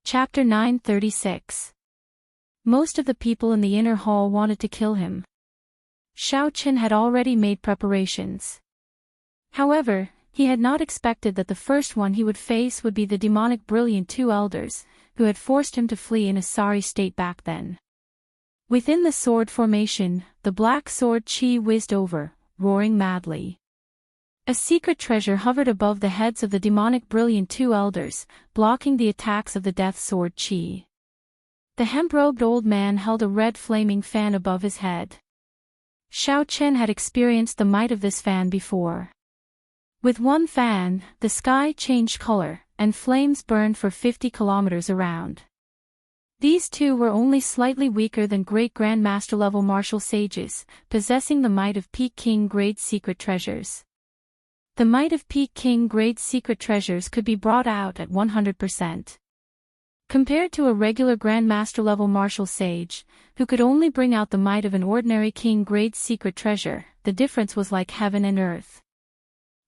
Chapter 936. Most of the people in the inner hall wanted to kill him. Xiao Qin had already made preparations. However, he had not expected that the first one he would face would be the demonic brilliant two elders, who had forced him to flee in a sorry state back then. Within the sword formation, the black sword Qi whizzed over, roaring madly. A secret treasure hovered above the heads of the demonic brilliant two elders, blocking the attacks of the death sword Qi. The hemp-robed old man held a red flaming fan above his head. Xiao Qin had experienced the might of this fan before. With one fan, the sky changed color, and flames burned for 50 kilometers around. These two were only slightly weaker than great grandmaster level martial sages, possessing the might of Peak King grade secret treasures. The might of Peak King grade secret treasures could be brought out at 100%. Compared to a regular grandmaster level martial sage, who could only bring out the might of an ordinary king grade secret treasure, the difference was like heaven and earth.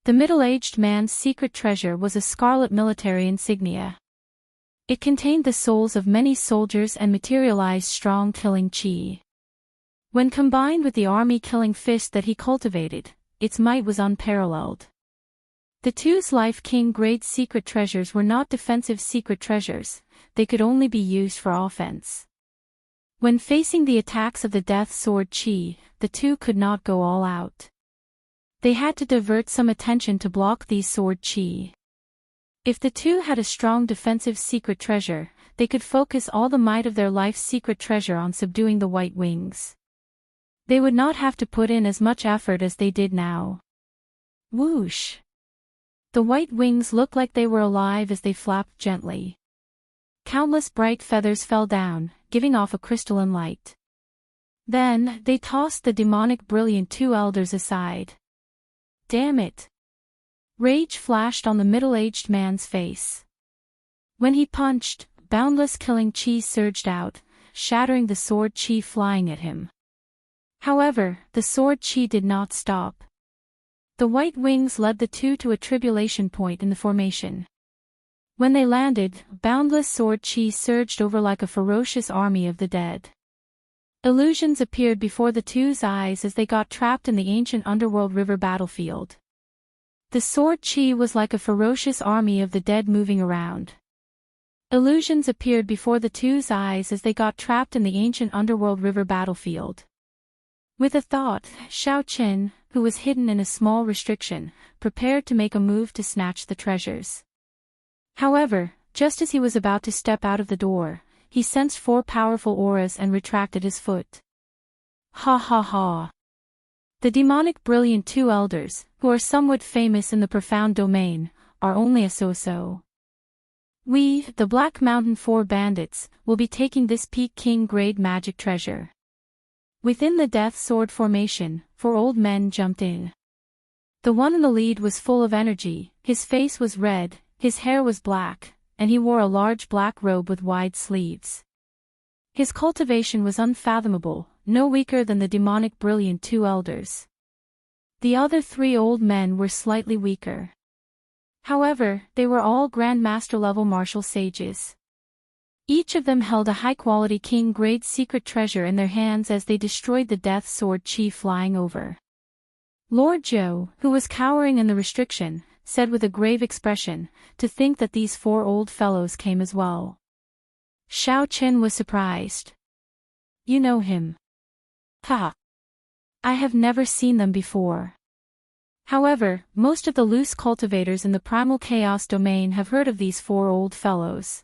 The middle-aged man's secret treasure was a scarlet military insignia. It contained the souls of many soldiers and materialized strong killing chi. When combined with the army killing fist that he cultivated, its might was unparalleled. The two's life king grade secret treasures were not defensive secret treasures, they could only be used for offense. When facing the attacks of the death sword Qi, the two could not go all out. They had to divert some attention to block these sword Qi. If the two had a strong defensive secret treasure, they could focus all the might of their life's secret treasure on subduing the white wings. They would not have to put in as much effort as they did now. Whoosh! The white wings looked like they were alive as they flapped gently. Countless bright feathers fell down, giving off a crystalline light. Then, they tossed the demonic brilliant two elders aside. Damn it! Rage flashed on the middle-aged man's face. When he punched, boundless killing chi surged out, shattering the sword chi flying at him. However, the sword chi did not stop. The white wings led the two to a tribulation point in the formation. When they landed, boundless sword chi surged over like a ferocious army of the dead. Illusions appeared before the two's eyes as they got trapped in the ancient underworld river battlefield. The sword chi was like a ferocious army of the dead moving around. Illusions appeared before the two's eyes as they got trapped in the ancient underworld river battlefield. With a thought, Xiao Qin, who was hidden in a small restriction, prepared to make a move to snatch the treasures. However, just as he was about to step out of the door, he sensed 4 powerful auras and retracted his foot. Ha ha ha! The demonic brilliant two elders, who are somewhat famous in the profound domain, are only a so-so. We, the Black Mountain 4 bandits, will be taking this Peak King grade magic treasure. Within the death sword formation, 4 old men jumped in. The one in the lead was full of energy, his face was red, his hair was black, and he wore a large black robe with wide sleeves. His cultivation was unfathomable, no weaker than the demonic brilliant two elders. The other 3 old men were slightly weaker. However, they were all grandmaster level martial sages. Each of them held a high-quality king-grade secret treasure in their hands as they destroyed the death sword Qi flying over. Lord Zhou, who was cowering in the restriction, said with a grave expression, to think that these 4 old fellows came as well. Xiao Qin was surprised. You know him. Ha! I have never seen them before. However, most of the loose cultivators in the primal chaos domain have heard of these 4 old fellows.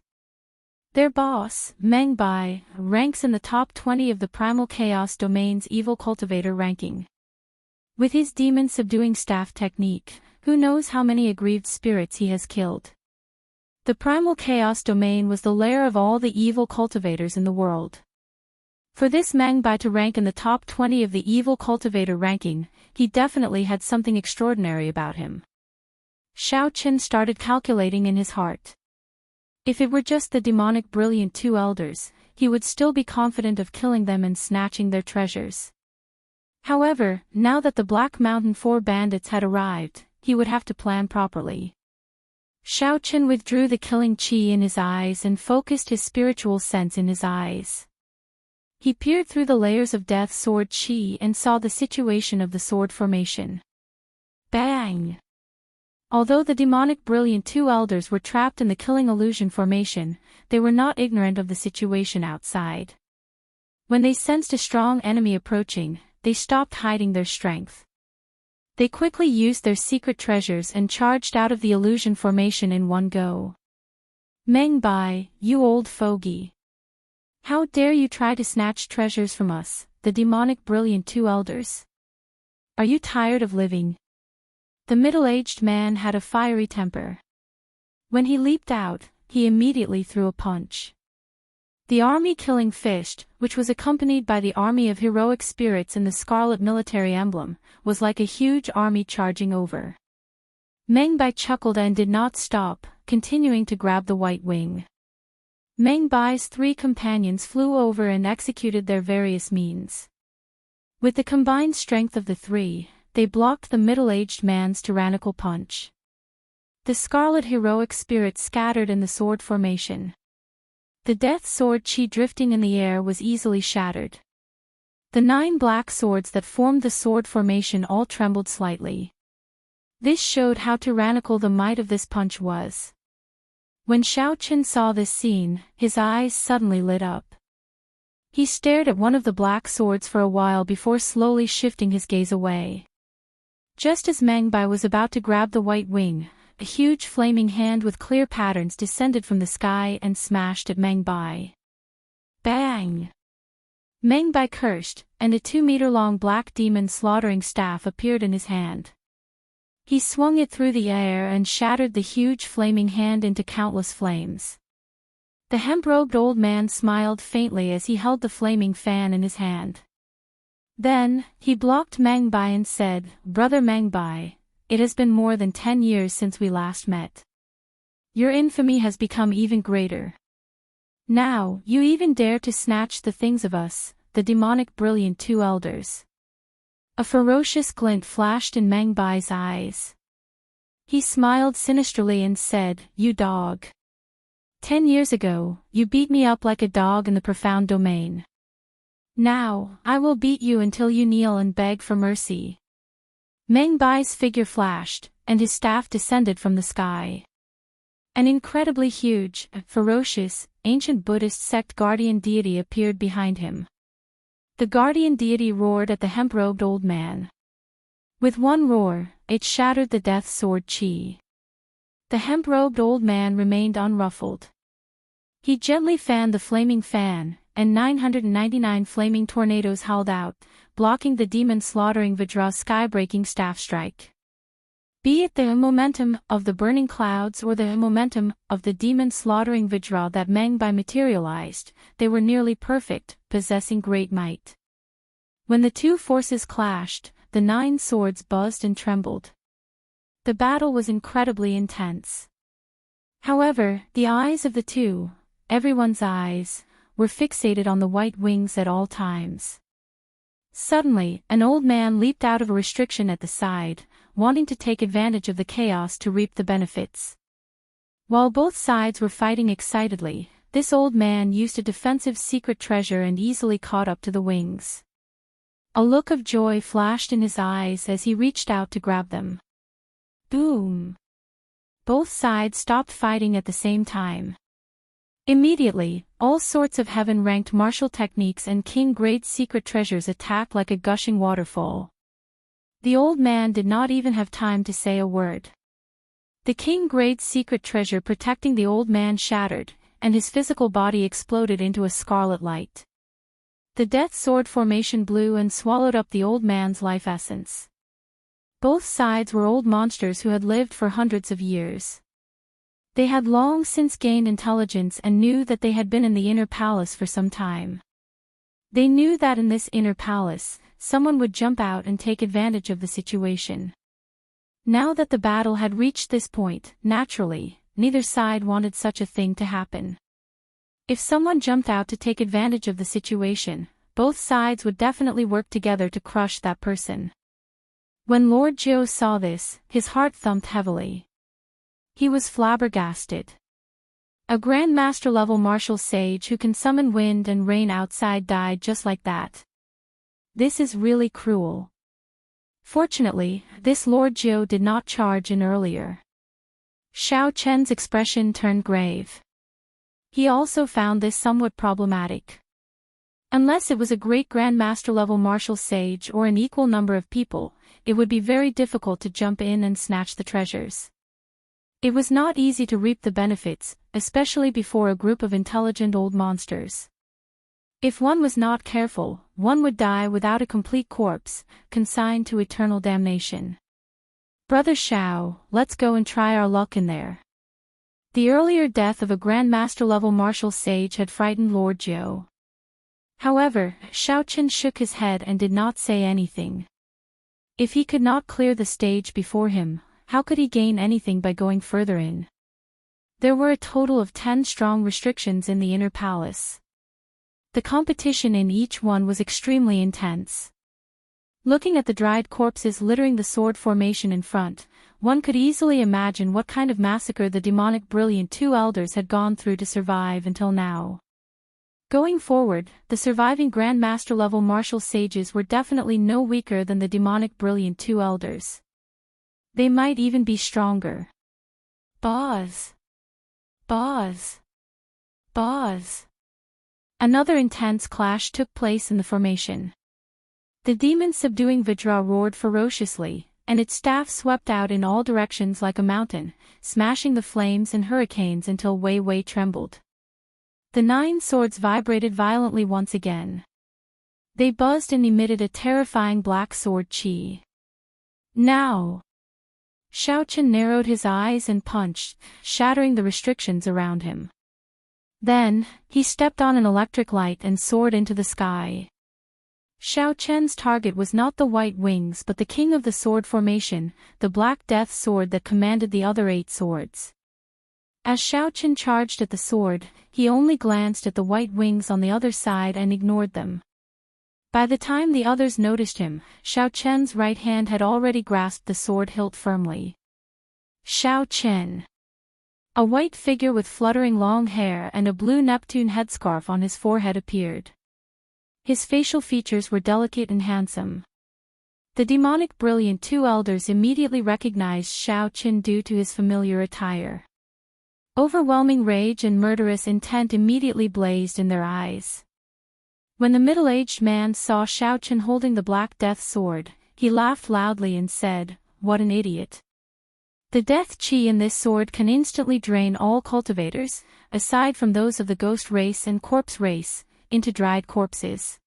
Their boss, Meng Bai, ranks in the top 20 of the primal chaos domain's evil cultivator ranking. With his demon-subduing staff technique, who knows how many aggrieved spirits he has killed. The primal chaos domain was the lair of all the evil cultivators in the world. For this Meng Bai to rank in the top 20 of the evil cultivator ranking, he definitely had something extraordinary about him. Xiao Qin started calculating in his heart. If it were just the demonic brilliant two elders, he would still be confident of killing them and snatching their treasures. However, now that the Black Mountain 4 bandits had arrived, he would have to plan properly. Shao Chen withdrew the killing qi in his eyes and focused his spiritual sense in his eyes. He peered through the layers of death sword qi and saw the situation of the sword formation. Bang! Although the demonic brilliant two elders were trapped in the killing illusion formation, they were not ignorant of the situation outside. When they sensed a strong enemy approaching, they stopped hiding their strength. They quickly used their secret treasures and charged out of the illusion formation in one go. Meng Bai, you old fogey! How dare you try to snatch treasures from us, the demonic brilliant two elders? Are you tired of living? The middle-aged man had a fiery temper. When he leaped out, he immediately threw a punch. The army killing fist, which was accompanied by the army of heroic spirits in the scarlet military emblem, was like a huge army charging over. Meng Bai chuckled and did not stop, continuing to grab the white wing. Meng Bai's three companions flew over and executed their various means. With the combined strength of the three, they blocked the middle-aged man's tyrannical punch. The scarlet heroic spirit scattered in the sword formation. The death sword qi drifting in the air was easily shattered. The 9 black swords that formed the sword formation all trembled slightly. This showed how tyrannical the might of this punch was. When Shao Chen saw this scene, his eyes suddenly lit up. He stared at one of the black swords for a while before slowly shifting his gaze away. Just as Meng Bai was about to grab the white wing, a huge flaming hand with clear patterns descended from the sky and smashed at Meng Bai. Bang! Meng Bai cursed, and a 2-meter-long black demon slaughtering staff appeared in his hand. He swung it through the air and shattered the huge flaming hand into countless flames. The hemp-robed old man smiled faintly as he held the flaming fan in his hand. Then, he blocked Meng Bai and said, "Brother Meng Bai, it has been more than 10 years since we last met. Your infamy has become even greater. Now, you even dare to snatch the things of us, the demonic brilliant two elders." A ferocious glint flashed in Meng Bai's eyes. He smiled sinisterly and said, "You dog. 10 years ago, you beat me up like a dog in the profound domain. Now, I will beat you until you kneel and beg for mercy." Meng Bai's figure flashed, and his staff descended from the sky. An incredibly huge, ferocious, ancient Buddhist sect guardian deity appeared behind him. The guardian deity roared at the hemp-robed old man. With one roar, it shattered the death sword qi. The hemp-robed old man remained unruffled. He gently fanned the flaming fan, and 999 flaming tornadoes howled out, blocking the demon-slaughtering Vajra's sky-breaking staff strike. Be it the momentum of the burning clouds or the momentum of the demon-slaughtering Vajra that Meng Bai materialized, they were nearly perfect, possessing great might. When the two forces clashed, the 9 swords buzzed and trembled. The battle was incredibly intense. However, the eyes of the two, everyone's eyes, were fixated on the white wings at all times. Suddenly, an old man leaped out of a restriction at the side, wanting to take advantage of the chaos to reap the benefits. While both sides were fighting excitedly, this old man used a defensive secret treasure and easily caught up to the wings. A look of joy flashed in his eyes as he reached out to grab them. Boom! Both sides stopped fighting at the same time. Immediately, all sorts of heaven-ranked martial techniques and king-grade secret treasures attacked like a gushing waterfall. The old man did not even have time to say a word. The king-grade secret treasure protecting the old man shattered, and his physical body exploded into a scarlet light. The death sword formation blew and swallowed up the old man's life essence. Both sides were old monsters who had lived for hundreds of years. They had long since gained intelligence and knew that they had been in the inner palace for some time. They knew that in this inner palace, someone would jump out and take advantage of the situation. Now that the battle had reached this point, naturally, neither side wanted such a thing to happen. If someone jumped out to take advantage of the situation, both sides would definitely work together to crush that person. When Lord Jiu saw this, his heart thumped heavily. He was flabbergasted. A Grand Master level martial sage who can summon wind and rain outside died just like that. This is really cruel. Fortunately, this Lord Jiu did not charge in earlier. Xiao Chen's expression turned grave. He also found this somewhat problematic. Unless it was a great Grand Master level martial sage or an equal number of people, it would be very difficult to jump in and snatch the treasures. It was not easy to reap the benefits, especially before a group of intelligent old monsters. If one was not careful, one would die without a complete corpse, consigned to eternal damnation. Brother Xiao, let's go and try our luck in there. The earlier death of a Grand Master level martial sage had frightened Lord Jiu. However, Xiao Chen shook his head and did not say anything. If he could not clear the stage before him, how could he gain anything by going further in? There were a total of 10 strong restrictions in the inner palace. The competition in each one was extremely intense. Looking at the dried corpses littering the sword formation in front, one could easily imagine what kind of massacre the demonic brilliant two elders had gone through to survive until now. Going forward, the surviving Grand Master level martial sages were definitely no weaker than the demonic brilliant two elders. They might even be stronger. Boz! Boz! Boz! Another intense clash took place in the formation. The demon subduing Vajra roared ferociously, and its staff swept out in all directions like a mountain, smashing the flames and hurricanes until Wei Wei trembled. The 9 swords vibrated violently once again. They buzzed and emitted a terrifying black sword chi. Now! Xiao Chen narrowed his eyes and punched, shattering the restrictions around him. Then, he stepped on an electric light and soared into the sky. Xiao Chen's target was not the white wings but the king of the sword formation, the Black Death sword that commanded the other 8 swords. As Xiao Chen charged at the sword, he only glanced at the white wings on the other side and ignored them. By the time the others noticed him, Xiao Chen's right hand had already grasped the sword hilt firmly. Xiao Chen. A white figure with fluttering long hair and a blue Neptune headscarf on his forehead appeared. His facial features were delicate and handsome. The demonic brilliant two elders immediately recognized Xiao Chen due to his familiar attire. Overwhelming rage and murderous intent immediately blazed in their eyes. When the middle-aged man saw Xiao Chen holding the Black Death sword, he laughed loudly and said, "What an idiot. The death chi in this sword can instantly drain all cultivators, aside from those of the ghost race and corpse race, into dried corpses."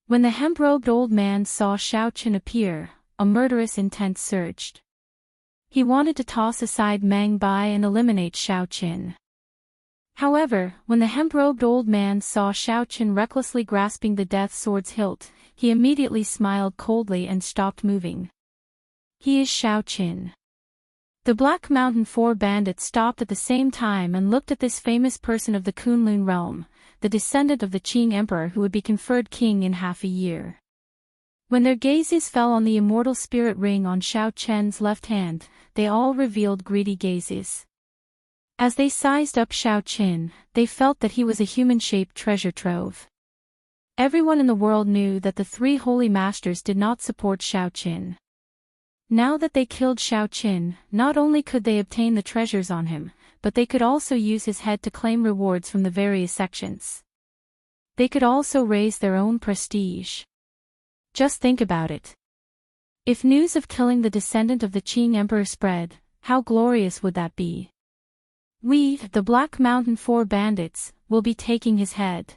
When the hemp-robed old man saw Xiao Chen appear, a murderous intent surged. He wanted to toss aside Meng Bai and eliminate Xiao Chen. However, when the hemp-robed old man saw Xiao Chen recklessly grasping the death sword's hilt, he immediately smiled coldly and stopped moving. He is Xiao Chen. The Black Mountain 4 bandits stopped at the same time and looked at this famous person of the Kunlun realm, the descendant of the Qing emperor who would be conferred king in half a year. When their gazes fell on the immortal spirit ring on Xiao Chen's left hand, they all revealed greedy gazes. As they sized up Xiao Chen, they felt that he was a human-shaped treasure trove. Everyone in the world knew that the 3 holy masters did not support Xiao Chen. Now that they killed Xiao Chen, not only could they obtain the treasures on him, but they could also use his head to claim rewards from the various sections. They could also raise their own prestige. Just think about it. If news of killing the descendant of the Qing emperor spread, how glorious would that be? We, the Black Mountain 4 bandits, will be taking his head.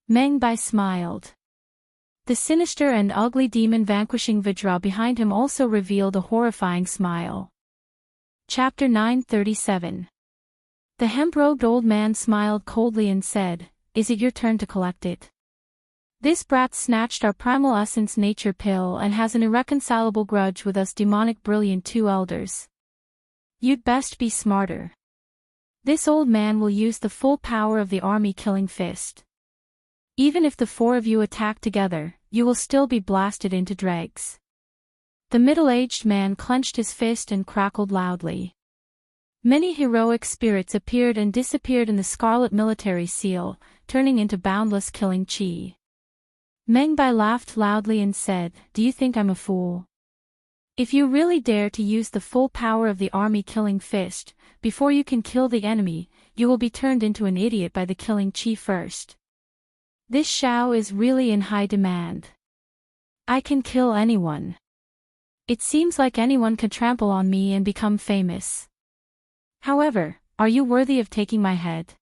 Meng Bai smiled. The sinister and ugly demon vanquishing Vajra behind him also revealed a horrifying smile. Chapter 937. The hemp-robed old man smiled coldly and said, "Is it your turn to collect it? This brat snatched our primal essence nature pill and has an irreconcilable grudge with us demonic brilliant two elders. You'd best be smarter. This old man will use the full power of the army killing fist. Even if the 4 of you attack together, you will still be blasted into dregs." The middle-aged man clenched his fist and crackled loudly. Many heroic spirits appeared and disappeared in the scarlet military seal, turning into boundless killing chi. Meng Bai laughed loudly and said, "Do you think I'm a fool? If you really dare to use the full power of the army killing fist, before you can kill the enemy, you will be turned into an idiot by the killing chi first. This Shao is really in high demand. I can kill anyone. It seems like anyone can trample on me and become famous. However, are you worthy of taking my head?"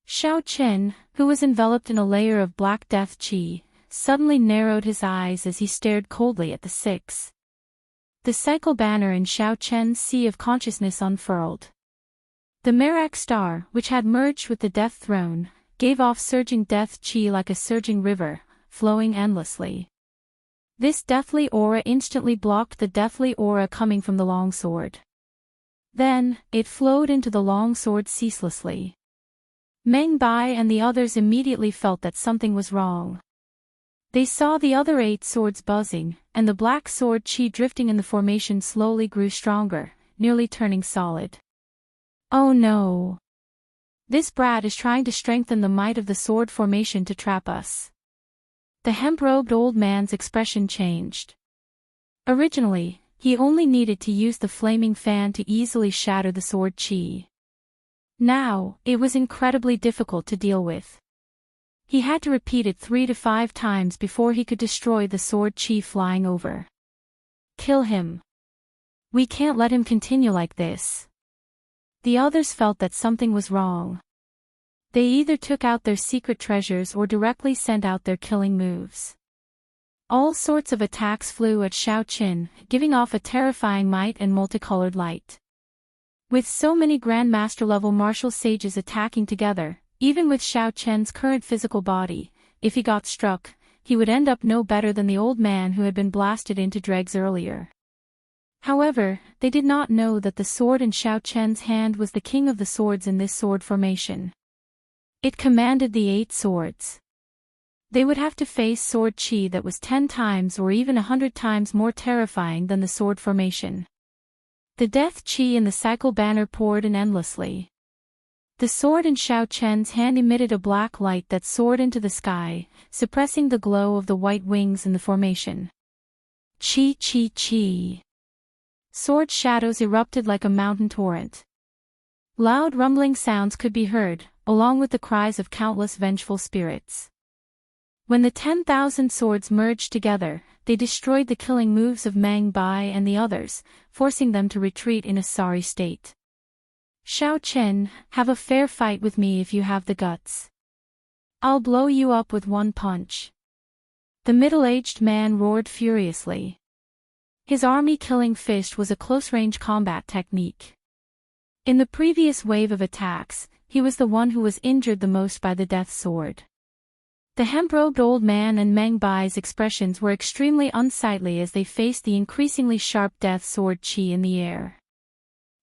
Shao Chen, who was enveloped in a layer of black death chi, suddenly narrowed his eyes as he stared coldly at the six. The cycle banner in Shao Chen's sea of consciousness unfurled. The Merak star, which had merged with the death throne, gave off surging death chi like a surging river, flowing endlessly. This deathly aura instantly blocked the deathly aura coming from the longsword. Then, it flowed into the longsword ceaselessly. Meng Bai and the others immediately felt that something was wrong. They saw the other 8 swords buzzing, and the black sword chi drifting in the formation slowly grew stronger, nearly turning solid. Oh no! This brat is trying to strengthen the might of the sword formation to trap us. The hemp-robed old man's expression changed. Originally, he only needed to use the flaming fan to easily shatter the sword chi. Now, it was incredibly difficult to deal with. He had to repeat it 3 to 5 times before he could destroy the sword chi flying over. Kill him. We can't let him continue like this. The others felt that something was wrong. They either took out their secret treasures or directly sent out their killing moves. All sorts of attacks flew at Shao Qin, giving off a terrifying might and multicolored light. With so many Grandmaster-level martial sages attacking together, even with Shao Chen's current physical body, if he got struck, he would end up no better than the old man who had been blasted into dregs earlier. However, they did not know that the sword in Shao Chen's hand was the king of the swords in this sword formation. It commanded the 8 swords. They would have to face sword chi that was 10 times or even 100 times more terrifying than the sword formation. The death chi in the cycle banner poured in endlessly. The sword in Shao Chen's hand emitted a black light that soared into the sky, suppressing the glow of the white wings in the formation. Chi chi chi. Sword shadows erupted like a mountain torrent. Loud rumbling sounds could be heard, along with the cries of countless vengeful spirits. When the 10,000 swords merged together, they destroyed the killing moves of Meng Bai and the others, forcing them to retreat in a sorry state. Shao Chen, have a fair fight with me if you have the guts. I'll blow you up with one punch. The middle-aged man roared furiously. His army-killing fist was a close-range combat technique. In the previous wave of attacks, he was the one who was injured the most by the death sword. The hemp-robed old man and Meng Bai's expressions were extremely unsightly as they faced the increasingly sharp death sword chi in the air.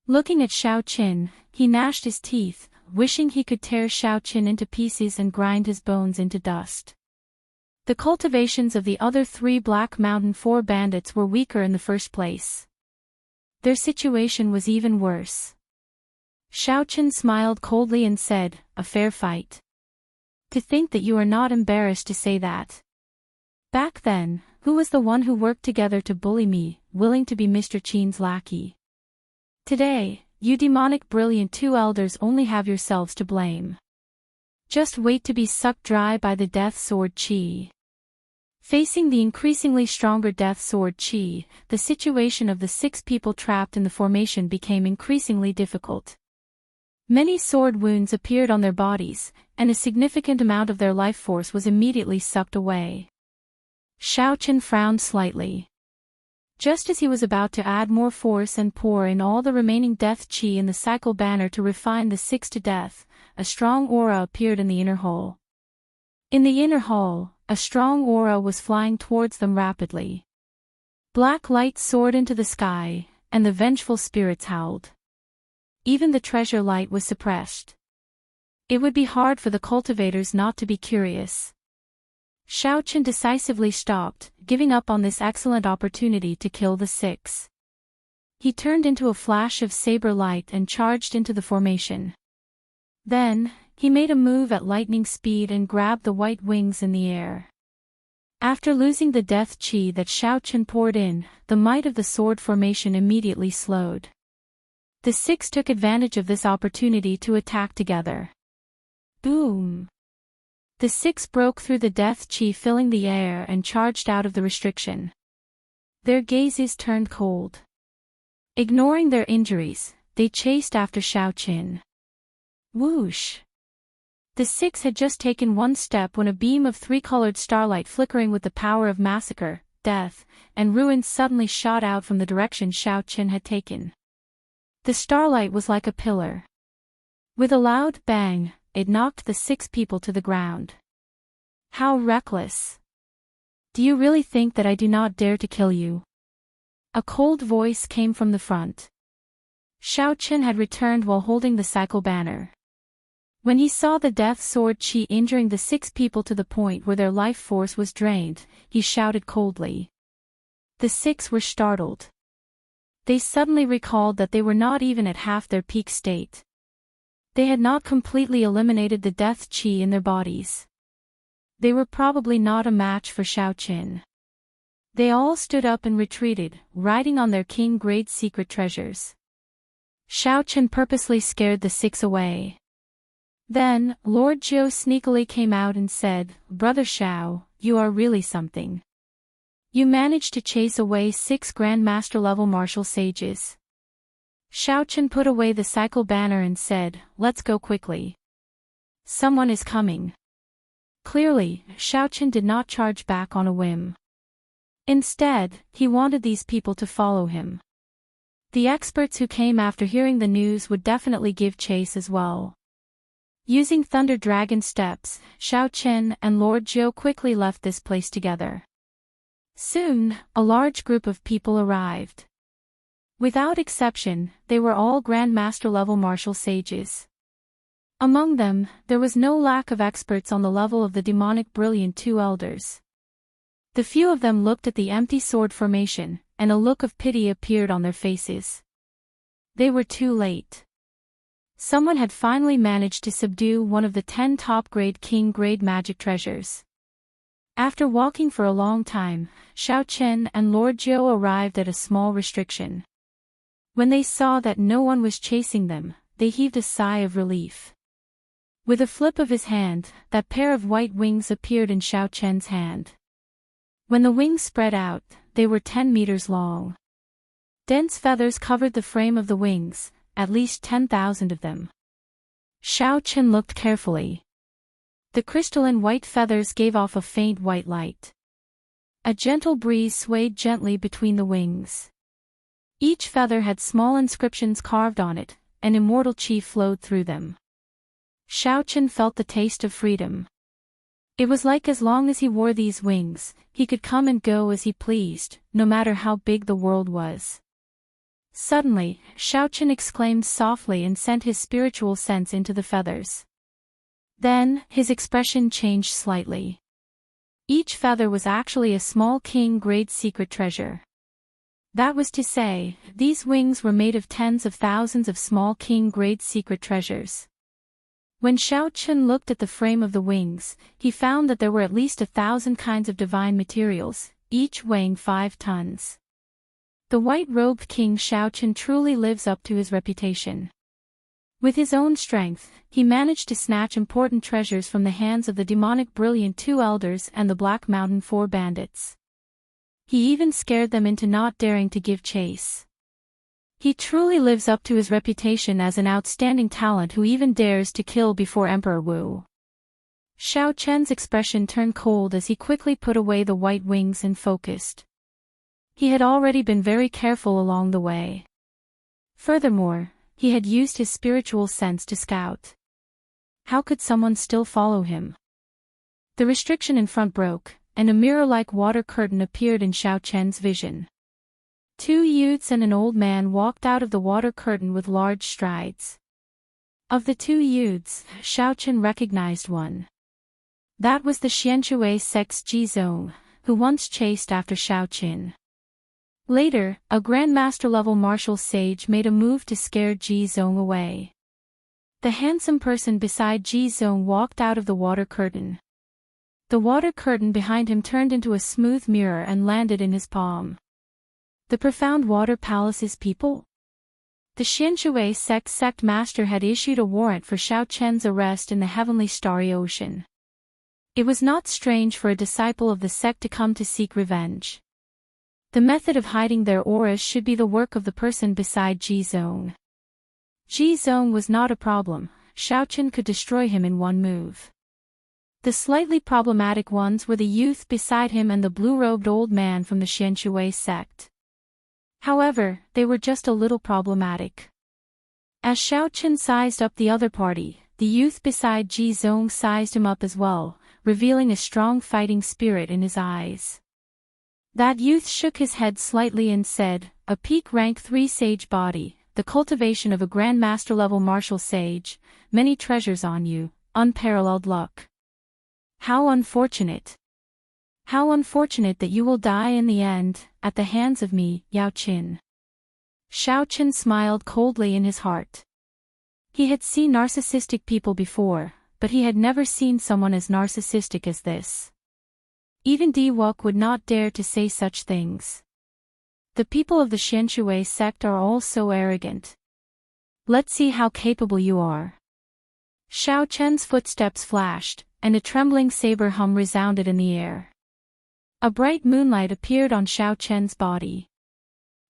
Looking at Shao Qin, he gnashed his teeth, wishing he could tear Shao Qin into pieces and grind his bones into dust. The cultivations of the other 3 Black Mountain 4 bandits were weaker in the first place. Their situation was even worse. Shao Qin smiled coldly and said, "A fair fight. To think that you are not embarrassed to say that. Back then, who was the one who worked together to bully me, willing to be Mr. Qin's lackey? Today, you demonic brilliant 2 elders only have yourselves to blame. Just wait to be sucked dry by the death sword chi." Facing the increasingly stronger death sword chi, the situation of the 6 people trapped in the formation became increasingly difficult. Many sword wounds appeared on their bodies, and a significant amount of their life force was immediately sucked away. Shao Chen frowned slightly. Just as he was about to add more force and pour in all the remaining death chi in the cycle banner to refine the 6 to death, a strong aura appeared in the inner hall. In the inner hall, a strong aura was flying towards them rapidly. Black light soared into the sky, and the vengeful spirits howled. Even the treasure light was suppressed. It would be hard for the cultivators not to be curious. Shao Chen decisively stopped, giving up on this excellent opportunity to kill the 6. He turned into a flash of saber light and charged into the formation. Then, he made a move at lightning speed and grabbed the white wings in the air. After losing the death chi that Xiao Chen poured in, the might of the sword formation immediately slowed. The six took advantage of this opportunity to attack together. Boom! The six broke through the death chi filling the air and charged out of the restriction. Their gazes turned cold. Ignoring their injuries, they chased after Xiao Chen. Whoosh! The six had just taken one step when a beam of three-colored starlight flickering with the power of massacre, death, and ruin suddenly shot out from the direction Xiao Chen had taken. The starlight was like a pillar. With a loud bang, it knocked the six people to the ground. How reckless! Do you really think that I do not dare to kill you? A cold voice came from the front. Xiao Chen had returned while holding the cycle banner. When he saw the death sword chi injuring the six people to the point where their life force was drained, he shouted coldly. The six were startled. They suddenly recalled that they were not even at half their peak state. They had not completely eliminated the death chi in their bodies. They were probably not a match for Xiao Chen. They all stood up and retreated, riding on their king-grade secret treasures. Xiao Chen purposely scared the six away. Then, Lord Jiu sneakily came out and said, "Brother Xiao, you are really something. You managed to chase away 6 Grandmaster-level martial sages." Xiao Chen put away the cycle banner and said, "Let's go quickly. Someone is coming." Clearly, Xiao Chen did not charge back on a whim. Instead, he wanted these people to follow him. The experts who came after hearing the news would definitely give chase as well. Using Thunder Dragon steps, Xiao Chen and Lord Jiu quickly left this place together. Soon, a large group of people arrived. Without exception, they were all Grandmaster-level martial sages. Among them, there was no lack of experts on the level of the demonic brilliant two elders. The few of them looked at the empty sword formation, and a look of pity appeared on their faces. They were too late. Someone had finally managed to subdue one of the 10 top-grade king-grade magic treasures. After walking for a long time, Xiao Chen and Lord Jiu arrived at a small restriction. When they saw that no one was chasing them, they heaved a sigh of relief. With a flip of his hand, that pair of white wings appeared in Xiao Chen's hand. When the wings spread out, they were 10 meters long. Dense feathers covered the frame of the wings, at least 10,000 of them. Xiao Chen looked carefully. The crystalline white feathers gave off a faint white light. A gentle breeze swayed gently between the wings. Each feather had small inscriptions carved on it, and immortal chi flowed through them. Xiao Chen felt the taste of freedom. It was like as long as he wore these wings, he could come and go as he pleased, no matter how big the world was. Suddenly, Xiao Chen exclaimed softly and sent his spiritual sense into the feathers. Then, his expression changed slightly. Each feather was actually a small king-grade secret treasure. That was to say, these wings were made of tens of thousands of small king-grade secret treasures. When Xiao Chen looked at the frame of the wings, he found that there were at least 1,000 kinds of divine materials, each weighing 5 tons. The white-robed King Xiao Chen truly lives up to his reputation. With his own strength, he managed to snatch important treasures from the hands of the demonic brilliant two elders and the Black Mountain 4 bandits. He even scared them into not daring to give chase. He truly lives up to his reputation as an outstanding talent who even dares to kill before Emperor Wu. Xiao Chen's expression turned cold as he quickly put away the white wings and focused. He had already been very careful along the way. Furthermore, he had used his spiritual sense to scout. How could someone still follow him? The restriction in front broke, and a mirror-like water curtain appeared in Xiao Chen's vision. 2 youths and an old man walked out of the water curtain with large strides. Of the 2 youths, Xiao Chen recognized one. That was the Xianshui sect's Ji Zong, who once chased after Xiao Chen. Later, a Grand Master-level martial sage made a move to scare Ji Zong away. The handsome person beside Ji Zong walked out of the water curtain. The water curtain behind him turned into a smooth mirror and landed in his palm. The profound water palace's people? The Xianshui sect master had issued a warrant for Xiao Chen's arrest in the heavenly starry ocean. It was not strange for a disciple of the sect to come to seek revenge. The method of hiding their auras should be the work of the person beside Ji Zong. Ji Zong was not a problem, Xiao Chen could destroy him in one move. The slightly problematic ones were the youth beside him and the blue-robed old man from the Xianshui sect. However, they were just a little problematic. As Xiao Chen sized up the other party, the youth beside Ji Zong sized him up as well, revealing a strong fighting spirit in his eyes. That youth shook his head slightly and said, "A peak rank 3 sage body, the cultivation of a Grand Master-level martial sage, many treasures on you, unparalleled luck. How unfortunate. How unfortunate that you will die in the end, at the hands of me, Yao Qin." Xiao Chen smiled coldly in his heart. He had seen narcissistic people before, but he had never seen someone as narcissistic as this. Even Di Wuk would not dare to say such things. The people of the Xianshui sect are all so arrogant. Let's see how capable you are. Xiao Chen's footsteps flashed, and a trembling saber hum resounded in the air. A bright moonlight appeared on Xiao Chen's body.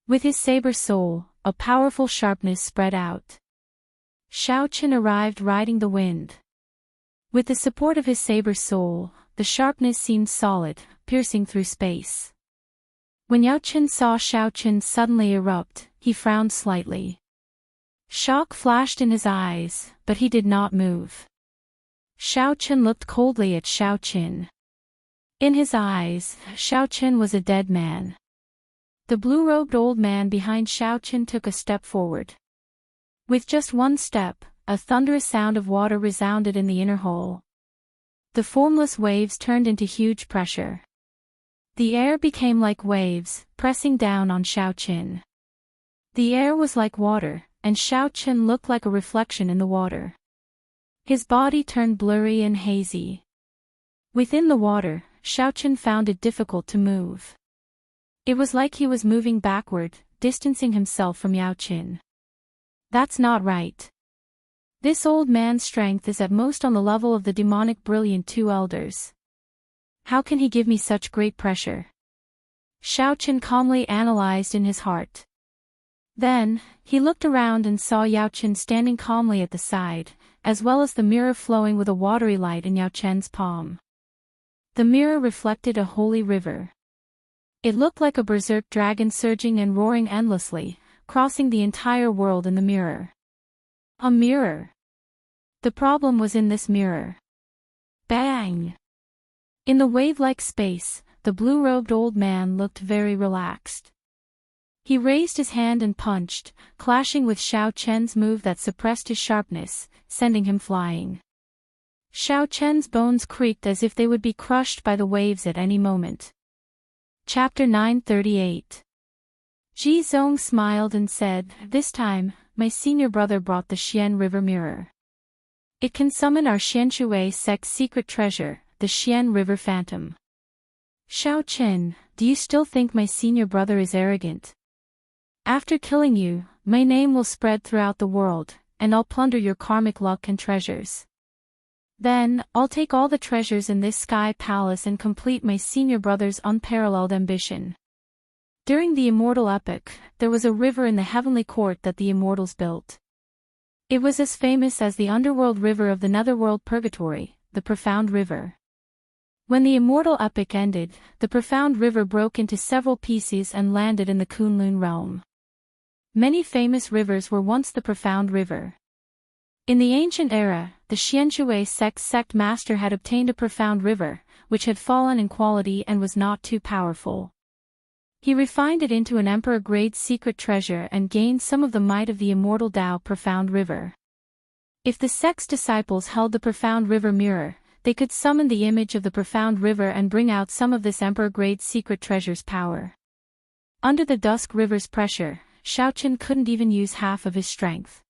With his saber soul, a powerful sharpness spread out. Xiao Chen arrived riding the wind. With the support of his saber soul, the sharpness seemed solid, piercing through space. When Yao Chen saw Xiao Chen suddenly erupt, he frowned slightly. Shock flashed in his eyes, but he did not move. Xiao Chen looked coldly at Xiao Chen. In his eyes, Xiao Chen was a dead man. The blue-robed old man behind Xiao Chen took a step forward. With just one step, a thunderous sound of water resounded in the inner hall. The formless waves turned into huge pressure. The air became like waves, pressing down on Xiao Chen. The air was like water, and Xiao Chen looked like a reflection in the water. His body turned blurry and hazy. Within the water, Xiao Chen found it difficult to move. It was like he was moving backward, distancing himself from Yao Chen. That's not right. This old man's strength is at most on the level of the demonic brilliant 2 elders. How can he give me such great pressure? Xiao Chen calmly analyzed in his heart. Then, he looked around and saw Yao Chen standing calmly at the side, as well as the mirror flowing with a watery light in Yao Chen's palm. The mirror reflected a holy river. It looked like a berserk dragon surging and roaring endlessly, crossing the entire world in the mirror. A mirror. The problem was in this mirror. Bang! In the wave-like space, the blue-robed old man looked very relaxed. He raised his hand and punched, clashing with Xiao Chen's move that suppressed his sharpness, sending him flying. Xiao Chen's bones creaked as if they would be crushed by the waves at any moment. Chapter 938. Ji Zong smiled and said, "This time, my senior brother brought the Xian River Mirror. It can summon our Xianshui sect's secret treasure, the Xian River Phantom." "Xiao Chen, do you still think my senior brother is arrogant? After killing you, my name will spread throughout the world, and I'll plunder your karmic luck and treasures. Then, I'll take all the treasures in this sky palace and complete my senior brother's unparalleled ambition." During the Immortal epoch, there was a river in the heavenly court that the Immortals built. It was as famous as the underworld river of the netherworld purgatory, the Profound River. When the Immortal epoch ended, the Profound River broke into several pieces and landed in the Kunlun realm. Many famous rivers were once the Profound River. In the ancient era, the Xianshui sect master had obtained a profound river, which had fallen in quality and was not too powerful. He refined it into an emperor-grade secret treasure and gained some of the might of the immortal Tao Profound River. If the sect's disciples held the Profound River mirror, they could summon the image of the Profound River and bring out some of this emperor-grade secret treasure's power. Under the Dusk River's pressure, Xiaoqin couldn't even use half of his strength.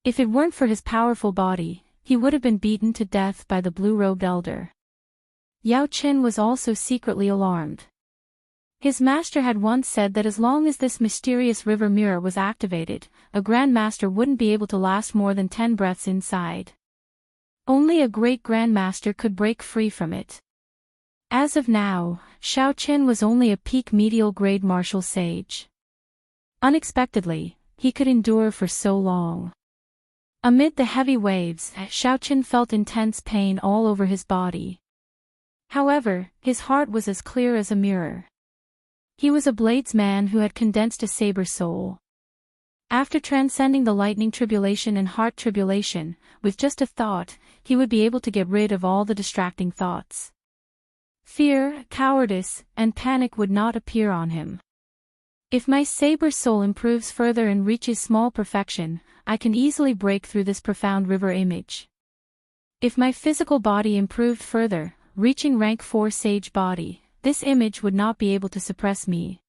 If it weren't for his powerful body, he would have been beaten to death by the blue-robed elder. Yao Qin was also secretly alarmed. His master had once said that as long as this mysterious river mirror was activated, a Grand Master wouldn't be able to last more than 10 breaths inside. Only a great Grand Master could break free from it. As of now, Xiaoqin was only a peak medial grade martial sage. Unexpectedly, he could endure for so long. Amid the heavy waves, Xiaoqin felt intense pain all over his body. However, his heart was as clear as a mirror. He was a bladesman who had condensed a saber soul. After transcending the lightning tribulation and heart tribulation, with just a thought, he would be able to get rid of all the distracting thoughts. Fear, cowardice, and panic would not appear on him. If my saber soul improves further and reaches small perfection, I can easily break through this profound river image. If my physical body improved further, reaching rank 4 sage body, this image would not be able to suppress me.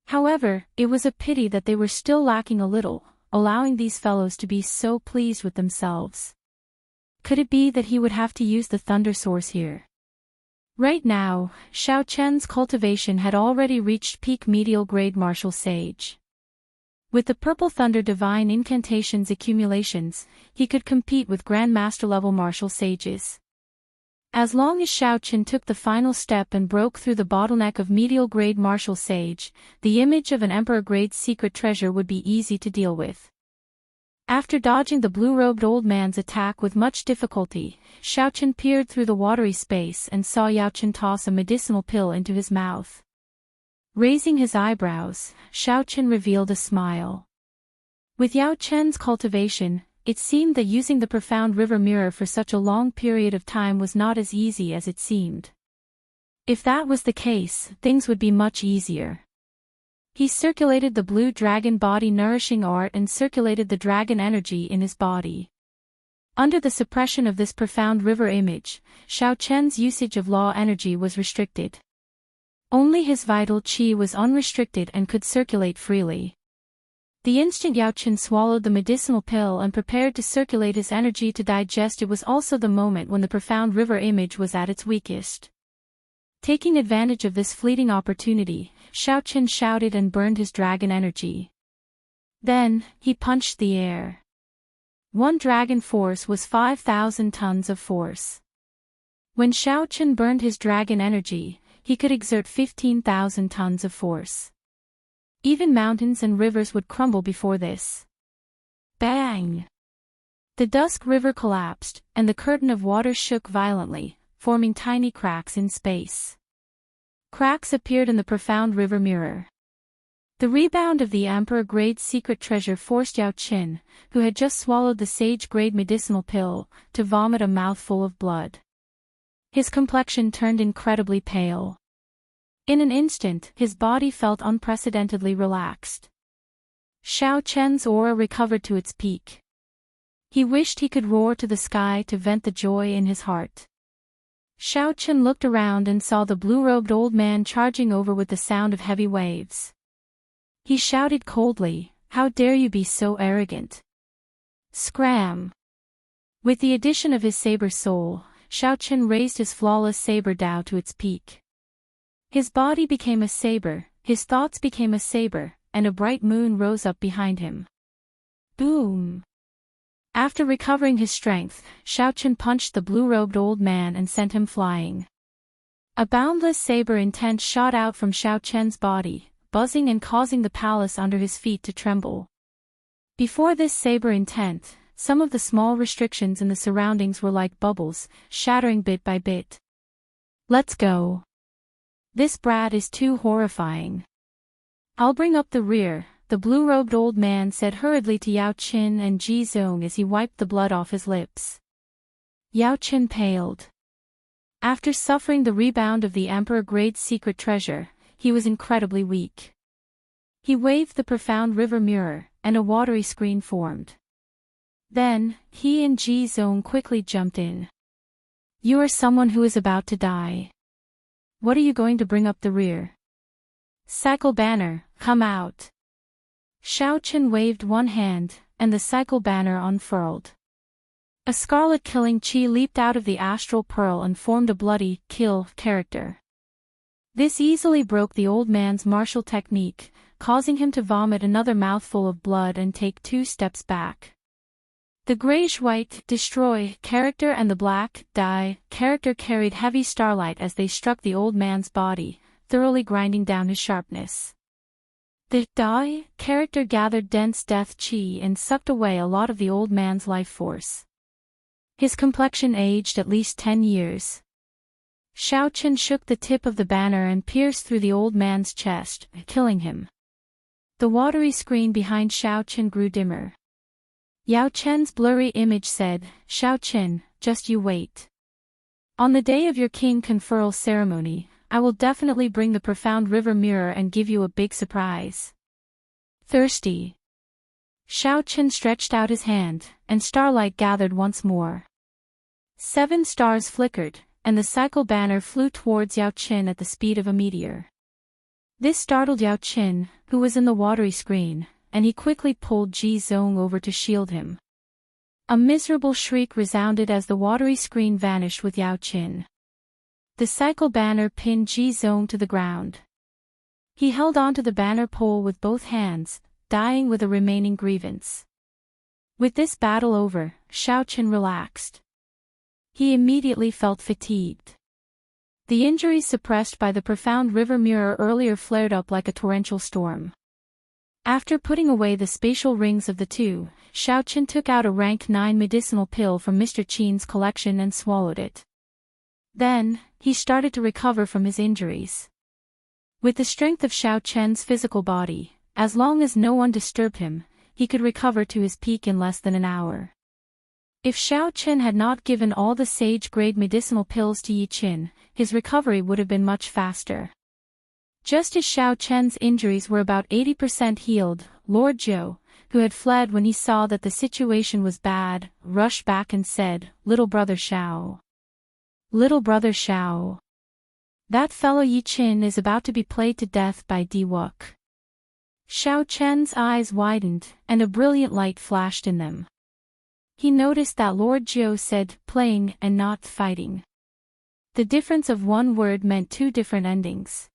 However, it was a pity that they were still lacking a little, allowing these fellows to be so pleased with themselves. Could it be that he would have to use the thunder source here? Right now, Xiaoqian's cultivation had already reached peak medial grade martial sage. With the purple thunder divine incantations accumulations, he could compete with Grandmaster level martial sages. As long as Xiaoqin took the final step and broke through the bottleneck of medial grade martial sage, the image of an emperor grade secret treasure would be easy to deal with. After dodging the blue-robed old man's attack with much difficulty, Xiaoqin peered through the watery space and saw Yaoqin toss a medicinal pill into his mouth. Raising his eyebrows, Xiaoqin revealed a smile. With Yao Chen's cultivation, it seemed that using the profound river mirror for such a long period of time was not as easy as it seemed. If that was the case, things would be much easier. He circulated the blue dragon body nourishing art and circulated the dragon energy in his body. Under the suppression of this profound river image, Xiaoqian's usage of law energy was restricted. Only his vital qi was unrestricted and could circulate freely. The instant Yaoqin swallowed the medicinal pill and prepared to circulate his energy to digest, it was also the moment when the profound river image was at its weakest. Taking advantage of this fleeting opportunity, Xiaoqin shouted and burned his dragon energy. Then, he punched the air. One dragon force was 5,000 tons of force. When Xiaoqin burned his dragon energy, he could exert 15,000 tons of force. Even mountains and rivers would crumble before this. Bang! The Dusk River collapsed, and the curtain of water shook violently, forming tiny cracks in space. Cracks appeared in the profound river mirror. The rebound of the Emperor-grade secret treasure forced Yao Qin, who had just swallowed the sage-grade medicinal pill, to vomit a mouthful of blood. His complexion turned incredibly pale. In an instant, his body felt unprecedentedly relaxed. Xiaoqian's aura recovered to its peak. He wished he could roar to the sky to vent the joy in his heart. Xiaoqin looked around and saw the blue-robed old man charging over with the sound of heavy waves. He shouted coldly, "How dare you be so arrogant!" Scram! With the addition of his saber soul, Xiaoqin raised his flawless saber Dao to its peak. His body became a saber, his thoughts became a saber, and a bright moon rose up behind him. Boom! After recovering his strength, Xiaoqin punched the blue-robed old man and sent him flying. A boundless saber intent shot out from Xiaoqian's body, buzzing and causing the palace under his feet to tremble. Before this saber intent, some of the small restrictions in the surroundings were like bubbles, shattering bit by bit. Let's go. This brat is too horrifying. I'll bring up the rear, the blue-robed old man said hurriedly to Yao Qin and Ji Zong as he wiped the blood off his lips. Yao Qin paled. After suffering the rebound of the Emperor-grade secret treasure, he was incredibly weak. He waved the profound river mirror, and a watery screen formed. Then, he and Ji Zong quickly jumped in. You are someone who is about to die. What are you going to bring up the rear? Cycle banner, come out. Shao Chen waved one hand, and the cycle banner unfurled. A scarlet killing chi leaped out of the astral pearl and formed a bloody, kill character. This easily broke the old man's martial technique, causing him to vomit another mouthful of blood and take 2 steps back. The grayish-white, destroy, character and the black, die, character carried heavy starlight as they struck the old man's body, thoroughly grinding down his sharpness. The die, character gathered dense death chi and sucked away a lot of the old man's life force. His complexion aged at least 10 years. Shao Chen shook the tip of the banner and pierced through the old man's chest, killing him. The watery screen behind Shao Chen grew dimmer. Yao Chen's blurry image said, "Shao Chen, just you wait. On the day of your king conferral ceremony, I will definitely bring the profound river mirror and give you a big surprise." Thirsty. Shao Chen stretched out his hand, and starlight gathered once more. 7 stars flickered, and the cycle banner flew towards Yao Chen at the speed of a meteor. This startled Yao Chen, who was in the watery screen, and he quickly pulled Ji Zong over to shield him. A miserable shriek resounded as the watery screen vanished with Yao Chen. The cycle banner pinned Ji Zong to the ground. He held onto the banner pole with both hands, dying with a remaining grievance. With this battle over, Shao Chen relaxed. He immediately felt fatigued. The injuries suppressed by the profound river mirror earlier flared up like a torrential storm. After putting away the spatial rings of the two, Shao Chen took out a rank 9 medicinal pill from Mr. Qin's collection and swallowed it. Then, he started to recover from his injuries. With the strength of Shao Chen's physical body, as long as no one disturbed him, he could recover to his peak in less than an hour. If Shao Chen had not given all the sage-grade medicinal pills to Yi Qin, his recovery would have been much faster. Just as Shao Chen's injuries were about 80% healed, Lord Zhou, who had fled when he saw that the situation was bad, rushed back and said, "Little brother Shao. Little brother Shao. That fellow Yi Qin is about to be played to death by Di Wook." Shao Chen's eyes widened, and a brilliant light flashed in them. He noticed that Lord Zhou said, "playing" and not "fighting." The difference of one word meant 2 different endings.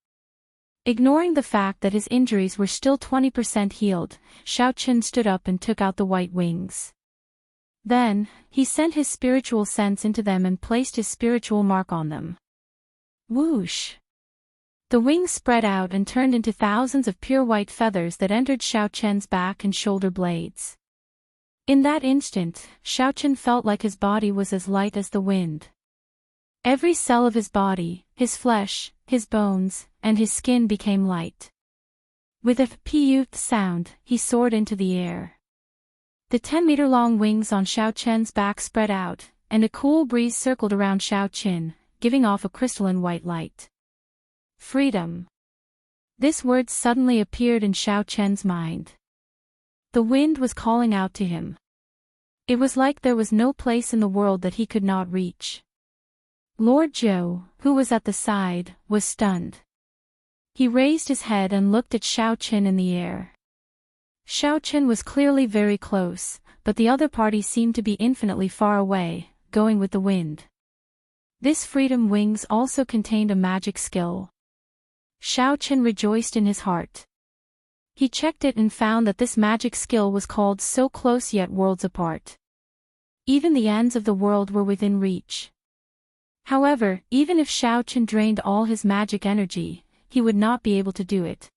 Ignoring the fact that his injuries were still 20% healed, Shao Chen stood up and took out the white wings. Then, he sent his spiritual sense into them and placed his spiritual mark on them. Whoosh! The wings spread out and turned into thousands of pure white feathers that entered Shao Chen's back and shoulder blades. In that instant, Shao Chen felt like his body was as light as the wind. Every cell of his body, his flesh, his bones, and his skin became light. With a "p'ut" sound, he soared into the air. The 10-meter-long wings on Shao Chen's back spread out, and a cool breeze circled around Shao Chen, giving off a crystalline white light. Freedom. This word suddenly appeared in Shao Chen's mind. The wind was calling out to him. It was like there was no place in the world that he could not reach. Lord Zhou, who was at the side, was stunned. He raised his head and looked at Shao Chen in the air. Shao Chen was clearly very close, but the other party seemed to be infinitely far away, going with the wind. This freedom wings also contained a magic skill. Shao Chen rejoiced in his heart. He checked it and found that this magic skill was called so close yet worlds apart. Even the ends of the world were within reach. However, even if Shao Chen drained all his magic energy, he would not be able to do it.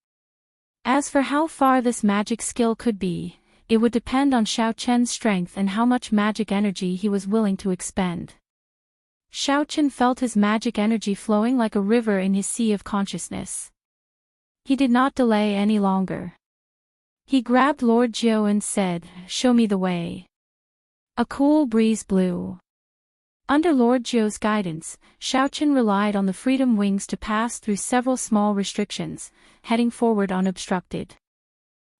As for how far this magic skill could be, it would depend on Shao Chen's strength and how much magic energy he was willing to expend. Shao Chen felt his magic energy flowing like a river in his sea of consciousness. He did not delay any longer. He grabbed Lord Zhou and said, "Show me the way." A cool breeze blew. Under Lord Zhou's guidance, Shao Chen relied on the freedom wings to pass through several small restrictions, heading forward unobstructed.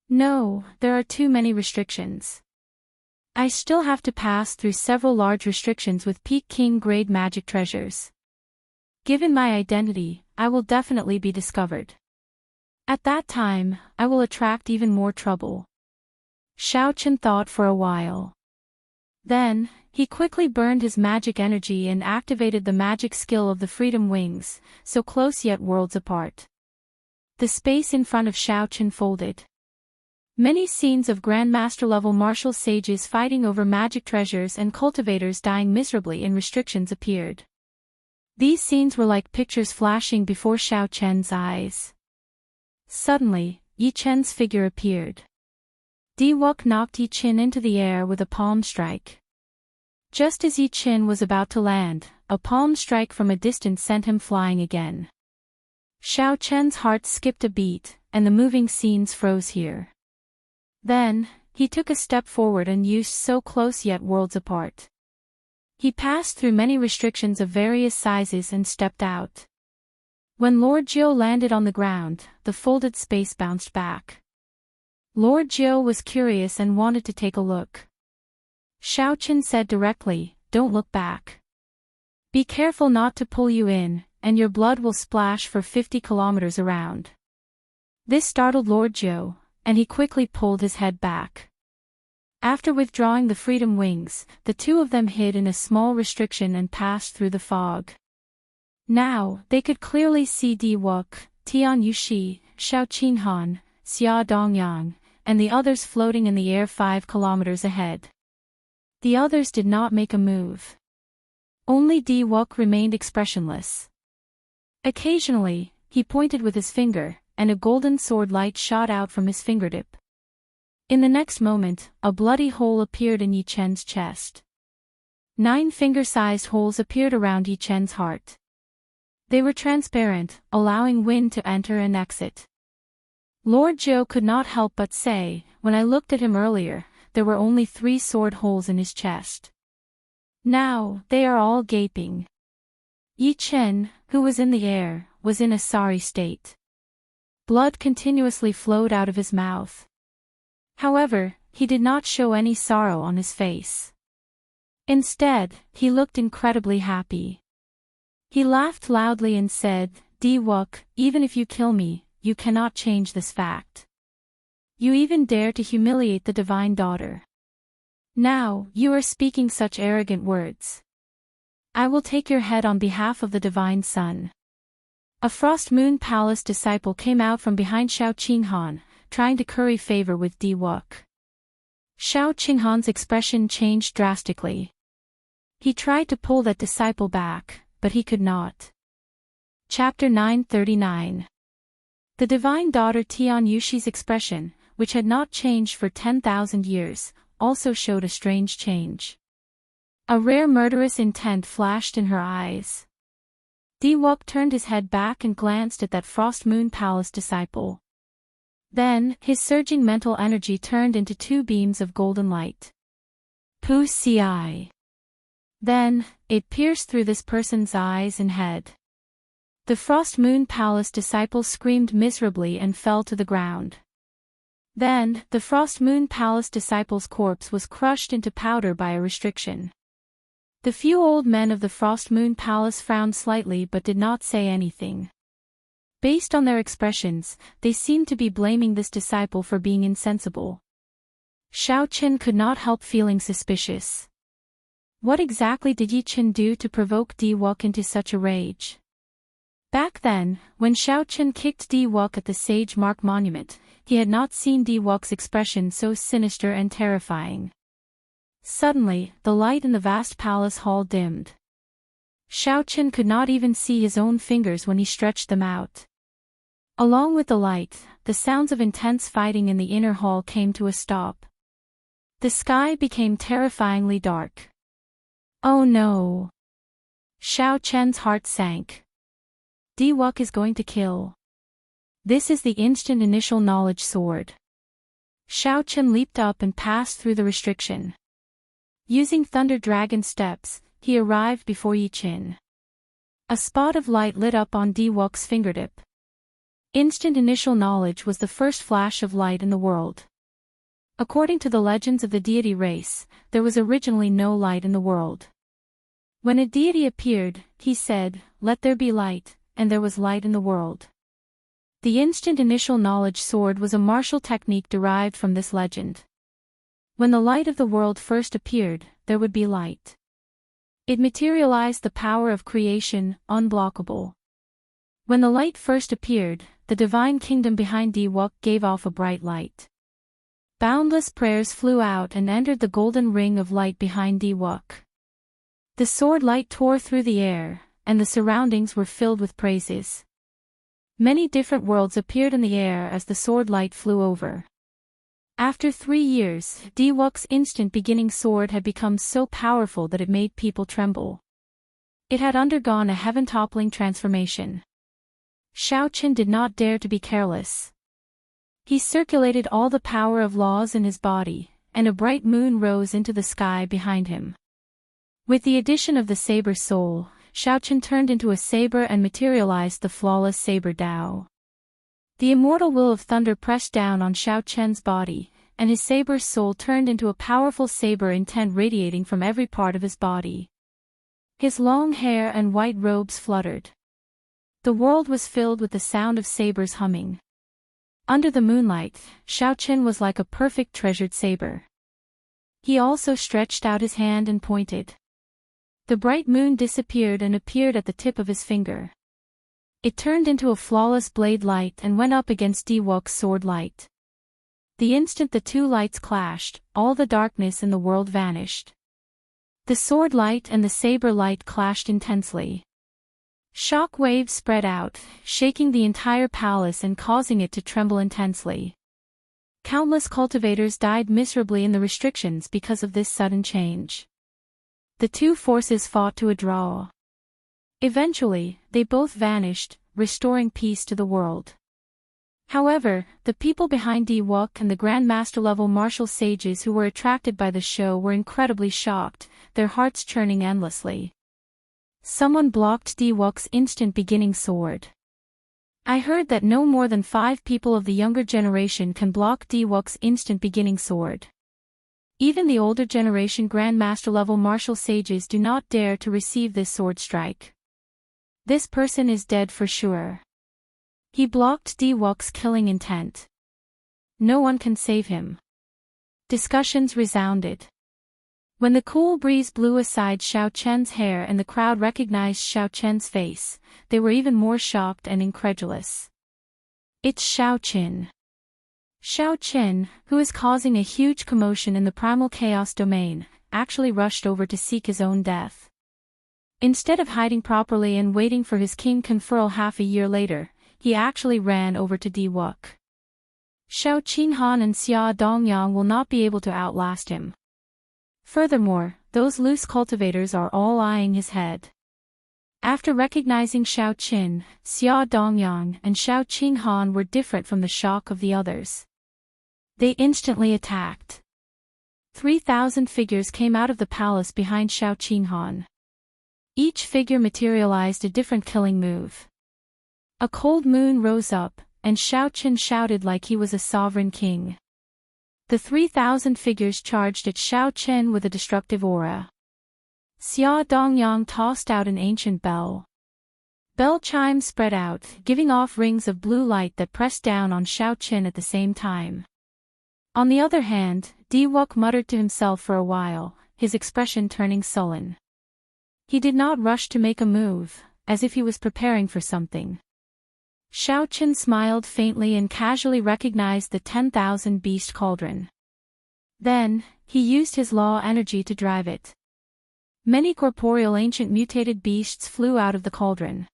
No, there are too many restrictions. I still have to pass through several large restrictions with peak king-grade magic treasures. Given my identity, I will definitely be discovered. At that time, I will attract even more trouble. Xiao thought for a while. Then, he quickly burned his magic energy and activated the magic skill of the Freedom Wings, so close yet worlds apart. The space in front of Xiao folded. Many scenes of Grandmaster-level martial sages fighting over magic treasures and cultivators dying miserably in restrictions appeared. These scenes were like pictures flashing before Xiao eyes. Suddenly, Yi Chen's figure appeared. Di Wuk knocked Yi Chen into the air with a palm strike. Just as Yi Chen was about to land, a palm strike from a distance sent him flying again. Xiao Chen's heart skipped a beat, and the moving scenes froze here. Then, he took a step forward and used so close yet worlds apart. He passed through many restrictions of various sizes and stepped out. When Lord Jiu landed on the ground, the folded space bounced back. Lord Jiu was curious and wanted to take a look. Xiao Chen said directly, "Don't look back. Be careful not to pull you in, and your blood will splash for 50 kilometers around." This startled Lord Jiu, and he quickly pulled his head back. After withdrawing the Freedom Wings, the two of them hid in a small restriction and passed through the fog. Now, they could clearly see Di Wuk, Tian Yushi, Xiao Qinhan, Xia Dongyang, and the others floating in the air 5 kilometers ahead. The others did not make a move. Only Di Wuk remained expressionless. Occasionally, he pointed with his finger, and a golden sword light shot out from his fingertip. In the next moment, a bloody hole appeared in Yi Chen's chest. 9 finger-sized holes appeared around Yi Chen's heart. They were transparent, allowing wind to enter and exit. Lord Jiu could not help but say, "When I looked at him earlier, there were only 3 sword holes in his chest. Now, they are all gaping." Yi Chen, who was in the air, was in a sorry state. Blood continuously flowed out of his mouth. However, he did not show any sorrow on his face. Instead, he looked incredibly happy. He laughed loudly and said, "Di Wuk, even if you kill me, you cannot change this fact. You even dare to humiliate the Divine Daughter. Now, you are speaking such arrogant words. I will take your head on behalf of the Divine Sun." A Frost Moon Palace disciple came out from behind Xiao Qinghan, trying to curry favor with Di Wuk. Xiao Qinghan's expression changed drastically. He tried to pull that disciple back, but he could not. Chapter 939. The Divine Daughter Tian Yushi's expression, which had not changed for 10,000 years, also showed a strange change. A rare murderous intent flashed in her eyes. Di Wuk turned his head back and glanced at that Frost Moon Palace disciple. Then, his surging mental energy turned into 2 beams of golden light. Pu Ci. Then, it pierced through this person's eyes and head. The Frost Moon Palace disciple screamed miserably and fell to the ground. Then, the Frost Moon Palace disciple's corpse was crushed into powder by a restriction. The few old men of the Frost Moon Palace frowned slightly but did not say anything. Based on their expressions, they seemed to be blaming this disciple for being insensible. Xiao Chen could not help feeling suspicious. What exactly did Yi Chen do to provoke Di Wuk into such a rage? Back then, when Xiao Chen kicked Di Wuk at the Sage Mark Monument, he had not seen Di Wuk's expression so sinister and terrifying. Suddenly, the light in the vast palace hall dimmed. Xiao Chen could not even see his own fingers when he stretched them out. Along with the light, the sounds of intense fighting in the inner hall came to a stop. The sky became terrifyingly dark. Oh no! Xiao Chen's heart sank. Di Wuk is going to kill. This is the instant initial knowledge sword. Xiao Chen leaped up and passed through the restriction. Using Thunder Dragon steps, he arrived before Yi Chen. A spot of light lit up on Di Wuk's fingertip. Instant initial knowledge was the first flash of light in the world. According to the legends of the deity race, there was originally no light in the world. When a deity appeared, he said, "Let there be light," and there was light in the world. The instant initial knowledge sword was a martial technique derived from this legend. When the light of the world first appeared, there would be light. It materialized the power of creation, unblockable. When the light first appeared, the divine kingdom behind Diwok gave off a bright light. Boundless prayers flew out and entered the golden ring of light behind Diwok. The sword light tore through the air, and the surroundings were filled with praises. Many different worlds appeared in the air as the sword light flew over. After 3 years, Diwok's instant beginning sword had become so powerful that it made people tremble. It had undergone a heaven-toppling transformation. Shao Qin did not dare to be careless. He circulated all the power of laws in his body, and a bright moon rose into the sky behind him. With the addition of the saber soul, Shao Qin turned into a saber and materialized the flawless saber Dao. The immortal will of thunder pressed down on Shao Qian's body, and his saber's soul turned into a powerful saber intent radiating from every part of his body. His long hair and white robes fluttered. The world was filled with the sound of sabers humming. Under the moonlight, Shao Qin was like a perfect treasured saber. He also stretched out his hand and pointed. The bright moon disappeared and appeared at the tip of his finger. It turned into a flawless blade light and went up against Diwok's sword light. The instant the two lights clashed, all the darkness in the world vanished. The sword light and the saber light clashed intensely. Shock waves spread out, shaking the entire palace and causing it to tremble intensely. Countless cultivators died miserably in the restrictions because of this sudden change. The two forces fought to a draw. Eventually, they both vanished, restoring peace to the world. However, the people behind Diwok and the Grand Master-level martial sages who were attracted by the show were incredibly shocked, their hearts churning endlessly. Someone blocked Diwok's instant beginning sword. I heard that no more than 5 people of the younger generation can block Diwok's instant beginning sword. Even the older generation Grand Master-level martial sages do not dare to receive this sword strike. This person is dead for sure. He blocked Diwok's killing intent. No one can save him. Discussions resounded. When the cool breeze blew aside Shao Qian's hair and the crowd recognized Shao Qian's face, they were even more shocked and incredulous. It's Shao Qin. Shao Qin, who is causing a huge commotion in the primal chaos domain, actually rushed over to seek his own death. Instead of hiding properly and waiting for his king conferral half a year later, he actually ran over to Diwok. Shao Qinghan and Xia Dongyang will not be able to outlast him. Furthermore, those loose cultivators are all eyeing his head. After recognizing Shao Qin, Xia Dongyang and Shao Qinghan were different from the shock of the others. They instantly attacked. 3,000 figures came out of the palace behind Shao Qinghan. Each figure materialized a different killing move. A cold moon rose up, and Shao Qin shouted like he was a sovereign king. The 3,000 figures charged at Shao Qin with a destructive aura. Xia Dongyang tossed out an ancient bell. Bell chimes spread out, giving off rings of blue light that pressed down on Shao Qin at the same time. On the other hand, Diwok muttered to himself for a while, his expression turning sullen. He did not rush to make a move, as if he was preparing for something. Shao Qin smiled faintly and casually recognized the 10,000 beast cauldron. Then, he used his law energy to drive it. Many corporeal ancient mutated beasts flew out of the cauldron.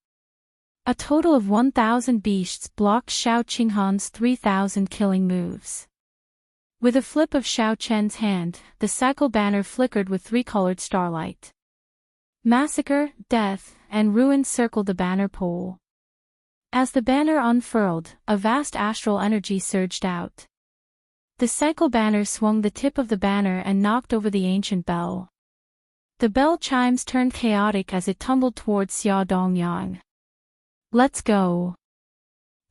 A total of 1,000 beasts blocked Shao Qinghan's 3,000 killing moves. With a flip of Shao Qian's hand, the cycle banner flickered with 3-colored starlight. Massacre, death, and ruin circled the banner pole. As the banner unfurled, a vast astral energy surged out. The cycle banner swung the tip of the banner and knocked over the ancient bell. The bell chimes turned chaotic as it tumbled towards Xia Dongyang. Let's go.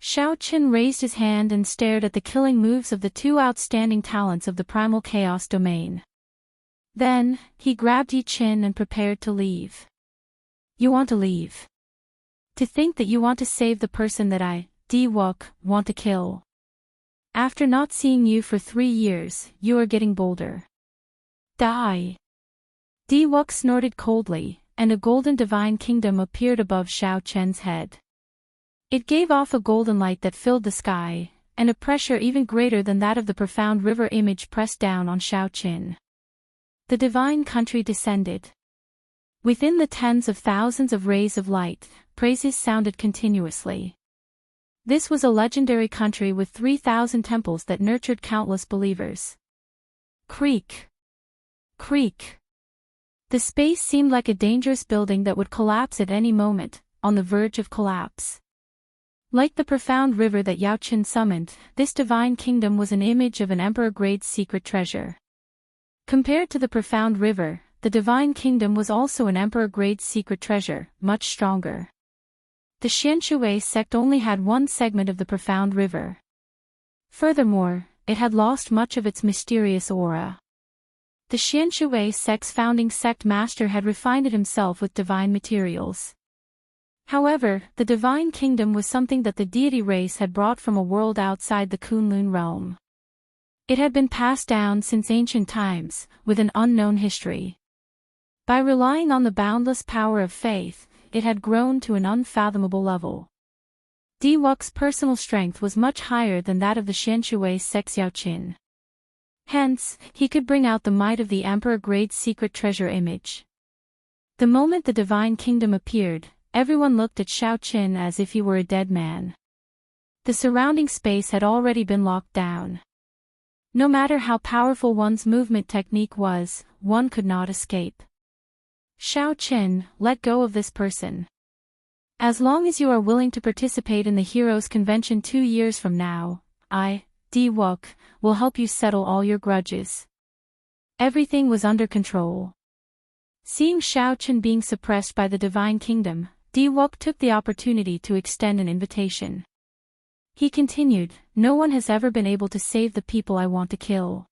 Shao Qin raised his hand and stared at the killing moves of the 2 outstanding talents of the primal chaos domain. Then, he grabbed Yi Qin and prepared to leave. You want to leave? To think that you want to save the person that I Di-wook, want to kill. After not seeing you for 3 years, you are getting bolder. Die. Di-wook snorted coldly, and a golden divine kingdom appeared above Xiao Chen's head. It gave off a golden light that filled the sky, and a pressure even greater than that of the profound river image pressed down on Xiao Chen. The divine country descended. Within the tens of thousands of rays of light, praises sounded continuously. This was a legendary country with 3,000 temples that nurtured countless believers. Creak. Creak. The space seemed like a dangerous building that would collapse at any moment, on the verge of collapse. Like the profound river that Yao Chen summoned, this divine kingdom was an image of an emperor-grade secret treasure. Compared to the profound river, the divine kingdom was also an emperor-grade secret treasure, much stronger. The Xianshui sect only had one segment of the profound river. Furthermore, it had lost much of its mysterious aura. The Xianshui sect's founding sect master had refined it himself with divine materials. However, the divine kingdom was something that the deity race had brought from a world outside the Kunlun realm. It had been passed down since ancient times, with an unknown history. By relying on the boundless power of faith, it had grown to an unfathomable level. Di-wook's personal strength was much higher than that of the Xianshui sect's Yao Qin. Hence, he could bring out the might of the emperor-grade secret treasure image. The moment the divine kingdom appeared, everyone looked at Xiao Qin as if he were a dead man. The surrounding space had already been locked down. No matter how powerful one's movement technique was, one could not escape. Xiao Qin, let go of this person. As long as you are willing to participate in the Heroes' Convention 2 years from now, I, Di-wook, will help you settle all your grudges. Everything was under control. Seeing Xiao Qin being suppressed by the divine kingdom, Di-wook took the opportunity to extend an invitation. He continued, no one has ever been able to save the people I want to kill.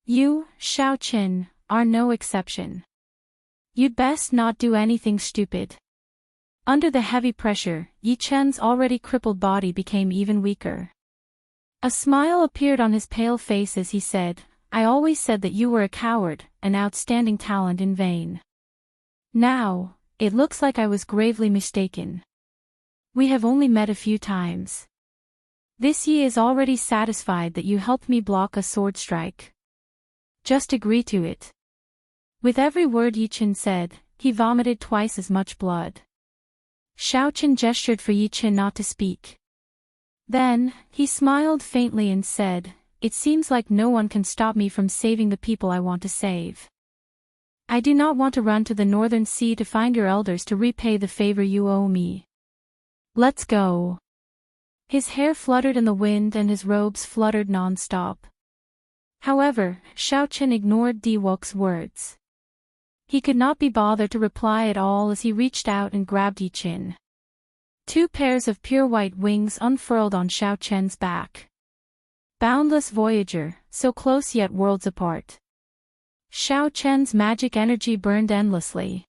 You, Xiao Qin, are no exception. You'd best not do anything stupid. Under the heavy pressure, Yi Chen's already crippled body became even weaker. A smile appeared on his pale face as he said, I always said that you were a coward, an outstanding talent in vain. Now, it looks like I was gravely mistaken. We have only met a few times. This Yi is already satisfied that you helped me block a sword strike. Just agree to it. With every word Yi Chen said, he vomited twice as much blood. Xiao Qin gestured for Yi Chen not to speak. Then, he smiled faintly and said, it seems like no one can stop me from saving the people I want to save. I do not want to run to the northern sea to find your elders to repay the favor you owe me. Let's go. His hair fluttered in the wind and his robes fluttered non-stop. However, Xiao Qin ignored Di-wook's words. He could not be bothered to reply at all as he reached out and grabbed Yi Chen. 2 pairs of pure white wings unfurled on Xiao Chen's back. Boundless voyager, so close yet worlds apart. Xiao Chen's magic energy burned endlessly.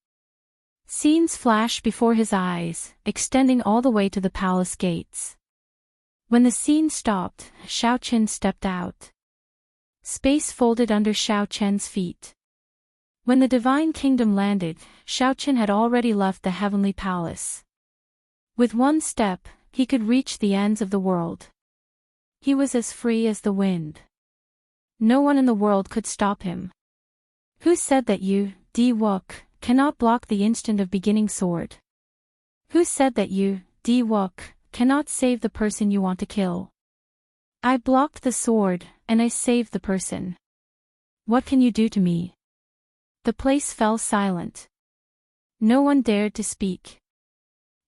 Scenes flashed before his eyes, extending all the way to the palace gates. When the scene stopped, Xiao Chen stepped out. Space folded under Xiao Chen's feet. When the divine kingdom landed, Xiao Chen had already left the heavenly palace. With one step, he could reach the ends of the world. He was as free as the wind. No one in the world could stop him. Who said that you, Di-wook, cannot block the instant of beginning sword? Who said that you, Di-wook, cannot save the person you want to kill? I blocked the sword, and I saved the person. What can you do to me? The place fell silent. No one dared to speak.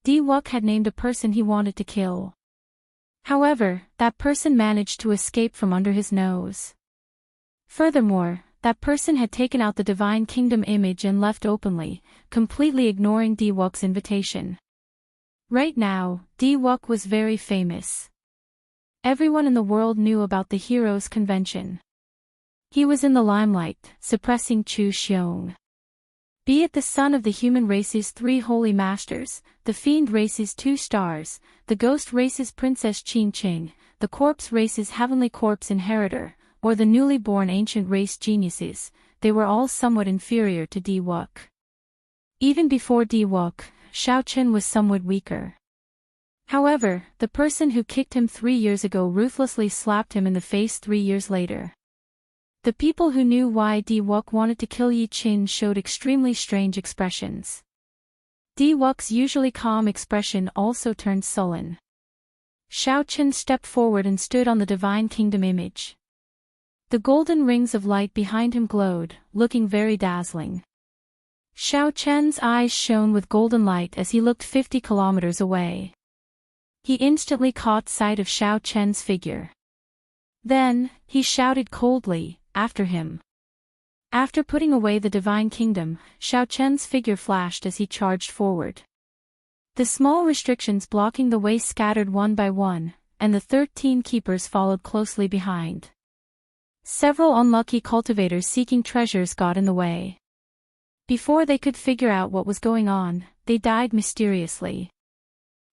Di-wook had named a person he wanted to kill. However, that person managed to escape from under his nose. Furthermore, that person had taken out the divine kingdom image and left openly, completely ignoring Di-wook's invitation. Right now, Di-wook was very famous. Everyone in the world knew about the Heroes' Convention. He was in the limelight, suppressing Chu Xiong. Be it the son of the human race's 3 holy masters, the fiend race's 2 stars, the ghost race's Princess Qing Qing, the corpse race's heavenly corpse inheritor, or the newly born ancient race geniuses, they were all somewhat inferior to Diwook. Even before Diwook, Shao Chen was somewhat weaker. However, the person who kicked him 3 years ago ruthlessly slapped him in the face 3 years later. The people who knew why Diwook wanted to kill Yi Qin showed extremely strange expressions. Diwook's usually calm expression also turned sullen. Shao Chen stepped forward and stood on the Divine Kingdom image. The golden rings of light behind him glowed, looking very dazzling. Shao Chen's eyes shone with golden light as he looked 50 kilometers away. He instantly caught sight of Shao Chen's figure. Then, he shouted coldly, "After him." After putting away the Divine Kingdom, Shao Chen's figure flashed as he charged forward. The small restrictions blocking the way scattered one by one, and the 13 keepers followed closely behind. Several unlucky cultivators seeking treasures got in the way. Before they could figure out what was going on, they died mysteriously.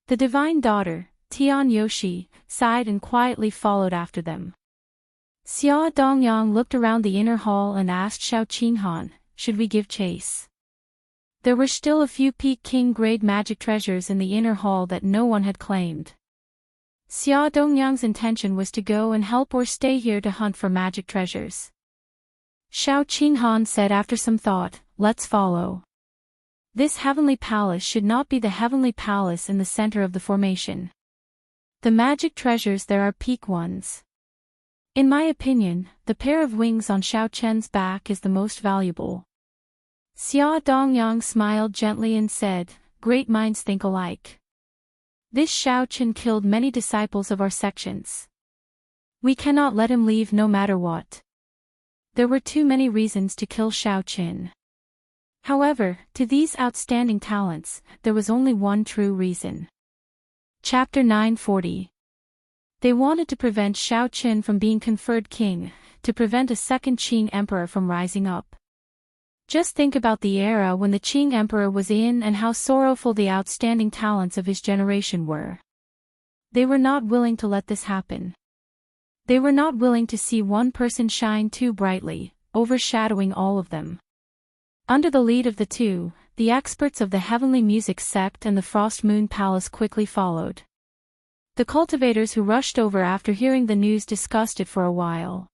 The divine daughter, Tian Yoshi, sighed and quietly followed after them. Xia Dongyang looked around the inner hall and asked Shao Qinghan, "Should we give chase?" There were still a few Peak King grade magic treasures in the inner hall that no one had claimed. Xia Dongyang's intention was to go and help or stay here to hunt for magic treasures. Shao Qinghan said after some thought, "Let's follow. This heavenly palace should not be the heavenly palace in the center of the formation. The magic treasures there are peak ones. In my opinion, the pair of wings on Shao Chen's back is the most valuable." Xia Dongyang smiled gently and said, "Great minds think alike. This Shao Chen killed many disciples of our sections. We cannot let him leave no matter what." There were too many reasons to kill Shao Chen. However, to these outstanding talents, there was only one true reason. Chapter 940. They wanted to prevent Shao Chen from being conferred king, to prevent a second Qing emperor from rising up. Just think about the era when the Qing emperor was in and how sorrowful the outstanding talents of his generation were. They were not willing to let this happen. They were not willing to see one person shine too brightly, overshadowing all of them. Under the lead of the two, the experts of the Heavenly Music Sect and the Frost Moon Palace quickly followed. The cultivators who rushed over after hearing the news discussed it for a while.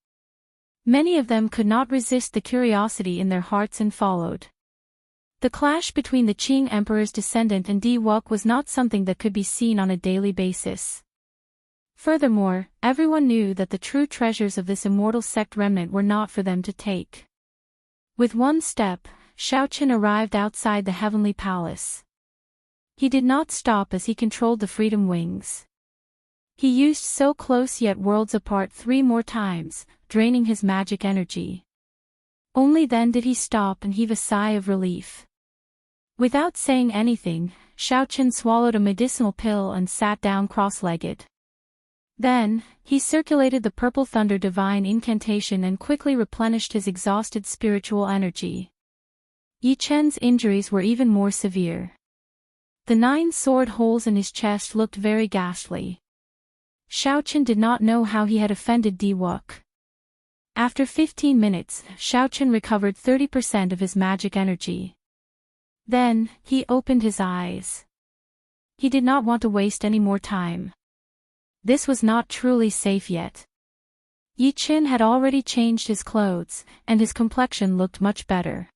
Many of them could not resist the curiosity in their hearts and followed. The clash between the Qing Emperor's descendant and Diwook was not something that could be seen on a daily basis. Furthermore, everyone knew that the true treasures of this immortal sect remnant were not for them to take. With one step, Shao Chen arrived outside the Heavenly Palace. He did not stop as he controlled the Freedom Wings. He used so close yet worlds apart 3 more times, draining his magic energy. Only then did he stop and heave a sigh of relief. Without saying anything, Shao Chen swallowed a medicinal pill and sat down cross-legged. Then, he circulated the Purple Thunder Divine Incantation and quickly replenished his exhausted spiritual energy. Yi Chen's injuries were even more severe. The 9 sword holes in his chest looked very ghastly. Shao Chen did not know how he had offended Diwook. After 15 minutes, Shao Chen recovered 30% of his magic energy. Then, he opened his eyes. He did not want to waste any more time. This was not truly safe yet. Yi Qin had already changed his clothes, and his complexion looked much better.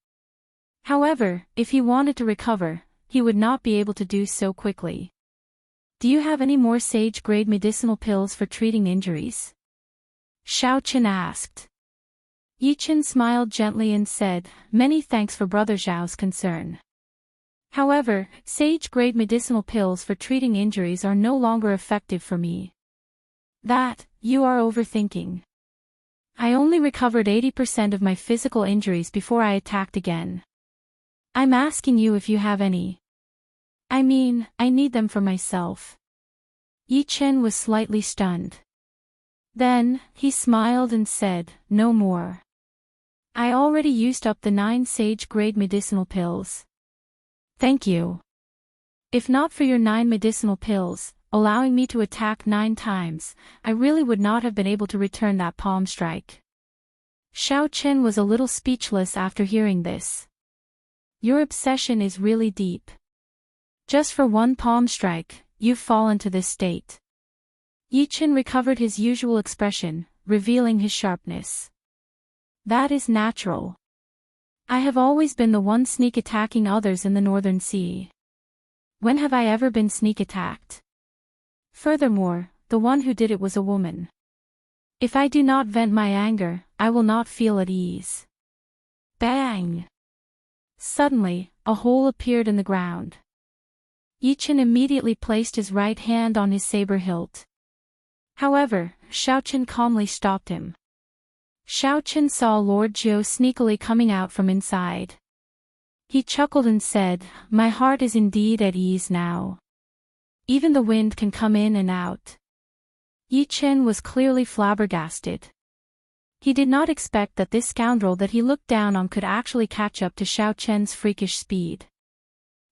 However, if he wanted to recover, he would not be able to do so quickly. "Do you have any more sage-grade medicinal pills for treating injuries?" Shao Chen asked. Yi Qin smiled gently and said, "Many thanks for Brother Zhao's concern. However, sage-grade medicinal pills for treating injuries are no longer effective for me." "That, you are overthinking. I only recovered 80% of my physical injuries before I attacked again. I'm asking you if you have any. I mean, I need them for myself." Yi Chen was slightly stunned. Then, he smiled and said, "No more. I already used up the 9 sage-grade medicinal pills. Thank you. If not for your 9 medicinal pills, allowing me to attack 9 times, I really would not have been able to return that palm strike. Xiao Chen was a little speechless after hearing this. Your obsession is really deep. Just for 1 palm strike, you've fallen to this state. Yi Chen recovered his usual expression, revealing his sharpness. That is natural. I have always been the one sneak attacking others in the Northern Sea. When have I ever been sneak attacked? Furthermore, the one who did it was a woman. If I do not vent my anger, I will not feel at ease. Bang! Suddenly, a hole appeared in the ground. Yi Chen immediately placed his right hand on his saber hilt. However, Xiao Chen calmly stopped him. Xiao Chen saw Lord Jiu sneakily coming out from inside. He chuckled and said, "My heart is indeed at ease now. Even the wind can come in and out." Yi Chen was clearly flabbergasted. He did not expect that this scoundrel that he looked down on could actually catch up to Xiao Chen's freakish speed.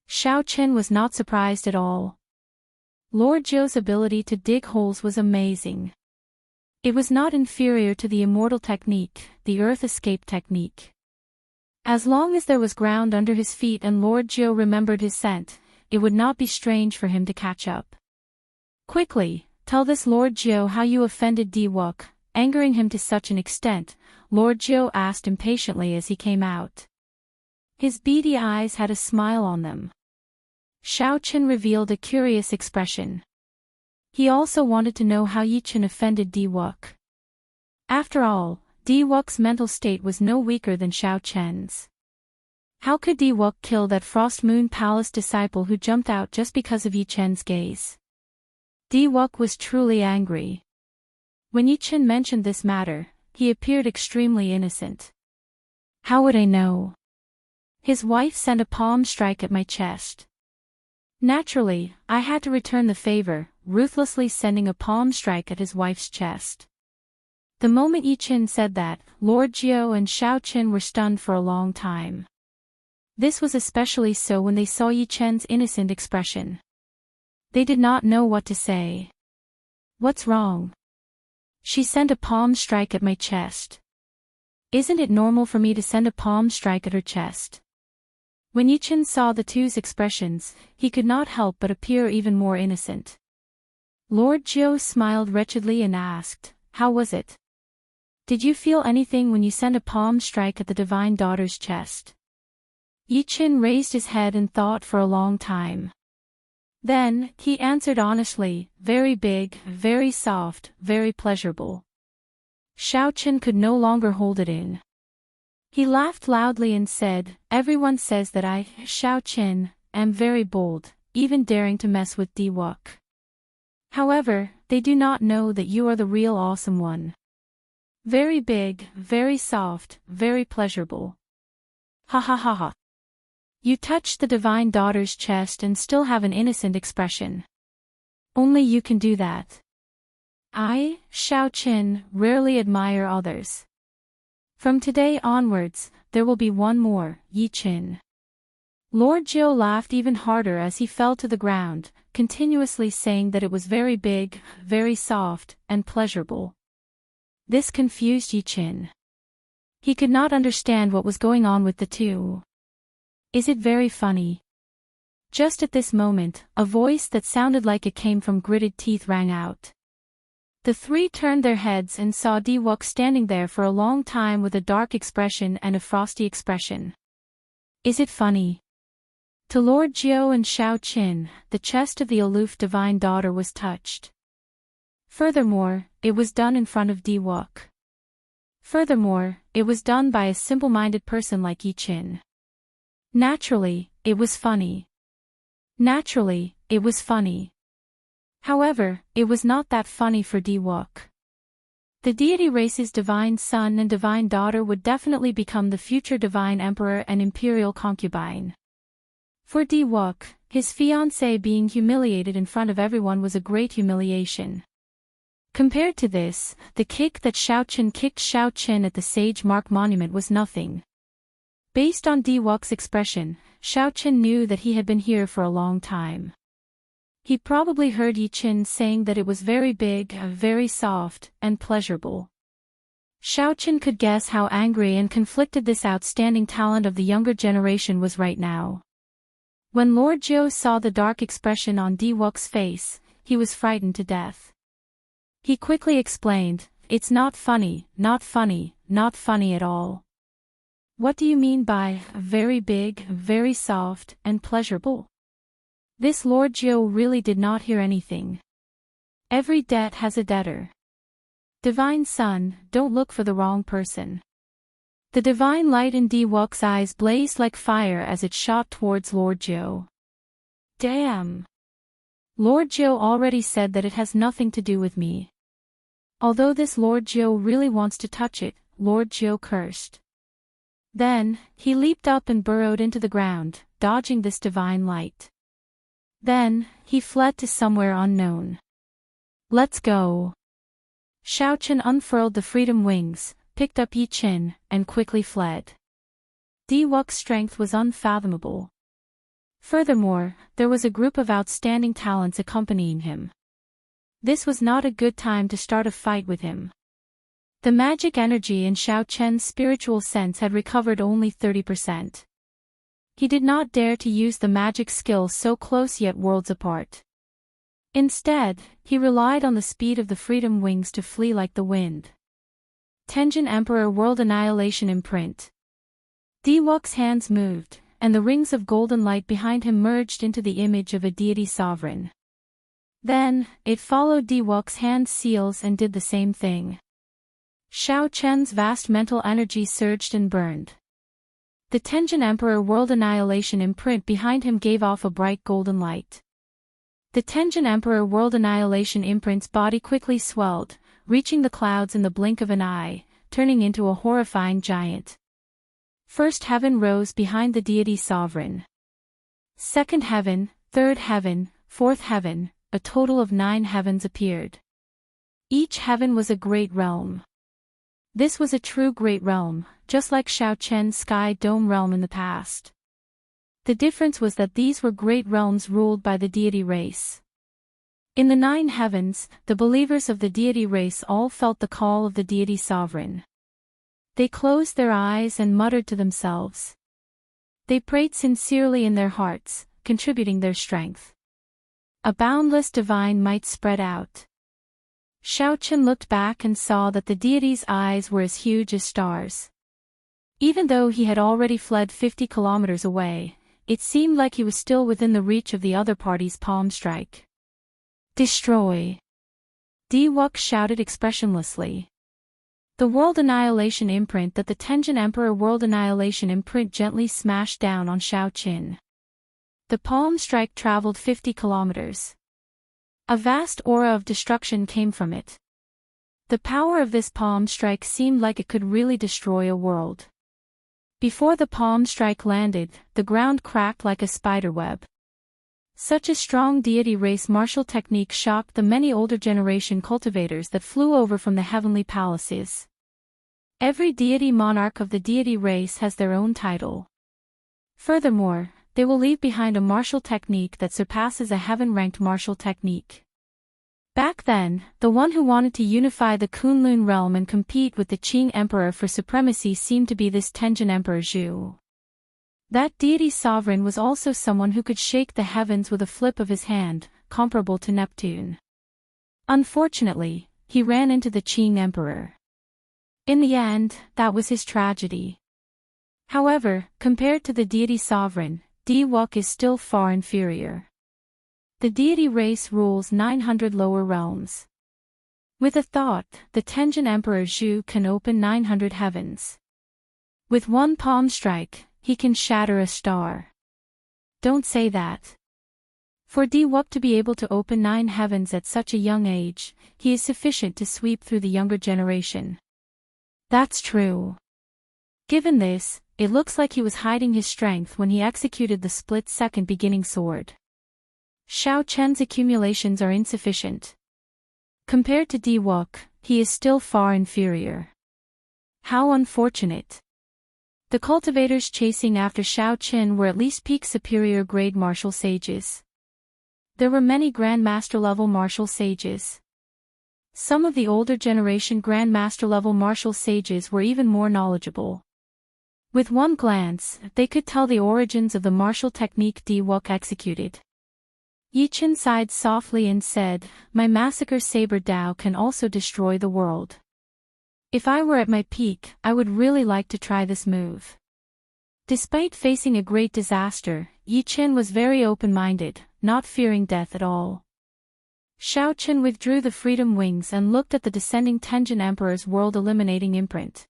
Xiao Chen was not surprised at all. Lord Jiu's ability to dig holes was amazing. It was not inferior to the Immortal technique, the Earth Escape technique. As long as there was ground under his feet and Lord Jiu remembered his scent, it would not be strange for him to catch up. "Quickly, tell this Lord Jiu how you offended Di Wuk, angering him to such an extent," Lord Jiu asked impatiently as he came out. His beady eyes had a smile on them. Xiao Chen revealed a curious expression. He also wanted to know how Yi Chen offended Di Wuk. After all, Di Wuk's mental state was no weaker than Xiao Chen's. How could Di Wuk kill that Frost Moon Palace disciple who jumped out just because of Yi Chen's gaze? Di Wuk was truly angry. When Yi Chen mentioned this matter, he appeared extremely innocent. How would I know? His wife sent a palm strike at my chest. Naturally, I had to return the favor, ruthlessly sending a palm strike at his wife's chest. The moment Yi Chen said that, Lord Jiu and Xiao Chen were stunned for a long time. This was especially so when they saw Yi Chen's innocent expression. They did not know what to say. What's wrong? She sent a palm strike at my chest. Isn't it normal for me to send a palm strike at her chest? When Yi Chen saw the two's expressions, he could not help but appear even more innocent. Lord Jiu smiled wretchedly and asked, "How was it? Did you feel anything when you sent a palm strike at the Divine Daughter's chest?" Yi Chen raised his head and thought for a long time. Then, he answered honestly, "Very big, very soft, very pleasurable." Xiao Chen could no longer hold it in. He laughed loudly and said, "Everyone says that I, Xiao Chen, am very bold, even daring to mess with Di Wuk. However, they do not know that you are the real awesome one. Very big, very soft, very pleasurable. Ha ha ha ha. You touched the Divine Daughter's chest and still have an innocent expression. Only you can do that. I, Xiao Chen, rarely admire others. From today onwards, there will be one more, Yi Chen." Lord Jiu laughed even harder as he fell to the ground, continuously saying that it was very big, very soft, and pleasurable. This confused Yi Chen. He could not understand what was going on with the two. Is it very funny? Just at this moment, a voice that sounded like it came from gritted teeth rang out. The three turned their heads and saw Di Wuk standing there for a long time with a dark expression and a frosty expression. Is it funny? To Lord Jiu and Xiao Chen, the chest of the aloof Divine Daughter was touched. Furthermore, it was done in front of Di Wuk. Furthermore, it was done by a simple-minded person like Yi Chen. Naturally, it was funny. Naturally, it was funny. However, it was not that funny for Di Wuk. The deity race's divine son and divine daughter would definitely become the future divine emperor and imperial concubine. For Di Wuk, his fiancée being humiliated in front of everyone was a great humiliation. Compared to this, the kick that Xiao Chen kicked Xiao Chen at the Sage Mark Monument was nothing. Based on Diwok's expression, Xiao Chen knew that he had been here for a long time. He probably heard Yi Chen saying that it was very big, very soft, and pleasurable. Xiao Chen could guess how angry and conflicted this outstanding talent of the younger generation was right now. When Lord Jiu saw the dark expression on Diwok's face, he was frightened to death. He quickly explained, "It's not funny, not funny, not funny at all." "What do you mean by very big, very soft, and pleasurable?" This Lord Jiu really did not hear anything. Every debt has a debtor. Divine Son, don't look for the wrong person. The divine light in Diwok's eyes blazed like fire as it shot towards Lord Jiu. Damn! Lord Jiu already said that it has nothing to do with me. Although this Lord Jiu really wants to touch it, Lord Jiu cursed. Then, he leaped up and burrowed into the ground, dodging this divine light. Then, he fled to somewhere unknown. Let's go. Xiao Chen unfurled the freedom wings, picked up Yi Chen, and quickly fled. Diwok's strength was unfathomable. Furthermore, there was a group of outstanding talents accompanying him. This was not a good time to start a fight with him. The magic energy in Xiao Chen's spiritual sense had recovered only 30%. He did not dare to use the magic skill so close yet worlds apart. Instead, he relied on the speed of the freedom wings to flee like the wind. Tenjin Emperor World Annihilation Imprint. Diwok's hands moved, and the rings of golden light behind him merged into the image of a deity sovereign. Then, it followed Diwok's hand seals and did the same thing. Xiao Chen's vast mental energy surged and burned. The Tenjin Emperor World Annihilation Imprint behind him gave off a bright golden light. The Tenjin Emperor World Annihilation Imprint's body quickly swelled, reaching the clouds in the blink of an eye, turning into a horrifying giant. First heaven rose behind the deity sovereign. Second heaven, third heaven, fourth heaven, a total of 9 heavens appeared. Each heaven was a great realm. This was a true great realm, just like Xiao Chen's Sky Dome realm in the past. The difference was that these were great realms ruled by the deity race. In the 9 heavens, the believers of the deity race all felt the call of the deity sovereign. They closed their eyes and muttered to themselves. They prayed sincerely in their hearts, contributing their strength. A boundless divine might spread out. Xiao Chen looked back and saw that the deity's eyes were as huge as stars. Even though he had already fled 50 kilometers away, it seemed like he was still within the reach of the other party's palm strike. Destroy! Diwok shouted expressionlessly. The World Annihilation Imprint that the Tenjin Emperor World Annihilation Imprint gently smashed down on Xiao Chen. The palm strike traveled 50 kilometers. A vast aura of destruction came from it. The power of this palm strike seemed like it could really destroy a world. Before the palm strike landed, the ground cracked like a spiderweb. Such a strong deity race martial technique shocked the many older generation cultivators that flew over from the heavenly palaces. Every deity monarch of the deity race has their own title. Furthermore, they will leave behind a martial technique that surpasses a heaven-ranked martial technique. Back then, the one who wanted to unify the Kunlun realm and compete with the Qing Emperor for supremacy seemed to be this Tenjin Emperor Zhu. That deity sovereign was also someone who could shake the heavens with a flip of his hand, comparable to Neptune. Unfortunately, he ran into the Qing Emperor. In the end, that was his tragedy. However, compared to the deity sovereign, Diwok is still far inferior. The deity race rules 900 lower realms. With a thought, the Tenjin Emperor Zhu can open 900 heavens. With one palm strike, he can shatter a star. Don't say that. For Diwok to be able to open 9 heavens at such a young age, he is sufficient to sweep through the younger generation. That's true. Given this, it looks like he was hiding his strength when he executed the split-second beginning sword. Xiao Chen's accumulations are insufficient. Compared to Diwok, he is still far inferior. How unfortunate. The cultivators chasing after Shao Qin were at least peak superior grade martial sages. There were many Grandmaster level martial sages. Some of the older generation Grandmaster level martial sages were even more knowledgeable. With one glance, they could tell the origins of the martial technique Diwok executed. Yi Chen sighed softly and said, "My massacre saber Dao can also destroy the world. If I were at my peak, I would really like to try this move." Despite facing a great disaster, Yi Chen was very open-minded, not fearing death at all. Shao Chen withdrew the freedom wings and looked at the descending Tenjin Emperor's world-eliminating imprint.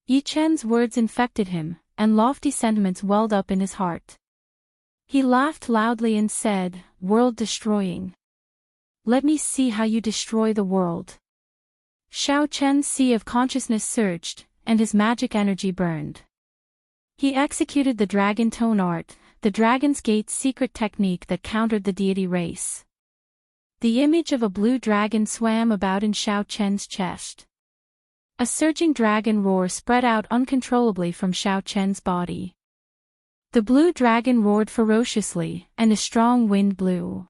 Yi Chen's words infected him, and lofty sentiments welled up in his heart. He laughed loudly and said, "World-destroying. Let me see how you destroy the world." Shao Chen's sea of consciousness surged, and his magic energy burned. He executed the Dragon Tone Art, the Dragon's Gate secret technique that countered the deity race. The image of a blue dragon swam about in Shao Chen's chest. A surging dragon roar spread out uncontrollably from Shao Chen's body. The blue dragon roared ferociously, and a strong wind blew.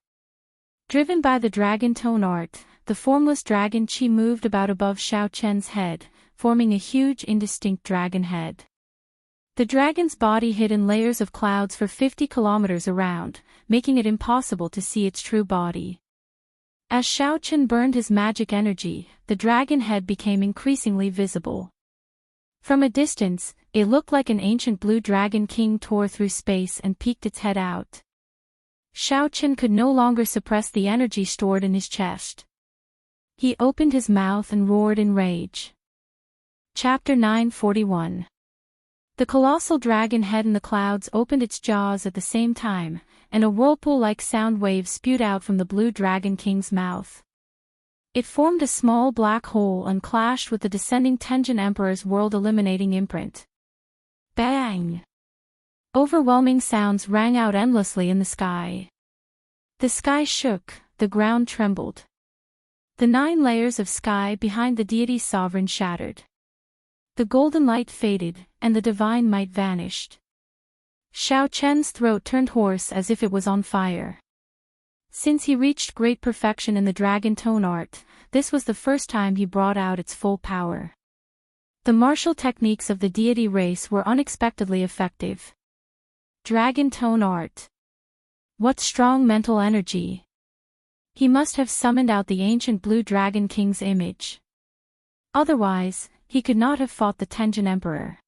Driven by the Dragon Tone Art, the formless dragon Qi moved about above Shao Chen's head, forming a huge indistinct dragon head. The dragon's body hid in layers of clouds for 50 kilometers around, making it impossible to see its true body. As Shao Chen burned his magic energy, the dragon head became increasingly visible. From a distance, it looked like an ancient blue dragon king tore through space and peeked its head out. Shao Chen could no longer suppress the energy stored in his chest. He opened his mouth and roared in rage. Chapter 941. The colossal dragon head in the clouds opened its jaws at the same time, and a whirlpool-like sound wave spewed out from the blue dragon king's mouth. It formed a small black hole and clashed with the descending Tenjin Emperor's world-eliminating imprint. Bang! Overwhelming sounds rang out endlessly in the sky. The sky shook, the ground trembled. The 9 layers of sky behind the deity's sovereign shattered. The golden light faded, and the divine might vanished. Shao Chen's throat turned hoarse as if it was on fire. Since he reached great perfection in the Dragon Tone Art, this was the first time he brought out its full power. The martial techniques of the deity race were unexpectedly effective. Dragon Tone Art. What strong mental energy! He must have summoned out the ancient Blue Dragon King's image. Otherwise, he could not have fought the Tenjin Emperor.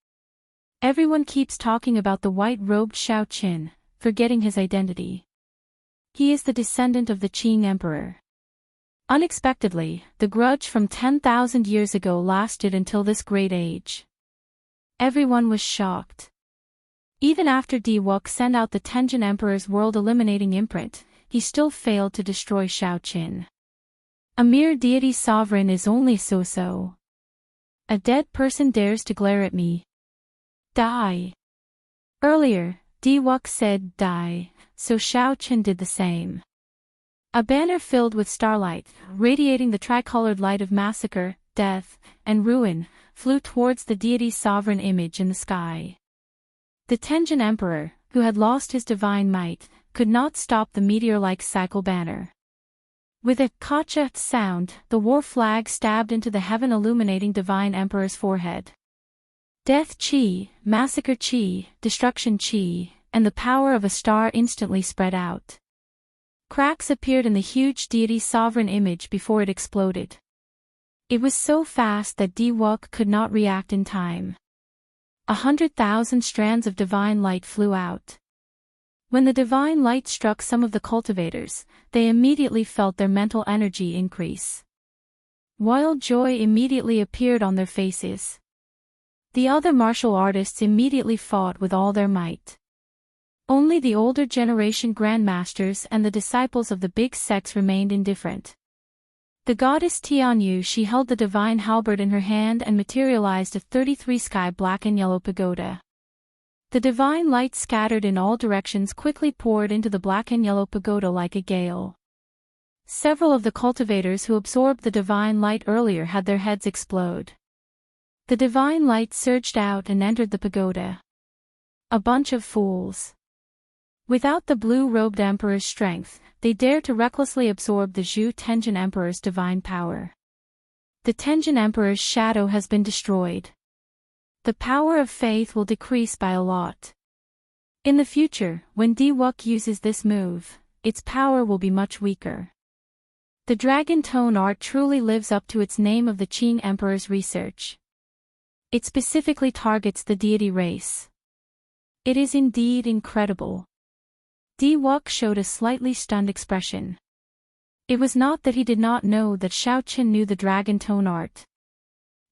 Everyone keeps talking about the white-robed Shao Qin, forgetting his identity. He is the descendant of the Qing Emperor. Unexpectedly, the grudge from 10,000 years ago lasted until this great age. Everyone was shocked. Even after Diwok sent out the Tenjin Emperor's world-eliminating imprint, he still failed to destroy Shao Qin. A mere deity sovereign is only so-so. A dead person dares to glare at me. Die. Earlier, Diwok said die, so Shao Qin did the same. A banner filled with starlight, radiating the tricolored light of massacre, death, and ruin, flew towards the deity's sovereign image in the sky. The Tenjin Emperor, who had lost his divine might, could not stop the meteor-like cycle banner. With a kacha sound, the war flag stabbed into the heaven-illuminating divine emperor's forehead. Death Qi, massacre Qi, destruction Qi, and the power of a star instantly spread out. Cracks appeared in the huge deity's sovereign image before it exploded. It was so fast that Diwok could not react in time. 100,000 strands of divine light flew out. When the divine light struck some of the cultivators, they immediately felt their mental energy increase. Wild joy immediately appeared on their faces. The other martial artists immediately fought with all their might. Only the older generation grandmasters and the disciples of the big sects remained indifferent. The goddess Tianyu she held the divine halberd in her hand and materialized a 33 sky black and yellow pagoda. The divine light scattered in all directions quickly poured into the black and yellow pagoda like a gale. Several of the cultivators who absorbed the divine light earlier had their heads explode. The divine light surged out and entered the pagoda. A bunch of fools. Without the blue-robed emperor's strength, they dared to recklessly absorb the Zhu Tenjin emperor's divine power. The Tenjin emperor's shadow has been destroyed. The power of faith will decrease by a lot. In the future, when Diwok uses this move, its power will be much weaker. The dragon tone art truly lives up to its name of the Qing emperor's research. It specifically targets the deity race. It is indeed incredible. Diwok showed a slightly stunned expression. It was not that he did not know that Xiaoqin knew the dragon tone art.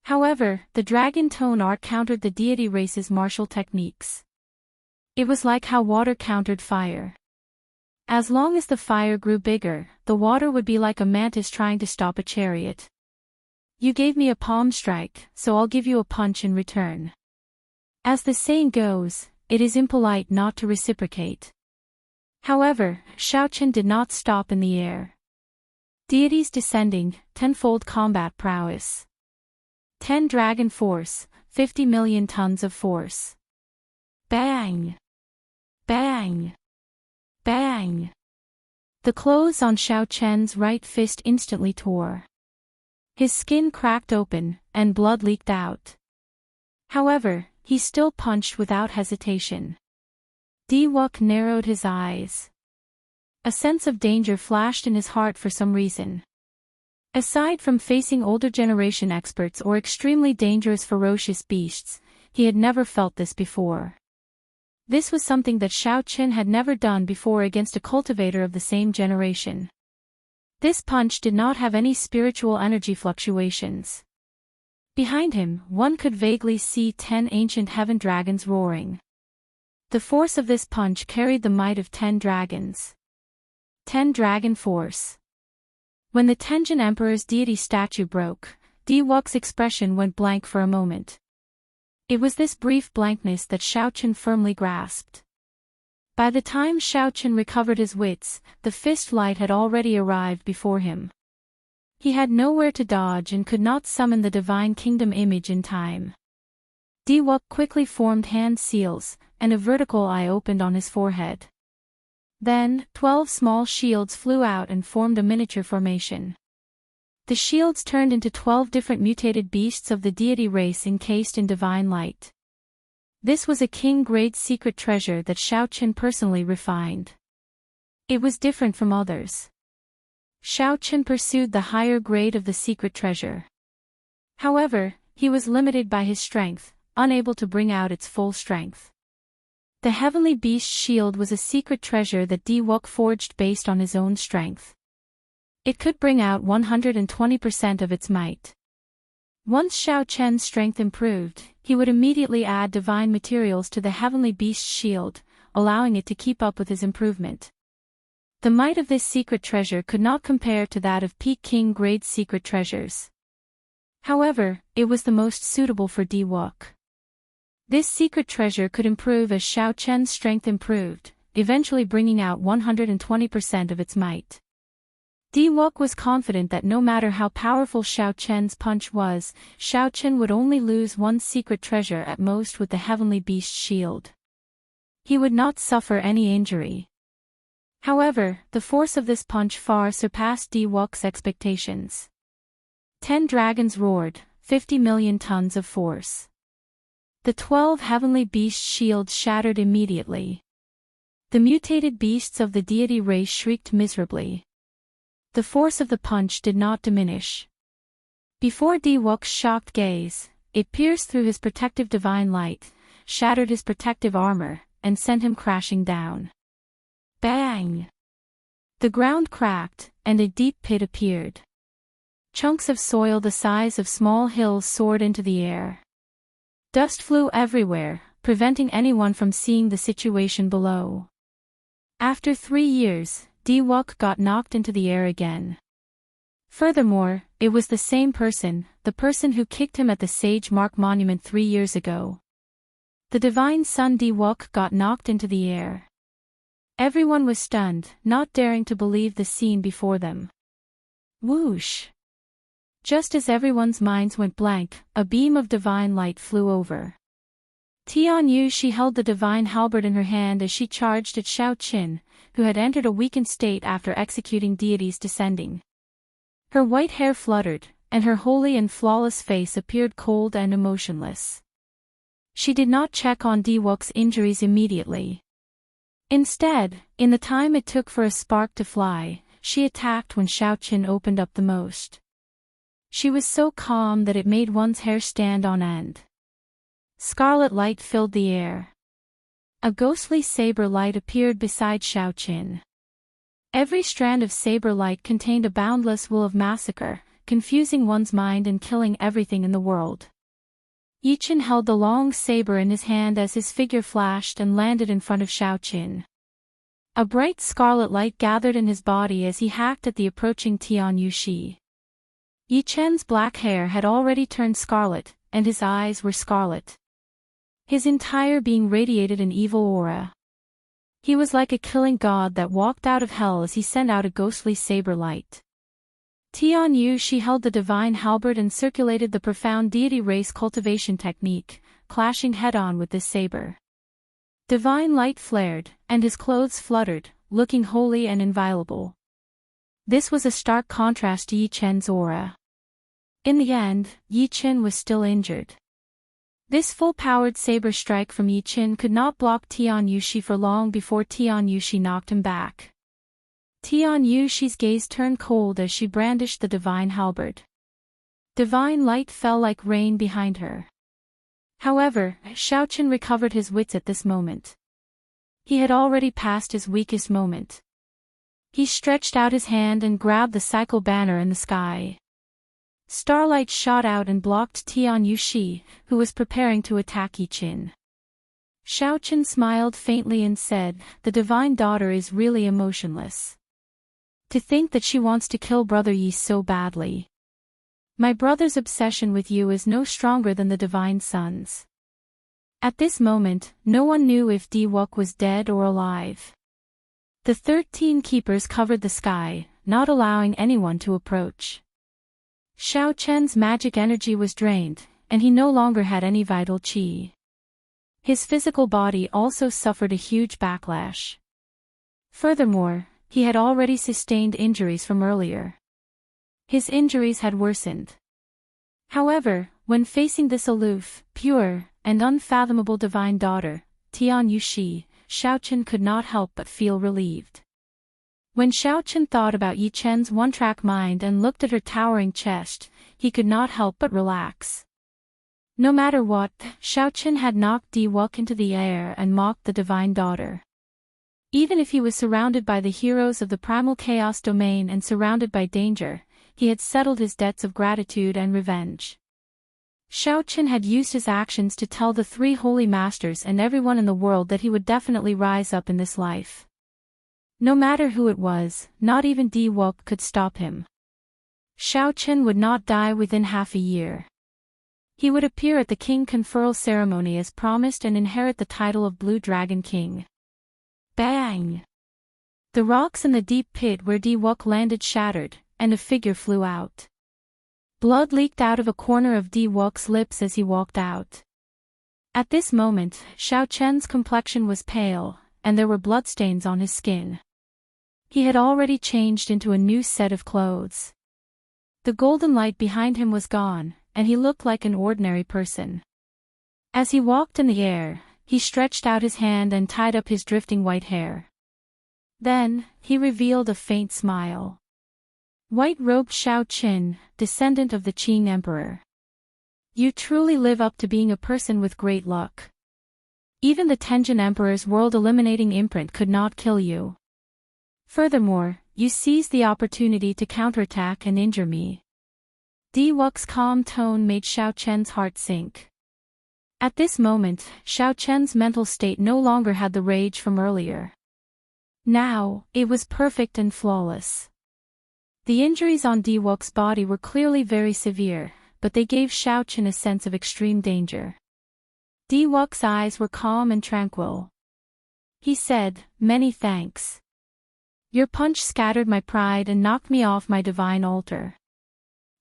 However, the dragon tone art countered the deity race's martial techniques. It was like how water countered fire. As long as the fire grew bigger, the water would be like a mantis trying to stop a chariot. You gave me a palm strike, so I'll give you a punch in return. As the saying goes, it is impolite not to reciprocate. However, Xiaoqin did not stop in the air. Deities descending, tenfold combat prowess. 10 dragon force, 50 million tons of force. Bang! Bang! Bang! The clothes on Xiaoqian's right fist instantly tore. His skin cracked open, and blood leaked out. However, he still punched without hesitation. Diwok narrowed his eyes. A sense of danger flashed in his heart for some reason. Aside from facing older generation experts or extremely dangerous ferocious beasts, he had never felt this before. This was something that Xiaoqin had never done before against a cultivator of the same generation. This punch did not have any spiritual energy fluctuations. Behind him, one could vaguely see 10 ancient heaven dragons roaring. The force of this punch carried the might of 10 dragons. 10 dragon force. When the Tenjin Emperor's deity statue broke, Diwok's expression went blank for a moment. It was this brief blankness that Xiaoqin firmly grasped. By the time Xiaoqin recovered his wits, the fist light had already arrived before him. He had nowhere to dodge and could not summon the Divine Kingdom image in time. Diwok quickly formed hand seals, and a vertical eye opened on his forehead. Then, 12 small shields flew out and formed a miniature formation. The shields turned into 12 different mutated beasts of the deity race encased in divine light. This was a king-grade secret treasure that Xiaoqin personally refined. It was different from others. Xiaoqin pursued the higher grade of the secret treasure. However, he was limited by his strength, unable to bring out its full strength. The Heavenly Beast Shield was a secret treasure that Diwok forged based on his own strength. It could bring out 120% of its might. Once Xiaoqian's strength improved, he would immediately add divine materials to the Heavenly Beast Shield, allowing it to keep up with his improvement. The might of this secret treasure could not compare to that of peak king-grade secret treasures. However, it was the most suitable for Diwok. This secret treasure could improve as Xiaoqian's strength improved, eventually bringing out 120% of its might. Diwok was confident that no matter how powerful Xiaoqian's punch was, Xiaoqin would only lose one secret treasure at most with the Heavenly Beast Shield. He would not suffer any injury. However, the force of this punch far surpassed Diwok's expectations. 10 dragons roared, 50 million tons of force. The 12 Heavenly Beast Shields shattered immediately. The mutated beasts of the deity race shrieked miserably. The force of the punch did not diminish. Before Diwok's shocked gaze, it pierced through his protective divine light, shattered his protective armor, and sent him crashing down. Bang! The ground cracked, and a deep pit appeared. Chunks of soil the size of small hills soared into the air. Dust flew everywhere, preventing anyone from seeing the situation below. After 3 years, Diwok got knocked into the air again. Furthermore, it was the same person, the person who kicked him at the Sage Mark Monument 3 years ago. The divine son Diwok got knocked into the air. Everyone was stunned, not daring to believe the scene before them. Whoosh! Just as everyone's minds went blank, a beam of divine light flew over. Tianyu Shi held the divine halberd in her hand as she charged at Xiao Qin, who had entered a weakened state after executing deities descending. Her white hair fluttered, and her holy and flawless face appeared cold and emotionless. She did not check on Diwok's injuries immediately. Instead, in the time it took for a spark to fly, she attacked when Xiao Qin opened up the most. She was so calm that it made one's hair stand on end. Scarlet light filled the air. A ghostly saber light appeared beside Xiao Qin. Every strand of saber light contained a boundless will of massacre, confusing one's mind and killing everything in the world. Yi Chen held the long saber in his hand as his figure flashed and landed in front of Xiao Qin. A bright scarlet light gathered in his body as he hacked at the approaching Tianyu Shi. Yi Chen's black hair had already turned scarlet, and his eyes were scarlet. His entire being radiated an evil aura. He was like a killing god that walked out of hell as he sent out a ghostly saber light. Tianyu Shi held the divine halberd and circulated the profound deity race cultivation technique, clashing head-on with this saber. Divine light flared, and his clothes fluttered, looking holy and inviolable. This was a stark contrast to Yi Chen's aura. In the end, Yi Chen was still injured. This full-powered saber strike from Yi Chen could not block Tianyu Shi for long before Tianyu Shi knocked him back. Tianyu Shi's gaze turned cold as she brandished the divine halberd. Divine light fell like rain behind her. However, Xiao Qin recovered his wits at this moment. He had already passed his weakest moment. He stretched out his hand and grabbed the cycle banner in the sky. Starlight shot out and blocked Tianyu Shi, who was preparing to attack Yi Chen. Xiao Qin smiled faintly and said, "The divine daughter is really emotionless. To think that she wants to kill brother Yi so badly. My brother's obsession with you is no stronger than the divine son's." At this moment, no one knew if Diwok was dead or alive. The 13 keepers covered the sky, not allowing anyone to approach. Xiao Chen's magic energy was drained, and he no longer had any vital qi. His physical body also suffered a huge backlash. Furthermore, he had already sustained injuries from earlier. His injuries had worsened. However, when facing this aloof, pure, and unfathomable divine daughter, Tianyu Shi, Xiao Chen could not help but feel relieved. When Xiao Chen thought about Yi Chen's one-track mind and looked at her towering chest, he could not help but relax. No matter what, Xiao Chen had knocked Diwok into the air and mocked the divine daughter. Even if he was surrounded by the heroes of the primal chaos domain and surrounded by danger, he had settled his debts of gratitude and revenge. Xiao Chen had used his actions to tell the 3 holy masters and everyone in the world that he would definitely rise up in this life. No matter who it was, not even Diwok could stop him. Xiao Chen would not die within half a year. He would appear at the king conferral ceremony as promised and inherit the title of Blue Dragon King. Bang! The rocks in the deep pit where Diwok landed shattered, and a figure flew out. Blood leaked out of a corner of Diwok's lips as he walked out. At this moment, Xiao Chen's complexion was pale, and there were bloodstains on his skin. He had already changed into a new set of clothes. The golden light behind him was gone, and he looked like an ordinary person. As he walked in the air, he stretched out his hand and tied up his drifting white hair. Then, he revealed a faint smile. White-robed Xiao Qin, descendant of the Qing Emperor. You truly live up to being a person with great luck. Even the Tenjin Emperor's world-eliminating imprint could not kill you. Furthermore, you seized the opportunity to counterattack and injure me. Diwok's calm tone made Xiao Chen's heart sink. At this moment, Xiao Chen's mental state no longer had the rage from earlier. Now, it was perfect and flawless. The injuries on Diwok's body were clearly very severe, but they gave Xiao Chen a sense of extreme danger. Diwok's eyes were calm and tranquil. He said, "Many thanks. Your punch scattered my pride and knocked me off my divine altar.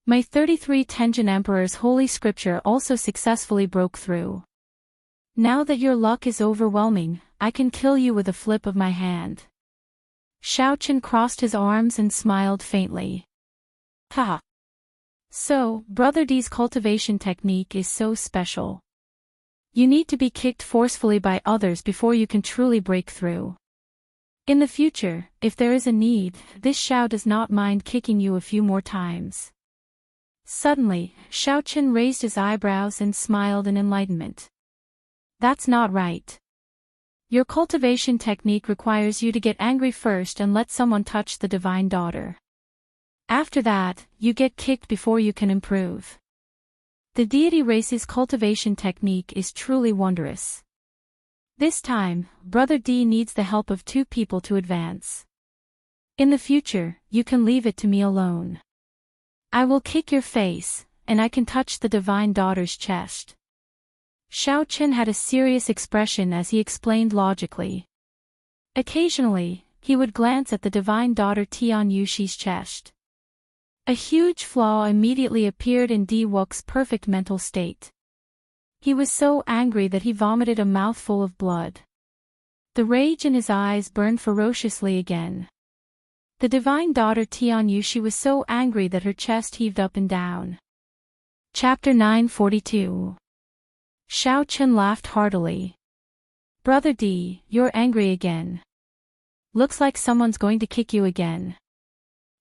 My 33 Tenjin Emperor's holy scripture also successfully broke through. Now that your luck is overwhelming, I can kill you with a flip of my hand. Xiaoqian crossed his arms and smiled faintly. Ha! So, Brother D's cultivation technique is so special. You need to be kicked forcefully by others before you can truly break through. In the future, if there is a need, this Xiao does not mind kicking you a few more times. Suddenly, Xiaoqian raised his eyebrows and smiled in enlightenment. That's not right. Your cultivation technique requires you to get angry first and let someone touch the divine daughter. After that, you get kicked before you can improve. The deity race's cultivation technique is truly wondrous. This time, Brother D needs the help of 2 people to advance. In the future, you can leave it to me alone. I will kick your face, and I can touch the divine daughter's chest. Xiaoqian had a serious expression as he explained logically. Occasionally, he would glance at the divine daughter Tian Yushi's chest. A huge flaw immediately appeared in Di Wuk's perfect mental state. He was so angry that he vomited a mouthful of blood. The rage in his eyes burned ferociously again. The divine daughter Tian Yushi was so angry that her chest heaved up and down. Chapter 942. Xiaoqian laughed heartily. Brother D, you're angry again. Looks like someone's going to kick you again.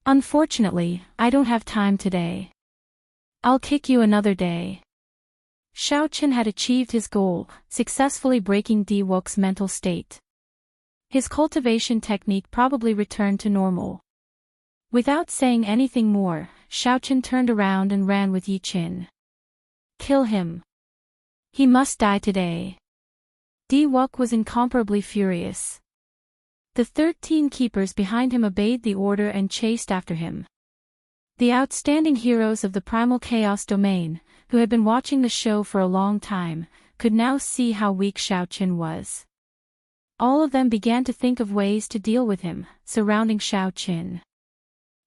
Unfortunately, I don't have time today. I'll kick you another day. Xiaoqian had achieved his goal, successfully breaking Di Wuk's mental state. His cultivation technique probably returned to normal. Without saying anything more, Xiaoqian turned around and ran with Yi Qin. Kill him. He must die today. Di Wuk was incomparably furious. The 13 keepers behind him obeyed the order and chased after him. The outstanding heroes of the Primal Chaos domain, who had been watching the show for a long time, could now see how weak Xiaoqian was. All of them began to think of ways to deal with him, surrounding Xiaoqian.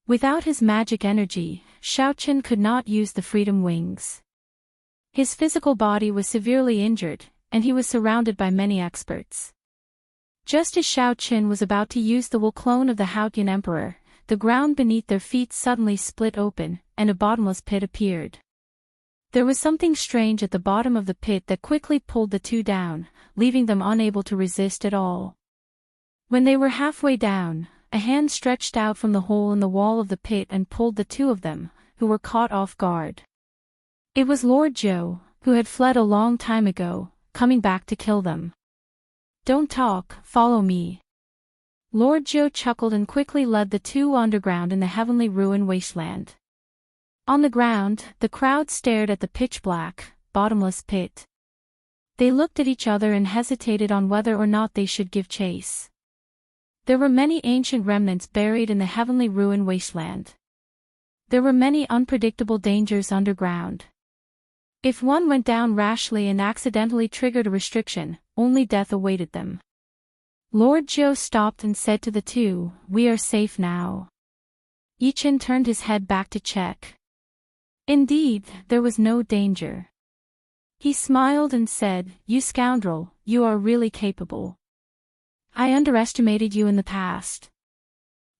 Without his magic energy, Xiaoqian could not use the Freedom Wings. His physical body was severely injured, and he was surrounded by many experts. Just as Xiaoqian was about to use the will clone of the Haotian Emperor, the ground beneath their feet suddenly split open, and a bottomless pit appeared. There was something strange at the bottom of the pit that quickly pulled the 2 down, leaving them unable to resist at all. When they were halfway down, a hand stretched out from the hole in the wall of the pit and pulled the 2 of them, who were caught off guard. It was Lord Zhou, who had fled a long time ago, coming back to kill them. Don't talk, follow me. Lord Zhou chuckled and quickly led the 2 underground in the heavenly ruin wasteland. On the ground, the crowd stared at the pitch-black, bottomless pit. They looked at each other and hesitated on whether or not they should give chase. There were many ancient remnants buried in the heavenly ruin wasteland. There were many unpredictable dangers underground. If one went down rashly and accidentally triggered a restriction, only death awaited them. Lord Zhou stopped and said to the 2, "We are safe now." Yi Qin turned his head back to check. Indeed, there was no danger. He smiled and said, "You scoundrel, you are really capable. I underestimated you in the past."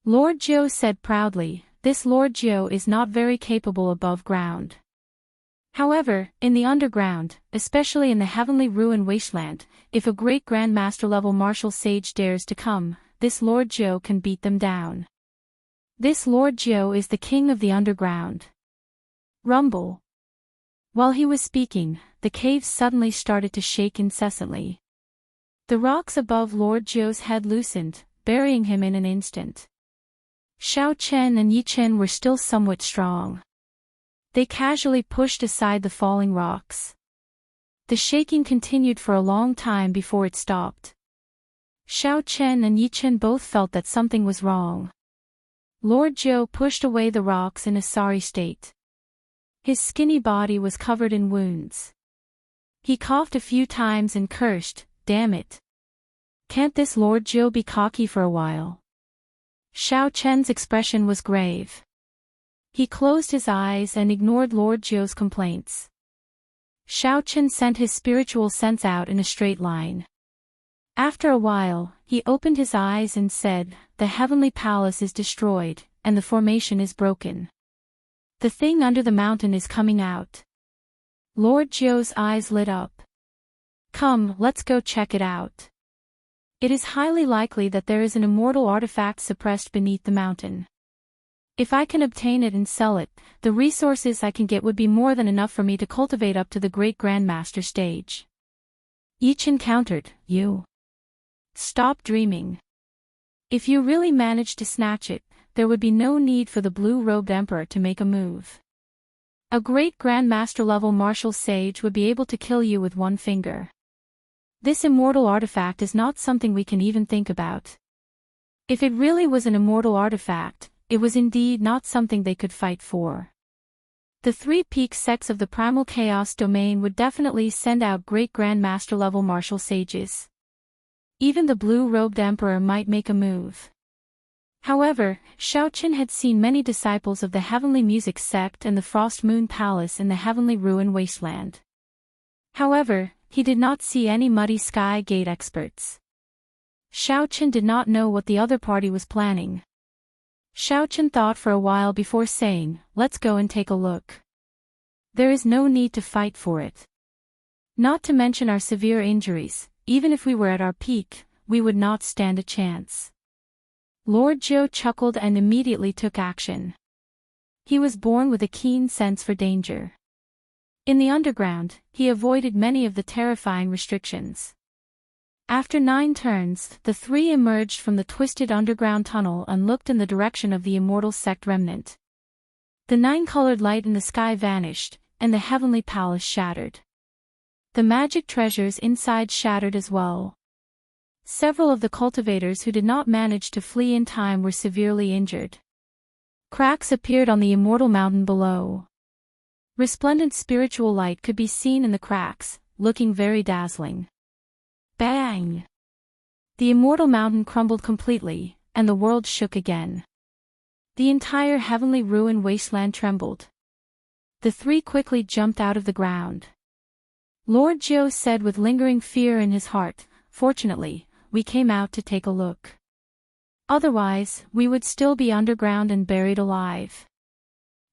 Lord Zhou said proudly, "This Lord Zhou is not very capable above ground. However, in the underground, especially in the heavenly ruin wasteland, if a great grandmaster level martial sage dares to come, this Lord Zhou can beat them down. This Lord Zhou is the king of the underground." Rumble. While he was speaking, the caves suddenly started to shake incessantly. The rocks above Lord Zhou's head loosened, burying him in an instant. Xiaoqian and Yi Qin were still somewhat strong. They casually pushed aside the falling rocks. The shaking continued for a long time before it stopped. Xiaoqian and Yi Qin both felt that something was wrong. Lord Zhou pushed away the rocks in a sorry state. His skinny body was covered in wounds. He coughed a few times and cursed, "Damn it. Can't this Lord Zhou be cocky for a while?" Xiao Chen's expression was grave. He closed his eyes and ignored Lord Zhou's complaints. Xiao Chen sent his spiritual sense out in a straight line. After a while, he opened his eyes and said, "The heavenly palace is destroyed, and the formation is broken. The thing under the mountain is coming out." Lord Zhou's eyes lit up. "Come, let's go check it out. It is highly likely that there is an immortal artifact suppressed beneath the mountain. If I can obtain it and sell it, the resources I can get would be more than enough for me to cultivate up to the great grandmaster stage." Yi Chen countered, "You stop dreaming. If you really managed to snatch it, there would be no need for the blue-robed emperor to make a move. A great grandmaster-level martial sage would be able to kill you with one finger. This immortal artifact is not something we can even think about. If it really was an immortal artifact, it was indeed not something they could fight for. The three peak sects of the primal chaos domain would definitely send out great grandmaster-level martial sages. Even the blue-robed emperor might make a move." However, Xiao Chen had seen many disciples of the Heavenly Music sect and the Frost Moon Palace in the Heavenly Ruin Wasteland. However, he did not see any Muddy Sky Gate experts. Xiao Chen did not know what the other party was planning. Xiao Chen thought for a while before saying, "Let's go and take a look. There is no need to fight for it. Not to mention our severe injuries, even if we were at our peak, we would not stand a chance." Lord Zhou chuckled and immediately took action. He was born with a keen sense for danger. In the underground, he avoided many of the terrifying restrictions. After 9 turns, the three emerged from the twisted underground tunnel and looked in the direction of the Immortal sect remnant. The 9-colored light in the sky vanished, and the heavenly palace shattered. The magic treasures inside shattered as well. Several of the cultivators who did not manage to flee in time were severely injured. Cracks appeared on the Immortal Mountain below. Resplendent spiritual light could be seen in the cracks, looking very dazzling. Bang! The Immortal Mountain crumbled completely, and the world shook again. The entire Heavenly Ruin Wasteland trembled. The three quickly jumped out of the ground. Lord Zhou said with lingering fear in his heart, "Fortunately, we came out to take a look. Otherwise, we would still be underground and buried alive."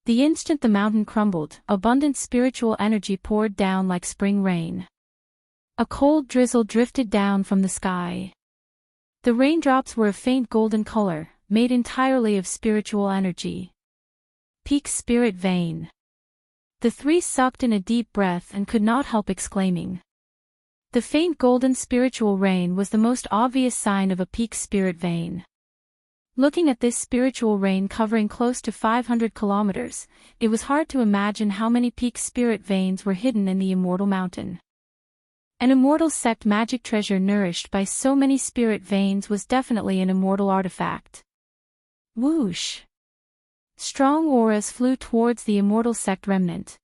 The instant the mountain crumbled, abundant spiritual energy poured down like spring rain. A cold drizzle drifted down from the sky. The raindrops were a faint golden color, made entirely of spiritual energy. Peak Spirit Vein. The three sucked in a deep breath and could not help exclaiming. The faint golden spiritual rain was the most obvious sign of a peak spirit vein. Looking at this spiritual rain covering close to 500 kilometers, it was hard to imagine how many peak spirit veins were hidden in the Immortal Mountain. An immortal sect magic treasure nourished by so many spirit veins was definitely an immortal artifact. Whoosh! Strong auras flew towards the immortal sect remnant.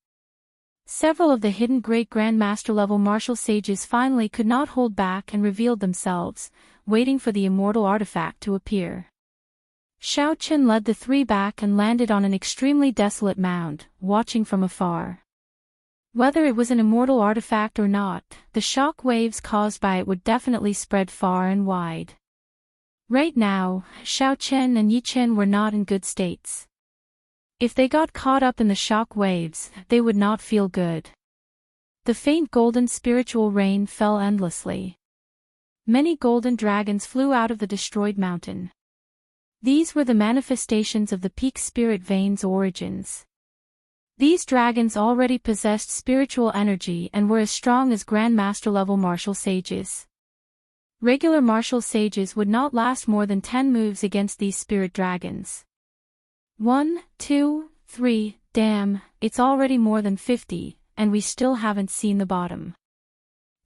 Several of the hidden great grandmaster level martial sages finally could not hold back and revealed themselves, waiting for the immortal artifact to appear. Xiao Chen led the three back and landed on an extremely desolate mound, watching from afar. Whether it was an immortal artifact or not, the shock waves caused by it would definitely spread far and wide. Right now, Xiao Chen and Yi Chen were not in good states. If they got caught up in the shock waves, they would not feel good. The faint golden spiritual rain fell endlessly. Many golden dragons flew out of the destroyed mountain. These were the manifestations of the peak spirit vein's origins. These dragons already possessed spiritual energy and were as strong as grandmaster-level martial sages. Regular martial sages would not last more than 10 moves against these spirit dragons. 1, 2, 3, damn, it's already more than 50, and we still haven't seen the bottom.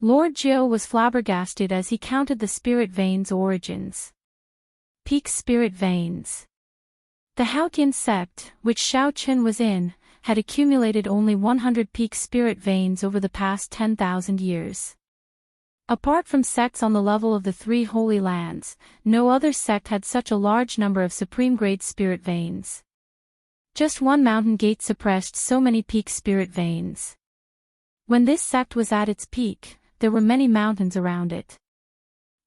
Lord Zhou was flabbergasted as he counted the spirit vein's origins. Peak spirit veins. The Haotian sect, which Xiao Chen was in, had accumulated only 100 peak spirit veins over the past 10,000 years. Apart from sects on the level of the three Holy Lands, no other sect had such a large number of supreme-grade spirit veins. Just one mountain gate suppressed so many peak spirit veins. When this sect was at its peak, there were many mountains around it.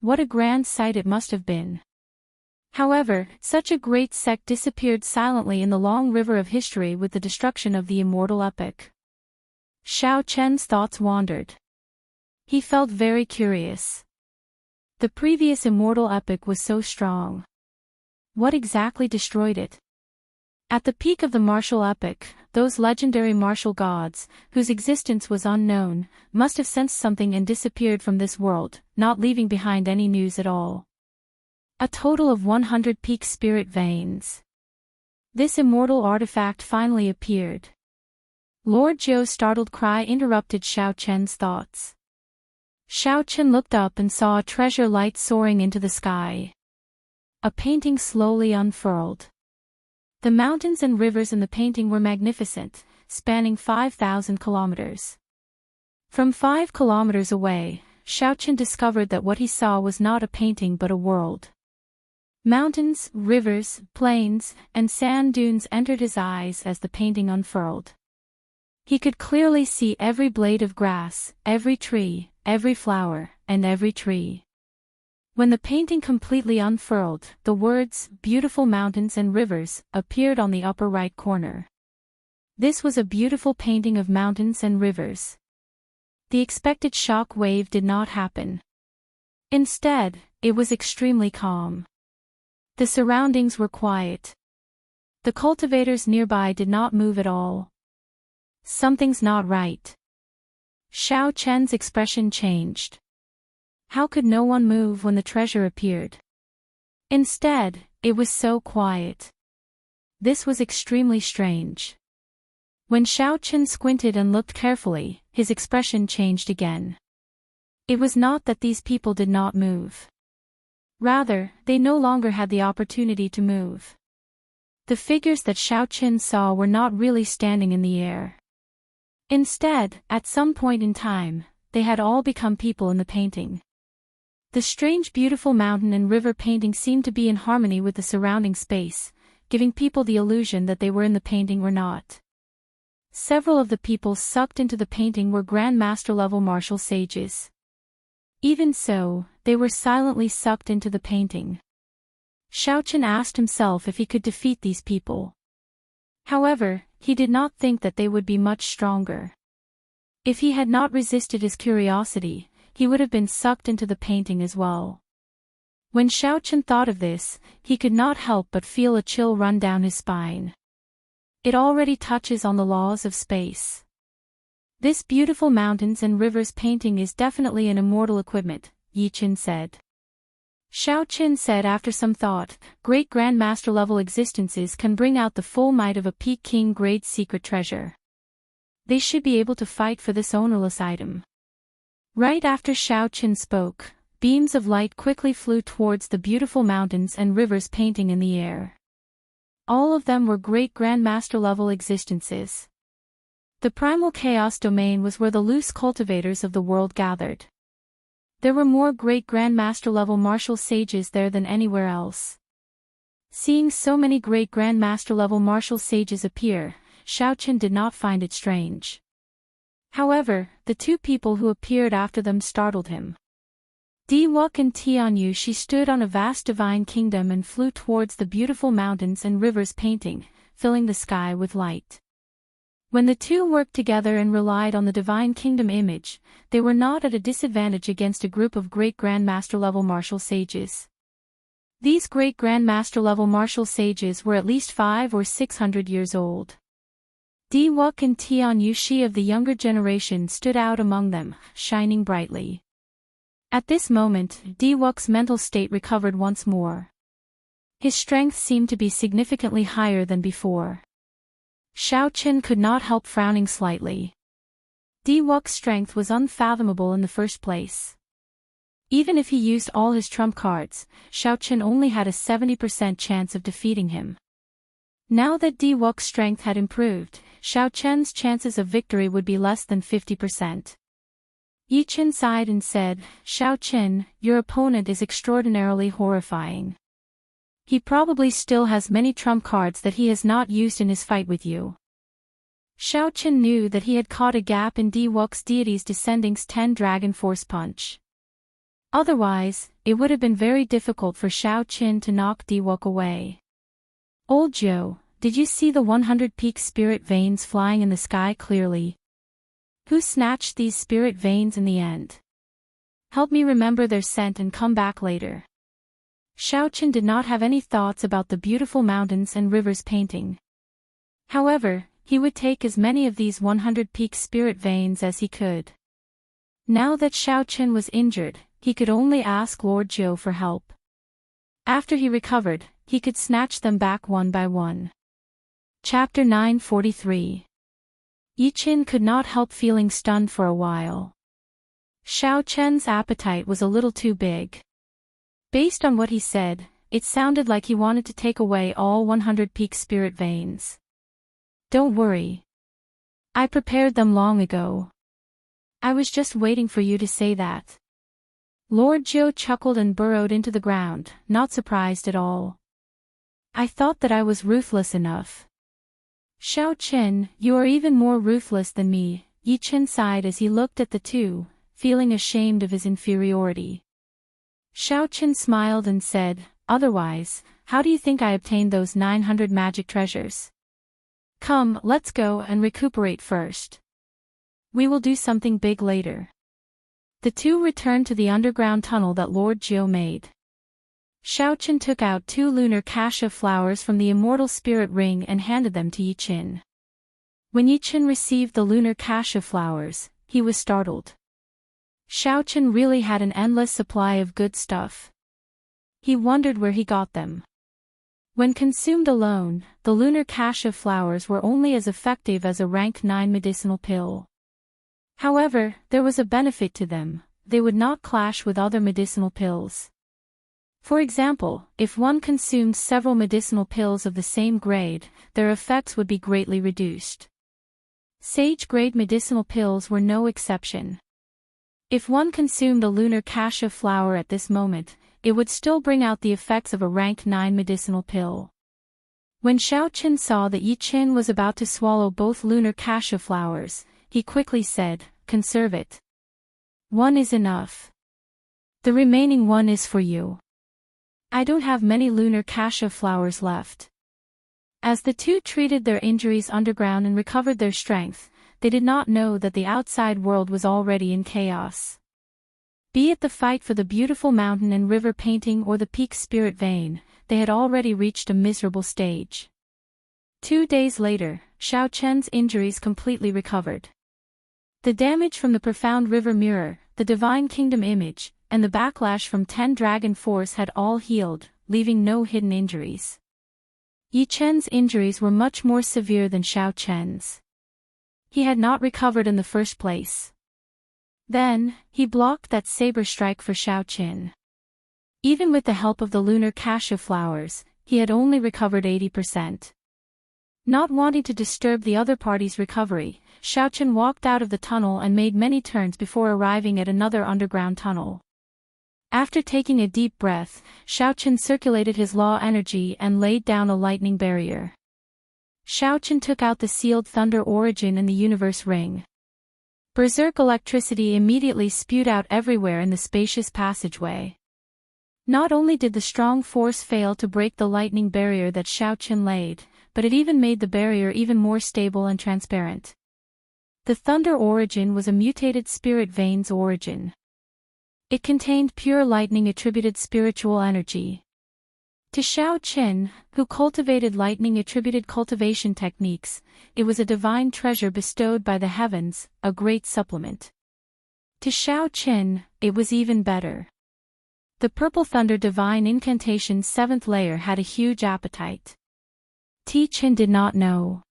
What a grand sight it must have been. However, such a great sect disappeared silently in the long river of history with the destruction of the Immortal epic. Xiao Chen's thoughts wandered. He felt very curious. The previous Immortal epic was so strong. What exactly destroyed it? At the peak of the martial epic, those legendary martial gods, whose existence was unknown, must have sensed something and disappeared from this world, not leaving behind any news at all. A total of 100 peak spirit veins. This immortal artifact finally appeared. Lord Zhou's startled cry interrupted Xiao Chen's thoughts. Xiao Chen looked up and saw a treasure light soaring into the sky. A painting slowly unfurled. The mountains and rivers in the painting were magnificent, spanning 5,000 kilometers. From 5 kilometers away, Xiao Chen discovered that what he saw was not a painting but a world. Mountains, rivers, plains, and sand dunes entered his eyes as the painting unfurled. He could clearly see every blade of grass, every tree, every flower, and every tree. When the painting completely unfurled, the words, "Beautiful mountains and rivers," appeared on the upper right corner. This was a beautiful painting of mountains and rivers. The expected shock wave did not happen. Instead, it was extremely calm. The surroundings were quiet. The cultivators nearby did not move at all. Something's not right. Xiao Chen's expression changed. How could no one move when the treasure appeared? Instead, it was so quiet. This was extremely strange. When Xiao Chen squinted and looked carefully, his expression changed again. It was not that these people did not move. Rather, they no longer had the opportunity to move. The figures that Xiao Chen saw were not really standing in the air. Instead, at some point in time, they had all become people in the painting. The strange beautiful mountain and river painting seemed to be in harmony with the surrounding space, giving people the illusion that they were in the painting or not. Several of the people sucked into the painting were Grand Master level martial sages. Even so, they were silently sucked into the painting. Xiao Chen asked himself if he could defeat these people. However, he did not think that they would be much stronger. If he had not resisted his curiosity, he would have been sucked into the painting as well. When Xiao Chen thought of this, he could not help but feel a chill run down his spine. It already touches on the laws of space. This beautiful mountains and rivers painting is definitely an immortal equipment, Yi Qin said. Xiao Chen said after some thought, great Grand Master level existences can bring out the full might of a peak king grade secret treasure. They should be able to fight for this ownerless item. Right after Xiao Chen spoke, beams of light quickly flew towards the beautiful mountains and rivers painting in the air. All of them were great Grand Master level existences. The primal chaos domain was where the loose cultivators of the world gathered. There were more great Grand Master level martial sages there than anywhere else. Seeing so many great Grand Master level martial sages appear, Xiao Chen did not find it strange. However, the two people who appeared after them startled him. Di Wuk and Tianyu Shi stood on a vast divine kingdom and flew towards the beautiful mountains and rivers painting, filling the sky with light. When the two worked together and relied on the divine kingdom image, they were not at a disadvantage against a group of great Grand Master level martial sages. These great Grand Master level martial sages were at least 500 or 600 years old. Di Wuk and Tianyu Shi of the younger generation stood out among them, shining brightly. At this moment, Di Wuk's mental state recovered once more. His strength seemed to be significantly higher than before. Xiao Chen could not help frowning slightly. Di Wuk's strength was unfathomable in the first place. Even if he used all his trump cards, Xiao Chen only had a 70% chance of defeating him. Now that Di Wuk's strength had improved, Xiao Chen's chances of victory would be less than 50%. Yi Chen sighed and said, Xiao Chen, your opponent is extraordinarily horrifying. He probably still has many trump cards that he has not used in his fight with you. Xiao Chen knew that he had caught a gap in Diwok's deity's descending's 10 dragon force punch. Otherwise, it would have been very difficult for Xiao Chen to knock Diwok away. Old Joe, did you see the 100 peak spirit veins flying in the sky clearly? Who snatched these spirit veins in the end? Help me remember their scent and come back later. Xiao Chen did not have any thoughts about the beautiful mountains and rivers painting. However, he would take as many of these 100 peak spirit veins as he could. Now that Xiao Chen was injured, he could only ask Lord Zhou for help. After he recovered, he could snatch them back one by one. Chapter 943. Yi Chen could not help feeling stunned for a while. Xiao Chen's appetite was a little too big. Based on what he said, it sounded like he wanted to take away all 100 peak spirit veins. Don't worry. I prepared them long ago. I was just waiting for you to say that. Lord Zhou chuckled and burrowed into the ground, not surprised at all. I thought that I was ruthless enough. Xiao Chen, you are even more ruthless than me, Yi Chen sighed as he looked at the two, feeling ashamed of his inferiority. Xiao Chen smiled and said, otherwise, how do you think I obtained those 900 magic treasures? Come, let's go and recuperate first. We will do something big later. The two returned to the underground tunnel that Lord Zhou made. Xiao Chen took out 2 lunar cassia flowers from the Immortal Spirit Ring and handed them to Yi Chen. When Yi Chen received the lunar cassia flowers, he was startled. Xiao Chen really had an endless supply of good stuff. He wondered where he got them. When consumed alone, the lunar cassia flowers were only as effective as a rank 9 medicinal pill. However, there was a benefit to them: they would not clash with other medicinal pills. For example, if one consumed several medicinal pills of the same grade, their effects would be greatly reduced. Sage-grade medicinal pills were no exception. If one consumed the lunar cassia flower at this moment, it would still bring out the effects of a rank 9 medicinal pill. When Xiao Chen saw that Yi Chen was about to swallow both lunar cassia flowers, he quickly said, conserve it. One is enough. The remaining one is for you. I don't have many lunar cassia flowers left. As the two treated their injuries underground and recovered their strength, they did not know that the outside world was already in chaos. Be it the fight for the beautiful mountain and river painting or the peak spirit vein, they had already reached a miserable stage. 2 days later, Xiao Chen's injuries completely recovered. The damage from the profound river mirror, the divine kingdom image, and the backlash from 10 dragon force had all healed, leaving no hidden injuries. Yi Chen's injuries were much more severe than Xiao Chen's. He had not recovered in the first place. Then, he blocked that saber strike for Xiao Chen. Even with the help of the lunar cassia flowers, he had only recovered 80%. Not wanting to disturb the other party's recovery, Xiao Chen walked out of the tunnel and made many turns before arriving at another underground tunnel. After taking a deep breath, Xiao Chen circulated his law energy and laid down a lightning barrier. Xiao Chen took out the sealed thunder origin in the universe ring. Berserk electricity immediately spewed out everywhere in the spacious passageway. Not only did the strong force fail to break the lightning barrier that Xiao Chen laid, but it even made the barrier even more stable and transparent. The thunder origin was a mutated spirit veins origin. It contained pure lightning-attributed spiritual energy. To Xiao Chen, who cultivated lightning-attributed cultivation techniques, it was a divine treasure bestowed by the heavens, a great supplement. To Xiao Chen, it was even better. The Purple Thunder Divine Incantation's 7th layer had a huge appetite. Ti Chen did not know.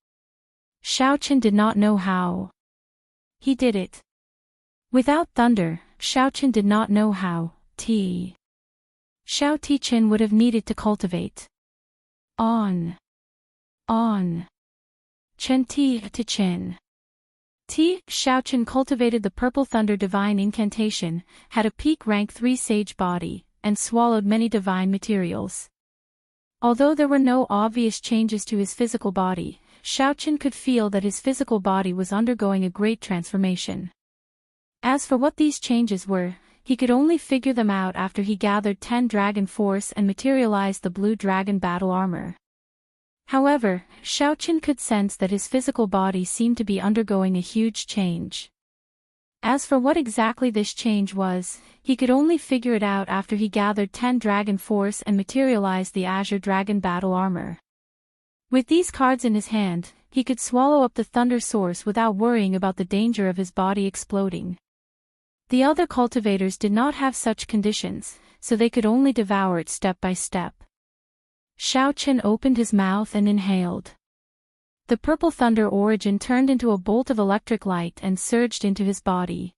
Xiao Chen did not know how. He did it. Without thunder, Xiao Chen did not know how. Xiao Ti Chen would have needed to cultivate. On. Chen Ti to Chen. Xiaochen cultivated the Purple Thunder Divine Incantation, had a peak rank 3 sage body, and swallowed many divine materials. Although there were no obvious changes to his physical body, Xiaochen could feel that his physical body was undergoing a great transformation. As for what these changes were, he could only figure them out after he gathered 10 dragon force and materialized the blue dragon battle armor. However, Xiaochen could sense that his physical body seemed to be undergoing a huge change. As for what exactly this change was, he could only figure it out after he gathered 10 dragon force and materialized the azure dragon battle armor. With these cards in his hand, he could swallow up the thunder source without worrying about the danger of his body exploding. The other cultivators did not have such conditions, so they could only devour it step by step. Xiaochen opened his mouth and inhaled. The purple thunder origin turned into a bolt of electric light and surged into his body.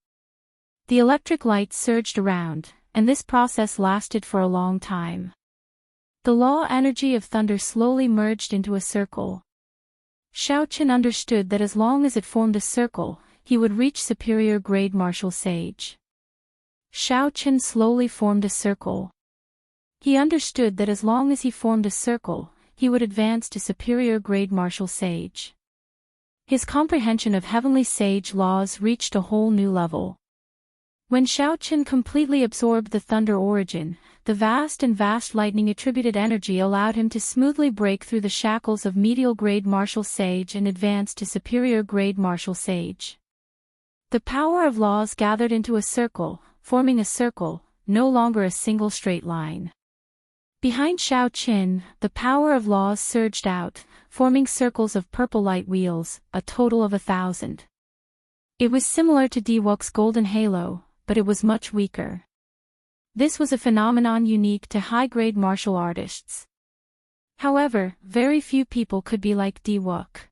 The electric light surged around, and this process lasted for a long time. The law energy of thunder slowly merged into a circle. Xiaochen understood that as long as it formed a circle, he would reach superior grade martial sage. Xiaochen slowly formed a circle. He understood that as long as he formed a circle, he would advance to superior grade martial sage. His comprehension of heavenly sage laws reached a whole new level. When Xiaochen completely absorbed the thunder origin, the vast lightning attributed energy allowed him to smoothly break through the shackles of medial grade martial sage and advance to superior grade martial sage. The power of laws gathered into a circle, forming a circle, no longer a single straight line. Behind Xiaochen, the power of laws surged out, forming circles of purple light wheels, a total of 1,000. It was similar to Diwok's golden halo, but it was much weaker. This was a phenomenon unique to high-grade martial artists. However, very few people could be like Diwok.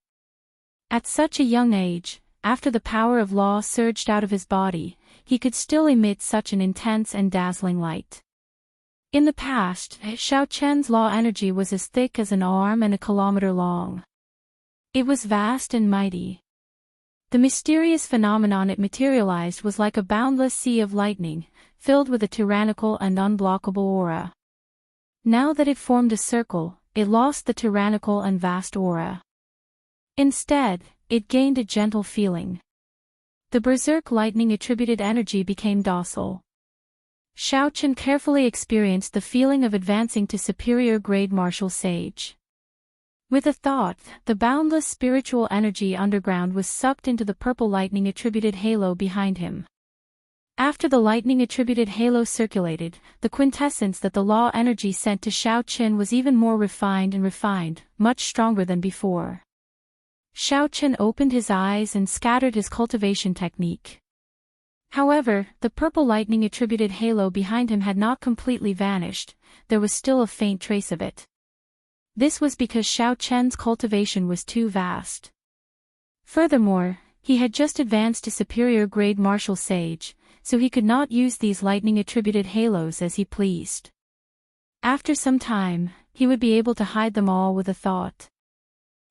At such a young age, after the power of law surged out of his body, he could still emit such an intense and dazzling light. In the past, Xiaochen's law energy was as thick as an arm and a kilometer long. It was vast and mighty. The mysterious phenomenon it materialized was like a boundless sea of lightning, filled with a tyrannical and unblockable aura. Now that it formed a circle, it lost the tyrannical and vast aura. Instead, it gained a gentle feeling. The berserk lightning attributed energy became docile. Xiaochen carefully experienced the feeling of advancing to superior grade martial sage. With a thought, the boundless spiritual energy underground was sucked into the purple lightning attributed halo behind him. After the lightning attributed halo circulated, the quintessence that the law energy sent to Xiaochen was even more refined, much stronger than before. Xiaochen opened his eyes and scattered his cultivation technique. However, the purple lightning attributed halo behind him had not completely vanished, there was still a faint trace of it. This was because Xiaochen's cultivation was too vast. Furthermore, he had just advanced to superior grade martial sage, so he could not use these lightning attributed halos as he pleased. After some time, he would be able to hide them all with a thought.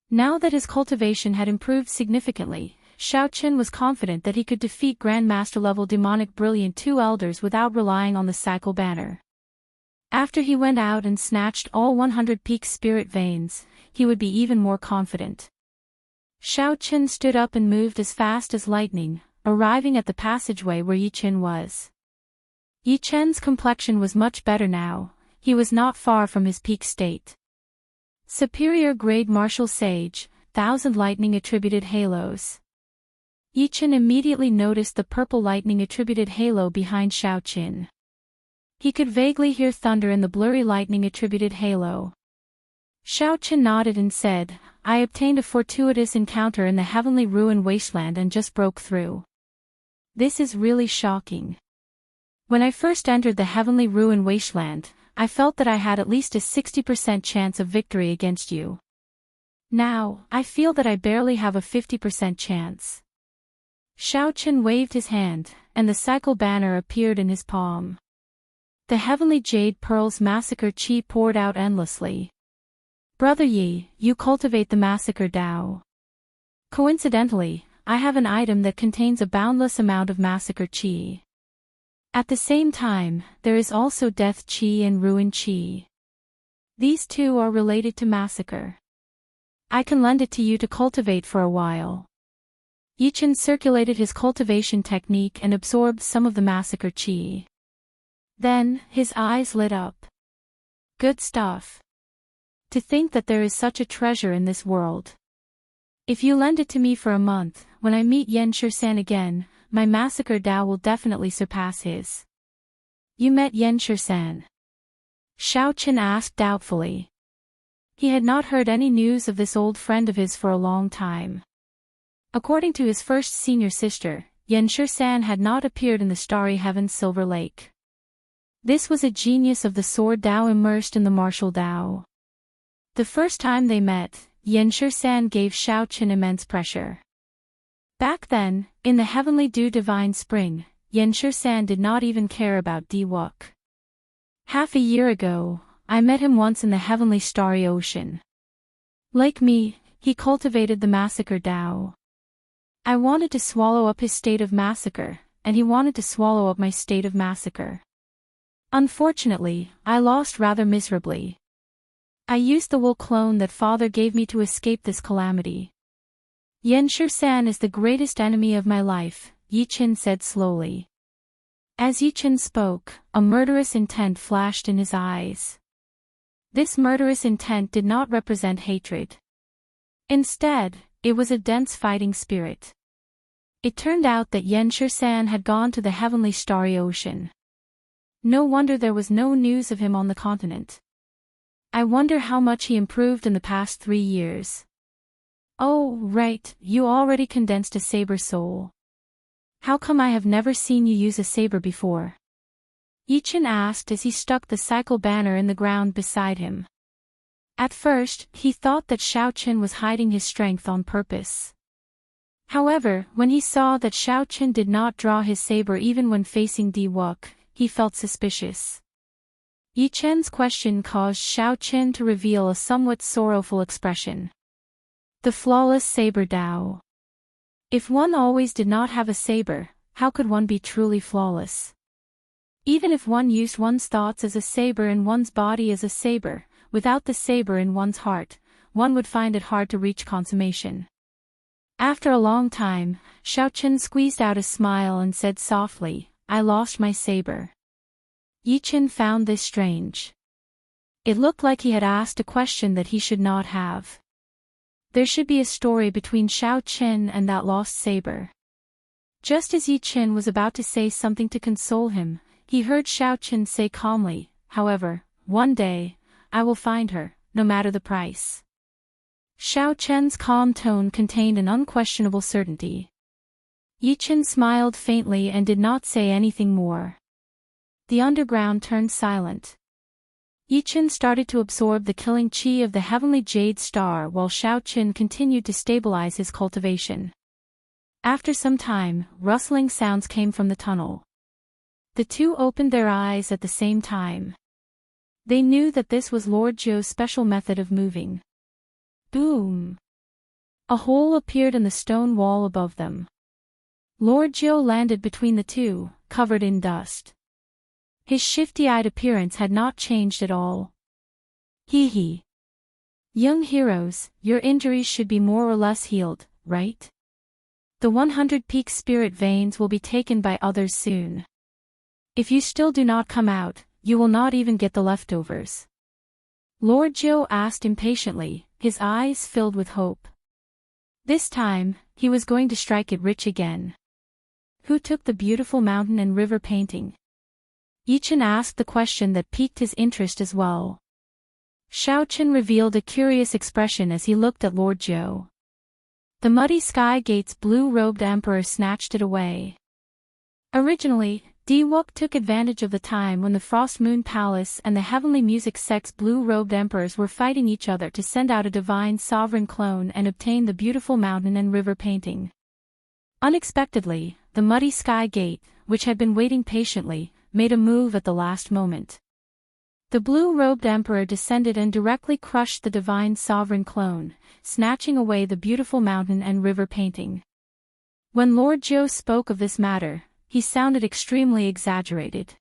Now that his cultivation had improved significantly, Xiaochen was confident that he could defeat Grandmaster-level demonic brilliant 2 elders without relying on the cycle banner. After he went out and snatched all 100 peak spirit veins, he would be even more confident. Xiaochen stood up and moved as fast as lightning, arriving at the passageway where Yichen was. Yichen's complexion was much better now, he was not far from his peak state. Superior grade martial sage, 1,000 lightning attributed halos. Yichen immediately noticed the purple lightning attributed halo behind Xiaochen. He could vaguely hear thunder in the blurry lightning attributed halo. Xiaochen nodded and said, "I obtained a fortuitous encounter in the heavenly ruin wasteland and just broke through. This is really shocking. When I first entered the heavenly ruin wasteland, I felt that I had at least a 60% chance of victory against you. Now, I feel that I barely have a 50% chance." Xiaochen waved his hand, and the cycle banner appeared in his palm. The heavenly jade pearls massacre chi poured out endlessly. "Brother Yi, you cultivate the massacre Dao. Coincidentally, I have an item that contains a boundless amount of massacre chi. At the same time, there is also death chi and ruin chi. These two are related to massacre. I can lend it to you to cultivate for a while. Yichen circulated his cultivation technique and absorbed some of the massacre chi. Then, his eyes lit up. Good stuff. To think that there is such a treasure in this world. If you lend it to me for a month, when I meet Yen Shisan again, my massacre Dao will definitely surpass his. You met Yen Shisan? Xiao Qin asked doubtfully. He had not heard any news of this old friend of his for a long time. According to his first senior sister, Yen Shisan had not appeared in the starry heaven's silver lake. This was a genius of the sword Dao immersed in the martial Dao. The first time they met, Yen Shisan gave Xiao Qin immense pressure. Back then, in the heavenly dew divine spring, Yen Shisan did not even care about Diwuk. Half a year ago, I met him once in the heavenly starry ocean. Like me, he cultivated the massacre Dao. I wanted to swallow up his state of massacre, and he wanted to swallow up my state of massacre. Unfortunately, I lost rather miserably. I used the wool clone that father gave me to escape this calamity. Yen Shisan is the greatest enemy of my life, Yichen said slowly. As Yichen spoke, a murderous intent flashed in his eyes. This murderous intent did not represent hatred. Instead, it was a dense fighting spirit. It turned out that Yen Shisan had gone to the heavenly starry ocean. No wonder there was no news of him on the continent. I wonder how much he improved in the past 3 years. Oh, right, you already condensed a saber soul. How come I have never seen you use a saber before? Yichen asked as he stuck the cycle banner in the ground beside him. At first, he thought that Xiao Qin was hiding his strength on purpose. However, when he saw that Xiao Qin did not draw his saber even when facing Diwuk, he felt suspicious. Yichen's question caused Xiao Qin to reveal a somewhat sorrowful expression. The flawless saber Dao. If one always did not have a saber, how could one be truly flawless? Even if one used one's thoughts as a saber and one's body as a saber, without the saber in one's heart, one would find it hard to reach consummation. After a long time, Xiao Qin squeezed out a smile and said softly, I lost my saber. Yichen found this strange. It looked like he had asked a question that he should not have. There should be a story between Xiao Qin and that lost saber. Just as Yichen was about to say something to console him, he heard Xiao Qin say calmly, however, one day, I will find her, no matter the price. Xiao Qin's calm tone contained an unquestionable certainty. Yichen smiled faintly and did not say anything more. The underground turned silent. Yichen started to absorb the killing chi of the heavenly jade star while Xiao Qin continued to stabilize his cultivation. After some time, rustling sounds came from the tunnel. The two opened their eyes at the same time. They knew that this was Lord Zhou's special method of moving. Boom! A hole appeared in the stone wall above them. Lord Zhou landed between the two, covered in dust. His shifty-eyed appearance had not changed at all. Hee hee. Young heroes, your injuries should be more or less healed, right? The 100 peak spirit veins will be taken by others soon. If you still do not come out, you will not even get the leftovers. Lord Zhou asked impatiently, his eyes filled with hope. This time, he was going to strike it rich again. Who took the beautiful mountain and river painting? Yichen asked the question that piqued his interest as well. Xiao Qin revealed a curious expression as he looked at Lord Zhou. The muddy sky gate's blue-robed emperor snatched it away. Originally, Diwuk took advantage of the time when the Frost Moon Palace and the Heavenly Music Sect's blue-robed emperors were fighting each other to send out a divine sovereign clone and obtain the beautiful mountain and river painting. Unexpectedly, the muddy sky gate, which had been waiting patiently, made a move at the last moment. The blue-robed emperor descended and directly crushed the divine sovereign clone, snatching away the beautiful mountain and river painting. When Lord Jiu spoke of this matter, he sounded extremely exaggerated.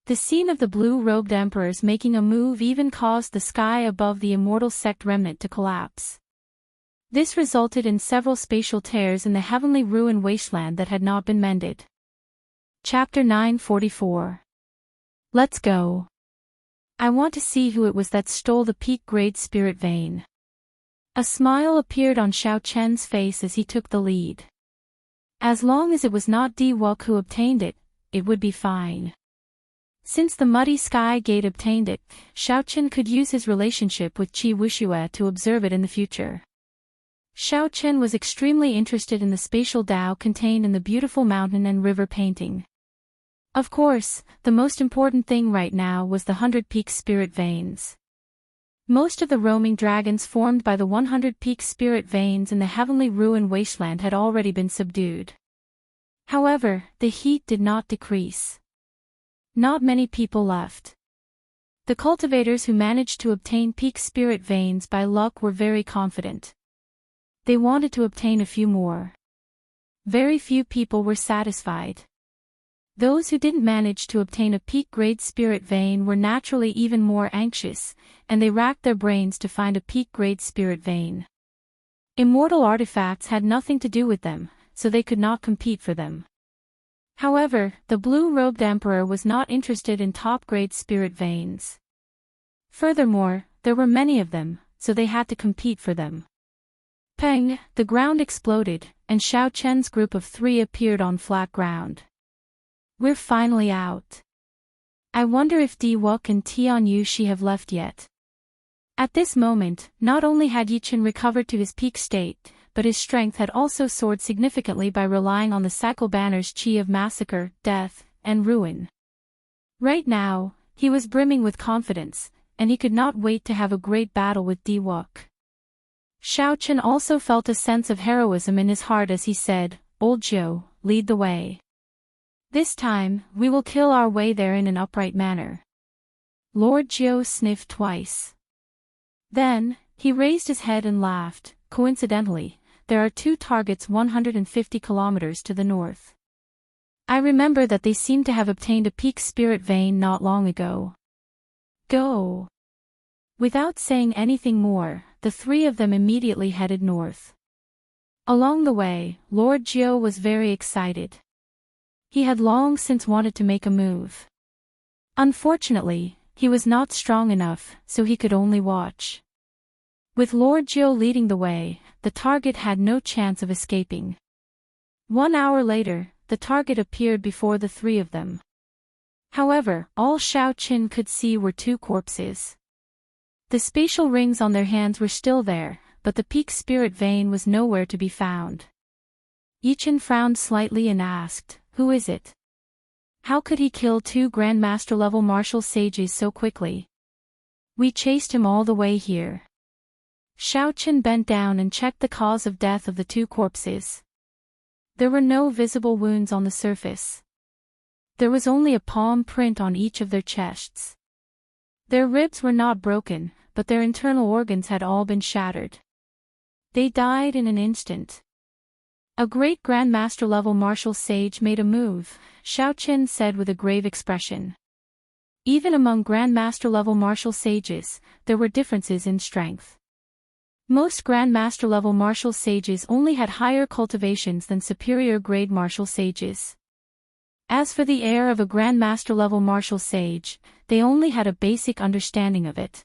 The scene of the blue-robed emperors making a move even caused the sky above the Immortal sect remnant to collapse. This resulted in several spatial tears in the heavenly ruin wasteland that had not been mended. Chapter 944. Let's go. I want to see who it was that stole the peak-grade spirit vein. A smile appeared on Xiao Chen's face as he took the lead. As long as it was not Di Wuk who obtained it, it would be fine. Since the Muddy Sky Gate obtained it, Xiao Chen could use his relationship with Qi Wuxue to observe it in the future. Xiao Chen was extremely interested in the spatial Tao contained in the beautiful mountain and river painting. Of course, the most important thing right now was the 100-peak spirit veins. Most of the roaming dragons formed by the 100-peak spirit veins in the heavenly ruin wasteland had already been subdued. However, the heat did not decrease. Not many people left. The cultivators who managed to obtain peak spirit veins by luck were very confident. They wanted to obtain a few more. Very few people were satisfied. Those who didn't manage to obtain a peak-grade spirit vein were naturally even more anxious, and they racked their brains to find a peak-grade spirit vein. Immortal artifacts had nothing to do with them, so they could not compete for them. However, the blue-robed emperor was not interested in top-grade spirit veins. Furthermore, there were many of them, so they had to compete for them. Peng, the ground exploded, and Xiao Chen's group of 3 appeared on flat ground. We're finally out. I wonder if Di Wuk and Tian Yushi have left yet. At this moment, not only had Yichen recovered to his peak state, but his strength had also soared significantly by relying on the cycle banner's chi of massacre, death, and ruin. Right now, he was brimming with confidence, and he could not wait to have a great battle with Di Wuk. Xiao Chen also felt a sense of heroism in his heart as he said, "Old Jiu, lead the way. This time, we will kill our way there in an upright manner." Lord Jiu sniffed twice. Then, he raised his head and laughed. Coincidentally, there are 2 targets 150 kilometers to the north. I remember that they seem to have obtained a peak spirit vein not long ago. Go! Without saying anything more, the 3 of them immediately headed north. Along the way, Lord Jiu was very excited. He had long since wanted to make a move. Unfortunately, he was not strong enough, so he could only watch. With Lord Jiu leading the way, the target had no chance of escaping. 1 hour later, the target appeared before the 3 of them. However, all Xiao Chen could see were 2 corpses. The spatial rings on their hands were still there, but the peak spirit vein was nowhere to be found. Yichen frowned slightly and asked, "Who is it? How could he kill 2 Grandmaster-level martial sages so quickly? We chased him all the way here." Xiao Chen bent down and checked the cause of death of the 2 corpses. There were no visible wounds on the surface. There was only a palm print on each of their chests. Their ribs were not broken, but their internal organs had all been shattered. They died in an instant. "A great Grandmaster-level martial sage made a move," Xiao Chen said with a grave expression. Even among Grandmaster-level martial sages, there were differences in strength. Most Grandmaster-level martial sages only had higher cultivations than superior-grade martial sages. As for the heir of a Grandmaster-level martial sage, they only had a basic understanding of it.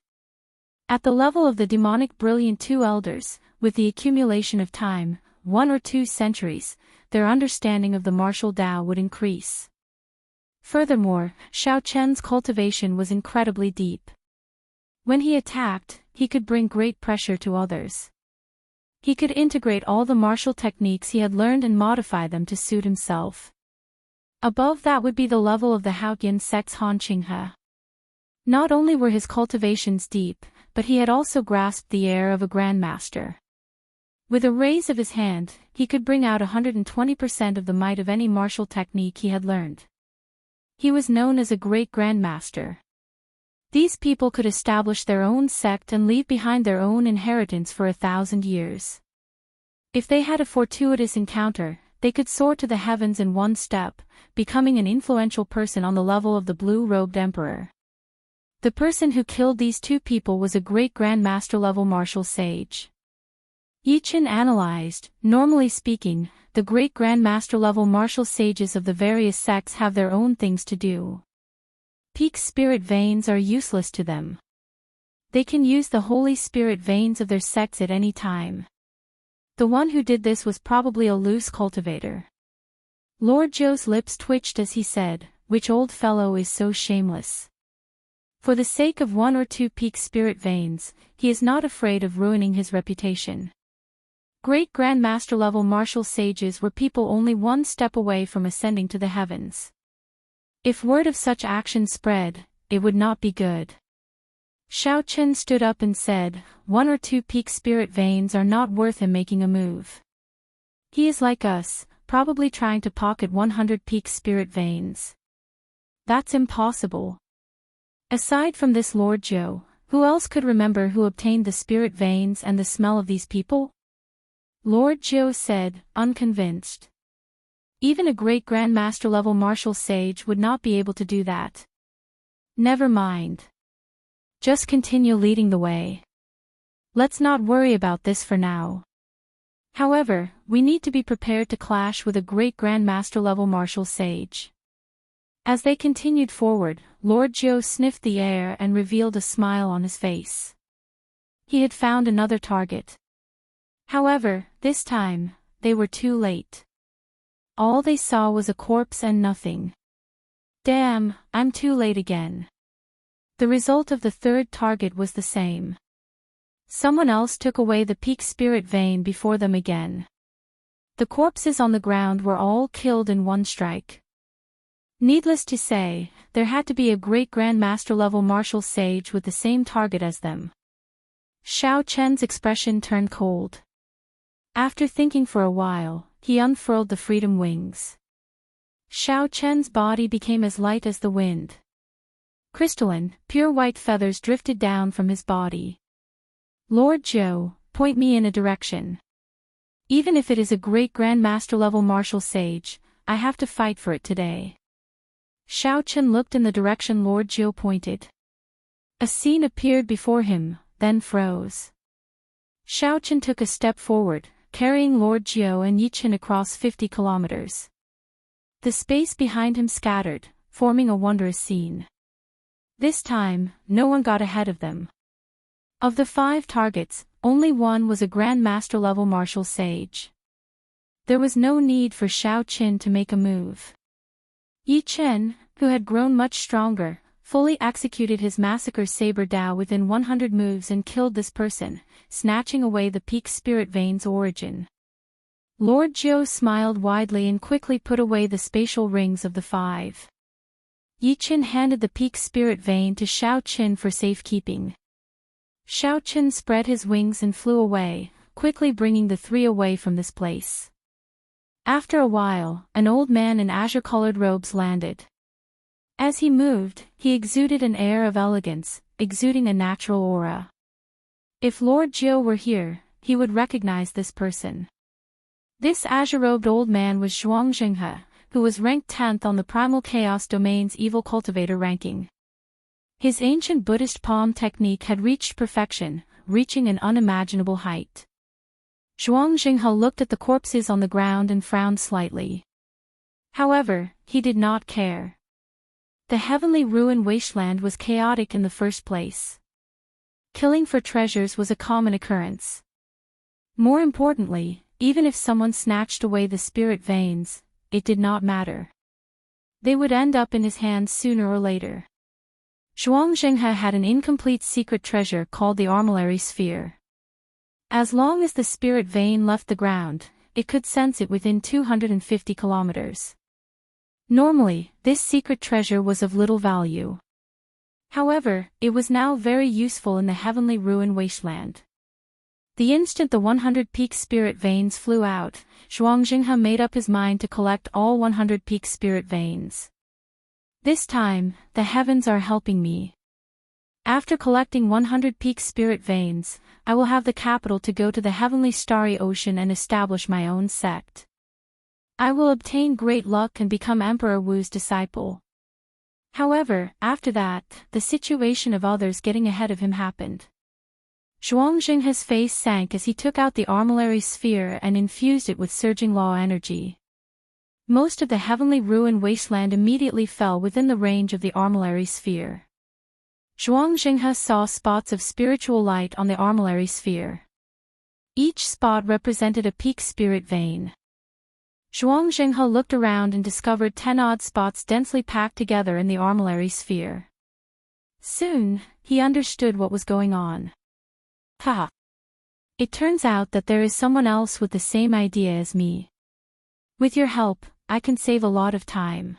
At the level of the demonic brilliant 2 elders, with the accumulation of time, 1 or 2 centuries, their understanding of the martial Tao would increase. Furthermore, Xiao Chen's cultivation was incredibly deep. When he attacked, he could bring great pressure to others. He could integrate all the martial techniques he had learned and modify them to suit himself. Above that would be the level of the Haotian sect's Han Qinghe. Not only were his cultivations deep, but he had also grasped the air of a grandmaster. With a raise of his hand, he could bring out 120% of the might of any martial technique he had learned. He was known as a great grandmaster. These people could establish their own sect and leave behind their own inheritance for 1,000 years. If they had a fortuitous encounter, they could soar to the heavens in one step, becoming an influential person on the level of the blue-robed emperor. The person who killed these two people was a great Grand Master level martial sage. Yi Chen analyzed. Normally speaking, the great Grand Master level martial sages of the various sects have their own things to do. Peak spirit veins are useless to them. They can use the holy spirit veins of their sects at any time. The one who did this was probably a loose cultivator. Lord Zhou's lips twitched as he said, "Which old fellow is so shameless? For the sake of one or two peak spirit veins, he is not afraid of ruining his reputation." Great Grand Master level martial sages were people only one step away from ascending to the heavens. If word of such action spread, it would not be good. Xiao Chen stood up and said, "One or two peak spirit veins are not worth him making a move. He is like us, probably trying to pocket 100 peak spirit veins. That's impossible." Aside from this Lord Zhou, who else could remember who obtained the spirit veins and the smell of these people? Lord Zhou said, unconvinced. Even a great Grand Master level martial sage would not be able to do that. Never mind. Just continue leading the way. Let's not worry about this for now. However, we need to be prepared to clash with a great Grand Master level martial sage. As they continued forward, Lord Zhou sniffed the air and revealed a smile on his face. He had found another target. However, this time, they were too late. All they saw was a corpse and nothing. Damn, I'm too late again. The result of the third target was the same. Someone else took away the peak spirit vein before them again. The corpses on the ground were all killed in one strike. Needless to say, there had to be a great Grand Master level martial sage with the same target as them. Xiao Chen's expression turned cold. After thinking for a while, he unfurled the freedom wings. Xiao Chen's body became as light as the wind. Crystalline, pure white feathers drifted down from his body. Lord Zhou, point me in a direction. Even if it is a great Grand Master level martial sage, I have to fight for it today. Xiao Chen looked in the direction Lord Zhou pointed. A scene appeared before him, then froze. Xiao Chen took a step forward, carrying Lord Zhou and Yi Chen across 50 kilometers. The space behind him scattered, forming a wondrous scene. This time, no one got ahead of them. Of the 5 targets, only one was a Grand Master level martial sage. There was no need for Xiao Chen to make a move. Yi Chen, who had grown much stronger, fully executed his massacre saber Dao within 100 moves and killed this person, snatching away the peak spirit vein's origin. Lord Zhou smiled widely and quickly put away the spatial rings of the 5. Yi Chen handed the peak spirit vein to Xiao Chen for safekeeping. Xiao Chen spread his wings and flew away, quickly bringing the 3 away from this place. After a while, an old man in azure-colored robes landed. As he moved, he exuded an air of elegance, exuding a natural aura. If Lord Zhou were here, he would recognize this person. This azure-robed old man was Zhuang Jinghe, who was ranked 10th on the Primal Chaos Domain's Evil Cultivator ranking. His ancient Buddhist palm technique had reached perfection, reaching an unimaginable height. Zhuang Jinghe looked at the corpses on the ground and frowned slightly. However, he did not care. The heavenly ruin wasteland was chaotic in the first place. Killing for treasures was a common occurrence. More importantly, even if someone snatched away the spirit veins, it did not matter. They would end up in his hands sooner or later. Zhuang Jinghe had an incomplete secret treasure called the Armillary Sphere. As long as the spirit vein left the ground, it could sense it within 250 kilometers. Normally, this secret treasure was of little value. However, it was now very useful in the heavenly ruin wasteland. The instant the 100 peak spirit veins flew out, Zhuang Jinghe made up his mind to collect all 100 peak spirit veins. This time, the heavens are helping me. After collecting 100 peak spirit veins, I will have the capital to go to the heavenly starry ocean and establish my own sect. I will obtain great luck and become Emperor Wu's disciple. However, after that, the situation of others getting ahead of him happened. Zhuangxinghe's face sank as he took out the armillary sphere and infused it with surging law energy. Most of the heavenly ruin wasteland immediately fell within the range of the armillary sphere. Zhuangxinghe saw spots of spiritual light on the armillary sphere. Each spot represented a peak spirit vein. Zhuangxinghe looked around and discovered 10 odd spots densely packed together in the armillary sphere. Soon, he understood what was going on. Haha. It turns out that there is someone else with the same idea as me. With your help, I can save a lot of time.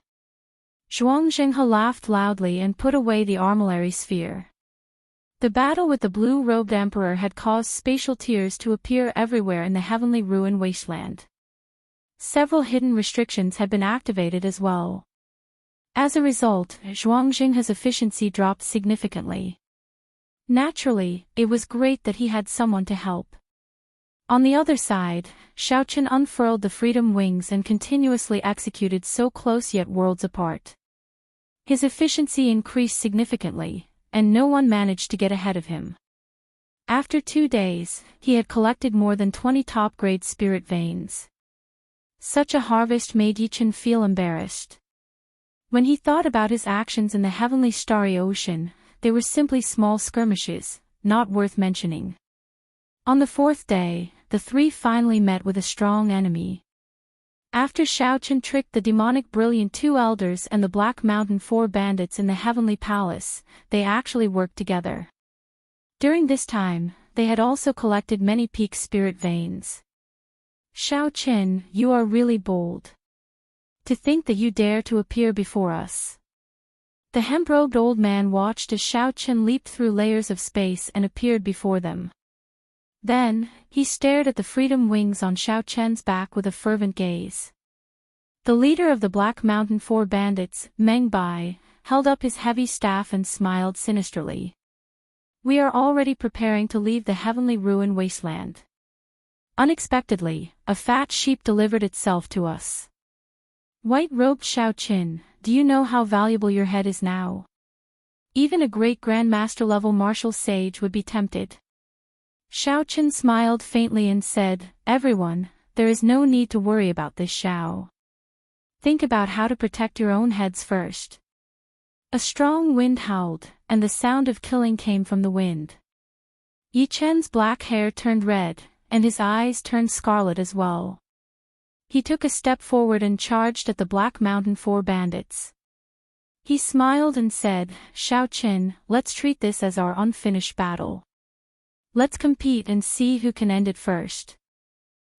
Zhuangxinghe laughed loudly and put away the armillary sphere. The battle with the blue-robed emperor had caused spatial tears to appear everywhere in the heavenly ruin wasteland. Several hidden restrictions had been activated as well. As a result, Zhuangxinghe's efficiency dropped significantly. Naturally, it was great that he had someone to help. On the other side, Xiaoqin unfurled the freedom wings and continuously executed so close yet worlds apart. His efficiency increased significantly, and no one managed to get ahead of him. After 2 days, he had collected more than 20 top-grade spirit veins. Such a harvest made Yichen feel embarrassed. When he thought about his actions in the heavenly starry ocean, they were simply small skirmishes, not worth mentioning. On the 4th day, the three finally met with a strong enemy. After Xiaoqin tricked the demonic brilliant 2 elders and the Black Mountain 4 bandits in the heavenly palace, they actually worked together. During this time, they had also collected many peak spirit veins. Xiaoqin, you are really bold. To think that you dare to appear before us. The hemp-robed old man watched as Xiaoqin leaped through layers of space and appeared before them. Then, he stared at the freedom wings on Xiaoqin's back with a fervent gaze. The leader of the Black Mountain 4 bandits, Meng Bai, held up his heavy staff and smiled sinisterly. We are already preparing to leave the heavenly ruin wasteland. Unexpectedly, a fat sheep delivered itself to us. White-robed Xiaoqin, do you know how valuable your head is now? Even a great grandmaster-level martial sage would be tempted. Xiaoqin smiled faintly and said, Everyone, there is no need to worry about this, Xiao. Think about how to protect your own heads first. A strong wind howled, and the sound of killing came from the wind. Yi Chen's black hair turned red, and his eyes turned scarlet as well. He took a step forward and charged at the Black Mountain 4 bandits. He smiled and said, Xiaoqin, let's treat this as our unfinished battle. Let's compete and see who can end it first.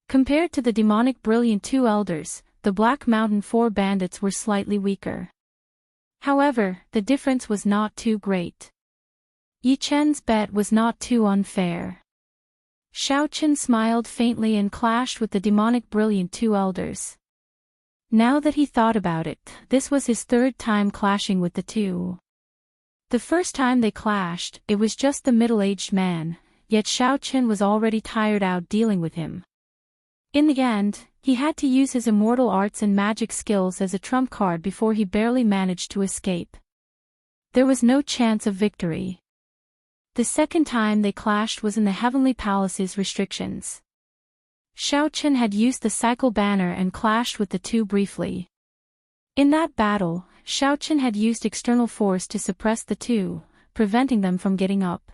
Compared to the demonic brilliant 2 elders, the Black Mountain 4 bandits were slightly weaker. However, the difference was not too great. Yi Chen's bet was not too unfair. Xiaoqin smiled faintly and clashed with the demonic brilliant 2 elders. Now that he thought about it, this was his 3rd time clashing with the two. The first time they clashed, it was just the middle-aged man, yet Xiaoqin was already tired out dealing with him. In the end, he had to use his immortal arts and magic skills as a trump card before he barely managed to escape. There was no chance of victory. The second time they clashed was in the Heavenly Palace's restrictions. Xiaoqin had used the cycle banner and clashed with the two briefly. In that battle, Xiaoqin had used external force to suppress the two, preventing them from getting up.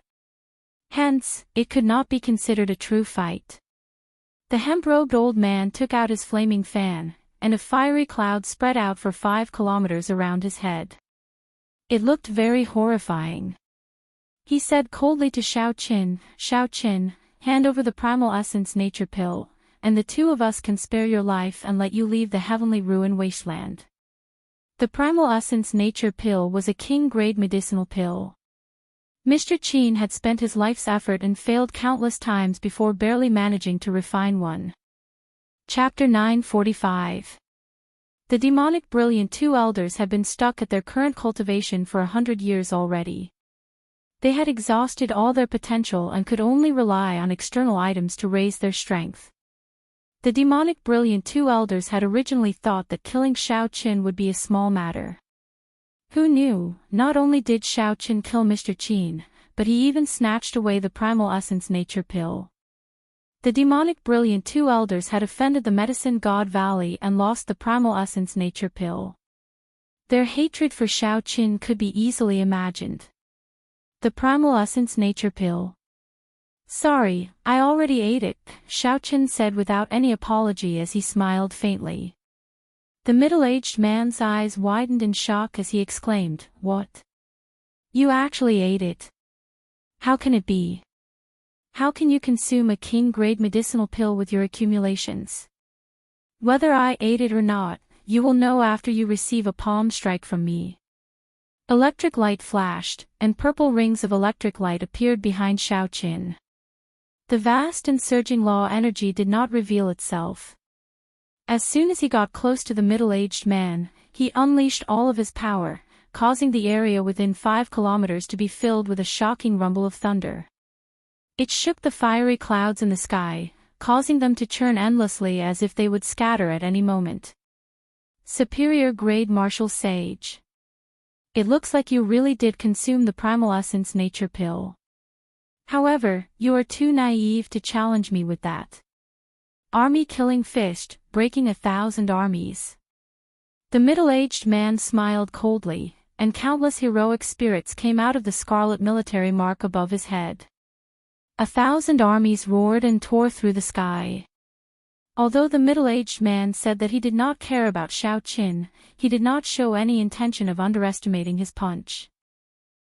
Hence, it could not be considered a true fight. The hemp-robed old man took out his flaming fan, and a fiery cloud spread out for 5 kilometers around his head. It looked very horrifying. He said coldly to Xiaoqin, Xiaoqin, hand over the primal essence nature pill, and the two of us can spare your life and let you leave the heavenly ruin wasteland. The primal essence nature pill was a king-grade medicinal pill. Mr. Qin had spent his life's effort and failed countless times before barely managing to refine one. Chapter 945. The demonic brilliant 2 elders had been stuck at their current cultivation for 100 years already. They had exhausted all their potential and could only rely on external items to raise their strength. The demonic brilliant two elders had originally thought that killing Xiao Qin would be a small matter. Who knew, not only did Xiao Qin kill Mr. Qin, but he even snatched away the primal essence nature pill. The demonic brilliant two elders had offended the medicine god Valley and lost the primal essence nature pill. Their hatred for Xiao Qin could be easily imagined. The primal essence nature pill. Sorry, I already ate it, Xiao Qin said without any apology as he smiled faintly. The middle-aged man's eyes widened in shock as he exclaimed, "What? You actually ate it? How can it be? How can you consume a king-grade medicinal pill with your accumulations? Whether I ate it or not, you will know after you receive a palm strike from me." Electric light flashed, and purple rings of electric light appeared behind Xiao Qin. The vast and surging law energy did not reveal itself. As soon as he got close to the middle-aged man, he unleashed all of his power, causing the area within 5 kilometers to be filled with a shocking rumble of thunder. It shook the fiery clouds in the sky, causing them to churn endlessly as if they would scatter at any moment. Superior grade martial sage. It looks like you really did consume the primal essence nature pill. However, you are too naive to challenge me with that. Army killing fist, breaking 1,000 armies. The middle-aged man smiled coldly, and countless heroic spirits came out of the scarlet military mark above his head. 1,000 armies roared and tore through the sky. Although the middle-aged man said that he did not care about Xiao Qin, he did not show any intention of underestimating his punch.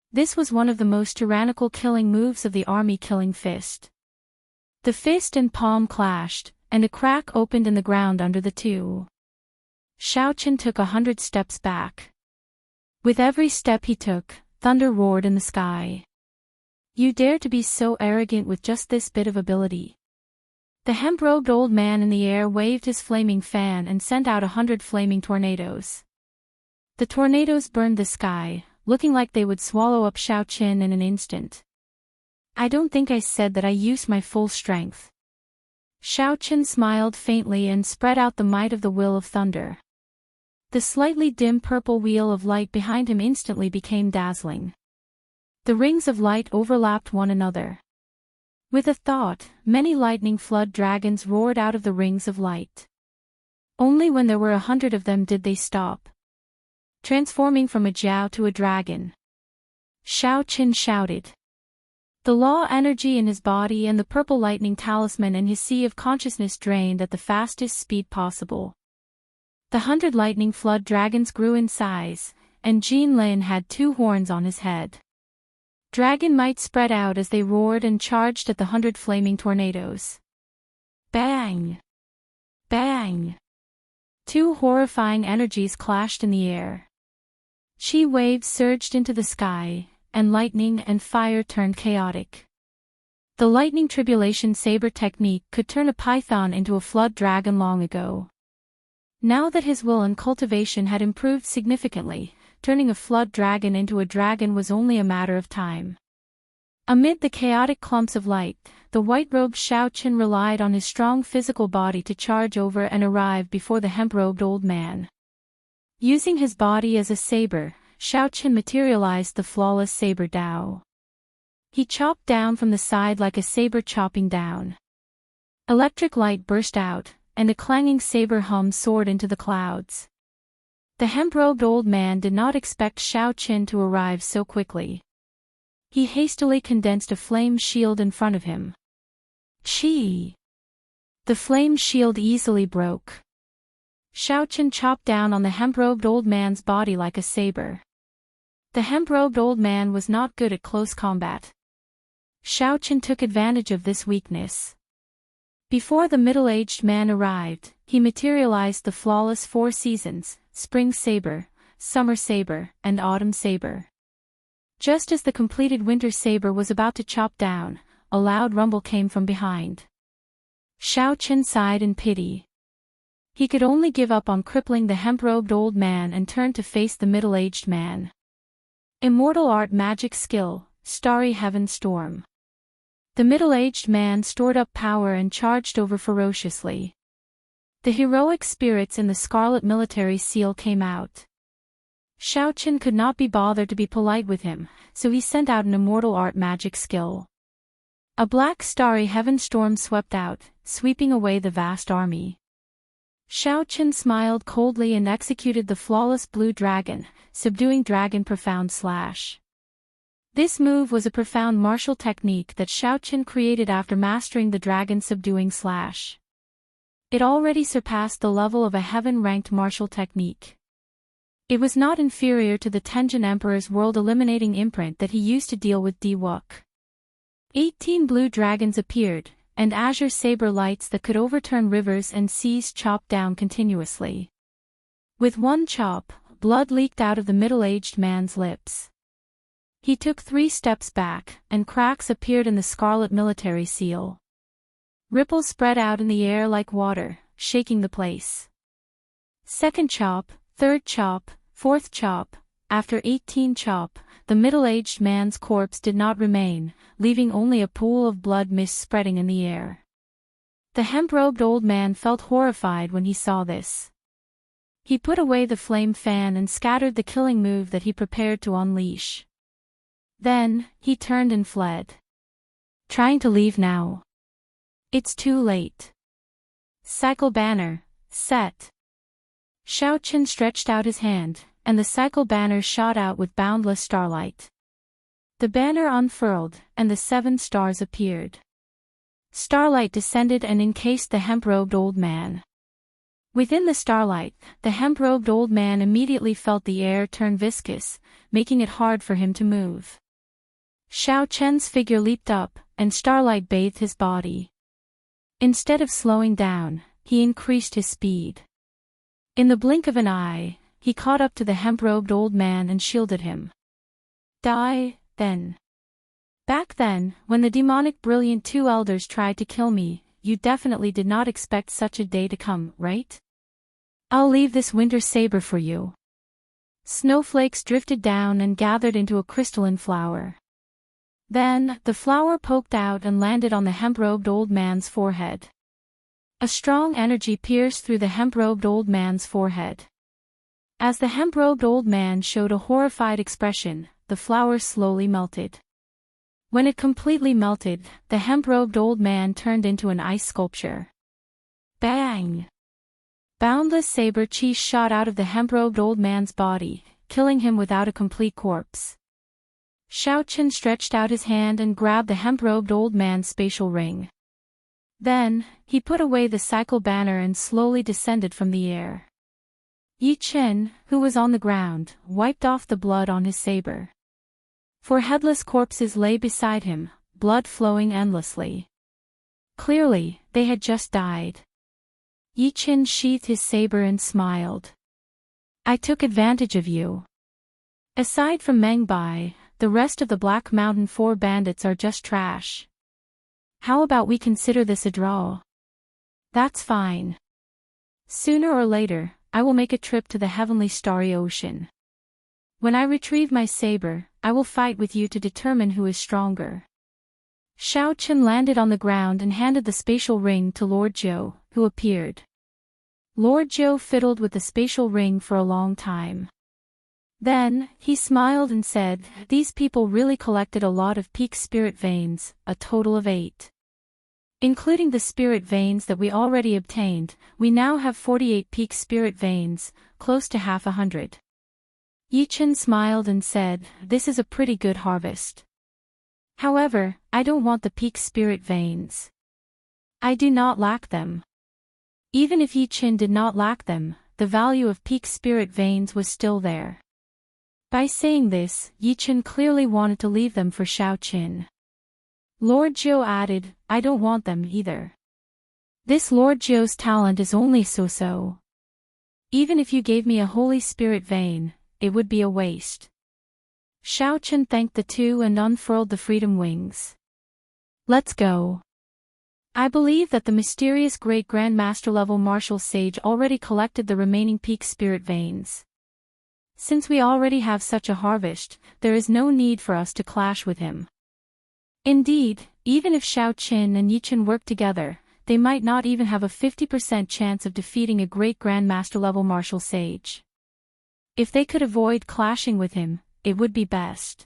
This was one of the most tyrannical killing moves of the army killing fist. The fist and palm clashed, and a crack opened in the ground under the two. Xiao Qin took 100 steps back. With every step he took, thunder roared in the sky. You dare to be so arrogant with just this bit of ability? The hemp-robed old man in the air waved his flaming fan and sent out 100 flaming tornadoes. The tornadoes burned the sky, looking like they would swallow up Xiao Qin in an instant. I don't think I said that I used my full strength. Xiao Qin smiled faintly and spread out the might of the will of thunder. The slightly dim purple wheel of light behind him instantly became dazzling. The rings of light overlapped one another. With a thought, many lightning flood dragons roared out of the rings of light. Only when there were 100 of them did they stop, transforming from a jiao to a dragon. Xiao Qin shouted. The law energy in his body and the purple lightning talisman in his sea of consciousness drained at the fastest speed possible. The 100 lightning flood dragons grew in size, and Jin Lin had 2 horns on his head. Dragon might spread out as they roared and charged at the 100 flaming tornadoes. Bang! Bang! 2 horrifying energies clashed in the air. Chi waves surged into the sky, and lightning and fire turned chaotic. The lightning tribulation saber technique could turn a python into a flood dragon long ago. Now that his will and cultivation had improved significantly, turning a flood dragon into a dragon was only a matter of time. Amid the chaotic clumps of light, the white-robed Xiao Qin relied on his strong physical body to charge over and arrive before the hemp-robed old man. Using his body as a saber, Xiao Qin materialized the flawless saber Dao. He chopped down from the side like a saber chopping down. Electric light burst out, and a clanging saber hum soared into the clouds. The hemp-robed old man did not expect Xiao Qin to arrive so quickly. He hastily condensed a flame shield in front of him. Chi! The flame shield easily broke. Xiao Qin chopped down on the hemp-robed old man's body like a saber. The hemp-robed old man was not good at close combat. Xiao Qin took advantage of this weakness. Before the middle-aged man arrived, he materialized the flawless 4 seasons, spring saber, summer saber, and autumn saber. Just as the completed winter saber was about to chop down, a loud rumble came from behind. Xiao Qin sighed in pity. He could only give up on crippling the hemp-robed old man and turn to face the middle-aged man. Immortal art magic skill, starry heaven storm. The middle-aged man stored up power and charged over ferociously. The heroic spirits in the Scarlet Military Seal came out. Shao Qin could not be bothered to be polite with him, so he sent out an immortal art magic skill. A black starry heaven storm swept out, sweeping away the vast army. Shao Qin smiled coldly and executed the flawless blue dragon, subduing dragon profound slash. This move was a profound martial technique that Shao Qin created after mastering the dragon subduing slash. It already surpassed the level of a heaven-ranked martial technique. It was not inferior to the Tenjin Emperor's world-eliminating imprint that he used to deal with Diwook. 18 blue dragons appeared, and azure saber lights that could overturn rivers and seas chopped down continuously. With one chop, blood leaked out of the middle-aged man's lips. He took 3 steps back, and cracks appeared in the Scarlet Military Seal. Ripples spread out in the air like water, shaking the place. Second chop, third chop, fourth chop. After 18 chop, the middle-aged man's corpse did not remain, leaving only a pool of blood mist spreading in the air. The hemp-robed old man felt horrified when he saw this. He put away the flame fan and scattered the killing move that he prepared to unleash. Then, he turned and fled. Trying to leave now. It's too late. Cycle banner, set. Shao Qin stretched out his hand, and the cycle banner shot out with boundless starlight. The banner unfurled, and the 7 stars appeared. Starlight descended and encased the hemp-robed old man. Within the starlight, the hemp-robed old man immediately felt the air turn viscous, making it hard for him to move. Shao Chen's figure leaped up, and starlight bathed his body. Instead of slowing down, he increased his speed. In the blink of an eye, he caught up to the hemp-robed old man and shielded him. Die, then. Back then, when the demonic brilliant 2 elders tried to kill me, you definitely did not expect such a day to come, right? I'll leave this winter saber for you. Snowflakes drifted down and gathered into a crystalline flower. Then, the flower poked out and landed on the hemp-robed old man's forehead. A strong energy pierced through the hemp-robed old man's forehead. As the hemp-robed old man showed a horrified expression, the flower slowly melted. When it completely melted, the hemp-robed old man turned into an ice sculpture. Bang! Boundless saber chi shot out of the hemp-robed old man's body, killing him without a complete corpse. Shao Qin stretched out his hand and grabbed the hemp-robed old man's spatial ring. Then, he put away the cycle banner and slowly descended from the air. Yi Chen, who was on the ground, wiped off the blood on his saber. 4 headless corpses lay beside him, blood flowing endlessly. Clearly, they had just died. Yi Chen sheathed his saber and smiled. I took advantage of you. Aside from Meng Bai, the rest of the Black Mountain 4 bandits are just trash. How about we consider this a draw? That's fine. Sooner or later, I will make a trip to the heavenly starry ocean. When I retrieve my saber, I will fight with you to determine who is stronger. Shao Qin landed on the ground and handed the spatial ring to Lord Zhou, who appeared. Lord Zhou fiddled with the spatial ring for a long time. Then, he smiled and said, these people really collected a lot of peak spirit veins, a total of 8. Including the spirit veins that we already obtained, we now have 48 peak spirit veins, close to half 100. Yi Chen smiled and said, this is a pretty good harvest. However, I don't want the peak spirit veins. I do not lack them. Even if Yi Chen did not lack them, the value of peak spirit veins was still there. By saying this, Yi Chen clearly wanted to leave them for Shao Qin. Lord Zhou added, I don't want them either. This Lord Zhou's talent is only so-so. Even if you gave me a holy spirit vein, it would be a waste. Shao Qin thanked the 2 and unfurled the freedom wings. Let's go. I believe that the mysterious great Grandmaster level martial sage already collected the remaining peak spirit veins. Since we already have such a harvest, there is no need for us to clash with him. Indeed, even if Shao Qin and Yi Chen work together, they might not even have a 50% chance of defeating a great Grandmaster-level martial sage. If they could avoid clashing with him, it would be best.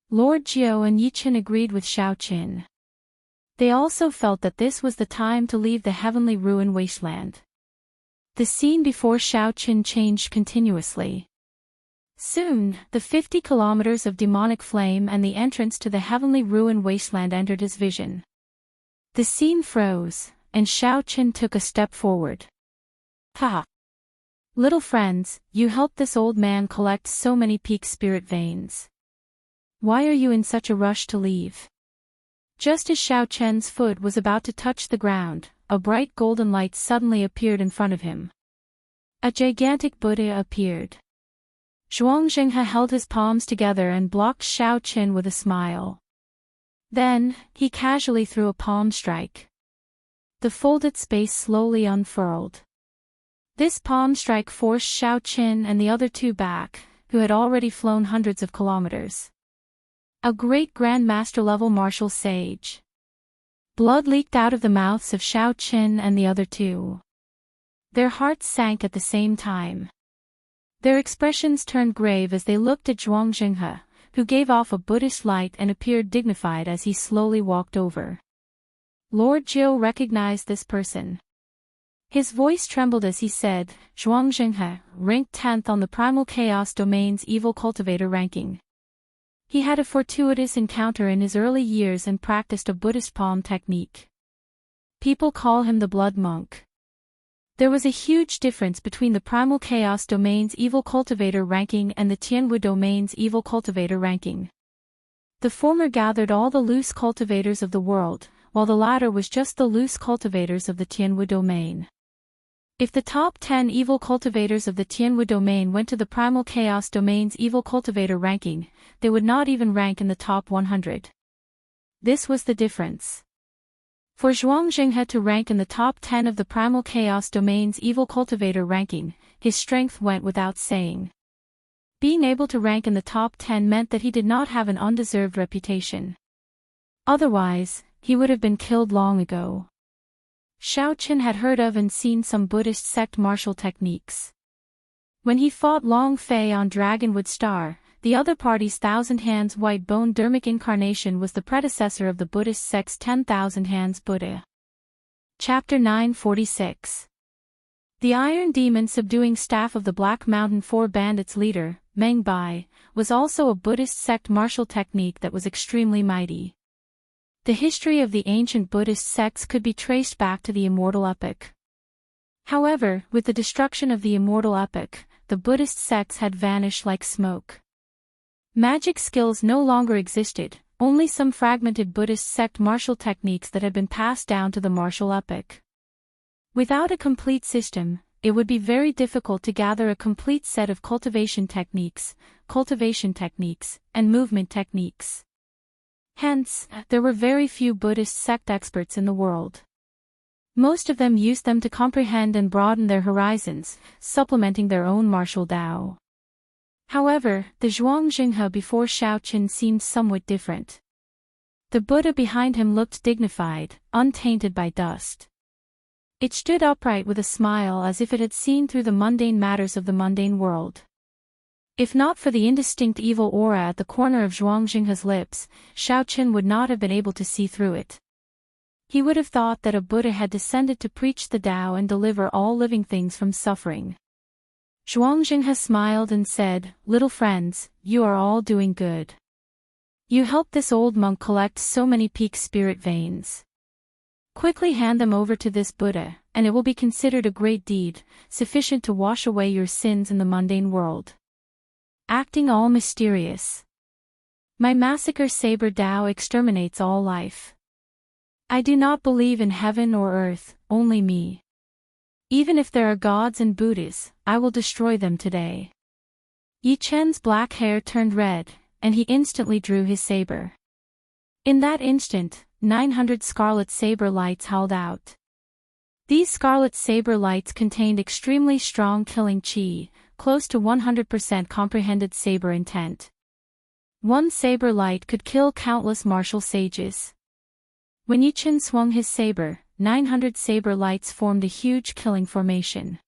Lord Jiao and Yi Qin agreed with Xiao Qin. They also felt that this was the time to leave the heavenly ruin wasteland. The scene before Xiao Qin changed continuously. Soon, the 50 kilometers of demonic flame and the entrance to the heavenly ruin wasteland entered his vision. The scene froze, and Xiao Qin took a step forward. Ha! Little friends, you helped this old man collect so many peak spirit veins. Why are you in such a rush to leave? Just as Xiao Qian's foot was about to touch the ground, a bright golden light suddenly appeared in front of him. A gigantic Buddha appeared. Zhuang Jinghe held his palms together and blocked Xiao Qin with a smile. Then, he casually threw a palm strike. The folded space slowly unfurled. This palm strike forced Xiao Qin and the other two back, who had already flown hundreds of kilometers. A great Grandmaster-level martial sage. Blood leaked out of the mouths of Xiao Qin and the other two. Their hearts sank at the same time. Their expressions turned grave as they looked at Zhuang Jinghe, who gave off a Buddhist light and appeared dignified as he slowly walked over. Lord Jiao recognized this person. His voice trembled as he said, Zhuang Jinghe, ranked 10th on the Primal Chaos Domain's Evil Cultivator ranking. He had a fortuitous encounter in his early years and practiced a Buddhist palm technique. People call him the Blood Monk. There was a huge difference between the Primal Chaos Domain's Evil Cultivator ranking and the Tianwu Domain's Evil Cultivator ranking. The former gathered all the loose cultivators of the world, while the latter was just the loose cultivators of the Tianwu Domain. If the top 10 evil cultivators of the Tianwu Domain went to the Primal Chaos Domain's Evil Cultivator ranking, they would not even rank in the top 100. This was the difference. For Zhuang Jinghe to rank in the top 10 of the Primal Chaos Domain's Evil Cultivator ranking, his strength went without saying. Being able to rank in the top 10 meant that he did not have an undeserved reputation. Otherwise, he would have been killed long ago. Xiao Qin had heard of and seen some Buddhist sect martial techniques. When he fought Long Fei on Dragonwood Star, the other party's 1,000 Hands White Bone Dermic Incarnation was the predecessor of the Buddhist sect's 10,000 Hands Buddha. Chapter 946. The Iron Demon subduing staff of the Black Mountain Four Bandits leader, Meng Bai, was also a Buddhist sect martial technique that was extremely mighty. The history of the ancient Buddhist sects could be traced back to the Immortal epoch. However, with the destruction of the Immortal epoch, the Buddhist sects had vanished like smoke. Magic skills no longer existed, only some fragmented Buddhist sect martial techniques that had been passed down to the martial epoch. Without a complete system, it would be very difficult to gather a complete set of cultivation techniques, and movement techniques. Hence, there were very few Buddhist sect experts in the world. Most of them used them to comprehend and broaden their horizons, supplementing their own martial Tao. However, the Zhuang Jinghe before Xiao Qin seemed somewhat different. The Buddha behind him looked dignified, untainted by dust. It stood upright with a smile as if it had seen through the mundane matters of the mundane world. If not for the indistinct evil aura at the corner of Zhuang Jinghe's lips, Xiao Qin would not have been able to see through it. He would have thought that a Buddha had descended to preach the Tao and deliver all living things from suffering. Zhuang Jinghe smiled and said, "Little friends, you are all doing good. You helped this old monk collect so many peak spirit veins. Quickly hand them over to this Buddha, and it will be considered a great deed, sufficient to wash away your sins in the mundane world." Acting all mysterious. My massacre saber Tao exterminates all life. I do not believe in heaven or earth, only me. Even if there are gods and Buddhas, I will destroy them today. Yi Chen's black hair turned red, and he instantly drew his saber. In that instant, 900 scarlet saber lights howled out. These scarlet saber lights contained extremely strong killing chi, close to 100% comprehended saber intent. One saber light could kill countless martial sages. When Yi Chen swung his saber, 900 saber lights formed a huge killing formation.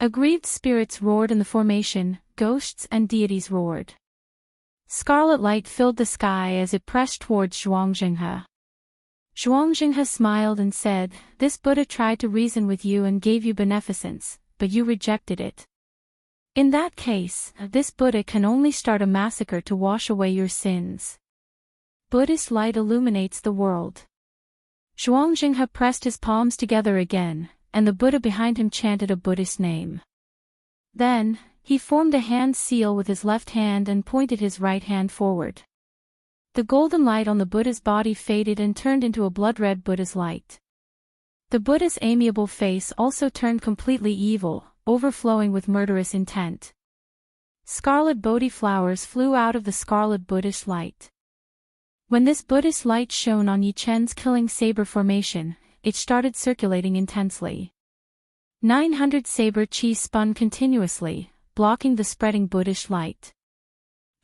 Aggrieved spirits roared in the formation, ghosts and deities roared. Scarlet light filled the sky as it pressed towards Zhuangzhenghe. Zhuangzhenghe smiled and said, "This Buddha tried to reason with you and gave you beneficence, but you rejected it. In that case, this Buddha can only start a massacre to wash away your sins." Buddhist light illuminates the world. Zhuangzhenghe pressed his palms together again, and the Buddha behind him chanted a Buddhist name. Then, he formed a hand seal with his left hand and pointed his right hand forward. The golden light on the Buddha's body faded and turned into a blood-red Buddha's light. The Buddha's amiable face also turned completely evil, overflowing with murderous intent. Scarlet Bodhi flowers flew out of the scarlet Buddhist light. When this Buddhist light shone on Yi Chen's killing saber formation, it started circulating intensely. 900 saber chi spun continuously, blocking the spreading Buddhist light.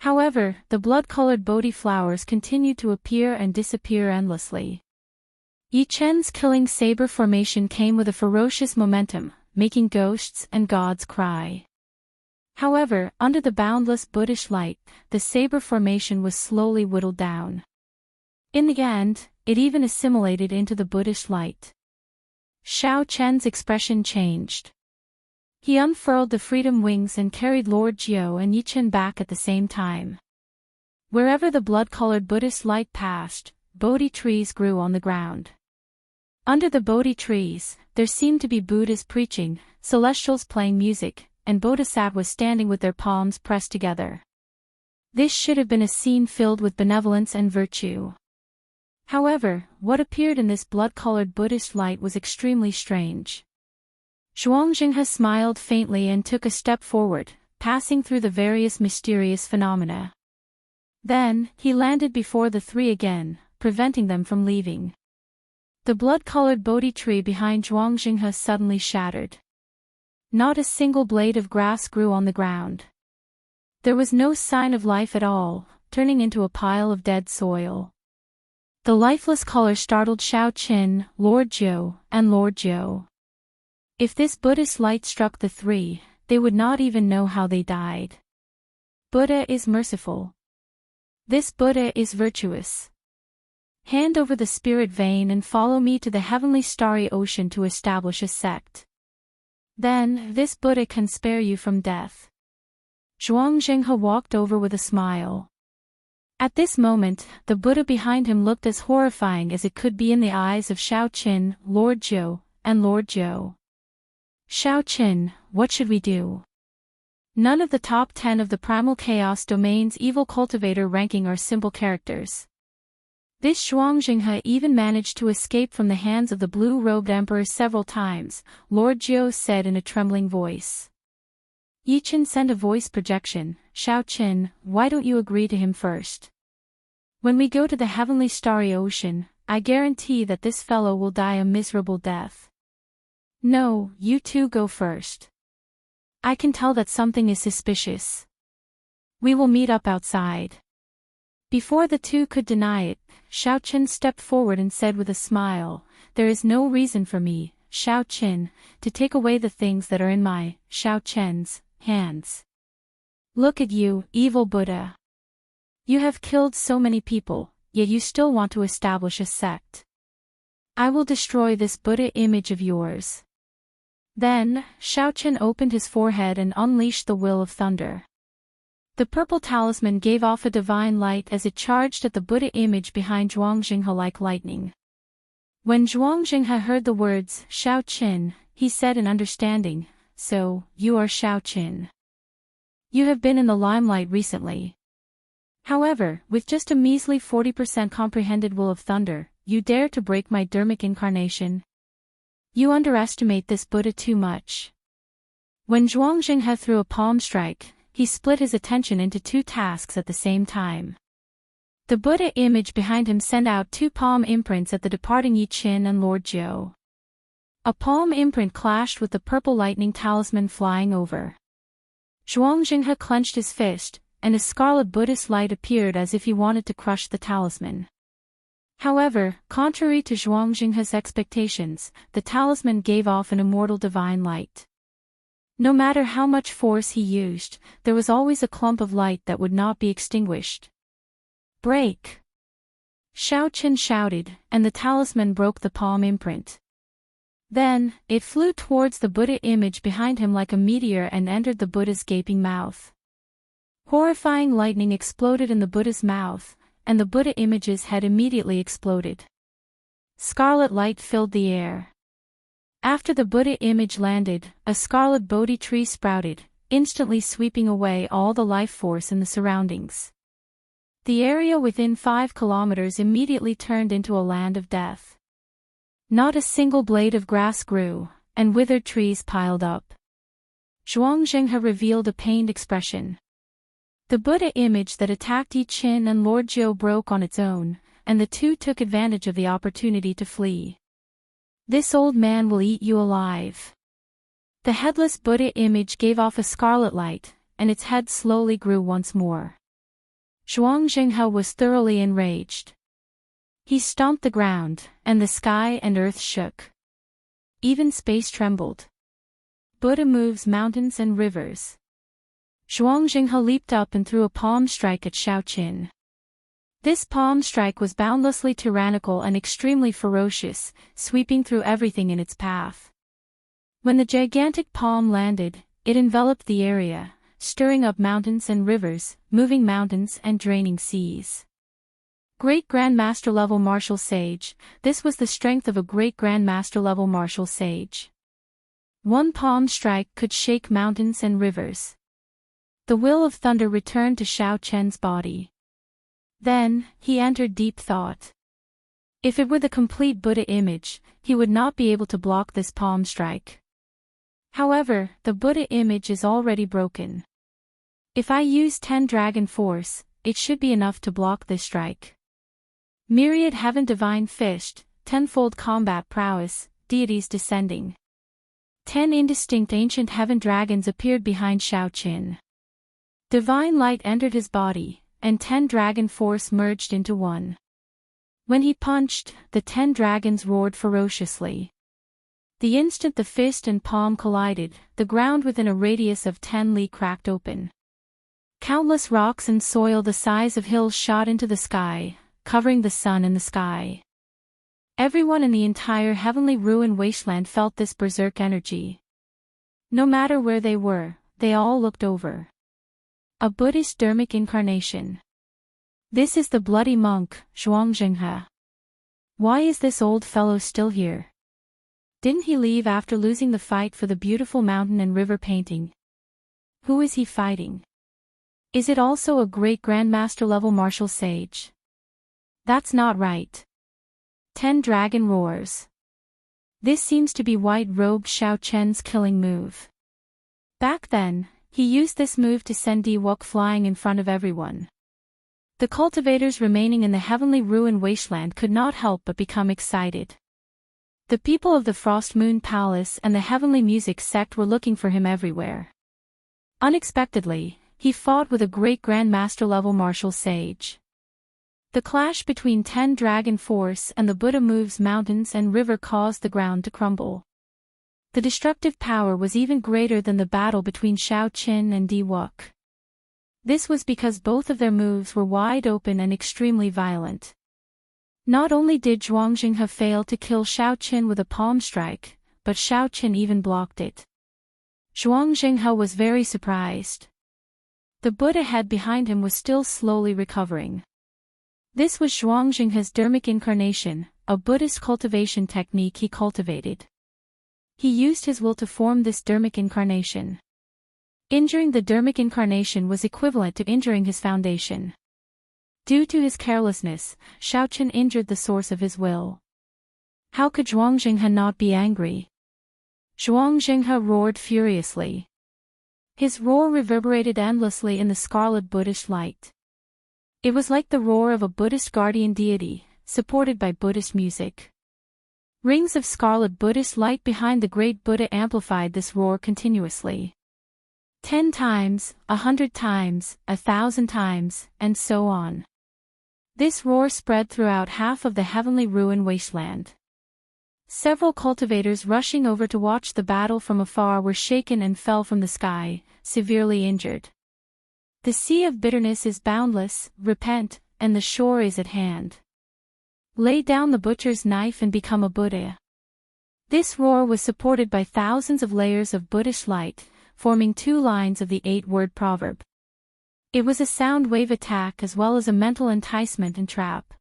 However, the blood-colored Bodhi flowers continued to appear and disappear endlessly. Yi Chen's killing saber formation came with a ferocious momentum, making ghosts and gods cry. However, under the boundless Buddhist light, the saber formation was slowly whittled down. In the end, it even assimilated into the Buddhist light. Xiao Chen's expression changed. He unfurled the freedom wings and carried Lord Jiu and Yi Chen back at the same time. Wherever the blood-colored Buddhist light passed, Bodhi trees grew on the ground. Under the Bodhi trees, there seemed to be Buddhas preaching, celestials playing music, and bodhisattvas standing with their palms pressed together. This should have been a scene filled with benevolence and virtue. However, what appeared in this blood-colored Buddhist light was extremely strange. Zhuangzhenghe smiled faintly and took a step forward, passing through the various mysterious phenomena. Then, he landed before the three again, preventing them from leaving. The blood-colored Bodhi tree behind Zhuangzhenghe suddenly shattered. Not a single blade of grass grew on the ground. There was no sign of life at all, turning into a pile of dead soil. The lifeless color startled Xiao Qin, Lord Jiu, and Lord Jiu. If this Buddhist light struck the three, they would not even know how they died. Buddha is merciful. This Buddha is virtuous. Hand over the spirit vein and follow me to the heavenly starry ocean to establish a sect. Then, this Buddha can spare you from death. Zhuangzhenghe walked over with a smile. At this moment, the Buddha behind him looked as horrifying as it could be in the eyes of Xiao Qin, Lord Jiu, and Lord Jiu. Xiao Qin, what should we do? None of the top 10 of the Primal Chaos Domain's evil cultivator ranking are simple characters. This Zhuangzhenghe even managed to escape from the hands of the blue-robed emperor several times, Lord Jiu said in a trembling voice. Yi Chen sent a voice projection, Xiao Qin, why don't you agree to him first? When we go to the heavenly starry ocean, I guarantee that this fellow will die a miserable death. No, you two go first. I can tell that something is suspicious. We will meet up outside. Before the two could deny it, Xiao Qin stepped forward and said with a smile, there is no reason for me, Xiao Qin, to take away the things that are in my, Xiao Qin's, hands. Look at you, evil Buddha. You have killed so many people, yet you still want to establish a sect. I will destroy this Buddha image of yours. Then, Xiao Qin opened his forehead and unleashed the will of thunder. The purple talisman gave off a divine light as it charged at the Buddha image behind Zhuangzhenghe like lightning. When Zhuangzhenghe heard the words, Xiao Qin, he said in understanding, so, you are Xiao Qin. You have been in the limelight recently. However, with just a measly 40% comprehended will of thunder, you dare to break my dharmic incarnation? You underestimate this Buddha too much. When Zhuangzhenghe threw a palm strike, he split his attention into two tasks at the same time. The Buddha image behind him sent out two palm imprints at the departing Yi Chen and Lord Jiu. A palm imprint clashed with the purple lightning talisman flying over. Zhuangzhenghe clenched his fist, and a scarlet Buddhist light appeared as if he wanted to crush the talisman. However, contrary to Zhuang Jinghe's expectations, the talisman gave off an immortal divine light. No matter how much force he used, there was always a clump of light that would not be extinguished. "Break!" Xiao Qin shouted, and the talisman broke the palm imprint. Then, it flew towards the Buddha image behind him like a meteor and entered the Buddha's gaping mouth. Horrifying lightning exploded in the Buddha's mouth, and the Buddha image's head immediately exploded. Scarlet light filled the air. After the Buddha image landed, a scarlet Bodhi tree sprouted, instantly sweeping away all the life force in the surroundings. The area within 5 kilometers immediately turned into a land of death. Not a single blade of grass grew, and withered trees piled up. Zhuang Jinghe revealed a pained expression. The Buddha image that attacked Yi Qin and Lord Jiu broke on its own, and the two took advantage of the opportunity to flee. "This old man will eat you alive." The headless Buddha image gave off a scarlet light, and its head slowly grew once more. Zhuang Jinghe was thoroughly enraged. He stomped the ground, and the sky and earth shook. Even space trembled. Buddha moves mountains and rivers. Zhuang Jinghe leaped up and threw a palm strike at Xiao Qin. This palm strike was boundlessly tyrannical and extremely ferocious, sweeping through everything in its path. When the gigantic palm landed, it enveloped the area, stirring up mountains and rivers, moving mountains and draining seas. Great Grandmaster level martial sage, this was the strength of a great Grandmaster level martial sage. One palm strike could shake mountains and rivers. The will of thunder returned to Xiao Qian's body. Then, he entered deep thought. If it were the complete Buddha image, he would not be able to block this palm strike. However, the Buddha image is already broken. If I use 10 dragon force, it should be enough to block this strike. Myriad heaven divine fished, 10-fold combat prowess, deities descending. 10 indistinct ancient heaven dragons appeared behind Xiao Qin. Divine light entered his body, and 10 dragon force merged into one. When he punched, the 10 dragons roared ferociously. The instant the fist and palm collided, the ground within a radius of 10 li cracked open. Countless rocks and soil the size of hills shot into the sky, covering the sun and the sky. Everyone in the entire heavenly ruin wasteland felt this berserk energy. No matter where they were, they all looked over. A Buddhist dharmic incarnation. This is the bloody monk, Zhuang Jinghe. Why is this old fellow still here? Didn't he leave after losing the fight for the beautiful mountain and river painting? Who is he fighting? Is it also a great Grandmaster level martial sage? That's not right. 10 dragon roars. This seems to be white-robed Xiao Qian's killing move. Back then, he used this move to send Diwok flying in front of everyone. The cultivators remaining in the heavenly ruin wasteland could not help but become excited. The people of the Frost Moon Palace and the heavenly music sect were looking for him everywhere. Unexpectedly, he fought with a great Grandmaster level martial sage. The clash between 10 dragon force and the Buddha moves mountains and river caused the ground to crumble. The destructive power was even greater than the battle between Xiao Qin and Diwok. This was because both of their moves were wide open and extremely violent. Not only did Zhuang Jinghe fail to kill Xiao Qin with a palm strike, but Xiao Qin even blocked it. Zhuang Jinghe was very surprised. The Buddha head behind him was still slowly recovering. This was Zhuang Jinghe's dharmic incarnation, a Buddhist cultivation technique he cultivated. He used his will to form this dharmic incarnation. Injuring the dharmic incarnation was equivalent to injuring his foundation. Due to his carelessness, Xiao Qin injured the source of his will. How could Zhuang Jinghe not be angry? Zhuang Jinghe roared furiously. His roar reverberated endlessly in the scarlet Buddhist light. It was like the roar of a Buddhist guardian deity, supported by Buddhist music. Rings of scarlet Buddhist light behind the great Buddha amplified this roar continuously. 10 times, 100 times, 1,000 times, and so on. This roar spread throughout half of the heavenly ruin wasteland. Several cultivators rushing over to watch the battle from afar were shaken and fell from the sky, severely injured. The sea of bitterness is boundless, repent, and the shore is at hand. Lay down the butcher's knife and become a Buddha. This roar was supported by thousands of layers of Buddhist light, forming 2 lines of the 8-word proverb. It was a sound wave attack as well as a mental enticement and trap.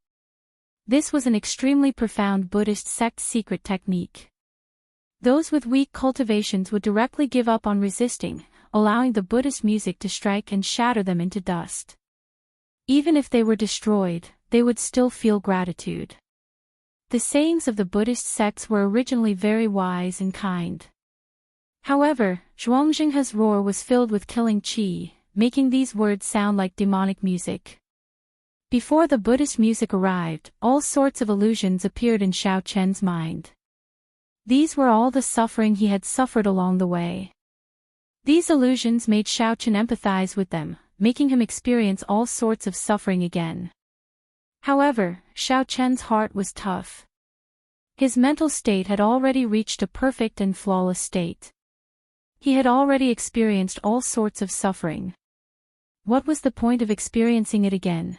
This was an extremely profound Buddhist sect secret technique. Those with weak cultivations would directly give up on resisting, allowing the Buddhist music to strike and shatter them into dust. Even if they were destroyed, they would still feel gratitude. The sayings of the Buddhist sects were originally very wise and kind. However, Zhuangzhenghe's roar was filled with killing qi, making these words sound like demonic music. Before the Buddhist music arrived, all sorts of illusions appeared in Xiao Chen's mind. These were all the suffering he had suffered along the way. These illusions made Xiao Chen empathize with them, making him experience all sorts of suffering again. However, Xiao Chen's heart was tough. His mental state had already reached a perfect and flawless state. He had already experienced all sorts of suffering. What was the point of experiencing it again?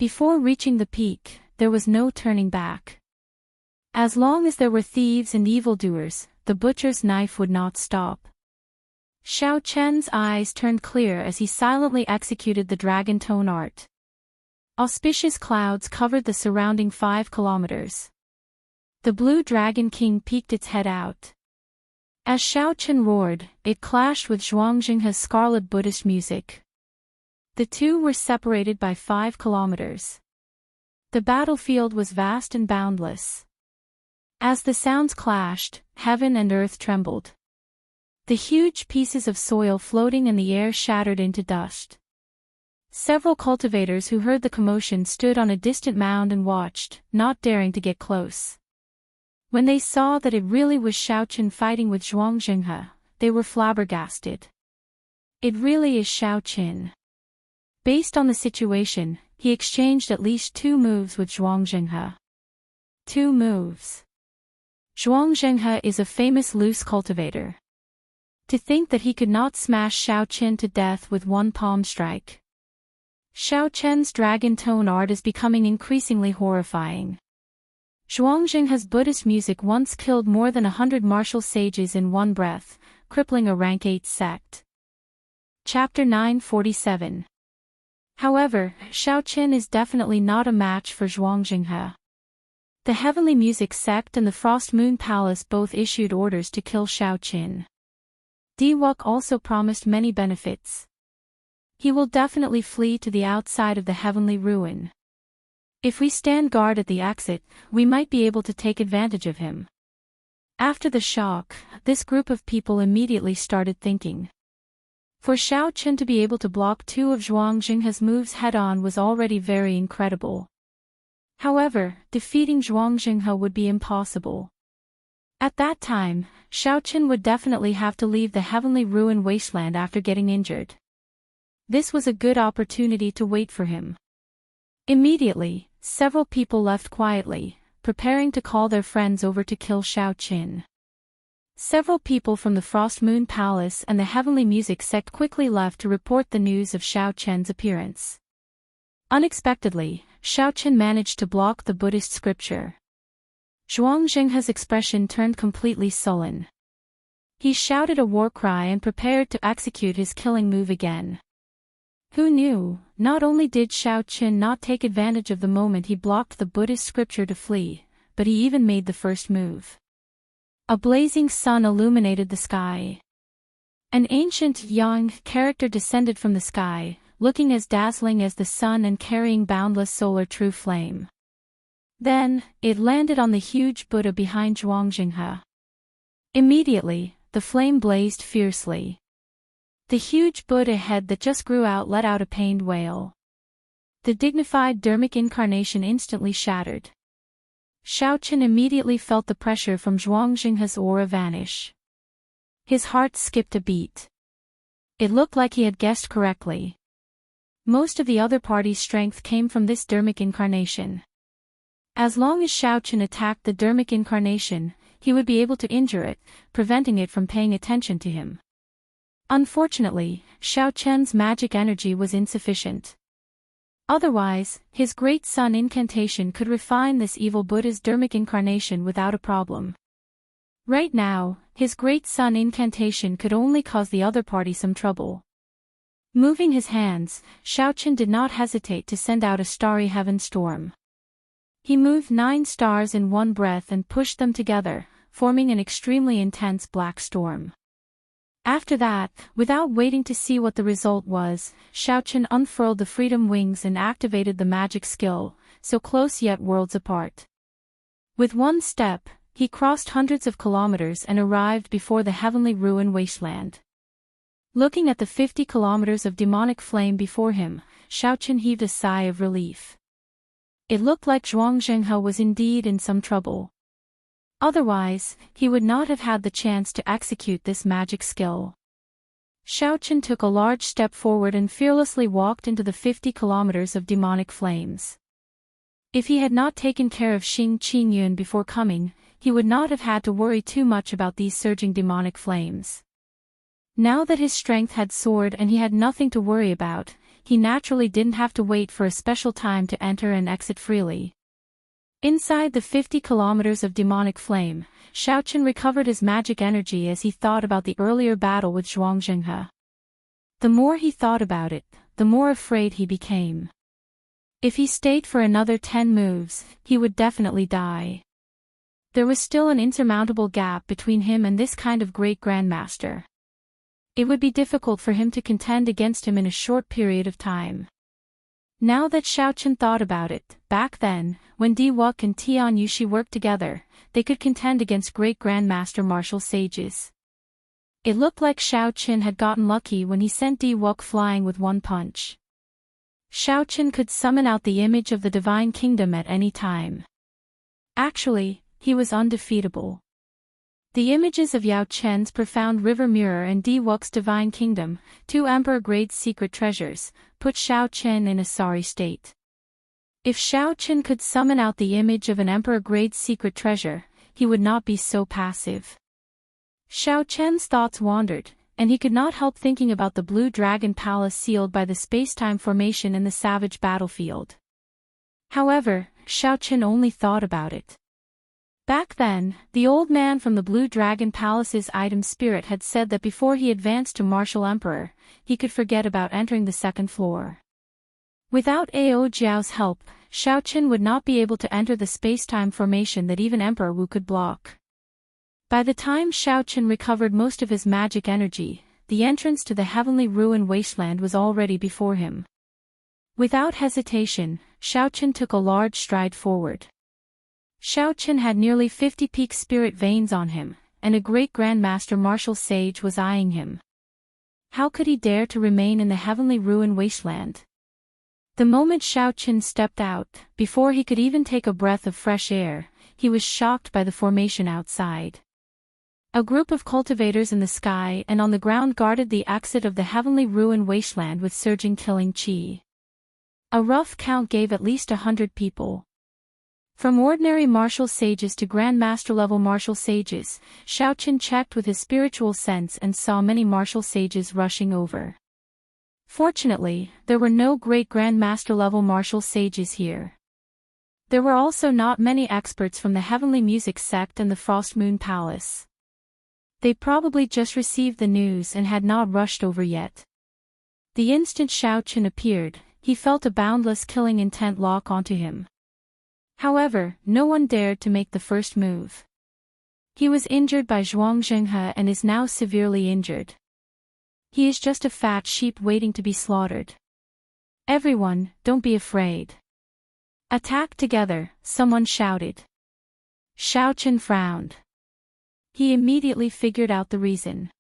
Before reaching the peak, there was no turning back. As long as there were thieves and evildoers, the butcher's knife would not stop. Xiao Chen's eyes turned clear as he silently executed the dragon tone art. Auspicious clouds covered the surrounding 5 kilometers. The blue dragon king peeked its head out. As Xiao Chen roared, it clashed with Zhuangzhenghe's scarlet Buddhist music. The two were separated by 5 kilometers. The battlefield was vast and boundless. As the sounds clashed, heaven and earth trembled. The huge pieces of soil floating in the air shattered into dust. Several cultivators who heard the commotion stood on a distant mound and watched, not daring to get close. When they saw that it really was Xiao Chen fighting with Zhuangzhenghe, they were flabbergasted. It really is Xiao Chen. Based on the situation, he exchanged at least 2 moves with Zhuangzhenghe. 2 moves. Zhuangzhenghe is a famous loose cultivator. To think that he could not smash Xiao Chen to death with 1 palm strike. Xiao Chen's dragon tone art is becoming increasingly horrifying. Zhuangzhenghe's Buddhist music once killed more than 100 martial sages in one breath, crippling a rank 8 sect. Chapter 947. However, Xiao Chen is definitely not a match for Zhuangzhenghe. The Heavenly Music sect and the Frost Moon Palace both issued orders to kill Xiao Chen. Diwuk also promised many benefits. He will definitely flee to the outside of the heavenly ruin. If we stand guard at the exit, we might be able to take advantage of him. After the shock, this group of people immediately started thinking. For Xiao Chen to be able to block 2 of Zhuangzhenghe's moves head-on was already very incredible. However, defeating Zhuangzhenghe would be impossible. At that time, Xiao Chen would definitely have to leave the heavenly ruin wasteland after getting injured. This was a good opportunity to wait for him. Immediately, several people left quietly, preparing to call their friends over to kill Xiao Chen. Several people from the Frost Moon Palace and the Heavenly Music sect quickly left to report the news of Xiao Chen's appearance. Unexpectedly, Xiao Chen managed to block the Buddhist scripture. Zhuangzhenghe's expression turned completely sullen. He shouted a war cry and prepared to execute his killing move again. Who knew, not only did Xiao Chen not take advantage of the moment he blocked the Buddhist scripture to flee, but he even made the first move. A blazing sun illuminated the sky. An ancient Yang character descended from the sky, looking as dazzling as the sun and carrying boundless solar true flame. Then, it landed on the huge Buddha behind Zhuangzhenghe. Immediately, the flame blazed fiercely. The huge Buddha head that just grew out let out a pained wail. The dignified Dharmic incarnation instantly shattered. Xiao Chen immediately felt the pressure from Zhuangzhenghe's aura vanish. His heart skipped a beat. It looked like he had guessed correctly. Most of the other party's strength came from this dermic incarnation. As long as Xiao Chen attacked the dermic incarnation, he would be able to injure it, preventing it from paying attention to him. Unfortunately, Xiao Chen's magic energy was insufficient. Otherwise, his Great Sun incantation could refine this evil Buddha's dermic incarnation without a problem. Right now, his Great Sun incantation could only cause the other party some trouble. Moving his hands, Xiao Chen did not hesitate to send out a starry heaven storm. He moved 9 stars in one breath and pushed them together, forming an extremely intense black storm. After that, without waiting to see what the result was, Xiao Chen unfurled the freedom wings and activated the magic skill, so close yet worlds apart. With one step, he crossed hundreds of kilometers and arrived before the heavenly ruin wasteland. Looking at the 50 kilometers of demonic flame before him, Xiao Chen heaved a sigh of relief. It looked like Zhuang Zhenghe was indeed in some trouble. Otherwise, he would not have had the chance to execute this magic skill. Xiao Chen took a large step forward and fearlessly walked into the 50 kilometers of demonic flames. If he had not taken care of Xing Qingyun before coming, he would not have had to worry too much about these surging demonic flames. Now that his strength had soared and he had nothing to worry about, he naturally didn't have to wait for a special time to enter and exit freely. Inside the 50 kilometers of demonic flame, Xiao Chen recovered his magic energy as he thought about the earlier battle with Zhuang Zhenghe. The more he thought about it, the more afraid he became. If he stayed for another 10 moves, he would definitely die. There was still an insurmountable gap between him and this kind of great grandmaster. It would be difficult for him to contend against him in a short period of time. Now that Xiao Chen thought about it, back then, when Di Wuk and Tian Yushi worked together, they could contend against great grandmaster martial sages. It looked like Xiao Chen had gotten lucky when he sent Di Wuk flying with one punch. Xiao Chen could summon out the image of the Divine Kingdom at any time. Actually, he was undefeatable. The images of Yao Chen's profound river mirror and Di Wuk's divine kingdom, 2 emperor-grade secret treasures, put Xiao Chen in a sorry state. If Xiao Chen could summon out the image of an emperor-grade secret treasure, he would not be so passive. Xiao Chen's thoughts wandered, and he could not help thinking about the Blue Dragon Palace sealed by the space-time formation in the savage battlefield. However, Xiao Chen only thought about it. Back then, the old man from the Blue Dragon Palace's item spirit had said that before he advanced to Martial Emperor, he could forget about entering the 2nd floor. Without Ao Jiao's help, Xiao Chen would not be able to enter the space-time formation that even Emperor Wu could block. By the time Xiao Chen recovered most of his magic energy, the entrance to the heavenly ruin wasteland was already before him. Without hesitation, Xiao Chen took a large stride forward. Xiao Chen had nearly 50 peak spirit veins on him, and a great grandmaster martial sage was eyeing him. How could he dare to remain in the heavenly ruin wasteland? The moment Xiao Chen stepped out, before he could even take a breath of fresh air, he was shocked by the formation outside. A group of cultivators in the sky and on the ground guarded the exit of the heavenly ruin wasteland with surging killing chi. A rough count gave at least 100 people. From ordinary martial sages to grandmaster-level martial sages, Xiao Chen checked with his spiritual sense and saw many martial sages rushing over. Fortunately, there were no great grandmaster-level martial sages here. There were also not many experts from the Heavenly Music Sect and the Frost Moon Palace. They probably just received the news and had not rushed over yet. The instant Xiao Chen appeared, he felt a boundless killing intent lock onto him. However, no one dared to make the first move. He was injured by Zhuang Zhenghe and is now severely injured. He is just a fat sheep waiting to be slaughtered. Everyone, don't be afraid. Attack together, someone shouted. Xiao Chen frowned. He immediately figured out the reason.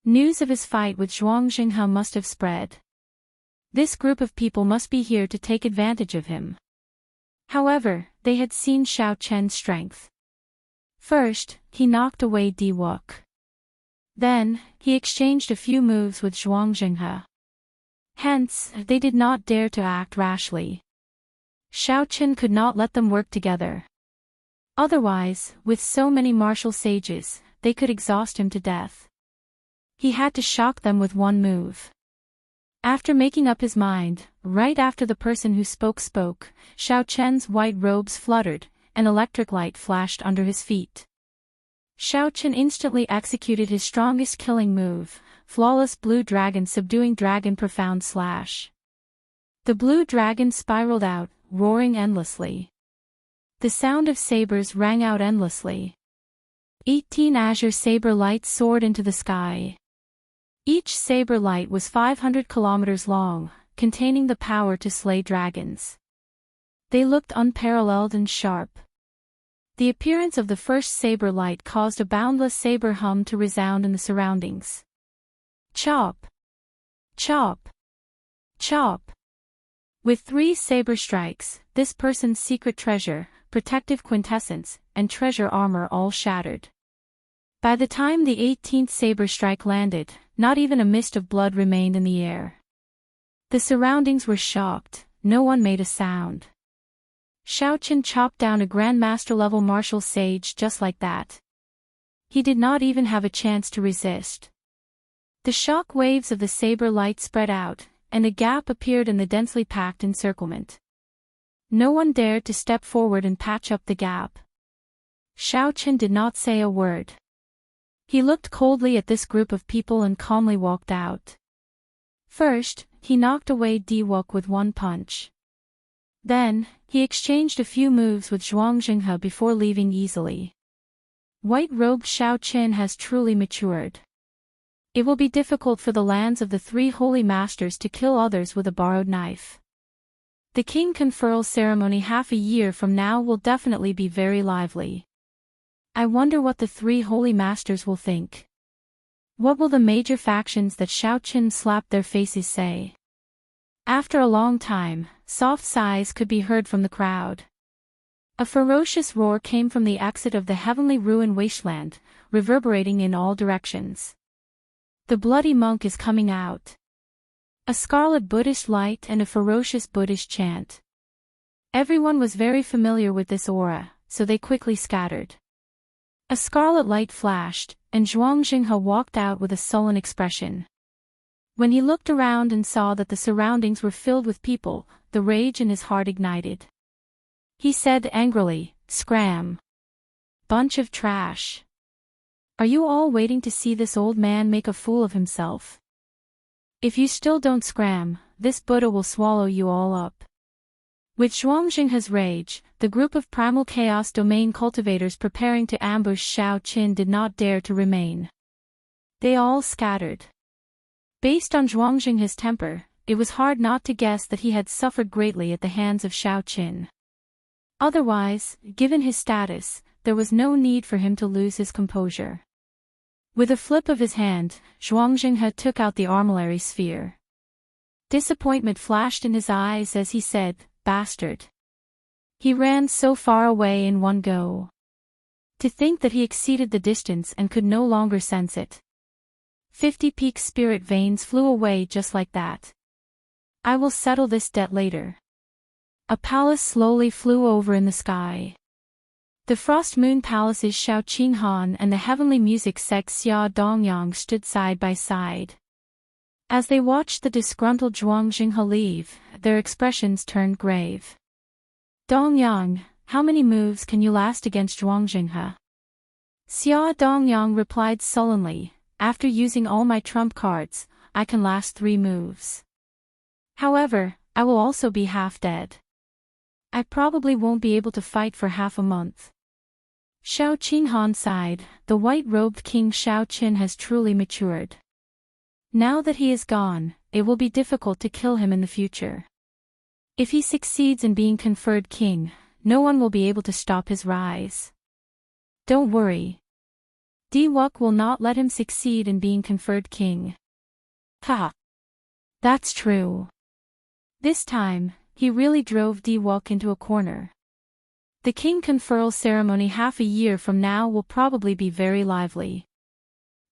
News of his fight with Zhuang Zhenghe must have spread. This group of people must be here to take advantage of him. However, they had seen Xiao Chen's strength. First, he knocked away Di Wuk. Then, he exchanged a few moves with Zhuang Zhenghe. Hence, they did not dare to act rashly. Shao Qin could not let them work together. Otherwise, with so many martial sages, they could exhaust him to death. He had to shock them with one move. After making up his mind, right after the person who spoke, Shao Chen's white robes fluttered, an electric light flashed under his feet. Shao Chen instantly executed his strongest killing move, flawless blue dragon subduing dragon profound slash. The blue dragon spiraled out, roaring endlessly. The sound of sabers rang out endlessly. 18 azure saber lights soared into the sky. Each saber light was 500 kilometers long, containing the power to slay dragons. They looked unparalleled and sharp. The appearance of the first saber light caused a boundless saber hum to resound in the surroundings. Chop! Chop! Chop! With 3 saber strikes, this person's secret treasure, protective quintessence, and treasure armor all shattered. By the time the 18th saber strike landed, not even a mist of blood remained in the air. The surroundings were shocked, no one made a sound. Shao Qin chopped down a grandmaster-level martial sage just like that. He did not even have a chance to resist. The shock waves of the saber light spread out, and a gap appeared in the densely packed encirclement. No one dared to step forward and patch up the gap. Shao Qin did not say a word. He looked coldly at this group of people and calmly walked out. First, he knocked away Diwok with one punch. Then, he exchanged a few moves with Zhuang Jinghe before leaving easily. White-robed Shao Qin has truly matured. It will be difficult for the lands of the 3 holy masters to kill others with a borrowed knife. The king conferral ceremony half a year from now will definitely be very lively. I wonder what the 3 holy masters will think. What will the major factions that Shao Qin slapped their faces say? After a long time, soft sighs could be heard from the crowd. A ferocious roar came from the exit of the heavenly ruin wasteland, reverberating in all directions. The bloody monk is coming out. A scarlet Buddhist light and a ferocious Buddhist chant. Everyone was very familiar with this aura, so they quickly scattered. A scarlet light flashed, and Zhuang Jinghe walked out with a sullen expression. When he looked around and saw that the surroundings were filled with people, the rage in his heart ignited. He said angrily, "Scram! Bunch of trash! Are you all waiting to see this old man make a fool of himself? If you still don't scram, this Buddha will swallow you all up." With Zhuang Jinghe's rage, the group of primal chaos domain cultivators preparing to ambush Shao Qin did not dare to remain. They all scattered. Based on Zhuang Jinghe's temper, it was hard not to guess that he had suffered greatly at the hands of Shao Qin. Otherwise, given his status, there was no need for him to lose his composure. With a flip of his hand, Zhuang Jinghe took out the armillary sphere. Disappointment flashed in his eyes as he said, "Bastard." He ran so far away in one go. To think that he exceeded the distance and could no longer sense it. 50 peak spirit veins flew away just like that. I will settle this debt later. A palace slowly flew over in the sky. The Frost Moon Palace's Shao Qinghan and the heavenly music sect Xia Dongyang stood side by side. As they watched the disgruntled Zhuang Jinghe leave, their expressions turned grave. "Dongyang, how many moves can you last against Zhuang Jinghe?" Xia Dongyang replied sullenly, "After using all my trump cards, I can last 3 moves. However, I will also be half dead. I probably won't be able to fight for half a month." Shao Qinghan sighed, the white-robed King Shao Qin has truly matured. Now that he is gone, it will be difficult to kill him in the future. If he succeeds in being conferred king, no one will be able to stop his rise. Don't worry. Diwok will not let him succeed in being conferred king. Ha! That's true. This time, he really drove Diwok into a corner. The king conferral ceremony half a year from now will probably be very lively.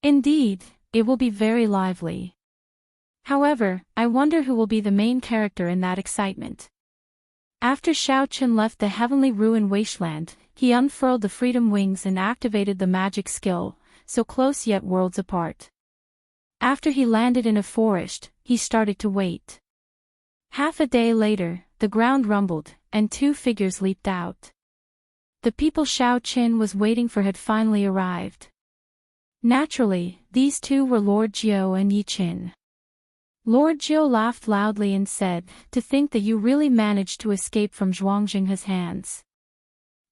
Indeed, it will be very lively. However, I wonder who will be the main character in that excitement. After Xiaoqun left the heavenly ruin wasteland, he unfurled the freedom wings and activated the magic skill, so close yet worlds apart. After he landed in a forest, he started to wait. Half a day later, the ground rumbled, and two figures leaped out. The people Xiaoqun was waiting for had finally arrived. Naturally, these two were Lord Jiu and Yi Qin. Lord Jiu laughed loudly and said, "To think that you really managed to escape from Zhuangxinghe's hands.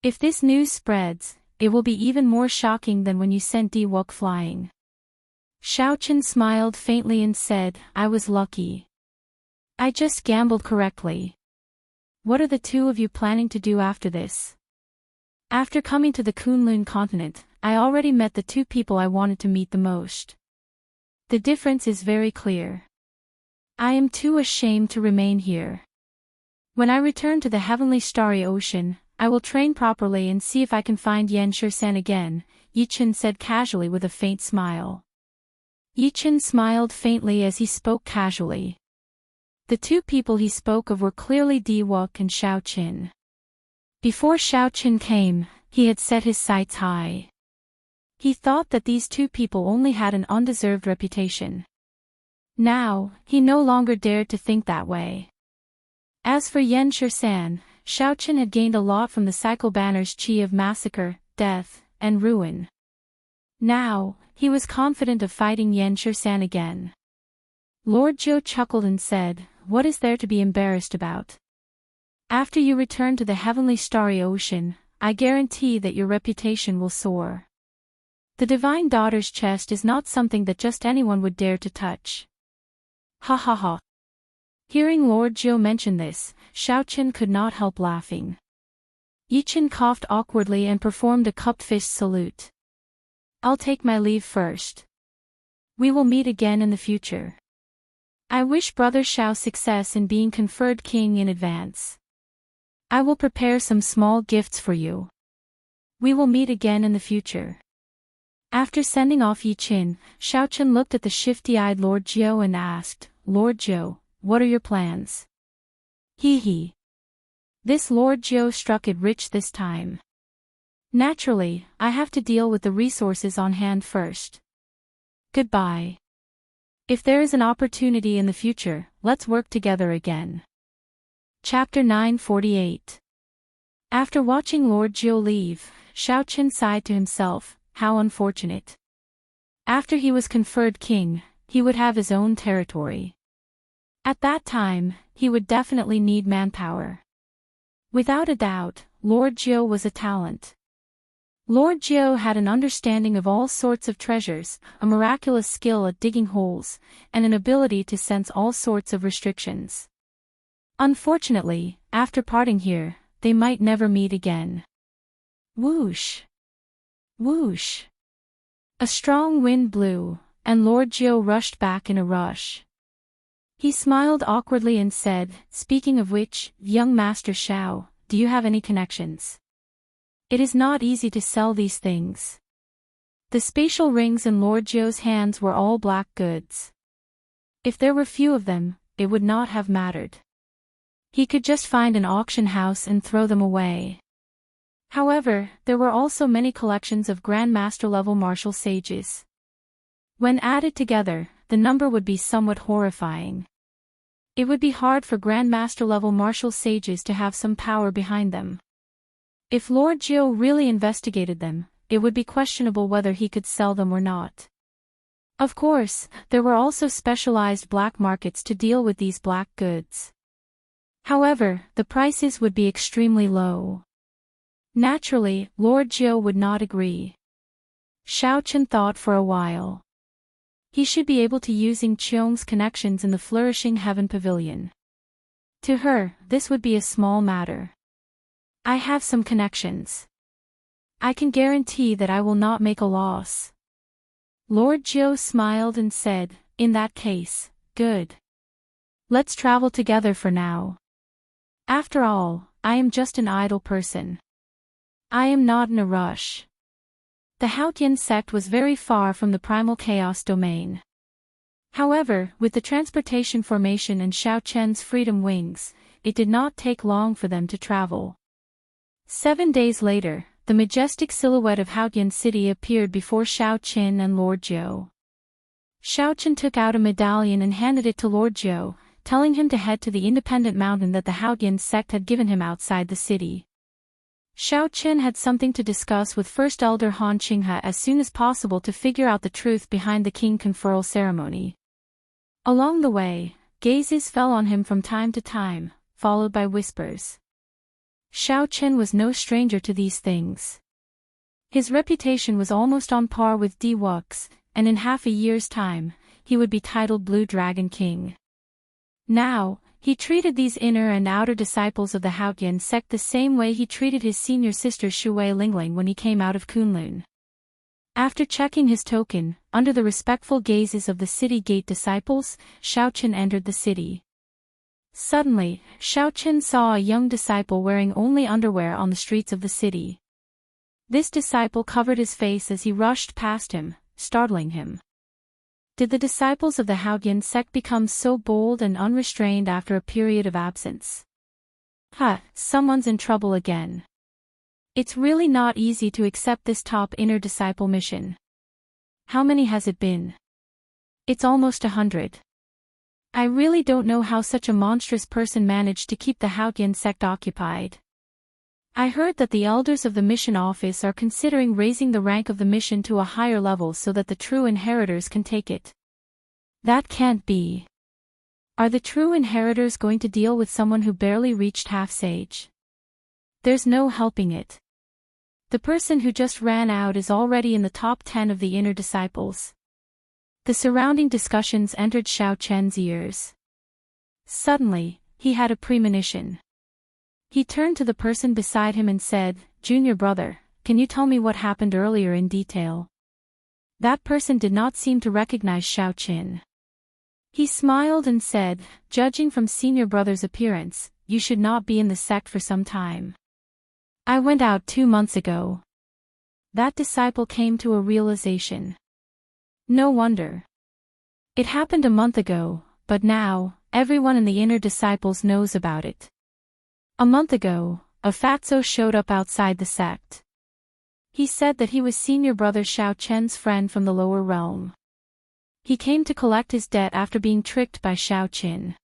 If this news spreads, it will be even more shocking than when you sent Diwok flying." Xiaoqun smiled faintly and said, "I was lucky. I just gambled correctly. What are the two of you planning to do after this?" "After coming to the Kunlun continent, I already met the two people I wanted to meet the most. The difference is very clear. I am too ashamed to remain here. When I return to the heavenly starry ocean, I will train properly and see if I can find Yan Shursan again," Yi Qin said casually with a faint smile. Yi Qin smiled faintly as he spoke casually. The two people he spoke of were clearly Diwok and Xiaoqun. Before Xiaoqun came, he had set his sights high. He thought that these two people only had an undeserved reputation. Now, he no longer dared to think that way. As for Yan Shursan, Xiaoqun had gained a lot from the cycle banner's chi of massacre, death, and ruin. Now, he was confident of fighting Yan Shursan again. Lord Jiu chuckled and said, "What is there to be embarrassed about? After you return to the heavenly starry ocean, I guarantee that your reputation will soar. The Divine Daughter's chest is not something that just anyone would dare to touch." Ha ha ha. Hearing Lord Jiu mention this, Xiaoqun could not help laughing. Yi Qin coughed awkwardly and performed a cupped fist salute. "I'll take my leave first. We will meet again in the future. I wish Brother Xiao success in being conferred king in advance. I will prepare some small gifts for you. We will meet again in the future." After sending off Yi Qin, Xiaoqun looked at the shifty-eyed Lord Jiu and asked, "Lord Jiu, what are your plans?" He. This Lord Jiu struck it rich this time. "Naturally, I have to deal with the resources on hand first. Goodbye. If there is an opportunity in the future, let's work together again." Chapter 948. After watching Lord Jiu leave, Xiaoqun sighed to himself, how unfortunate. After he was conferred king, he would have his own territory. At that time, he would definitely need manpower. Without a doubt, Lord Jiu was a talent. Lord Jiu had an understanding of all sorts of treasures, a miraculous skill at digging holes, and an ability to sense all sorts of restrictions. Unfortunately, after parting here, they might never meet again. Whoosh! Whoosh! A strong wind blew, and Lord Jiu rushed back in a rush. He smiled awkwardly and said, "Speaking of which, young Master Xiao, do you have any connections? It is not easy to sell these things." The spatial rings in Lord Jiu's hands were all black goods. If there were few of them, it would not have mattered. He could just find an auction house and throw them away. However, there were also many collections of Grandmaster-level martial sages. When added together, the number would be somewhat horrifying. It would be hard for Grandmaster-level martial sages to have some power behind them. If Lord Jiu really investigated them, it would be questionable whether he could sell them or not. Of course, there were also specialized black markets to deal with these black goods. However, the prices would be extremely low. Naturally, Lord Jiu would not agree. Xiaoqun thought for a while. He should be able to use Ying Qiong's connections in the flourishing heaven pavilion. To her, this would be a small matter. "I have some connections. I can guarantee that I will not make a loss." Lord Jiu smiled and said, "In that case, good. Let's travel together for now. After all, I am just an idle person. I am not in a rush." The Haotian sect was very far from the primal chaos domain. However, with the transportation formation and Xiao Chen's freedom wings, it did not take long for them to travel. 7 days later, the majestic silhouette of Haotian City appeared before Xiao Qin and Lord Zhou. Xiao Qin took out a medallion and handed it to Lord Zhou, telling him to head to the independent mountain that the Haotian sect had given him outside the city. Xiao Qin had something to discuss with First Elder Han Qinghe as soon as possible to figure out the truth behind the king conferral ceremony. Along the way, gazes fell on him from time to time, followed by whispers. Xiao Qin was no stranger to these things. His reputation was almost on par with Di Wux's, and in half a year's time, he would be titled Blue Dragon King. Now, he treated these inner and outer disciples of the Haotian sect the same way he treated his senior sister Shui Lingling when he came out of Kunlun. After checking his token, under the respectful gazes of the city gate disciples, Xiao Qin entered the city. Suddenly, Xiao Qin saw a young disciple wearing only underwear on the streets of the city. This disciple covered his face as he rushed past him, startling him. Did the disciples of the Haotian sect become so bold and unrestrained after a period of absence? Someone's in trouble again. It's really not easy to accept this top inner disciple mission. How many has it been? It's almost 100. I really don't know how such a monstrous person managed to keep the Haotian sect occupied. I heard that the elders of the mission office are considering raising the rank of the mission to a higher level so that the true inheritors can take it. That can't be. Are the true inheritors going to deal with someone who barely reached half-sage? There's no helping it. The person who just ran out is already in the top 10 of the inner disciples. The surrounding discussions entered Xiao Chen's ears. Suddenly, he had a premonition. He turned to the person beside him and said, "Junior brother, can you tell me what happened earlier in detail?" That person did not seem to recognize Xiao Qin. He smiled and said, "Judging from senior brother's appearance, you should not be in the sect for some time. I went out 2 months ago." That disciple came to a realization. No wonder. It happened a month ago, but now, everyone in the inner disciples knows about it. A month ago, a fatso showed up outside the sect. He said that he was senior brother Xiao Chen's friend from the lower realm. He came to collect his debt after being tricked by Xiao Qin.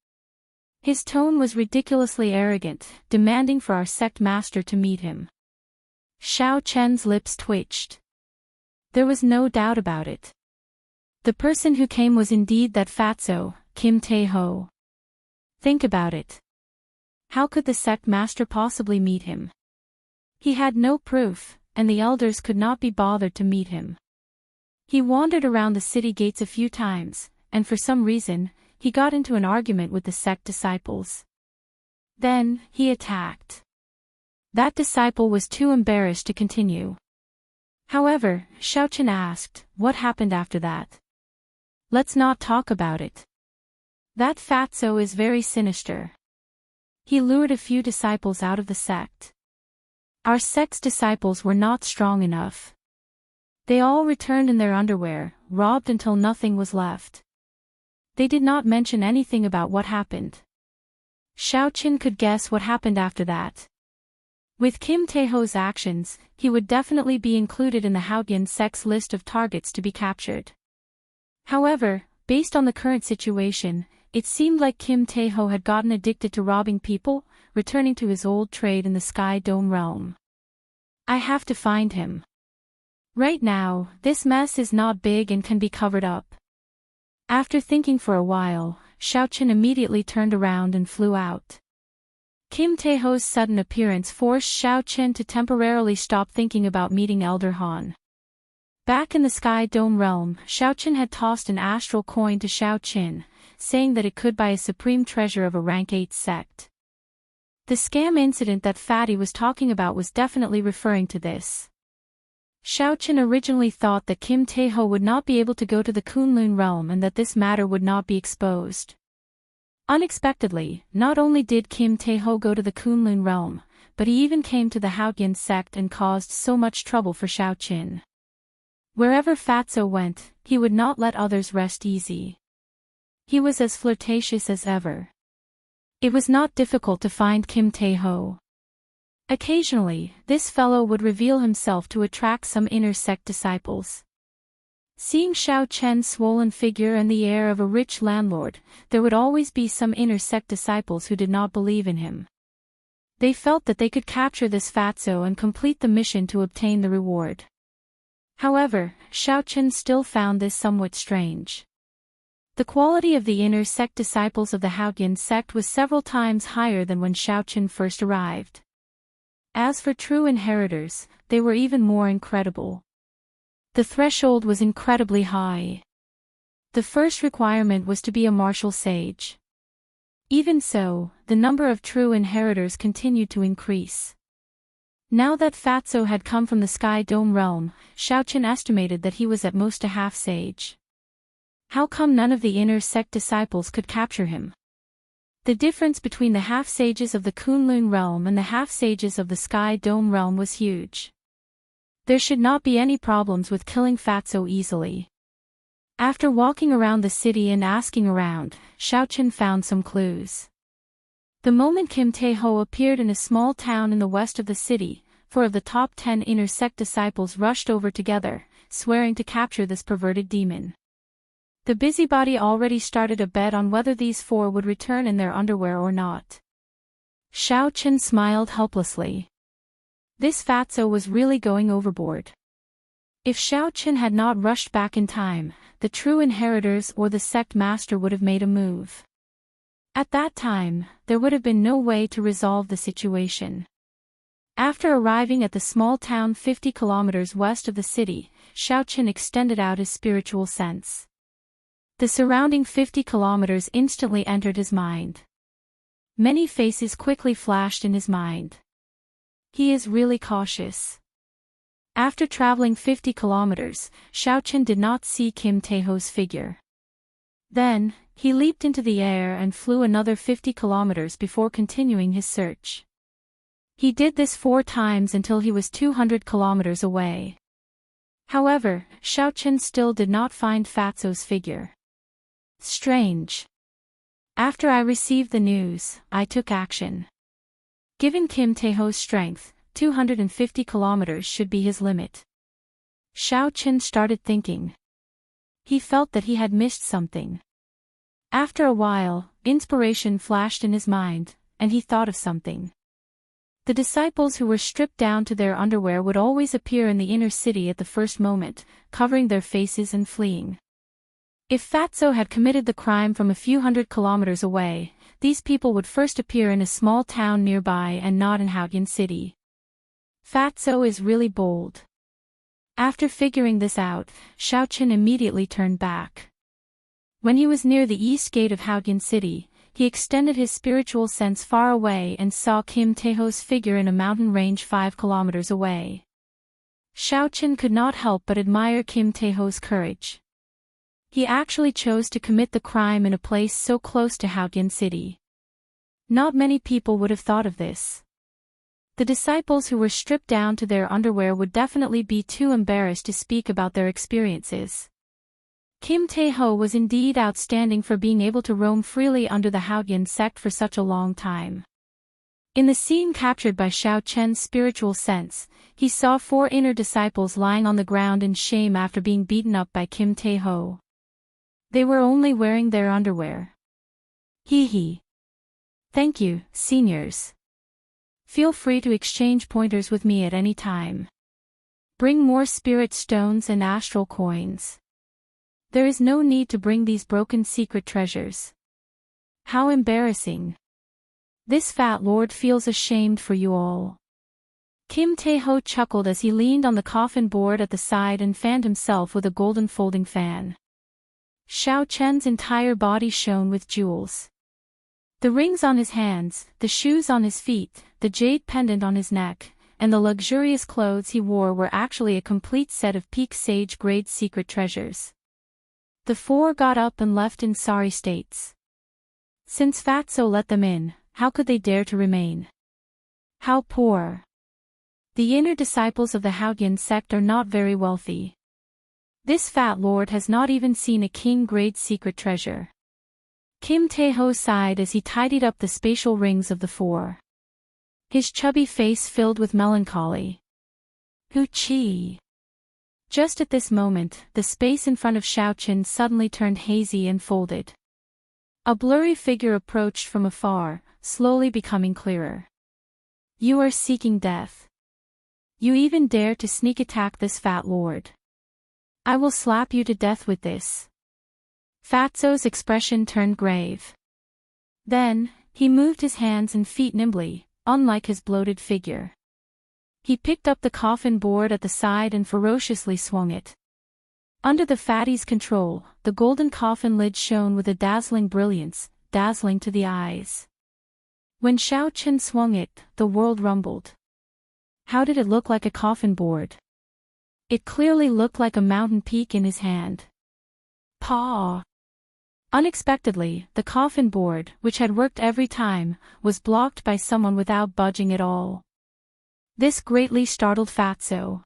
His tone was ridiculously arrogant, demanding for our sect master to meet him. Xiao Chen's lips twitched. There was no doubt about it. The person who came was indeed that fatso, Kim Tae-ho. Think about it. How could the sect master possibly meet him? He had no proof, and the elders could not be bothered to meet him. He wandered around the city gates a few times, and for some reason, he got into an argument with the sect disciples. Then, he attacked. That disciple was too embarrassed to continue. However, Xiao Qin asked, "What happened after that?" "Let's not talk about it. That fatso is very sinister. He lured a few disciples out of the sect. Our sect's disciples were not strong enough. They all returned in their underwear, robbed until nothing was left. They did not mention anything about what happened." Xiao Qin could guess what happened after that. With Kim Tae-ho's actions, he would definitely be included in the Haotian sect's list of targets to be captured. However, based on the current situation, it seemed like Kim Tae-ho had gotten addicted to robbing people, returning to his old trade in the Sky Dome realm. I have to find him. Right now, this mess is not big and can be covered up. After thinking for a while, Xiao Qin immediately turned around and flew out. Kim Tae-ho's sudden appearance forced Xiao Qin to temporarily stop thinking about meeting Elder Han. Back in the Sky Dome realm, Xiao Qin had tossed an astral coin to Xiao Qin, saying that it could buy a supreme treasure of a rank 8 sect. The scam incident that Fatty was talking about was definitely referring to this. Xiao Qin originally thought that Kim Tae-ho would not be able to go to the Kunlun realm and that this matter would not be exposed. Unexpectedly, not only did Kim Tae-ho go to the Kunlun realm, but he even came to the Haotian sect and caused so much trouble for Xiao Qin. Wherever Fatso went, he would not let others rest easy. He was as flirtatious as ever. It was not difficult to find Kim Tae-ho. Occasionally, this fellow would reveal himself to attract some inner sect disciples. Seeing Xiao Chen's swollen figure and the air of a rich landlord, there would always be some inner sect disciples who did not believe in him. They felt that they could capture this fatso and complete the mission to obtain the reward. However, Xiao Chen still found this somewhat strange. The quality of the inner sect disciples of the Haoyan sect was several times higher than when Xiao Chen first arrived. As for true inheritors, they were even more incredible. The threshold was incredibly high. The first requirement was to be a martial sage. Even so, the number of true inheritors continued to increase. Now that Fatso had come from the Sky Dome realm, Xiao Chen estimated that he was at most a half-sage. How come none of the inner sect disciples could capture him? The difference between the half-sages of the Kunlun realm and the half-sages of the Sky Dome realm was huge. There should not be any problems with killing Fatso easily. After walking around the city and asking around, Xiao Chen found some clues. The moment Kim Tae-ho appeared in a small town in the west of the city, 4 of the top 10 inner sect disciples rushed over together, swearing to capture this perverted demon. The busybody already started a bet on whether these 4 would return in their underwear or not. Xiao Chen smiled helplessly. This fatso was really going overboard. If Xiao Chen had not rushed back in time, the true inheritors or the sect master would have made a move. At that time, there would have been no way to resolve the situation. After arriving at the small town 50 kilometers west of the city, Xiao Chen extended out his spiritual sense. The surrounding 50 kilometers instantly entered his mind. Many faces quickly flashed in his mind. He is really cautious. After traveling 50 kilometers, Xiao Chen did not see Kim Tae-ho's figure. Then, he leaped into the air and flew another 50 kilometers before continuing his search. He did this 4 times until he was 200 kilometers away. However, Xiao Chen still did not find Fatso's figure. Strange. After I received the news, I took action. Given Kim Tae-ho's strength, 250 kilometers should be his limit. Xiao Chen started thinking. He felt that he had missed something. After a while, inspiration flashed in his mind, and he thought of something. The disciples who were stripped down to their underwear would always appear in the inner city at the first moment, covering their faces and fleeing. If Fatso had committed the crime from a few hundred kilometers away, these people would first appear in a small town nearby and not in Haoyan City. Fatso is really bold. After figuring this out, Xiao Chen immediately turned back. When he was near the east gate of Haoyan City, he extended his spiritual sense far away and saw Kim Tae-ho's figure in a mountain range 5 kilometers away. Xiao Chen could not help but admire Kim Tae-ho's courage. He actually chose to commit the crime in a place so close to Haoyan City. Not many people would have thought of this. The disciples who were stripped down to their underwear would definitely be too embarrassed to speak about their experiences. Kim Tae-ho was indeed outstanding for being able to roam freely under the Haoyan sect for such a long time. In the scene captured by Xiao Chen's spiritual sense, he saw 4 inner disciples lying on the ground in shame after being beaten up by Kim Tae-ho. They were only wearing their underwear. Hee hee. Thank you, seniors. Feel free to exchange pointers with me at any time. Bring more spirit stones and astral coins. There is no need to bring these broken secret treasures. How embarrassing. This fat lord feels ashamed for you all. Kim Tae-ho chuckled as he leaned on the coffin board at the side and fanned himself with a golden folding fan. Xiao Chen's entire body shone with jewels. The rings on his hands, the shoes on his feet, the jade pendant on his neck, and the luxurious clothes he wore were actually a complete set of peak sage grade secret treasures. The 4 got up and left in sorry states. Since Fatso let them in, how could they dare to remain? How poor. The inner disciples of the Haoyan sect are not very wealthy. This fat lord has not even seen a king-grade secret treasure. Kim Tae-ho sighed as he tidied up the spatial rings of the four. His chubby face filled with melancholy. Hoo-chee. Just at this moment, the space in front of Xiaoqin suddenly turned hazy and folded. A blurry figure approached from afar, slowly becoming clearer. You are seeking death. You even dare to sneak attack this fat lord. I will slap you to death with this. Fatso's expression turned grave. Then, he moved his hands and feet nimbly, unlike his bloated figure. He picked up the coffin board at the side and ferociously swung it. Under the fatty's control, the golden coffin lid shone with a dazzling brilliance, dazzling to the eyes. When Xiaoqin swung it, the world rumbled. How did it look like a coffin board? It clearly looked like a mountain peak in his hand. Paw! Unexpectedly, the coffin board, which had worked every time, was blocked by someone without budging at all. This greatly startled Fatso.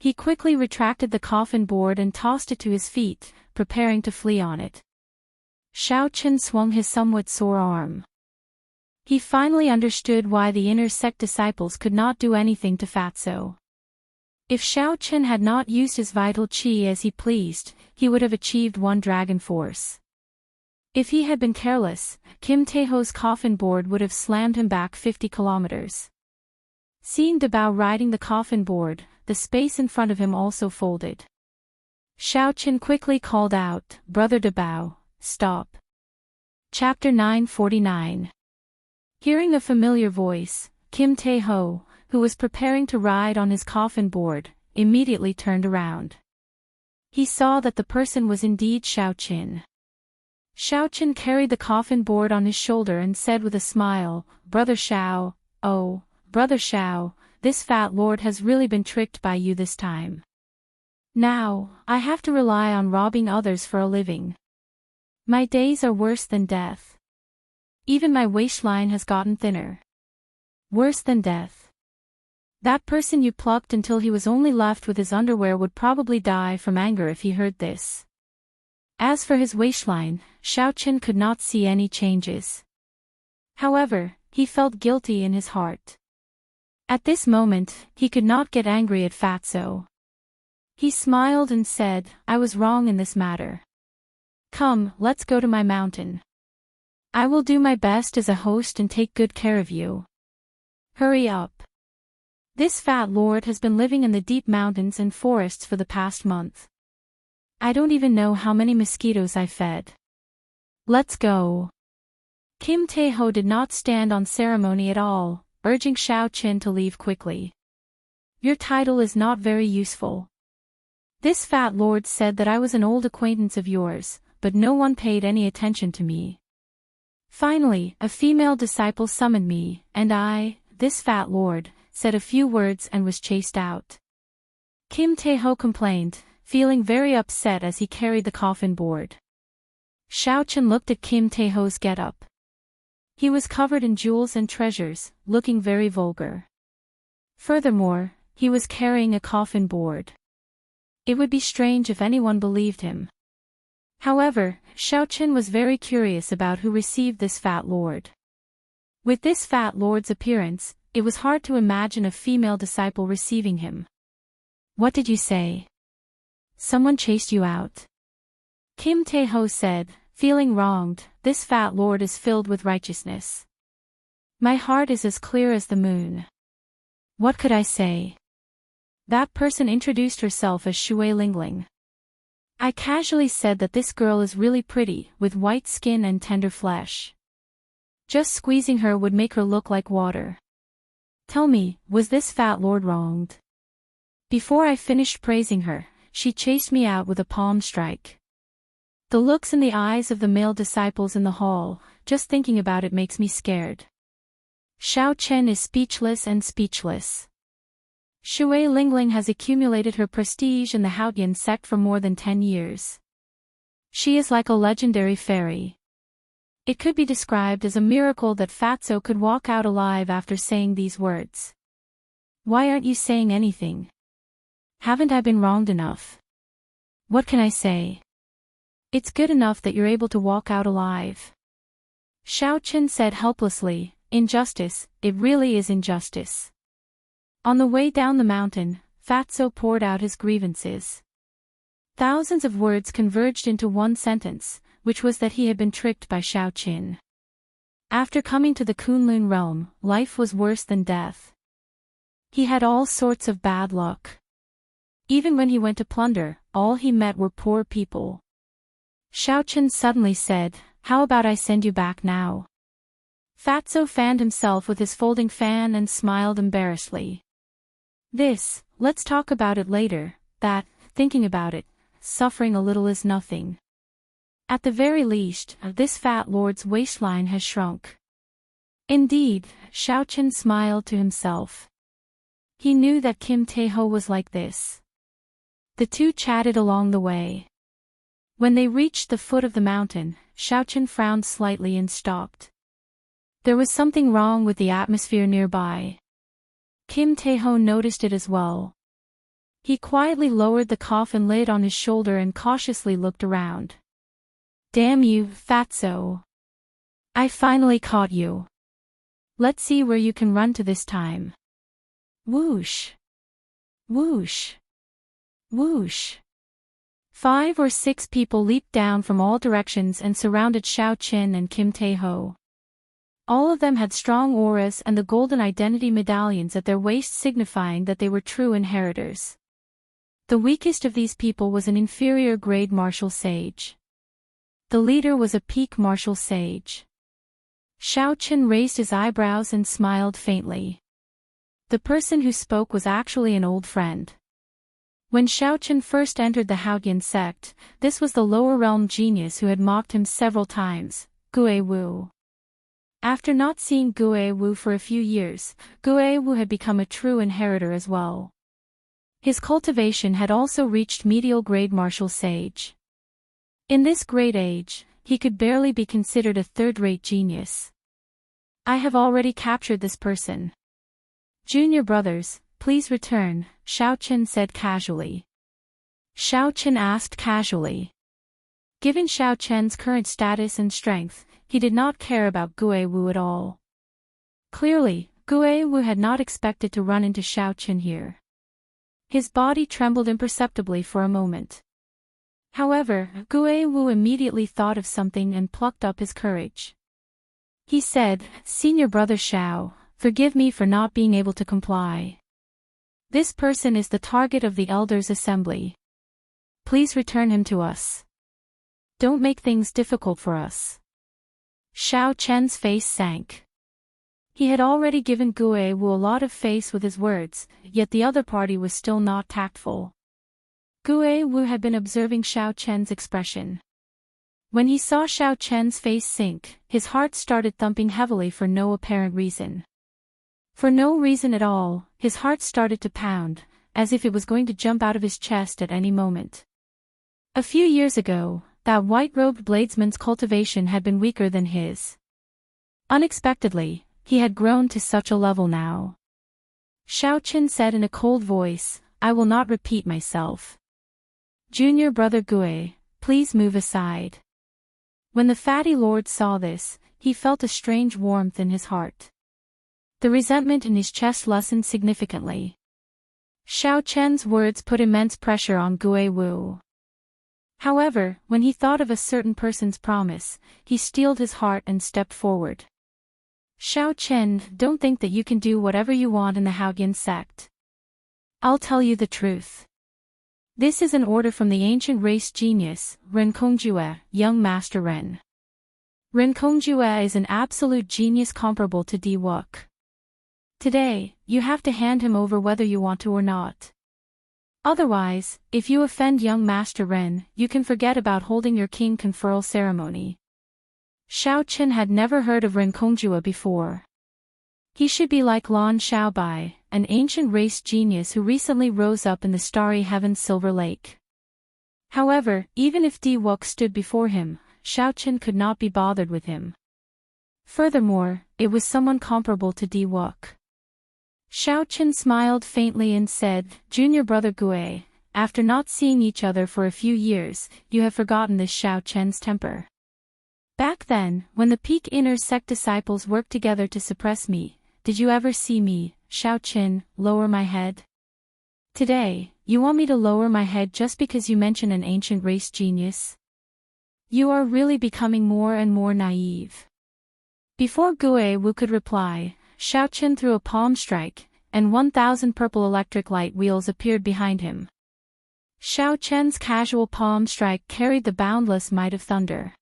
He quickly retracted the coffin board and tossed it to his feet, preparing to flee on it. Xiaoqin swung his somewhat sore arm. He finally understood why the inner sect disciples could not do anything to Fatso. If Xiaoqin had not used his vital qi as he pleased, he would have achieved one dragon force. If he had been careless, Kim Tae-ho's coffin board would have slammed him back 50 kilometers. Seeing Dabao riding the coffin board, the space in front of him also folded. Xiaoqin quickly called out, "Brother Dabao, stop." Chapter 949. Hearing a familiar voice, Kim Tae-ho, who was preparing to ride on his coffin board, immediately turned around. He saw that the person was indeed Xiaoqin. Xiaoqin carried the coffin board on his shoulder and said with a smile, "Brother Xiao, oh, Brother Xiao, this fat lord has really been tricked by you this time. Now, I have to rely on robbing others for a living. My days are worse than death. Even my waistline has gotten thinner. Worse than death. That person you plucked until he was only left with his underwear would probably die from anger if he heard this." As for his waistline, Xiaoqin could not see any changes. However, he felt guilty in his heart. At this moment, he could not get angry at Fatso. He smiled and said, "I was wrong in this matter. Come, let's go to my mountain. I will do my best as a host and take good care of you. Hurry up. This fat lord has been living in the deep mountains and forests for the past month. I don't even know how many mosquitoes I fed. Let's go." Kim Tae-ho did not stand on ceremony at all, urging Xiaoqin to leave quickly. "Your title is not very useful. This fat lord said that I was an old acquaintance of yours, but no one paid any attention to me. Finally, a female disciple summoned me, and I, this fat lord, said a few words and was chased out." Kim Tae-ho complained, feeling very upset as he carried the coffin board. Xiaoqin looked at Kim Tae-ho's get-up. He was covered in jewels and treasures, looking very vulgar. Furthermore, he was carrying a coffin board. It would be strange if anyone believed him. However, Xiaoqin was very curious about who received this fat lord. With this fat lord's appearance, it was hard to imagine a female disciple receiving him. "What did you say? Someone chased you out?" Kim Tae-ho said, feeling wronged. "This fat lord is filled with righteousness. My heart is as clear as the moon. What could I say?" That person introduced herself as Shui Lingling. "I casually said that this girl is really pretty, with white skin and tender flesh. Just squeezing her would make her look like water. Tell me, was this fat lord wronged?" Before I finished praising her, she chased me out with a palm strike. The looks in the eyes of the male disciples in the hall, just thinking about it makes me scared. Xiaoqin is speechless and speechless. Shui Lingling has accumulated her prestige in the Haotian sect for more than 10 years. She is like a legendary fairy. It could be described as a miracle that Fatso could walk out alive after saying these words. "Why aren't you saying anything? Haven't I been wronged enough? What can I say?" It's good enough that you're able to walk out alive. Xiao Chen said helplessly, injustice, it really is injustice. On the way down the mountain, Fatso poured out his grievances. Thousands of words converged into one sentence, which was that he had been tricked by Xiao Qin. After coming to the Kunlun realm, life was worse than death. He had all sorts of bad luck. Even when he went to plunder, all he met were poor people. Xiao Chen suddenly said, "How about I send you back now?" Fatso fanned himself with his folding fan and smiled embarrassedly. Let's talk about it later, that, thinking about it, suffering a little is nothing. At the very least, this fat lord's waistline has shrunk. Indeed, Xiao Chen smiled to himself. He knew that Kim Tae-ho was like this. The two chatted along the way. When they reached the foot of the mountain, Xiao Chen frowned slightly and stopped. There was something wrong with the atmosphere nearby. Kim Tae-ho noticed it as well. He quietly lowered the coffin lid on his shoulder and cautiously looked around. "Damn you, Fatso. I finally caught you. Let's see where you can run to this time." Whoosh! Whoosh! Whoosh! 5 or 6 people leaped down from all directions and surrounded Xiao Chen and Kim Tae-ho. All of them had strong auras and the golden identity medallions at their waists signifying that they were true inheritors. The weakest of these people was an inferior grade martial sage. The leader was a peak martial sage. Xiao Chen raised his eyebrows and smiled faintly. The person who spoke was actually an old friend. When Xiao Chen first entered the Haoyan sect, this was the lower realm genius who had mocked him several times, Gue Wu. After not seeing Gue Wu for a few years, Gue Wu had become a true inheritor as well. His cultivation had also reached medial grade martial sage. In this great age, he could barely be considered a third-rate genius. "I have already captured this person. Junior brothers, please return," Xiao Chen said casually. Xiao Chen asked casually. Given Xiao Chen's current status and strength, he did not care about Gue Wu at all. Clearly, Gue Wu had not expected to run into Xiao Chen here. His body trembled imperceptibly for a moment. However, Gue Wu immediately thought of something and plucked up his courage. He said, "Senior brother Xiao, forgive me for not being able to comply. This person is the target of the Elders' Assembly. Please return him to us. Don't make things difficult for us." Xiao Chen's face sank. He had already given Gue Wu a lot of face with his words, yet the other party was still not tactful. Gue Wu had been observing Xiao Chen's expression. When he saw Xiao Chen's face sink, his heart started thumping heavily for no apparent reason. For no reason at all, his heart started to pound, as if it was going to jump out of his chest at any moment. A few years ago, that white-robed bladesman's cultivation had been weaker than his. Unexpectedly, he had grown to such a level now. Xiao Chen said in a cold voice, "I will not repeat myself. Junior brother Gue, please move aside." When the fatty lord saw this, he felt a strange warmth in his heart. The resentment in his chest lessened significantly. Xiao Chen's words put immense pressure on Gue Wu. However, when he thought of a certain person's promise, he steeled his heart and stepped forward. "Xiao Chen, don't think that you can do whatever you want in the Haoyan sect. I'll tell you the truth. This is an order from the ancient race genius, Ren Kongjue, young Master Ren. Ren Kongjue is an absolute genius comparable to Di Wuk. Today, you have to hand him over whether you want to or not. Otherwise, if you offend young Master Ren, you can forget about holding your king conferral ceremony." Xiao Chen had never heard of Ren Kongjue before. He should be like Lan Xiaobai, an ancient race genius who recently rose up in the starry heaven's silver lake. However, even if Di Wuk stood before him, Xiao Chen could not be bothered with him. Furthermore, it was someone comparable to Di Wuk. Xiao Chen smiled faintly and said, "Junior brother Gue, after not seeing each other for a few years, you have forgotten this Xiao Chen's temper. Back then, when the Peak Inner Sect disciples worked together to suppress me, did you ever see me, Xiao Chen, lower my head? Today, you want me to lower my head just because you mention an ancient race genius? You are really becoming more and more naive. Before Gue Wu could reply, Xiao Chen threw a palm strike, and 1,000 purple electric light wheels appeared behind him. Xiao Chen's casual palm strike carried the boundless might of thunder.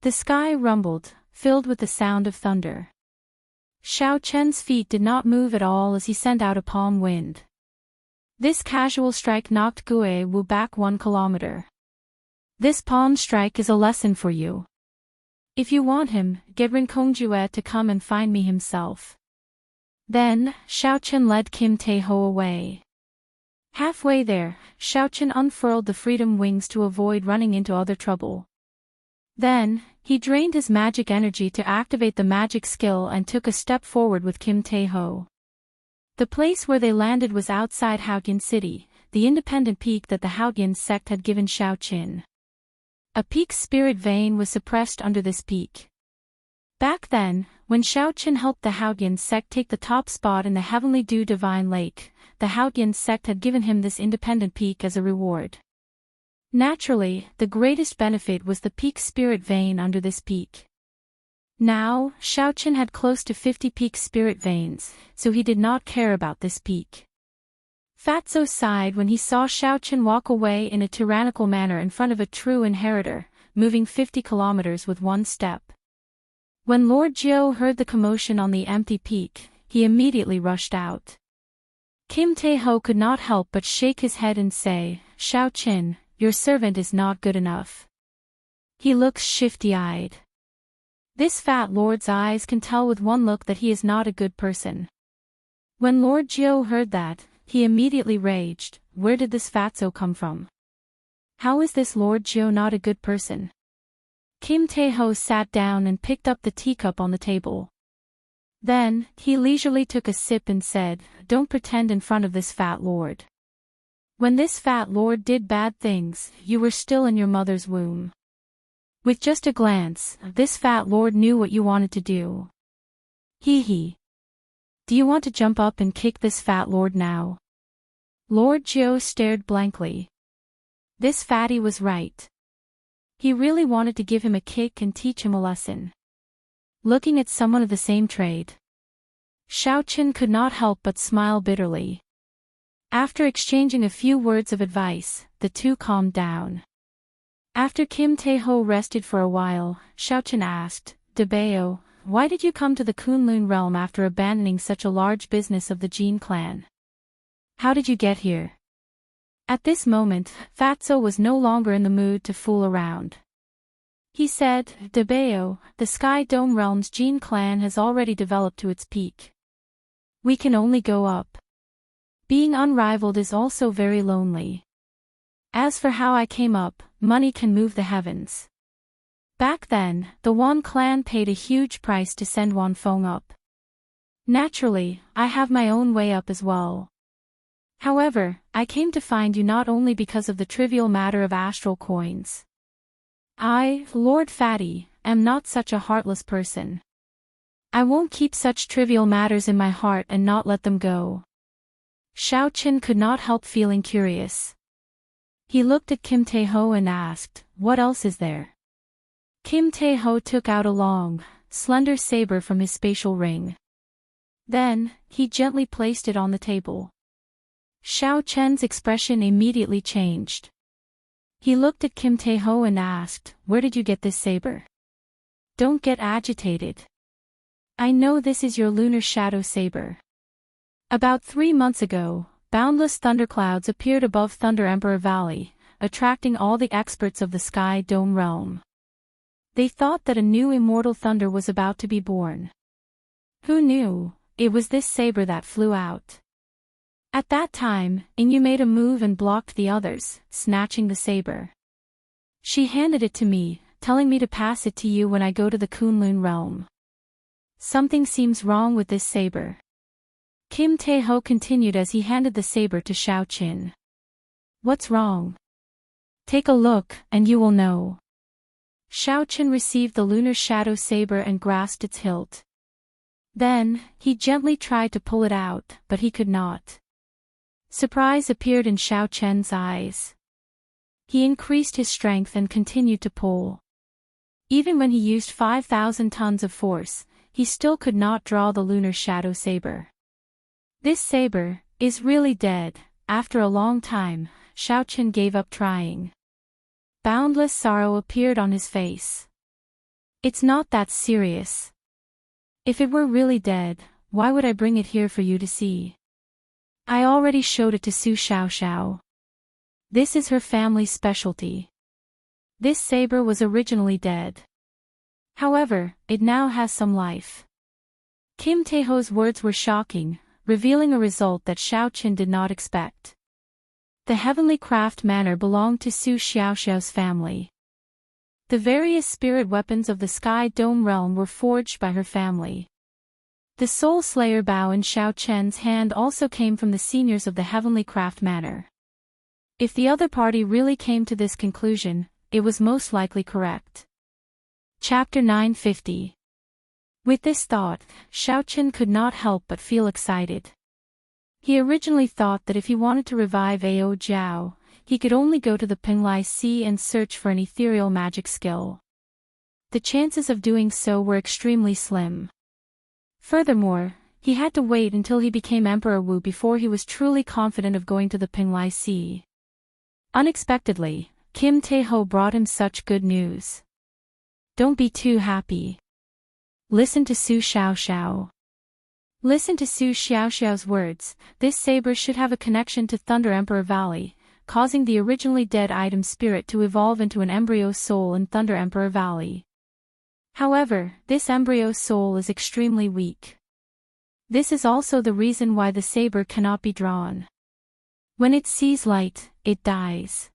The sky rumbled, filled with the sound of thunder. Xiao Chen's feet did not move at all as he sent out a palm wind. This casual strike knocked Gue Wu back 1 kilometer. This palm strike is a lesson for you. If you want him, get Rin Kongjue to come and find me himself. Then, Xiao Chen led Kim Tae-ho away. Halfway there, Xiao Chen unfurled the freedom wings to avoid running into other trouble. Then, he drained his magic energy to activate the magic skill and took a step forward with Kim Tae-ho. The place where they landed was outside Haotian City, the independent peak that the Haotian sect had given Xiao Chen. A peak spirit vein was suppressed under this peak. Back then, when Xiao Chen helped the Haotian sect take the top spot in the Heavenly Dew Divine Lake, the Haotian sect had given him this independent peak as a reward. Naturally, the greatest benefit was the peak spirit vein under this peak. Now, Xiao Chen had close to 50 peak spirit veins, so he did not care about this peak. Fatso sighed when he saw Xiao Chen walk away in a tyrannical manner in front of a true inheritor, moving 50 kilometers with one step. When Lord Jiu heard the commotion on the empty peak, he immediately rushed out. Kim Tae-ho could not help but shake his head and say, "Xiao Chen, your servant is not good enough. He looks shifty-eyed. This fat lord's eyes can tell with one look that he is not a good person." When Lord Jiu heard that, he immediately raged, "Where did this fatso come from? How is this Lord Jiu not a good person?" Kim Tae-ho sat down and picked up the teacup on the table. Then, he leisurely took a sip and said, "Don't pretend in front of this fat lord. When this fat lord did bad things, you were still in your mother's womb. With just a glance, this fat lord knew what you wanted to do. Hee hee. Do you want to jump up and kick this fat lord now?" Lord Jiu stared blankly. This fatty was right. He really wanted to give him a kick and teach him a lesson. Looking at someone of the same trade, Xiao Chen could not help but smile bitterly. After exchanging a few words of advice, the two calmed down. After Kim Tae-ho rested for a while, Xiao Chen asked, "Debao, why did you come to the Kunlun realm after abandoning such a large business of the Jin clan? How did you get here?" At this moment, Fatso was no longer in the mood to fool around. He said, "Debao, the Sky Dome realm's Jin clan has already developed to its peak. We can only go up. Being unrivaled is also very lonely. As for how I came up, money can move the heavens. Back then, the Wan clan paid a huge price to send Wan Feng up. Naturally, I have my own way up as well. However, I came to find you not only because of the trivial matter of astral coins. I, Lord Fatty, am not such a heartless person. I won't keep such trivial matters in my heart and not let them go." Xiao Chen could not help feeling curious. He looked at Kim Tae-ho and asked, "What else is there?" Kim Tae-ho took out a long, slender saber from his spatial ring. Then, he gently placed it on the table. Xiao Chen's expression immediately changed. He looked at Kim Tae-ho and asked, "Where did you get this saber?" "Don't get agitated. I know this is your lunar shadow saber. About 3 months ago, boundless thunderclouds appeared above Thunder Emperor Valley, attracting all the experts of the Sky Dome realm. They thought that a new immortal thunder was about to be born. Who knew, it was this saber that flew out. At that time, Inyu made a move and blocked the others, snatching the saber. She handed it to me, telling me to pass it to you when I go to the Kunlun realm. Something seems wrong with this saber." Kim Tae-ho continued as he handed the saber to Xiao Chen. What's wrong? Take a look, and you will know. Xiao Chen received the lunar shadow saber and grasped its hilt. Then, he gently tried to pull it out, but he could not. Surprise appeared in Xiao Chen's eyes. He increased his strength and continued to pull. Even when he used 5,000 tons of force, he still could not draw the lunar shadow saber. This saber is really dead. After a long time, Xiao Chen gave up trying. Boundless sorrow appeared on his face. It's not that serious. If it were really dead, why would I bring it here for you to see? I already showed it to Su Xiaoxiao. This is her family's specialty. This saber was originally dead. However, it now has some life. Kim Taeho's words were shocking, revealing a result that Xiao Chen did not expect. The heavenly craft manor belonged to Su Xiaoxiao's family. The various spirit weapons of the Sky Dome realm were forged by her family. The Soul Slayer bow in Xiao Chen's hand also came from the seniors of the heavenly craft manor. If the other party really came to this conclusion, it was most likely correct. Chapter 950. With this thought, Xiao Chen could not help but feel excited. He originally thought that if he wanted to revive Ao Jiao, he could only go to the Penglai Sea and search for an ethereal magic skill. The chances of doing so were extremely slim. Furthermore, he had to wait until he became Emperor Wu before he was truly confident of going to the Penglai Sea. Unexpectedly, Kim Taeho brought him such good news. Don't be too happy. Listen to Su Xiaoxiao. Listen to Su Xiaoxiao's words. This saber should have a connection to Thunder Emperor Valley, causing the originally dead item spirit to evolve into an embryo soul in Thunder Emperor Valley. However, this embryo soul is extremely weak. This is also the reason why the saber cannot be drawn. When it sees light, it dies.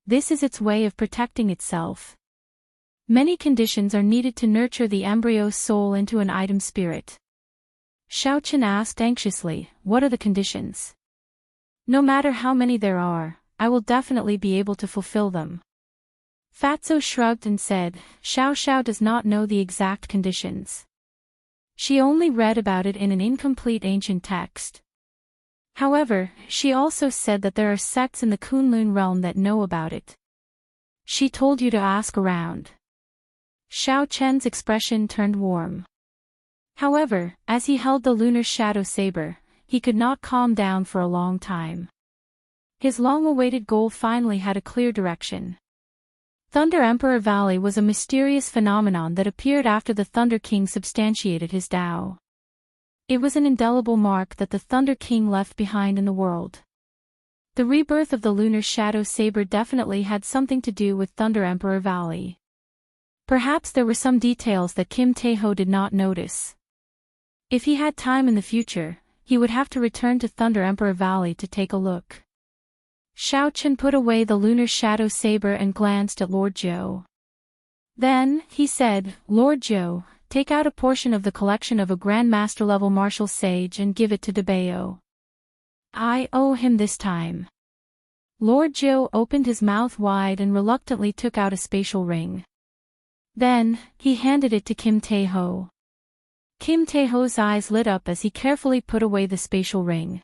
This is its way of protecting itself. Many conditions are needed to nurture the embryo soul into an item spirit. Xiao Chen asked anxiously, what are the conditions? No matter how many there are, I will definitely be able to fulfill them. Fatso shrugged and said, Xiao Xiao does not know the exact conditions. She only read about it in an incomplete ancient text. However, she also said that there are sects in the Kunlun realm that know about it. She told you to ask around. Xiao Chen's expression turned warm. However, as he held the lunar shadow saber, he could not calm down for a long time. His long-awaited goal finally had a clear direction. Thunder Emperor Valley was a mysterious phenomenon that appeared after the Thunder King substantiated his Tao. It was an indelible mark that the Thunder King left behind in the world. The rebirth of the lunar shadow saber definitely had something to do with Thunder Emperor Valley. Perhaps there were some details that Kim Taeho did not notice. If he had time in the future, he would have to return to Thunder Emperor Valley to take a look. Xiao Chen put away the lunar shadow saber and glanced at Lord Zhou. Then, he said, Lord Zhou, take out a portion of the collection of a Grandmaster-level martial sage and give it to Debao. I owe him this time. Lord Zhou opened his mouth wide and reluctantly took out a spatial ring. Then, he handed it to Kim Taeho. Kim Taeho's eyes lit up as he carefully put away the spatial ring.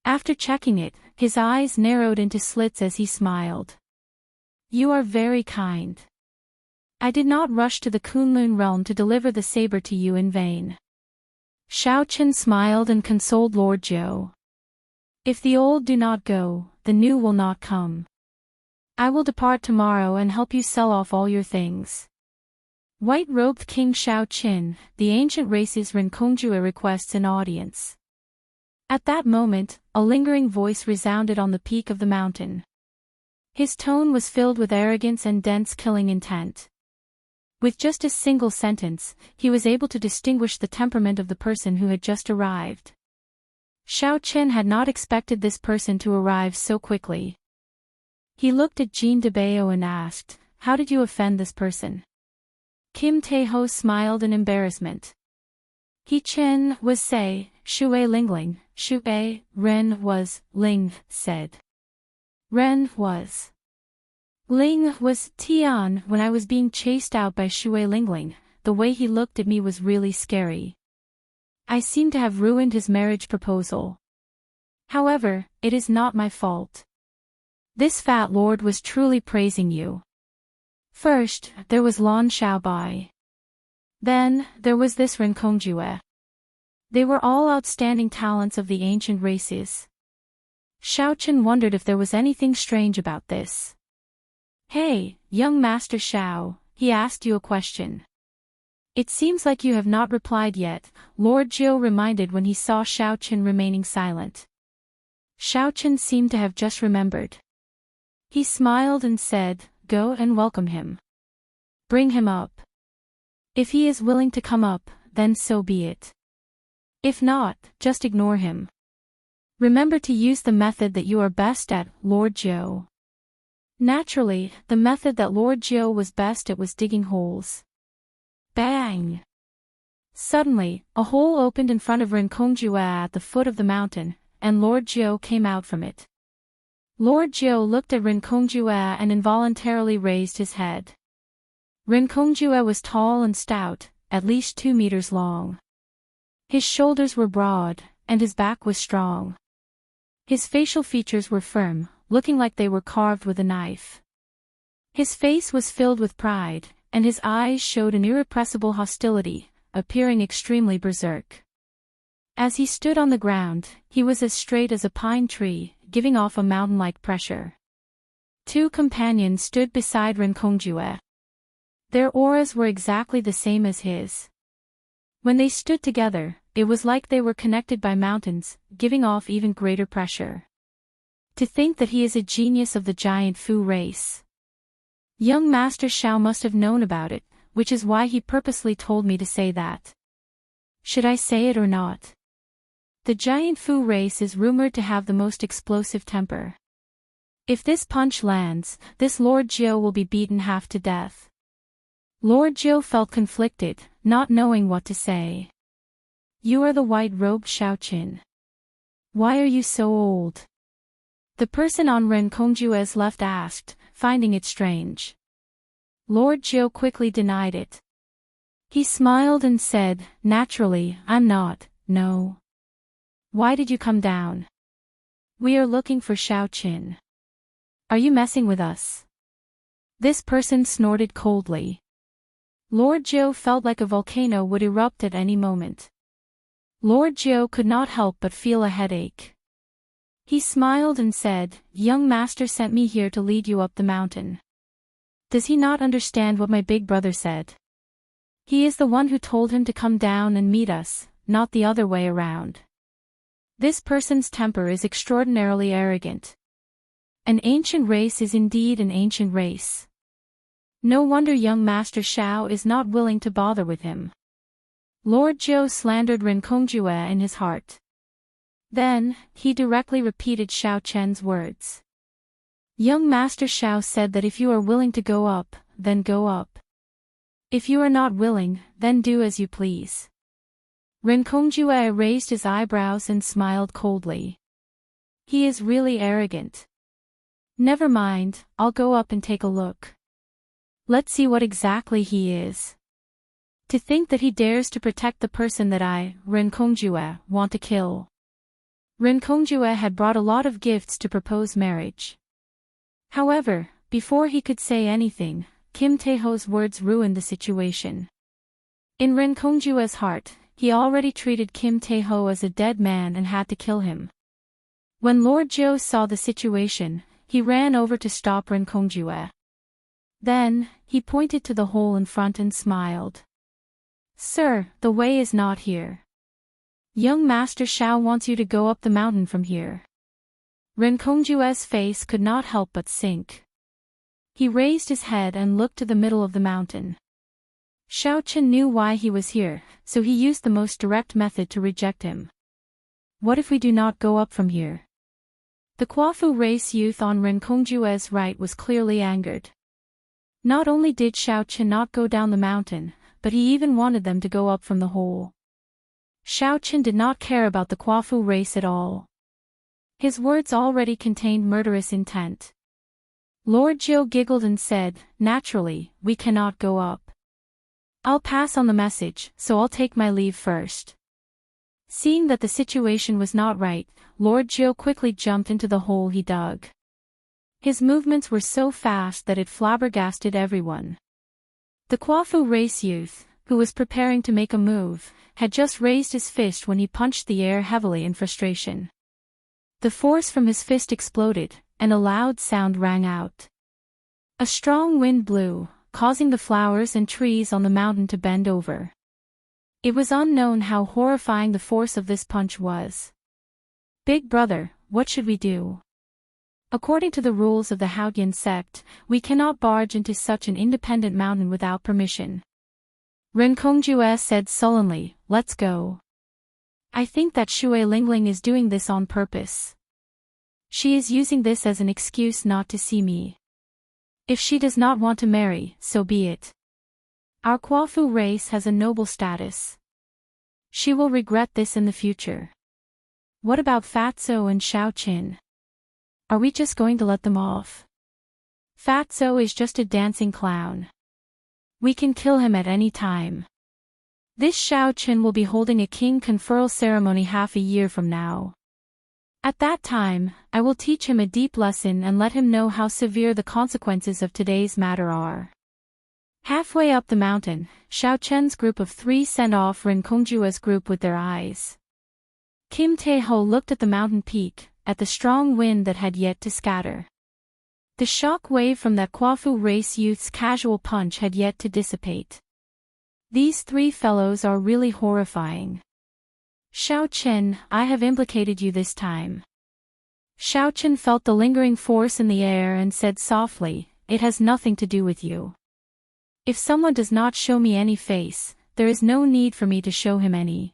After checking it, his eyes narrowed into slits as he smiled. You are very kind. I did not rush to the Kunlun realm to deliver the saber to you in vain. Xiao Chen smiled and consoled Lord Zhou. If the old do not go, the new will not come. I will depart tomorrow and help you sell off all your things. White-robed King Xiao Qin, the ancient race's Renkongzhue requests an audience. At that moment, a lingering voice resounded on the peak of the mountain. His tone was filled with arrogance and dense killing intent. With just a single sentence, he was able to distinguish the temperament of the person who had just arrived. Xiao Chen had not expected this person to arrive so quickly. He looked at Jean Debao and asked, how did you offend this person? Kim Taeho smiled in embarrassment. He Chen was say, Shui Lingling, Shui Ren was, Ling said. Ren was. Ling was Tian. When I was being chased out by Shui Lingling, the way he looked at me was really scary. I seem to have ruined his marriage proposal. However, it is not my fault. This fat lord was truly praising you. First, there was Lan Xiaobai. Then, there was this Renkongjue. They were all outstanding talents of the ancient races. Xiaochen wondered if there was anything strange about this. Hey, young Master Xiao, he asked you a question. It seems like you have not replied yet, Lord Jiu reminded when he saw Xiaochen remaining silent. Xiaochen seemed to have just remembered. He smiled and said, "Go and welcome him. Bring him up. If he is willing to come up, then so be it. If not, just ignore him. Remember to use the method that you are best at, Lord Jiu." Naturally, the method that Lord Jiu was best at was digging holes. Bang! Suddenly, a hole opened in front of Renkongjue at the foot of the mountain, and Lord Jiu came out from it. Lord Jiu looked at Renkongjue and involuntarily raised his head. Renkongjue was tall and stout, at least 2 meters long. His shoulders were broad, and his back was strong. His facial features were firm, looking like they were carved with a knife. His face was filled with pride, and his eyes showed an irrepressible hostility, appearing extremely berserk. As he stood on the ground, he was as straight as a pine tree, giving off a mountain-like pressure. 2 companions stood beside Renkongjue. Their auras were exactly the same as his. When they stood together, it was like they were connected by mountains, giving off even greater pressure. To think that he is a genius of the giant Fu race. Young Master Xiao must have known about it, which is why he purposely told me to say that. Should I say it or not? The giant Fu race is rumored to have the most explosive temper. If this punch lands, this Lord Jiu will be beaten half to death. Lord Jiu felt conflicted, not knowing what to say. You are the white-robed Xiaochen. Why are you so old? The person on Renkongjue's left asked, finding it strange. Lord Jiu quickly denied it. He smiled and said, "Naturally, I'm not, no. Why did you come down? We are looking for Xiaochen. Are you messing with us?" This person snorted coldly. Lord Jiu felt like a volcano would erupt at any moment. Lord Jiu could not help but feel a headache. He smiled and said, "Young master sent me here to lead you up the mountain. Does he not understand what my big brother said? He is the one who told him to come down and meet us, not the other way around." This person's temper is extraordinarily arrogant. An ancient race is indeed an ancient race. No wonder young Master Xiao is not willing to bother with him. Lord Jiu slandered Renkongjue in his heart. Then, he directly repeated Xiao Chen's words. Young Master Xiao said that if you are willing to go up, then go up. If you are not willing, then do as you please. Renkongjue raised his eyebrows and smiled coldly. He is really arrogant. Never mind, I'll go up and take a look. Let's see what exactly he is. To think that he dares to protect the person that I, Renkongjue, want to kill. Renkongjue had brought a lot of gifts to propose marriage. However, before he could say anything, Kim Taeho's words ruined the situation. In Renkongjue's heart, he already treated Kim Taeho as a dead man and had to kill him. When Lord Jiu saw the situation, he ran over to stop Renkongjue. Then, he pointed to the hole in front and smiled. "Sir, the way is not here. Young Master Xiao wants you to go up the mountain from here." Renkongjue's face could not help but sink. He raised his head and looked to the middle of the mountain. Xiaochen knew why he was here, so he used the most direct method to reject him. What if we do not go up from here? The Kwafu race youth on Renkongjue's right was clearly angered. Not only did Xiaochen not go down the mountain, but he even wanted them to go up from the hole. Xiaochen did not care about the Kwafu race at all. His words already contained murderous intent. Lord Jiu giggled and said, "Naturally, we cannot go up. I'll pass on the message, so I'll take my leave first." Seeing that the situation was not right, Lord Jiu quickly jumped into the hole he dug. His movements were so fast that it flabbergasted everyone. The Kwafu race youth, who was preparing to make a move, had just raised his fist when he punched the air heavily in frustration. The force from his fist exploded, and a loud sound rang out. A strong wind blew, causing the flowers and trees on the mountain to bend over. It was unknown how horrifying the force of this punch was. "Big brother, what should we do? According to the rules of the Haoyan sect, we cannot barge into such an independent mountain without permission." Ren Kongjue said sullenly, "Let's go. I think that Shui Lingling is doing this on purpose. She is using this as an excuse not to see me. If she does not want to marry, so be it. Our Kwafu race has a noble status. She will regret this in the future. What about Fatso and Xiao Qin? Are we just going to let them off? Fatso is just a dancing clown. We can kill him at any time. This Xiao Qin will be holding a king conferral ceremony half a year from now. At that time, I will teach him a deep lesson and let him know how severe the consequences of today's matter are." Halfway up the mountain, Xiao Chen's group of 3 sent off Ren Kongjue's group with their eyes. Kim Tae-ho looked at the mountain peak, at the strong wind that had yet to scatter. The shock wave from that Kwafu race youth's casual punch had yet to dissipate. These 3 fellows are really horrifying. "Xiao Chen, I have implicated you this time." Xiao Chen felt the lingering force in the air and said softly, "It has nothing to do with you. If someone does not show me any face, there is no need for me to show him any.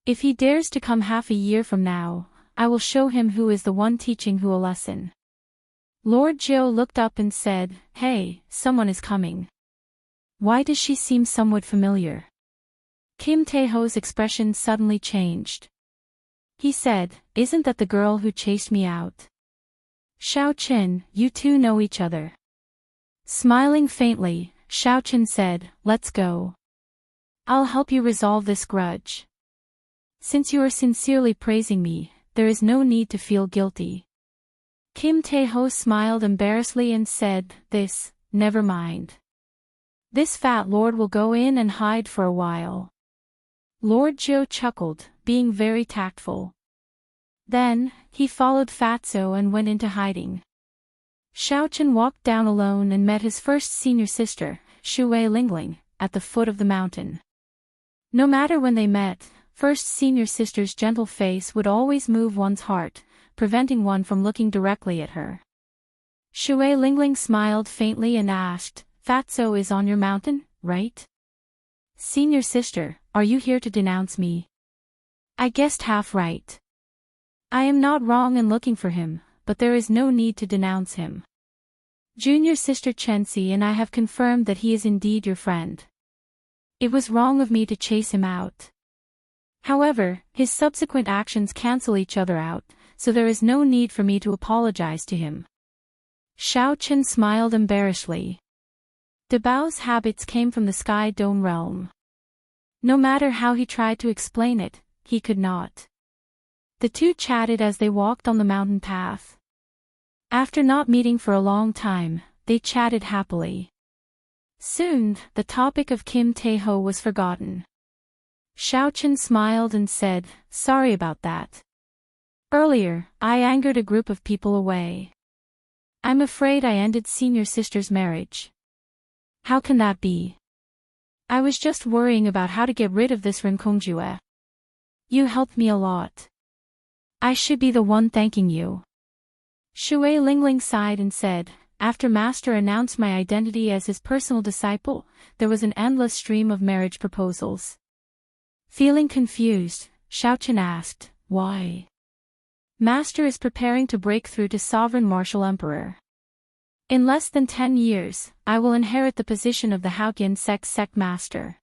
If he dares to come half a year from now, I will show him who is the one teaching who a lesson." Lord Jiu looked up and said, "Hey, someone is coming. Why does she seem somewhat familiar?" Kim Tae-ho's expression suddenly changed. He said, "Isn't that the girl who chased me out? Xiao Qin, you two know each other." Smiling faintly, Xiao Qin said, "Let's go. I'll help you resolve this grudge. Since you are sincerely praising me, there is no need to feel guilty." Kim Tae-ho smiled embarrassedly and said, Never mind. This fat lord will go in and hide for a while." Lord Jiu chuckled, being very tactful. Then, he followed Fatso and went into hiding. Xiao Chen walked down alone and met his first senior sister, Shui Lingling, at the foot of the mountain. No matter when they met, first senior sister's gentle face would always move one's heart, preventing one from looking directly at her. Shui Lingling smiled faintly and asked, "Fatso is on your mountain, right? Senior sister, are you here to denounce me?" "I guessed half right. I am not wrong in looking for him, but there is no need to denounce him. Junior sister Chensi and I have confirmed that he is indeed your friend. It was wrong of me to chase him out. However, his subsequent actions cancel each other out, so there is no need for me to apologize to him." Xiao Chen smiled embarrassedly. Dabao's habits came from the Sky Dome realm. No matter how he tried to explain it, he could not. The two chatted as they walked on the mountain path. After not meeting for a long time, they chatted happily. Soon, the topic of Kim Tae-ho was forgotten. Xiao Chen smiled and said, "Sorry about that. Earlier, I angered a group of people away. I'm afraid I ended senior sister's marriage." "How can that be?" "I was just worrying about how to get rid of this Ren Kongjue. You helped me a lot. I should be the one thanking you." Shui Lingling sighed and said, "After Master announced my identity as his personal disciple, there was an endless stream of marriage proposals." Feeling confused, Xiao Chen asked, "Why?" "Master is preparing to break through to Sovereign Martial Emperor. In less than 10 years, I will inherit the position of the Haoyan sect master.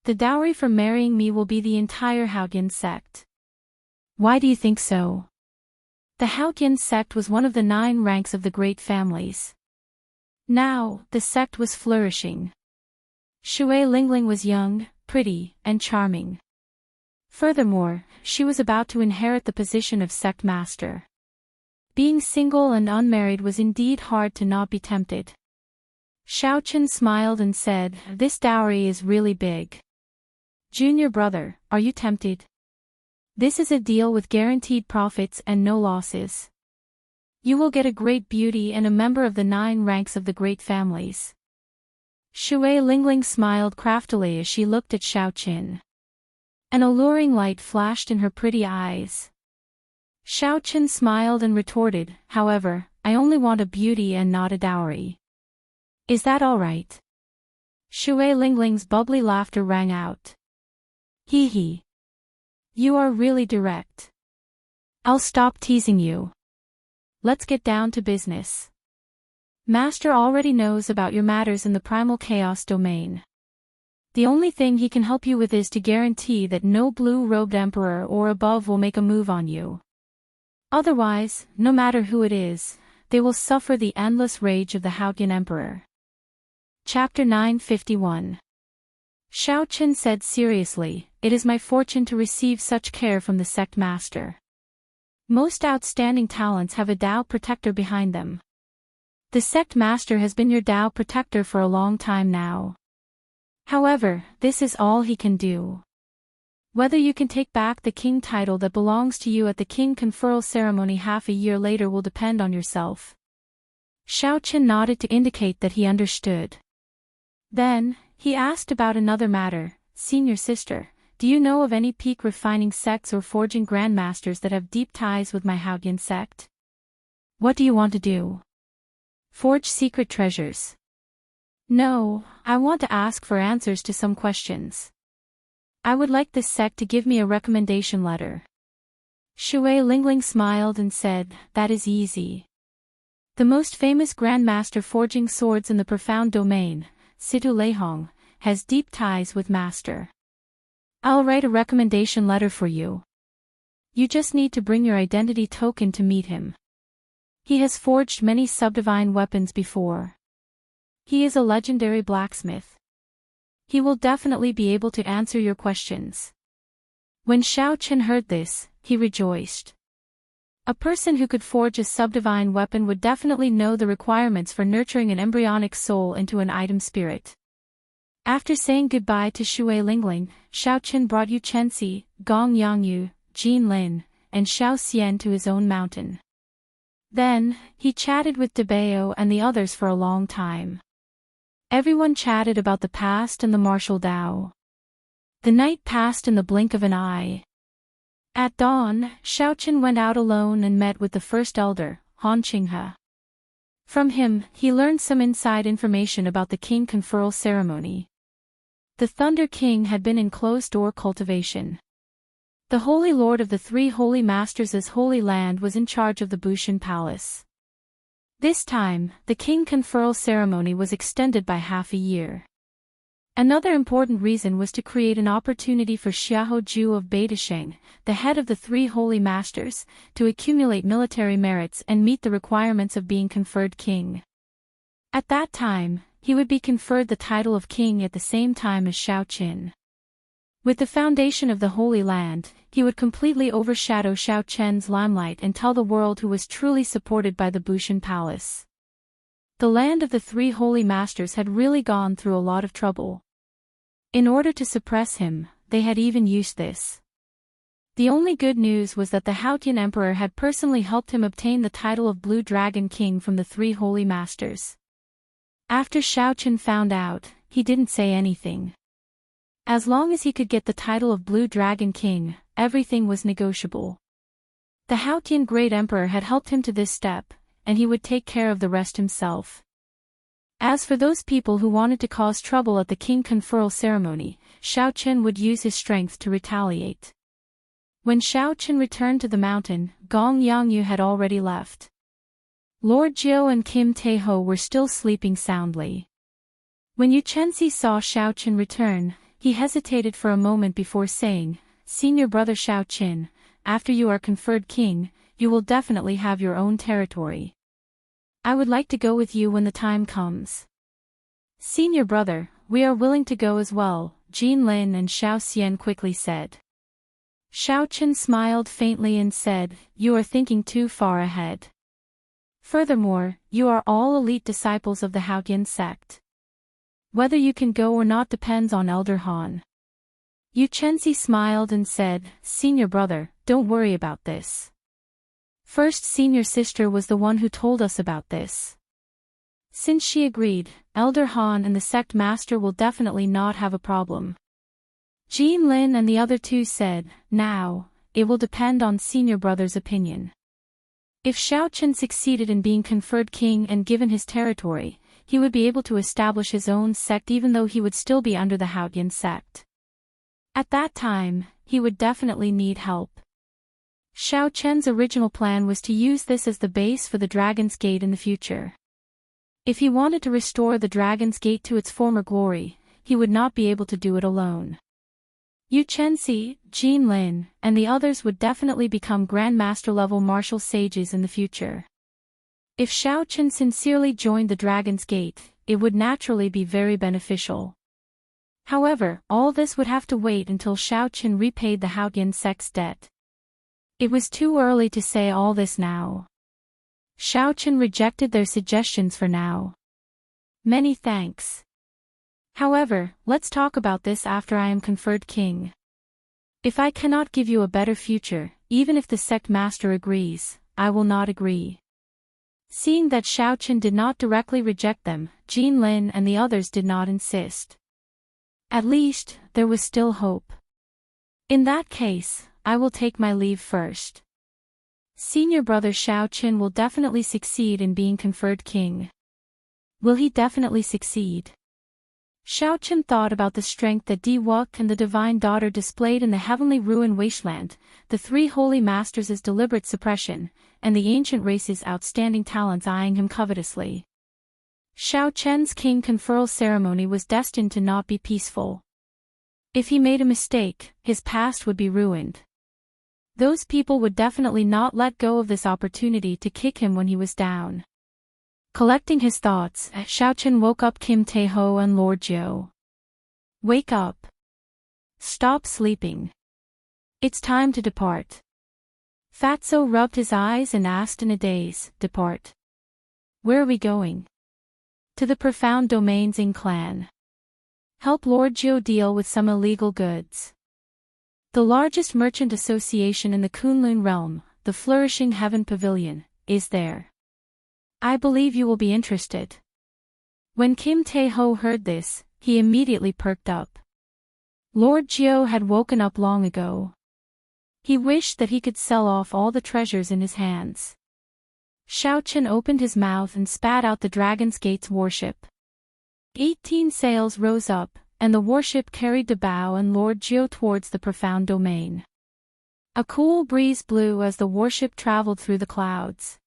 The dowry for marrying me will be the entire Haoyan sect." "Why do you think so?" The Haotian sect was one of the 9 ranks of the great families. Now, the sect was flourishing. Shui Lingling was young, pretty, and charming. Furthermore, she was about to inherit the position of sect master. Being single and unmarried was indeed hard to not be tempted. Xiao Chen smiled and said, "This dowry is really big. Junior brother, are you tempted? This is a deal with guaranteed profits and no losses. You will get a great beauty and a member of the 9 ranks of the great families." Shui Lingling smiled craftily as she looked at Xiao Chen. An alluring light flashed in her pretty eyes. Xiao Chen smiled and retorted, "However, I only want a beauty and not a dowry. Is that all right?" Shui Lingling's bubbly laughter rang out. "Hee hee. You are really direct. I'll stop teasing you. Let's get down to business. Master already knows about your matters in the primal chaos domain. The only thing he can help you with is to guarantee that no blue-robed emperor or above will make a move on you. Otherwise, no matter who it is, they will suffer the endless rage of the Haotian emperor." Chapter 951. Xiao Chen said seriously, "It is my fortune to receive such care from the sect master. Most outstanding talents have a Tao protector behind them. The sect master has been your Tao protector for a long time now. However, this is all he can do. Whether you can take back the king title that belongs to you at the king conferral ceremony half a year later will depend on yourself." Xiao Chen nodded to indicate that he understood. Then, he asked about another matter, "Senior sister, do you know of any peak refining sects or forging grandmasters that have deep ties with my Haotian sect? What do you want to do? Forge secret treasures?" "No, I want to ask for answers to some questions. I would like this sect to give me a recommendation letter." Shui Lingling smiled and said, "That is easy. The most famous grandmaster forging swords in the profound domain, Situ Leihong, has deep ties with master. I'll write a recommendation letter for you. You just need to bring your identity token to meet him. He has forged many subdivine weapons before. He is a legendary blacksmith. He will definitely be able to answer your questions." When Xiao Chen heard this, he rejoiced. A person who could forge a subdivine weapon would definitely know the requirements for nurturing an embryonic soul into an item spirit. After saying goodbye to Shui Lingling, Xiao Chen brought Yu Chenxi, Gong Yangyu, Jin Lin, and Xiao Xian to his own mountain. Then, he chatted with Debao and the others for a long time. Everyone chatted about the past and the martial Tao. The night passed in the blink of an eye. At dawn, Xiao Chen went out alone and met with the first elder, Han Qinghe. From him, he learned some inside information about the king conferral ceremony. The Thunder King had been in closed-door cultivation. The Holy Lord of the 3 Holy Masters' Holy Land was in charge of the Bushan Palace. This time, the king conferral ceremony was extended by half a year. Another important reason was to create an opportunity for Xiahou Ju of Beidasheng, the head of the 3 Holy Masters, to accumulate military merits and meet the requirements of being conferred king. At that time, he would be conferred the title of king at the same time as Xiao Qin. With the foundation of the Holy Land, he would completely overshadow Xiao Chen's limelight and tell the world who was truly supported by the Bushan Palace. The land of the 3 Holy Masters had really gone through a lot of trouble. In order to suppress him, they had even used this. The only good news was that the Haotian Emperor had personally helped him obtain the title of Blue Dragon King from the 3 Holy Masters. After Xiao Chen found out, he didn't say anything. As long as he could get the title of Blue Dragon King, everything was negotiable. The Haotian Great Emperor had helped him to this step, and he would take care of the rest himself. As for those people who wanted to cause trouble at the king conferral ceremony, Xiao Chen would use his strength to retaliate. When Xiao Chen returned to the mountain, Gong Yangyu had already left. Lord Jiu and Kim Taeho were still sleeping soundly. When Yu Chenxi saw Xiao Chen return, he hesitated for a moment before saying, "Senior brother Xiao Chen, after you are conferred king, you will definitely have your own territory. I would like to go with you when the time comes. Senior brother, we are willing to go as well, Jin Lin and Xiao Xian quickly said. Xiao Chen smiled faintly and said, you are thinking too far ahead. Furthermore, you are all elite disciples of the Haoyan sect. Whether you can go or not depends on Elder Han. Yu Chenzi smiled and said, Senior brother, don't worry about this. First, senior sister was the one who told us about this. Since she agreed, Elder Han and the sect master will definitely not have a problem. Jin Lin and the other two said, now, it will depend on senior brother's opinion. If Xiao Chen succeeded in being conferred king and given his territory, he would be able to establish his own sect even though he would still be under the Haoyan sect. At that time, he would definitely need help. Xiao Chen's original plan was to use this as the base for the Dragon's Gate in the future. If he wanted to restore the Dragon's Gate to its former glory, he would not be able to do it alone. Yu Chenzi, Jin Lin, and the others would definitely become Grandmaster-level martial sages in the future. If Xiao Chen sincerely joined the Dragon's Gate, it would naturally be very beneficial. However, all this would have to wait until Xiao Chen repaid the Haoyan sect's debt. It was too early to say all this now. Xiao Chen rejected their suggestions for now. Many thanks. However, let's talk about this after I am conferred king. If I cannot give you a better future, even if the sect master agrees, I will not agree. Seeing that Xiao Chen did not directly reject them, Jin Lin and the others did not insist. At least, there was still hope. In that case, I will take my leave first. Senior brother Xiao Chen will definitely succeed in being conferred king. Will he definitely succeed? Xiao Chen thought about the strength that Di Wuk and the Divine Daughter displayed in the heavenly ruin wasteland, the three holy masters' deliberate suppression, and the ancient race's outstanding talents eyeing him covetously. Xiao Chen's king conferral ceremony was destined to not be peaceful. If he made a mistake, his past would be ruined. Those people would definitely not let go of this opportunity to kick him when he was down. Collecting his thoughts, Xiao Chen woke up Kim Tae-ho and Lord Jiu. Wake up. Stop sleeping. It's time to depart. Fatso rubbed his eyes and asked in a daze, depart. Where are we going? To the profound domains in clan. Help Lord Jiu deal with some illegal goods. The largest merchant association in the Kunlun realm, the Flourishing Heaven Pavilion, is there. I believe you will be interested. When Kim Tae-ho heard this, he immediately perked up. Lord Jiu had woken up long ago. He wished that he could sell off all the treasures in his hands. Xiao Chen opened his mouth and spat out the Dragon's Gate's warship. 18 sails rose up, and the warship carried Dabao and Lord Jiu towards the profound domain. A cool breeze blew as the warship traveled through the clouds.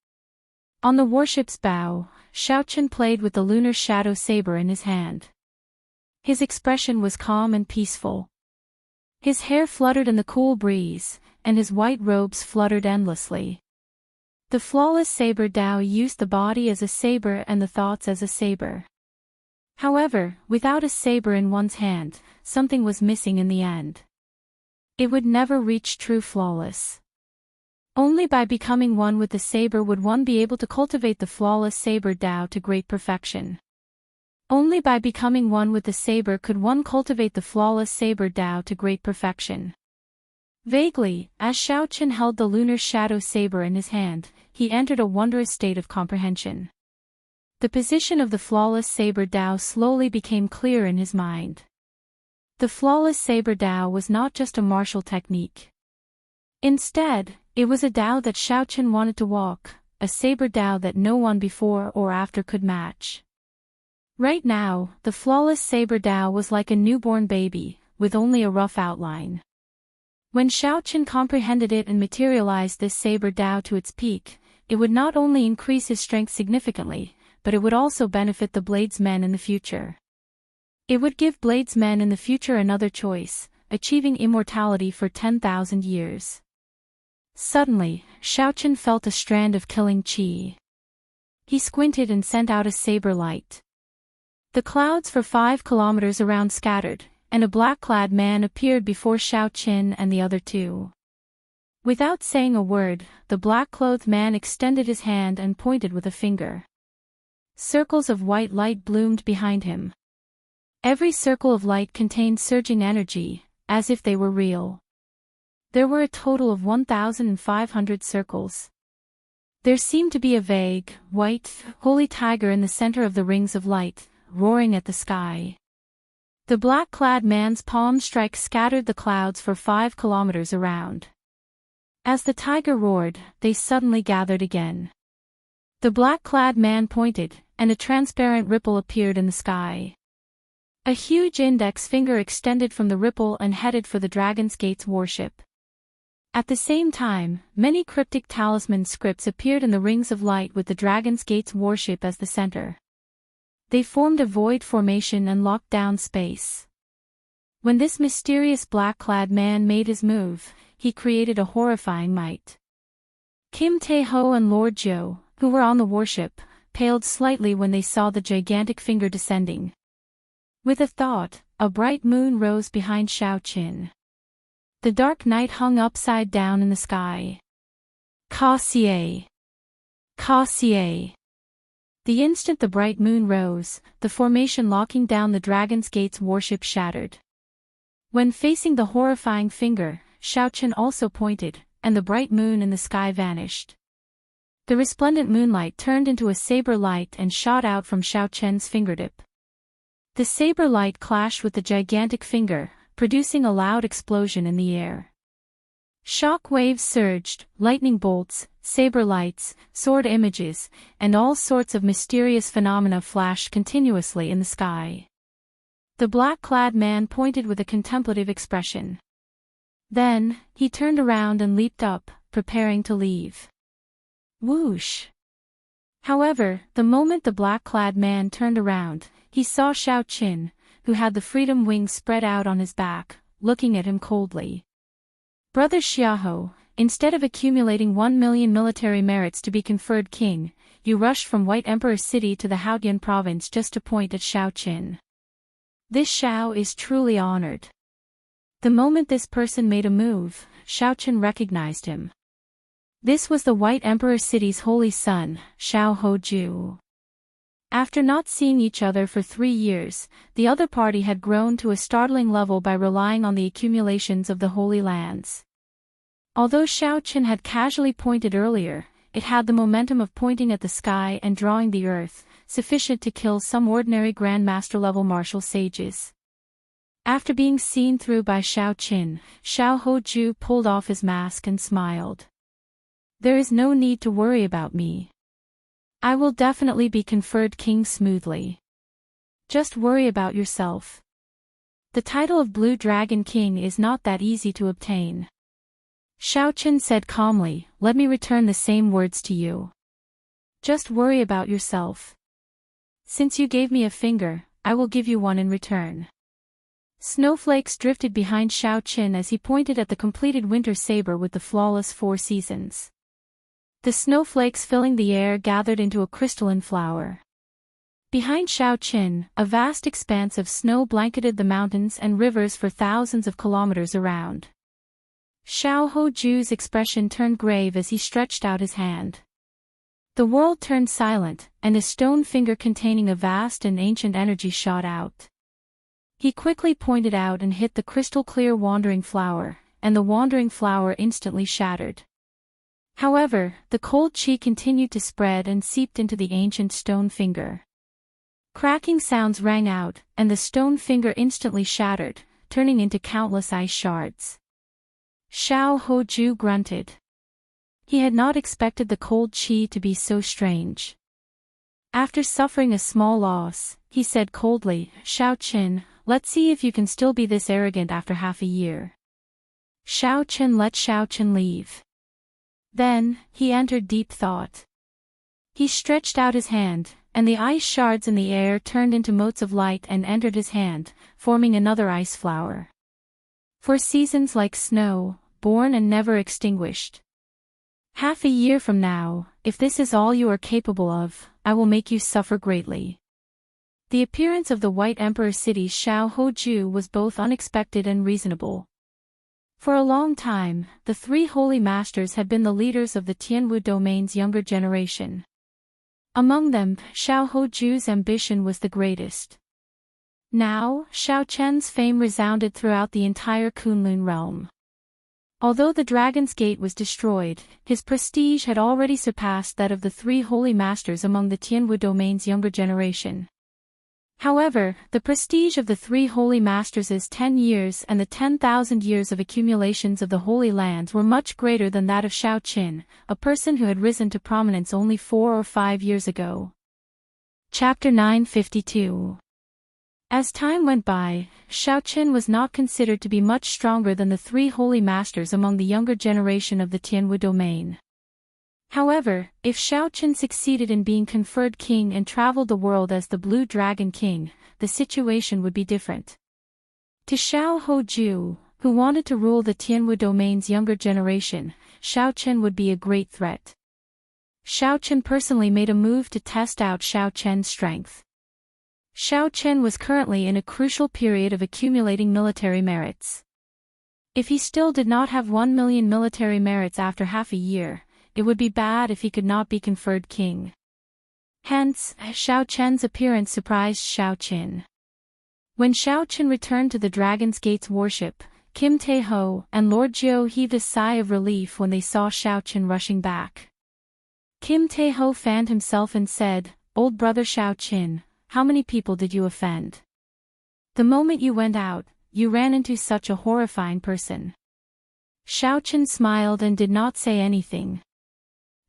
On the warship's bow, Xiao Chen played with the lunar shadow saber in his hand. His expression was calm and peaceful. His hair fluttered in the cool breeze, and his white robes fluttered endlessly. The flawless saber Dao used the body as a saber and the thoughts as a saber. However, without a saber in one's hand, something was missing in the end. It would never reach true flawless. Only by becoming one with the saber would one be able to cultivate the flawless saber Dao to great perfection. Only by becoming one with the saber could one cultivate the flawless saber Dao to great perfection. Vaguely, as Xiao Chen held the lunar shadow saber in his hand, he entered a wondrous state of comprehension. The position of the flawless saber Dao slowly became clear in his mind. The flawless saber Dao was not just a martial technique. Instead, it was a Dao that Xiao Chen wanted to walk, a saber Dao that no one before or after could match. Right now, the flawless saber Dao was like a newborn baby, with only a rough outline. When Xiao Chen comprehended it and materialized this saber Dao to its peak, it would not only increase his strength significantly, but it would also benefit the Bladesmen in the future. It would give Bladesmen in the future another choice, achieving immortality for 10,000 years. Suddenly, Xiaochen felt a strand of killing qi. He squinted and sent out a saber light. The clouds for 5 kilometers around scattered, and a black-clad man appeared before Xiaochen and the other two. Without saying a word, the black-clothed man extended his hand and pointed with a finger. Circles of white light bloomed behind him. Every circle of light contained surging energy, as if they were real. There were a total of 1,500 circles. There seemed to be a vague, white, holy tiger in the center of the rings of light, roaring at the sky. The black-clad man's palm strike scattered the clouds for 5 kilometers around. As the tiger roared, they suddenly gathered again. The black-clad man pointed, and a transparent ripple appeared in the sky. A huge index finger extended from the ripple and headed for the Dragon's Gate's warship. At the same time, many cryptic talisman scripts appeared in the rings of light with the Dragon's Gate's warship as the center. They formed a void formation and locked down space. When this mysterious black-clad man made his move, he created a horrifying might. Kim Tae-ho and Lord Jo, who were on the warship, paled slightly when they saw the gigantic finger descending. With a thought, a bright moon rose behind Xiaochen. The dark night hung upside down in the sky. Ka-sie! Ka-sie! The instant the bright moon rose, the formation locking down the Dragon's Gate's warship shattered. When facing the horrifying finger, Xiaochen also pointed, and the bright moon in the sky vanished. The resplendent moonlight turned into a saber light and shot out from Xiaochen's fingertip. The saber light clashed with the gigantic finger, producing a loud explosion in the air. Shock waves surged, lightning bolts, saber lights, sword images, and all sorts of mysterious phenomena flashed continuously in the sky. The black-clad man pointed with a contemplative expression. Then, he turned around and leaped up, preparing to leave. Whoosh! However, the moment the black-clad man turned around, he saw Xiaochen, who had the freedom wings spread out on his back, looking at him coldly. Brother Xiaoho, instead of accumulating 1 million military merits to be conferred king, you rushed from White Emperor City to the Haodian province just to point at Xiaochen. This Xiao is truly honored. The moment this person made a move, Xiaochen recognized him. This was the White Emperor City's holy son, Xiao Hoju. After not seeing each other for 3 years, the other party had grown to a startling level by relying on the accumulations of the Holy Lands. Although Xiaochen had casually pointed earlier, it had the momentum of pointing at the sky and drawing the earth, sufficient to kill some ordinary Grandmaster-level martial sages. After being seen through by Xiaochen, Xiao Hoju pulled off his mask and smiled. There is no need to worry about me. I will definitely be conferred king smoothly. Just worry about yourself. The title of Blue Dragon King is not that easy to obtain. Xiaochen said calmly, let me return the same words to you. Just worry about yourself. Since you gave me a finger, I will give you one in return. Snowflakes drifted behind Xiaochen as he pointed at the completed winter saber with the flawless 4 seasons. The snowflakes filling the air gathered into a crystalline flower. Behind Xiaochen, a vast expanse of snow blanketed the mountains and rivers for thousands of kilometers around. Xiao Hoju's expression turned grave as he stretched out his hand. The world turned silent, and a stone finger containing a vast and ancient energy shot out. He quickly pointed out and hit the crystal-clear wandering flower, and the wandering flower instantly shattered. However, the cold qi continued to spread and seeped into the ancient stone finger. Cracking sounds rang out, and the stone finger instantly shattered, turning into countless ice shards. Xiao Hoju grunted. He had not expected the cold qi to be so strange. After suffering a small loss, he said coldly, Xiaochen, let's see if you can still be this arrogant after half a year. Xiaochen let Xiaochen leave. Then, he entered deep thought. He stretched out his hand, and the ice shards in the air turned into motes of light and entered his hand, forming another ice flower. For seasons like snow, born and never extinguished. Half a year from now, if this is all you are capable of, I will make you suffer greatly. The appearance of the White Emperor city's Xiao Hoju was both unexpected and reasonable. For a long time, the three holy masters had been the leaders of the Tianwu domain's younger generation. Among them, Xiao Hoju's ambition was the greatest. Now, Xiao Chen's fame resounded throughout the entire Kunlun realm. Although the Dragon's Gate was destroyed, his prestige had already surpassed that of the three holy masters among the Tianwu domain's younger generation. However, the prestige of the three holy masters' 10 years and the 10,000 years of accumulations of the Holy Lands were much greater than that of Xiao Qin, a person who had risen to prominence only 4 or 5 years ago. Chapter 952. As time went by, Xiao Qin was not considered to be much stronger than the three holy masters among the younger generation of the Tianwu domain. However, if Xiao Qin succeeded in being conferred king and traveled the world as the Blue Dragon King, the situation would be different. To Xiao Hoju, who wanted to rule the Tianwu domain's younger generation, Xiao Qin would be a great threat. Xiao Qin personally made a move to test out Xiao Chen's strength. Xiao Chen was currently in a crucial period of accumulating military merits. If he still did not have 1 million military merits after half a year, it would be bad if he could not be conferred king. Hence, Xiao Chen's appearance surprised Xiao Qin. When Xiao Qin returned to the Dragon's Gate's warship, Kim Tae-ho and Lord Jiu heaved a sigh of relief when they saw Xiao Qin rushing back. Kim Tae-ho fanned himself and said, "Old brother Xiao Qin, how many people did you offend? The moment you went out, you ran into such a horrifying person." Xiao Qin smiled and did not say anything.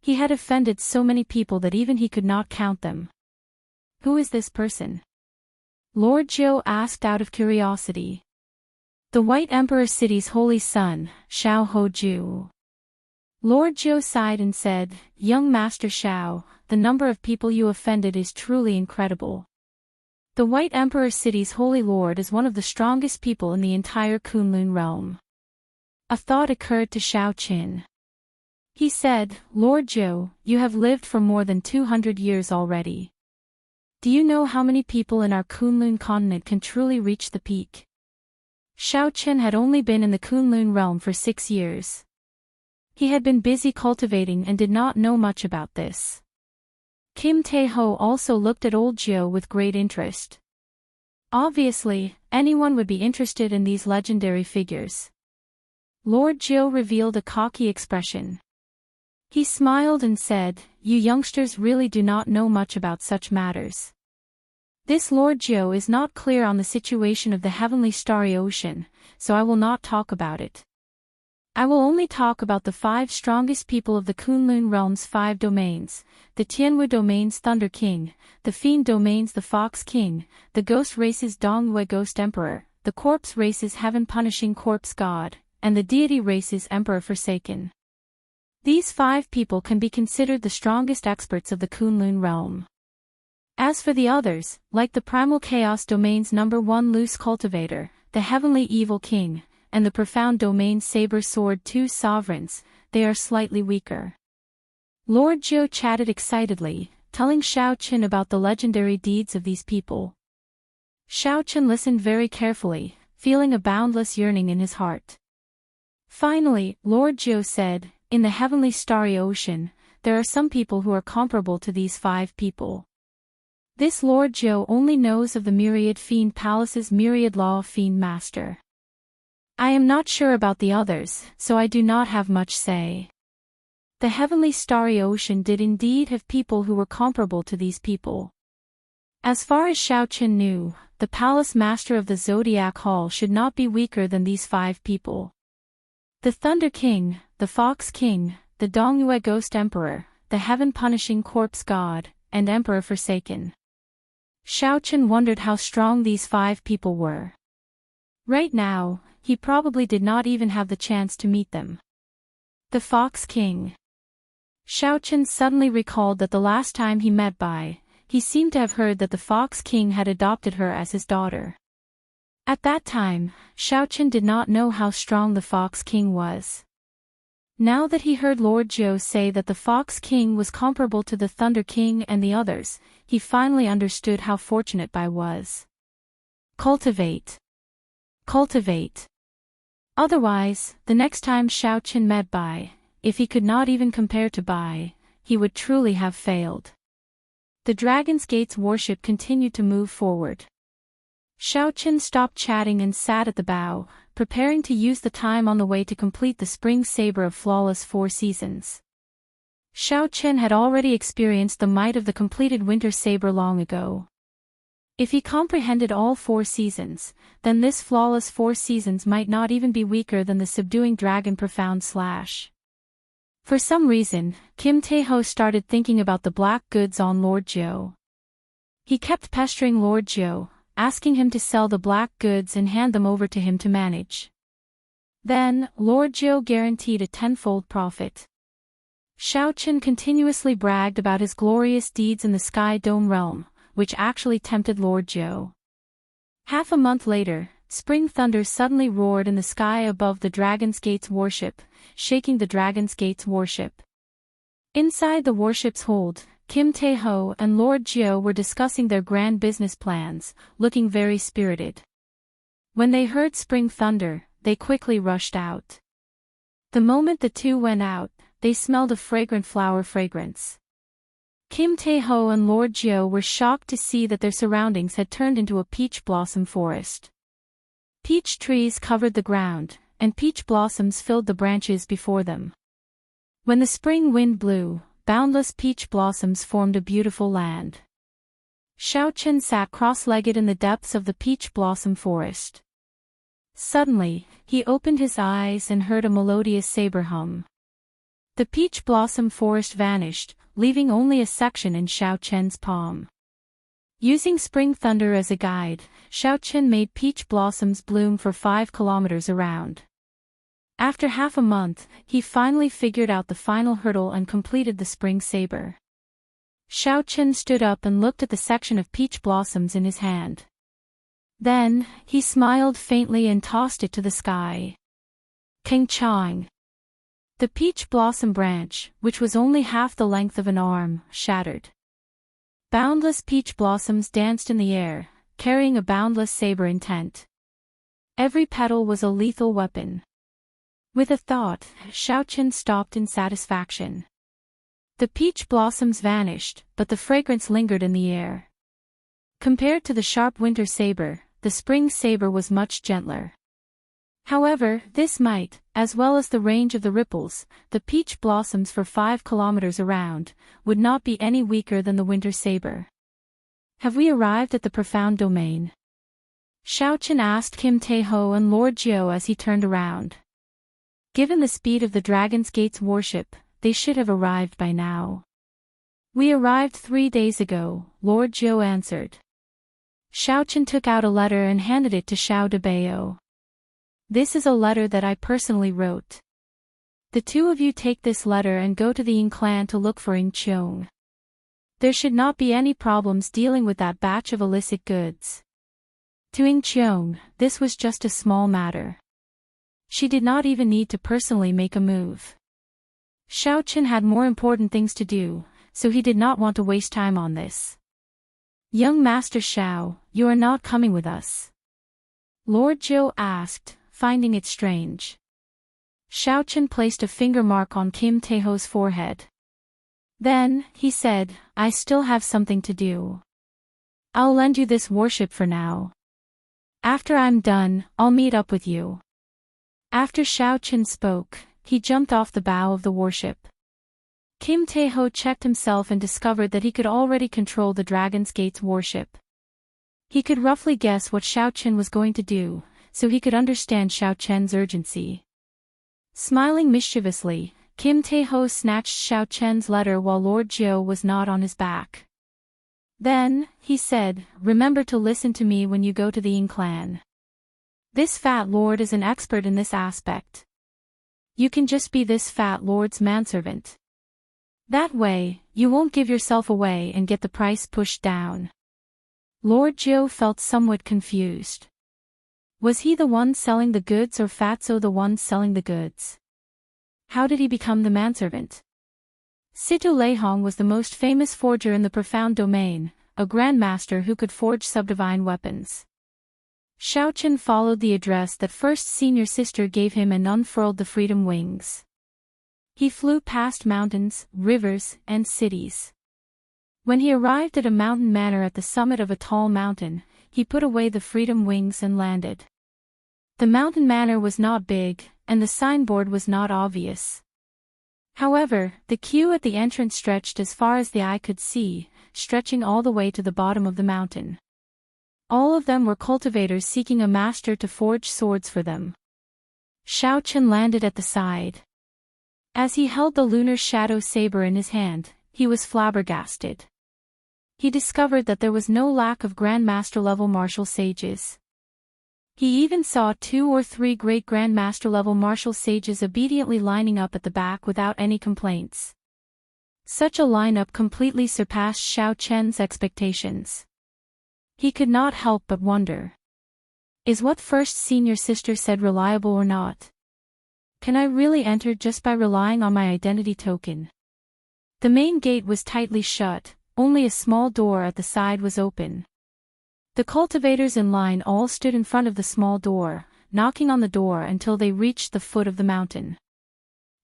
He had offended so many people that even he could not count them. "Who is this person?" Lord Jiu asked out of curiosity. "The White Emperor City's holy son, Xiao Hoju." Lord Jiu sighed and said, "Young Master Xiao, the number of people you offended is truly incredible. The White Emperor City's holy lord is one of the strongest people in the entire Kunlun realm." A thought occurred to Xiao Qin. He said, "Lord Jiu, you have lived for more than 200 years already. Do you know how many people in our Kunlun continent can truly reach the peak?" Xiao Qin had only been in the Kunlun realm for 6 years. He had been busy cultivating and did not know much about this. Kim Tae-ho also looked at old Jiu with great interest. Obviously, anyone would be interested in these legendary figures. Lord Jiu revealed a cocky expression. He smiled and said, "You youngsters really do not know much about such matters. This Lord Jiu is not clear on the situation of the heavenly starry ocean, so I will not talk about it. I will only talk about the 5 strongest people of the Kunlun realm's 5 domains, the Tianwu domain's Thunder King, the Fiend domain's the Fox King, the Ghost race's Dongyue Ghost Emperor, the Corpse race's Heaven Punishing Corpse God, and the Deity race's Emperor Forsaken. These 5 people can be considered the strongest experts of the Kunlun realm. As for the others, like the Primal Chaos domain's number 1 Loose Cultivator, the Heavenly Evil King, and the Profound domain's Saber Sword 2 Sovereigns, they are slightly weaker." Lord Jiu chatted excitedly, telling Xiao Qin about the legendary deeds of these people. Xiao Qin listened very carefully, feeling a boundless yearning in his heart. Finally, Lord Jiu said, "In the heavenly starry ocean, there are some people who are comparable to these 5 people. This Lord Jiu only knows of the Myriad Fiend Palace's Myriad Law Fiend Master. I am not sure about the others, so I do not have much say. The heavenly starry ocean did indeed have people who were comparable to these people. As far as Xiao Qin knew, the Palace Master of the Zodiac Hall should not be weaker than these 5 people. The Thunder King, the Fox King, the Dongyue Ghost Emperor, the Heaven Punishing Corpse God, and Emperor Forsaken." Xiao Qin wondered how strong these 5 people were. Right now, he probably did not even have the chance to meet them. The Fox King. Xiao Qin suddenly recalled that the last time he met Bai, he seemed to have heard that the Fox King had adopted her as his daughter. At that time, Xiao Qin did not know how strong the Fox King was. Now that he heard Lord Joe say that the Fox King was comparable to the Thunder King and the others, he finally understood how fortunate Bai was. Cultivate. Cultivate. Otherwise, the next time Xiao Qin met Bai, if he could not even compare to Bai, he would truly have failed. The Dragon's Gate's warship continued to move forward. Xiao Qin stopped chatting and sat at the bow, preparing to use the time on the way to complete the spring saber of flawless 4 seasons. Xiao Qin had already experienced the might of the completed winter saber long ago. If he comprehended all 4 seasons, then this flawless 4 seasons might not even be weaker than the subduing dragon profound slash. For some reason, Kim Tae-ho started thinking about the black goods on Lord Joe. He kept pestering Lord Joe, asking him to sell the black goods and hand them over to him to manage. Then, Lord Joe guaranteed a 10-fold profit. Xiao Qin continuously bragged about his glorious deeds in the Sky Dome realm, which actually tempted Lord Joe. Half a month later, spring thunder suddenly roared in the sky above the Dragon's Gate's warship, shaking the Dragon's Gate's warship. Inside the warship's hold, Kim Tae-ho and Lord Joe were discussing their grand business plans, looking very spirited. When they heard spring thunder, they quickly rushed out. The moment the two went out, they smelled a fragrant flower fragrance. Kim Tae-ho and Lord Joe were shocked to see that their surroundings had turned into a peach blossom forest. Peach trees covered the ground, and peach blossoms filled the branches before them. When the spring wind blew, boundless peach blossoms formed a beautiful land. Xiao Qin sat cross-legged in the depths of the peach blossom forest. Suddenly, he opened his eyes and heard a melodious saber hum. The peach blossom forest vanished, leaving only a section in Xiao Qian's palm. Using spring thunder as a guide, Xiao Qin made peach blossoms bloom for 5 kilometers around. After half a month, he finally figured out the final hurdle and completed the spring saber. Xiao Qin stood up and looked at the section of peach blossoms in his hand. Then, he smiled faintly and tossed it to the sky. King Chang. The peach blossom branch, which was only half the length of an arm, shattered. Boundless peach blossoms danced in the air, carrying a boundless saber intent. Every petal was a lethal weapon. With a thought, Xiao Qin stopped in satisfaction. The peach blossoms vanished, but the fragrance lingered in the air. Compared to the sharp winter saber, the spring saber was much gentler. However, this might, as well as the range of the ripples, the peach blossoms for 5 kilometers around, would not be any weaker than the winter saber. Have we arrived at the profound domain? Xiao Qin asked Kim Tae-ho and Lord Joe as he turned around. Given the speed of the Dragon's Gate's warship, they should have arrived by now. We arrived 3 days ago, Lord Joe answered. Xiao Qin took out a letter and handed it to Xiao Debao. This is a letter that I personally wrote. The two of you take this letter and go to the Ying clan to look for Ying Qiong. There should not be any problems dealing with that batch of illicit goods. To Ying Qiong, this was just a small matter. She did not even need to personally make a move. Xiao Qin had more important things to do, so he did not want to waste time on this. Young Master Xiao, you are not coming with us? Lord Joe asked, finding it strange. Xiao Qin placed a finger mark on Kim Tae-ho's forehead. Then, he said, I still have something to do. I'll lend you this warship for now. After I'm done, I'll meet up with you. After Xiao Qin spoke, he jumped off the bow of the warship. Kim Tae-ho checked himself and discovered that he could already control the Dragon's Gate's warship. He could roughly guess what Xiao Qin was going to do, so he could understand Xiao Qian's urgency. Smiling mischievously, Kim Tae-ho snatched Xiao Qian's letter while Lord Joe was not on his back. Then, he said, remember to listen to me when you go to the Ying clan. This fat lord is an expert in this aspect. You can just be this fat lord's manservant. That way, you won't give yourself away and get the price pushed down. Lord Joe felt somewhat confused. Was he the one selling the goods or Fatso the one selling the goods? How did he become the manservant? Situ Leihong was the most famous forger in the profound domain, a grand master who could forge subdivine weapons. Xiaoqian followed the address that first senior sister gave him and unfurled the freedom wings. He flew past mountains, rivers, and cities. When he arrived at a mountain manor at the summit of a tall mountain, he put away the freedom wings and landed. The mountain manor was not big, and the signboard was not obvious. However, the queue at the entrance stretched as far as the eye could see, stretching all the way to the bottom of the mountain. All of them were cultivators seeking a master to forge swords for them. Xiaoqian landed at the side. As he held the lunar shadow saber in his hand, he was flabbergasted. He discovered that there was no lack of grandmaster-level martial sages. He even saw 2 or 3 great grandmaster-level martial sages obediently lining up at the back without any complaints. Such a lineup completely surpassed Xiaoqian's expectations. He could not help but wonder. Is what first senior sister said reliable or not? Can I really enter just by relying on my identity token? The main gate was tightly shut, only a small door at the side was open. The cultivators in line all stood in front of the small door, knocking on the door until they reached the foot of the mountain.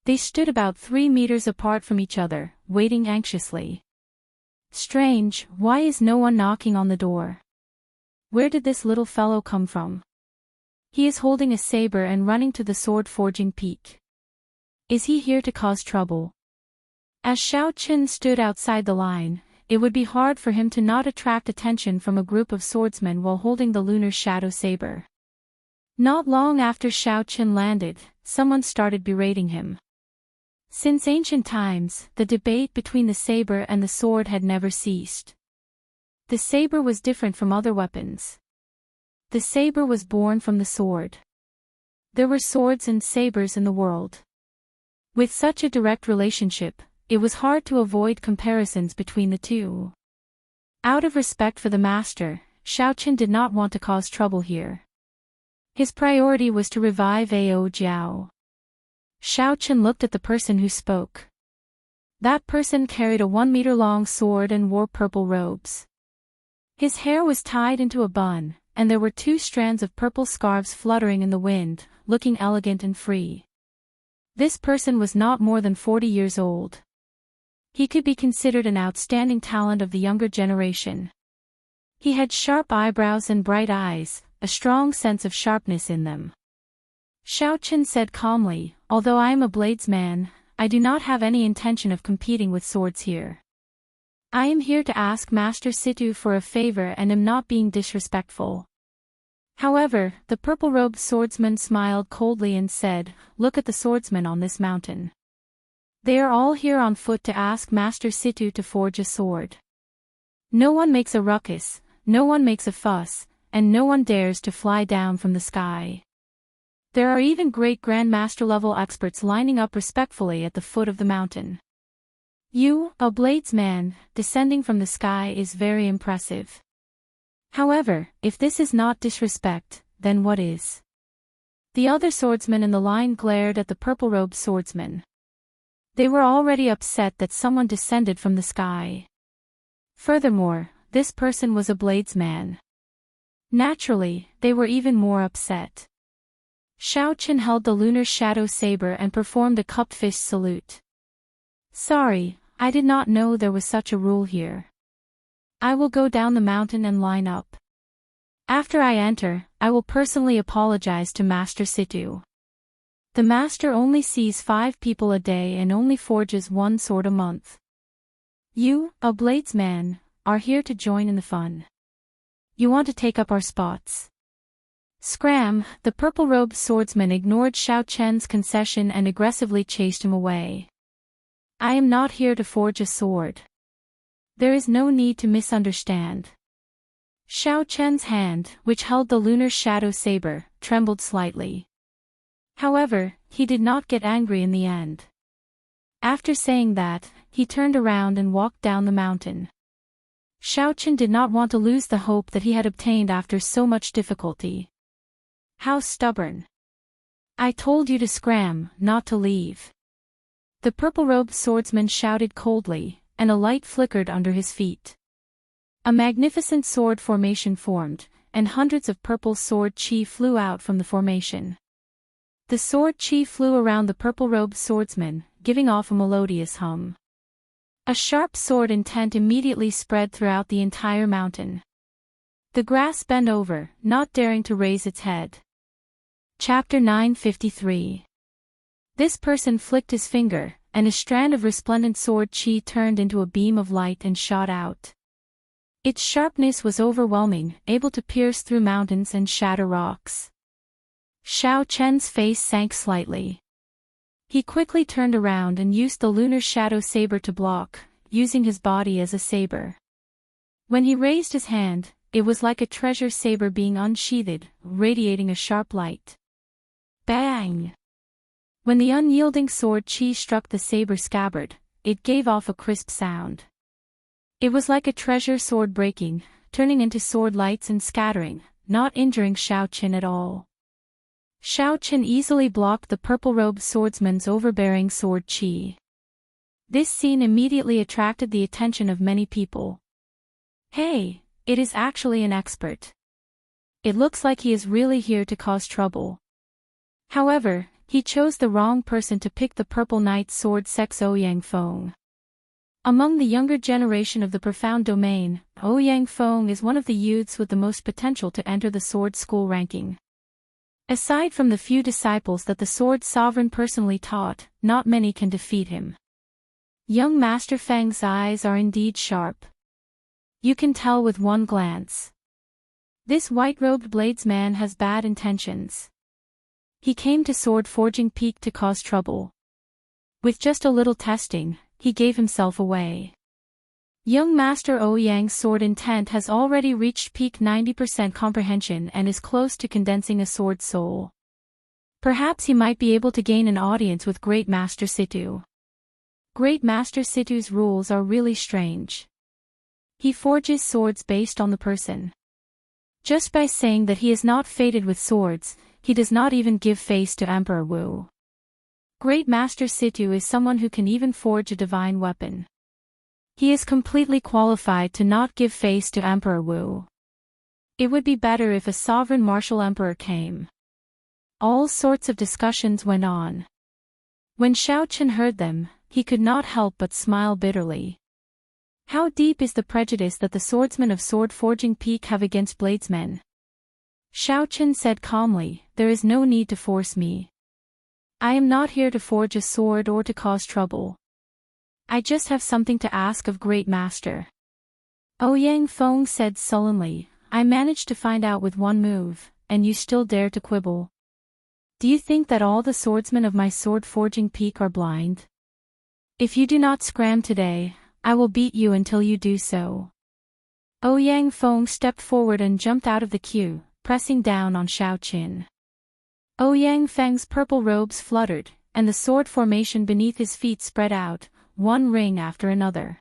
They stood about 3 meters apart from each other, waiting anxiously. Strange, why is no one knocking on the door? Where did this little fellow come from? He is holding a saber and running to the sword-forging peak. Is he here to cause trouble? As Xiaoqian stood outside the line, it would be hard for him to not attract attention from a group of swordsmen while holding the lunar shadow saber. Not long after Xiaoqian landed, someone started berating him. Since ancient times, the debate between the saber and the sword had never ceased. The saber was different from other weapons. The saber was born from the sword. There were swords and sabers in the world. With such a direct relationship, it was hard to avoid comparisons between the two. Out of respect for the master, Xiaoqian did not want to cause trouble here. His priority was to revive Ao Jiao. Xiaoqian looked at the person who spoke. That person carried a 1-meter-long sword and wore purple robes. His hair was tied into a bun, and there were 2 strands of purple scarves fluttering in the wind, looking elegant and free. This person was not more than 40 years old. He could be considered an outstanding talent of the younger generation. He had sharp eyebrows and bright eyes, a strong sense of sharpness in them. Xiaoqian said calmly, "Although I am a bladesman, I do not have any intention of competing with swords here. I am here to ask Master Situ for a favor and am not being disrespectful." However, the purple-robed swordsman smiled coldly and said, "Look at the swordsmen on this mountain. They are all here on foot to ask Master Situ to forge a sword. No one makes a ruckus, no one makes a fuss, and no one dares to fly down from the sky. There are even great grandmaster-level experts lining up respectfully at the foot of the mountain. You, a bladesman, descending from the sky is very impressive. However, if this is not disrespect, then what is?" The other swordsmen in the line glared at the purple-robed swordsman. They were already upset that someone descended from the sky. Furthermore, this person was a bladesman. Naturally, they were even more upset. Xiaoqian held the lunar shadow saber and performed a cupped fist salute. "Sorry, I did not know there was such a rule here. I will go down the mountain and line up. After I enter, I will personally apologize to Master Situ. The master only sees 5 people a day and only forges 1 sword a month. You, a bladesman, are here to join in the fun. You want to take up our spots." Scram, the purple-robed swordsman ignored Xiaoqian's concession and aggressively chased him away. "I am not here to forge a sword. There is no need to misunderstand." Xiaoqian's hand, which held the lunar shadow saber, trembled slightly. However, he did not get angry in the end. After saying that, he turned around and walked down the mountain. Xiaoqian did not want to lose the hope that he had obtained after so much difficulty. "How stubborn. I told you to scram, not to leave." The purple-robed swordsman shouted coldly, and a light flickered under his feet. A magnificent sword formation formed, and hundreds of purple sword chi flew out from the formation. The sword chi flew around the purple-robed swordsman, giving off a melodious hum. A sharp sword intent immediately spread throughout the entire mountain. The grass bent over, not daring to raise its head. Chapter 953. This person flicked his finger, and a strand of resplendent sword chi turned into a beam of light and shot out. Its sharpness was overwhelming, able to pierce through mountains and shatter rocks. Xiao Chen's face sank slightly. He quickly turned around and used the lunar shadow saber to block, using his body as a saber. When he raised his hand, it was like a treasure saber being unsheathed, radiating a sharp light. Bang! When the unyielding sword chi struck the saber scabbard, it gave off a crisp sound. It was like a treasure sword breaking, turning into sword lights and scattering, not injuring Xiao Chen at all. Xiao Chen easily blocked the purple-robed swordsman's overbearing sword chi. This scene immediately attracted the attention of many people. Hey, it is actually an expert. It looks like he is really here to cause trouble. However, he chose the wrong person to pick the Purple Knight's sword sex Ouyang Feng. Among the younger generation of the Profound Domain, Ouyang Feng is one of the youths with the most potential to enter the sword school ranking. Aside from the few disciples that the sword sovereign personally taught, not many can defeat him. Young Master Feng's eyes are indeed sharp. You can tell with one glance. This white-robed bladesman has bad intentions. He came to Sword Forging Peak to cause trouble. With just a little testing, he gave himself away. Young Master Ouyang's sword intent has already reached peak 90% comprehension and is close to condensing a sword soul. Perhaps he might be able to gain an audience with Great Master Situ. Great Master Situ's rules are really strange. He forges swords based on the person. Just by saying that he is not fated with swords, he does not even give face to Emperor Wu. Great Master Situ is someone who can even forge a divine weapon. He is completely qualified to not give face to Emperor Wu. It would be better if a sovereign martial emperor came. All sorts of discussions went on. When Xiao Chen heard them, he could not help but smile bitterly. How deep is the prejudice that the swordsmen of Sword Forging Peak have against bladesmen? Xiao Chen said calmly, "There is no need to force me. I am not here to forge a sword or to cause trouble. I just have something to ask of Great Master." Ouyang Feng said sullenly, "I managed to find out with one move, and you still dare to quibble. Do you think that all the swordsmen of my Sword Forging Peak are blind? If you do not scram today, I will beat you until you do so." Ouyang Feng stepped forward and jumped out of the queue, pressing down on Xiao Chen. Ouyang Feng's purple robes fluttered, and the sword formation beneath his feet spread out, one ring after another.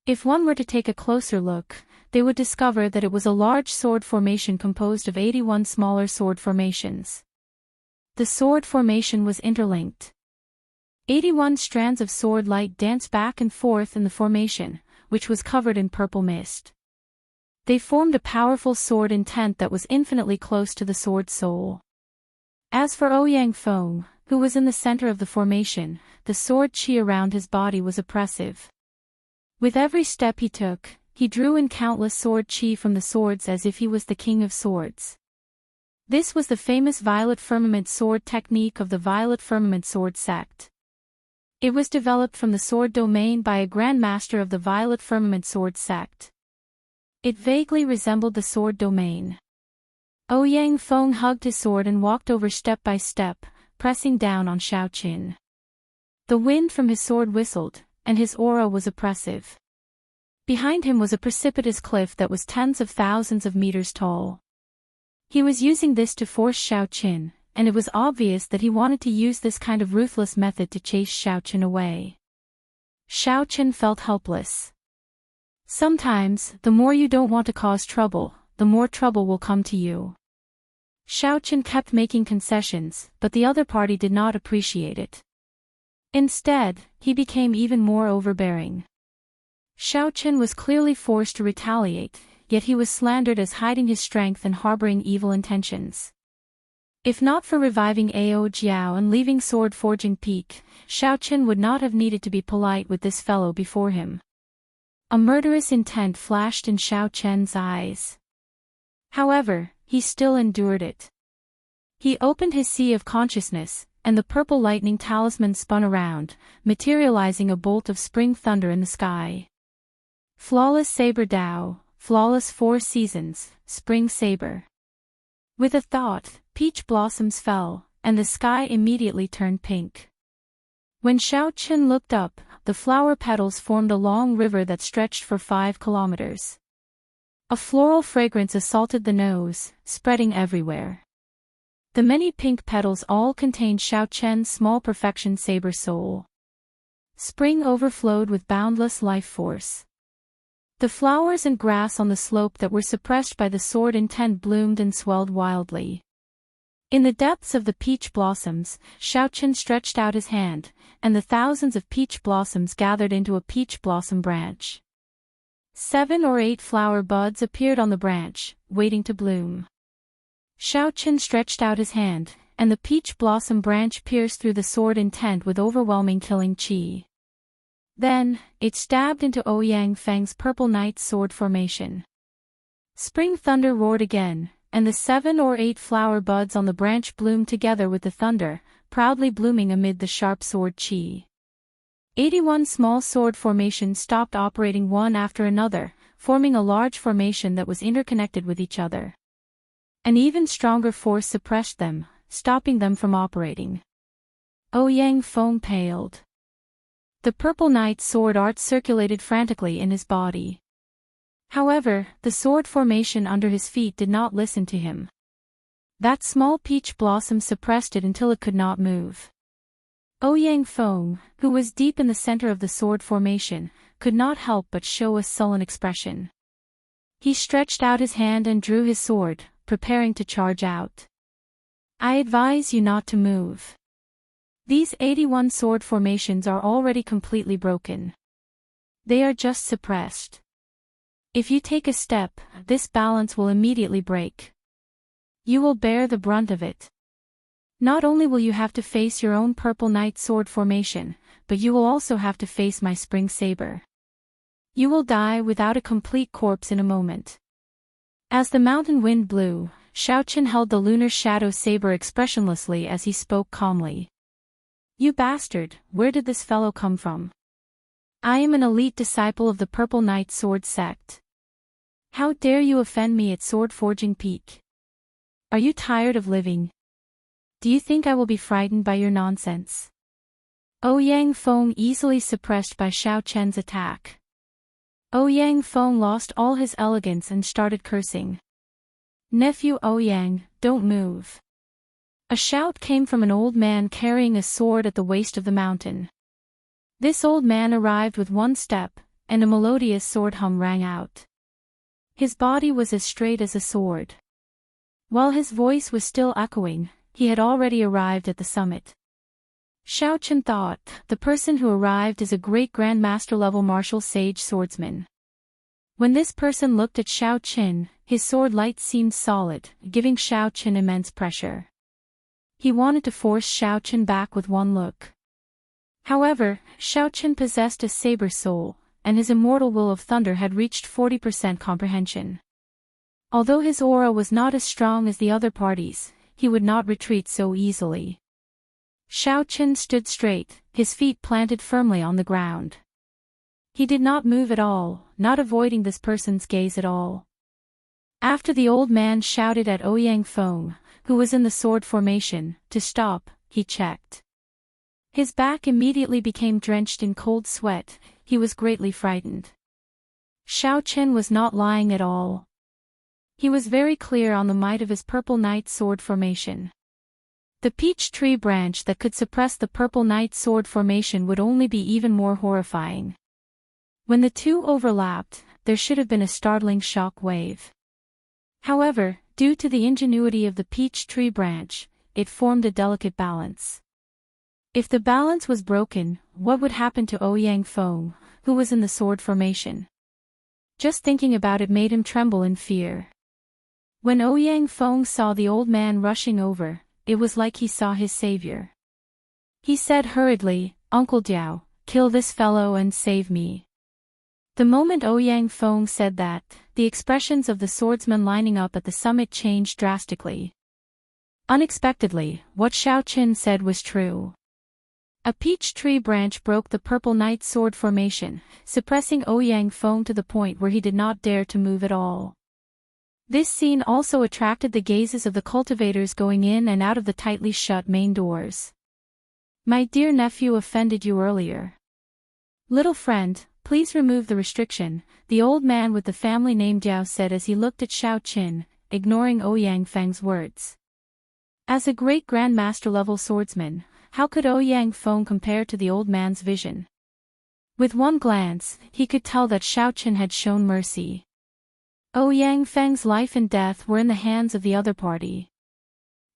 If one were to take a closer look, they would discover that it was a large sword formation composed of 81 smaller sword formations. The sword formation was interlinked. 81 strands of sword light danced back and forth in the formation, which was covered in purple mist. They formed a powerful sword intent that was infinitely close to the sword soul. As for Ouyang Feng, who was in the center of the formation, the sword chi around his body was oppressive. With every step he took, he drew in countless sword chi from the swords as if he was the king of swords. This was the famous Violet Firmament sword technique of the Violet Firmament sword sect. It was developed from the sword domain by a Grand Master of the Violet Firmament sword sect. It vaguely resembled the sword domain. Ouyang Feng hugged his sword and walked over step by step, pressing down on Xiao Chen. The wind from his sword whistled, and his aura was oppressive. Behind him was a precipitous cliff that was tens of thousands of meters tall. He was using this to force Xiao Chen, and it was obvious that he wanted to use this kind of ruthless method to chase Xiao Chen away. Xiao Chen felt helpless. Sometimes, the more you don't want to cause trouble, the more trouble will come to you. Xiao Chen kept making concessions, but the other party did not appreciate it. Instead, he became even more overbearing. Xiaoqin was clearly forced to retaliate, yet he was slandered as hiding his strength and harboring evil intentions. If not for reviving Ao Jiao and leaving sword forging peak, Xiaoqin would not have needed to be polite with this fellow before him. A murderous intent flashed in Xiaoqian's eyes. However, he still endured it. He opened his sea of consciousness, and the purple lightning talisman spun around, materializing a bolt of spring thunder in the sky. Flawless Saber Dao, flawless 4 seasons, spring saber. With a thought, peach blossoms fell, and the sky immediately turned pink. When Xiaoqin looked up, the flower petals formed a long river that stretched for 5 kilometers. A floral fragrance assaulted the nose, spreading everywhere. The many pink petals all contained Xiaoqian's small perfection saber soul. Spring overflowed with boundless life force. The flowers and grass on the slope that were suppressed by the sword intent bloomed and swelled wildly. In the depths of the peach blossoms, Xiaoqin stretched out his hand, and the thousands of peach blossoms gathered into a peach blossom branch. 7 or 8 flower buds appeared on the branch, waiting to bloom. Xiaoqin stretched out his hand, and the peach blossom branch pierced through the sword intent with overwhelming killing qi. Then, it stabbed into Ouyang Feng's purple knight's sword formation. Spring thunder roared again, and the 7 or 8 flower buds on the branch bloomed together with the thunder, proudly blooming amid the sharp sword qi. 81 small sword formations stopped operating one after another, forming a large formation that was interconnected with each other. An even stronger force suppressed them, stopping them from operating. Ouyang Feng paled. The purple knight's sword art circulated frantically in his body. However, the sword formation under his feet did not listen to him. That small peach blossom suppressed it until it could not move. Ouyang Feng, who was deep in the center of the sword formation, could not help but show a sullen expression. He stretched out his hand and drew his sword, preparing to charge out. I advise you not to move. These 81 sword formations are already completely broken. They are just suppressed. If you take a step, this balance will immediately break. You will bear the brunt of it. Not only will you have to face your own purple knight sword formation, but you will also have to face my spring saber. You will die without a complete corpse in a moment. As the mountain wind blew, Xiaoqin held the lunar shadow saber expressionlessly as he spoke calmly. You bastard, where did this fellow come from? I am an elite disciple of the Purple Knight Sword Sect. How dare you offend me at Sword Forging Peak? Are you tired of living? Do you think I will be frightened by your nonsense? Ouyang Feng easily suppressed by Xiaoqian's attack. Ouyang Feng lost all his elegance and started cursing. Nephew Ouyang, don't move. A shout came from an old man carrying a sword at the waist of the mountain. This old man arrived with one step, and a melodious sword hum rang out. His body was as straight as a sword. While his voice was still echoing, he had already arrived at the summit. Xiaoqin thought, the person who arrived is a great grandmaster level martial sage swordsman. When this person looked at Xiaoqin, his sword light seemed solid, giving Xiaoqin immense pressure. He wanted to force Xiaoqin back with one look. However, Xiaoqin possessed a saber soul, and his immortal will of thunder had reached 40% comprehension. Although his aura was not as strong as the other parties, he would not retreat so easily. Xiaoqin stood straight, his feet planted firmly on the ground. He did not move at all, not avoiding this person's gaze at all. After the old man shouted at Ouyang Feng, who was in the sword formation, to stop, he checked. His back immediately became drenched in cold sweat, he was greatly frightened. Xiaoqin was not lying at all. He was very clear on the might of his purple knight sword formation. The peach tree branch that could suppress the purple knight sword formation would only be even more horrifying. When the two overlapped, there should have been a startling shock wave. However, due to the ingenuity of the peach tree branch, it formed a delicate balance. If the balance was broken, what would happen to Ouyang Feng, who was in the sword formation? Just thinking about it made him tremble in fear. When Ouyang Feng saw the old man rushing over, it was like he saw his savior. He said hurriedly, "Uncle Diao, kill this fellow and save me." The moment Ouyang Feng said that, the expressions of the swordsmen lining up at the summit changed drastically. Unexpectedly, what Xiao Qin said was true. A peach tree branch broke the purple knight sword formation, suppressing Ouyang Feng to the point where he did not dare to move at all. This scene also attracted the gazes of the cultivators going in and out of the tightly shut main doors. "My dear nephew offended you earlier. Little friend, please remove the restriction," the old man with the family name Diao said as he looked at Xiao Qin, ignoring Ouyang Feng's words. As a great grandmaster level swordsman, how could Ouyang Feng compare to the old man's vision? With one glance, he could tell that Xiao Qin had shown mercy. Ouyang Feng's life and death were in the hands of the other party.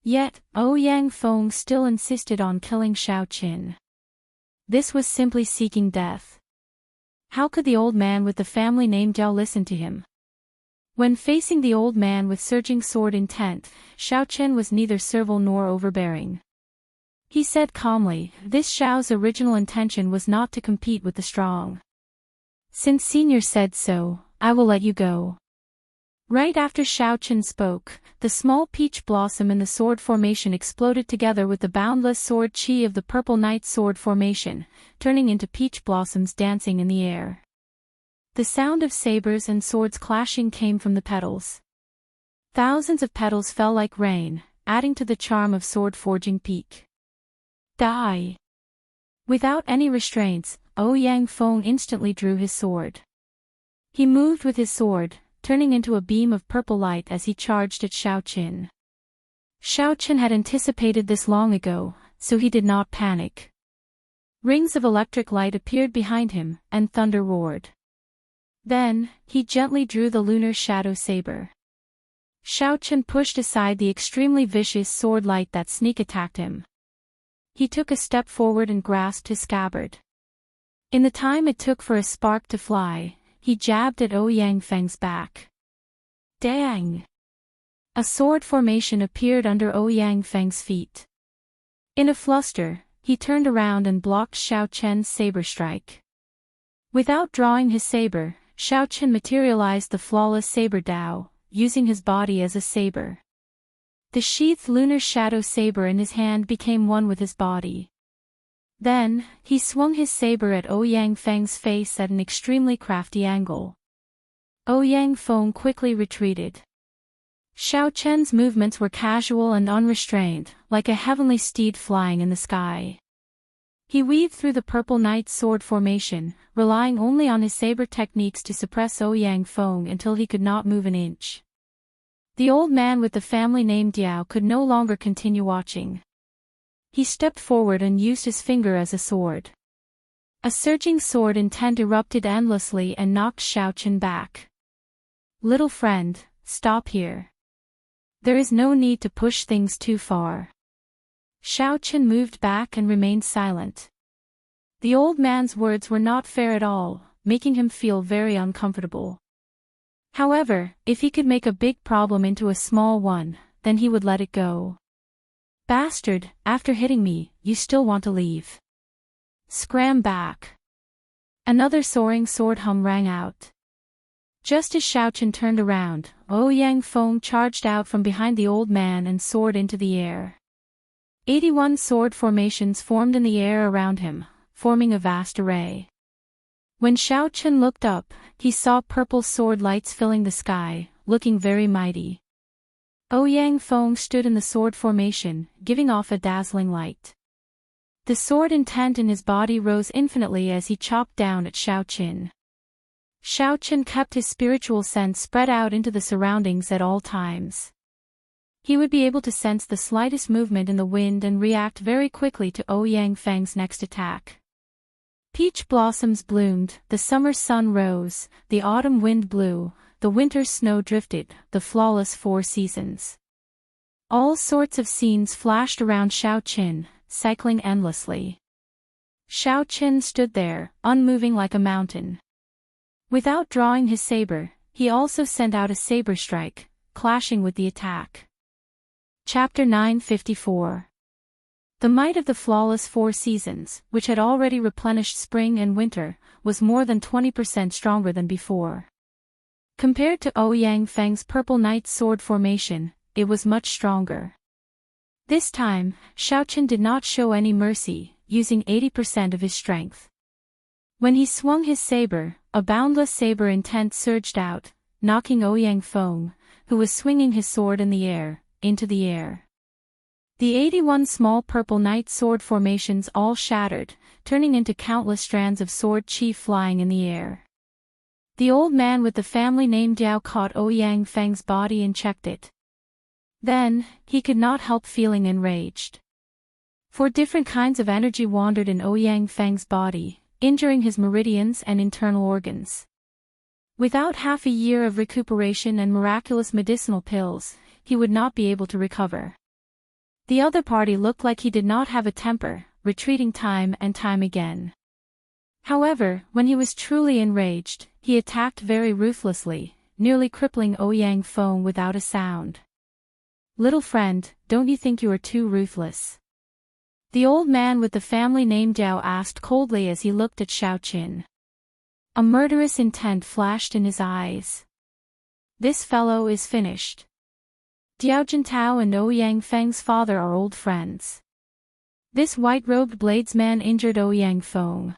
Yet, Ouyang Feng still insisted on killing Xiao Qin. This was simply seeking death. How could the old man with the family name Diao listen to him? When facing the old man with surging sword intent, Xiao Qin was neither servile nor overbearing. He said calmly, "This Xiao's original intention was not to compete with the strong. Since Senior said so, I will let you go." Right after Xiao Qin spoke, the small peach blossom in the sword formation exploded together with the boundless sword chi of the purple knight sword formation, turning into peach blossoms dancing in the air. The sound of sabers and swords clashing came from the petals. Thousands of petals fell like rain, adding to the charm of sword forging peak. Die! Without any restraints, Ouyang Feng instantly drew his sword. He moved with his sword, turning into a beam of purple light as he charged at Xiao Qin. Xiao Qin had anticipated this long ago, so he did not panic. Rings of electric light appeared behind him, and thunder roared. Then, he gently drew the lunar shadow saber. Xiao Qin pushed aside the extremely vicious sword light that sneak attacked him. He took a step forward and grasped his scabbard. In the time it took for a spark to fly, he jabbed at Ouyang Feng's back. Dang! A sword formation appeared under Ouyang Feng's feet. In a fluster, he turned around and blocked Xiao Qin's saber strike. Without drawing his saber, Xiao Qin materialized the flawless saber Dao, using his body as a saber. The sheathed lunar shadow saber in his hand became one with his body. Then, he swung his saber at Ouyang Feng's face at an extremely crafty angle. Ouyang Feng quickly retreated. Xiao Qin's movements were casual and unrestrained, like a heavenly steed flying in the sky. He weaved through the purple knight sword formation, relying only on his saber techniques to suppress Ouyang Feng until he could not move an inch. The old man with the family name Diao could no longer continue watching. He stepped forward and used his finger as a sword. A surging sword intent erupted endlessly and knocked Xiao Qin back. "Little friend, stop here. There is no need to push things too far." Xiao Qin moved back and remained silent. The old man's words were not fair at all, making him feel very uncomfortable. However, if he could make a big problem into a small one, then he would let it go. "Bastard, after hitting me, you still want to leave? Scram back." Another soaring sword hum rang out. Just as Xiao Qin turned around, Ouyang Feng charged out from behind the old man and soared into the air. 81 sword formations formed in the air around him, forming a vast array. When Xiao Qin looked up, he saw purple sword lights filling the sky, looking very mighty. Ouyang Feng stood in the sword formation, giving off a dazzling light. The sword intent in his body rose infinitely as he chopped down at Xiao Qin. Xiao Qin kept his spiritual sense spread out into the surroundings at all times. He would be able to sense the slightest movement in the wind and react very quickly to Ouyang Feng's next attack. Peach blossoms bloomed, the summer sun rose, the autumn wind blew, the winter snow drifted, the flawless 4 seasons. All sorts of scenes flashed around Xiao Qin, cycling endlessly. Xiao Qin stood there, unmoving like a mountain. Without drawing his saber, he also sent out a saber strike, clashing with the attack. Chapter 954. The might of the flawless four seasons, which had already replenished spring and winter, was more than 20% stronger than before. Compared to Ouyang Feng's purple knight's sword formation, it was much stronger. This time, Xiao Qin did not show any mercy, using 80% of his strength. When he swung his saber, a boundless saber intent surged out, knocking Ouyang Feng, who was swinging his sword in the air, into the air. The 81 small purple knight sword formations all shattered, turning into countless strands of sword chi flying in the air. The old man with the family name Diao caught Ouyang Feng's body and checked it. Then, he could not help feeling enraged. Four different kinds of energy wandered in Ouyang Feng's body, injuring his meridians and internal organs. Without half a year of recuperation and miraculous medicinal pills, he would not be able to recover. The other party looked like he did not have a temper, retreating time and time again. However, when he was truly enraged, he attacked very ruthlessly, nearly crippling Ouyang Feng without a sound. "Little friend, don't you think you are too ruthless?" The old man with the family name Diao asked coldly as he looked at Xiao Qin. A murderous intent flashed in his eyes. "This fellow is finished. Diao Jintao and Ouyang Feng's father are old friends. This white-robed bladesman injured Ouyang Feng.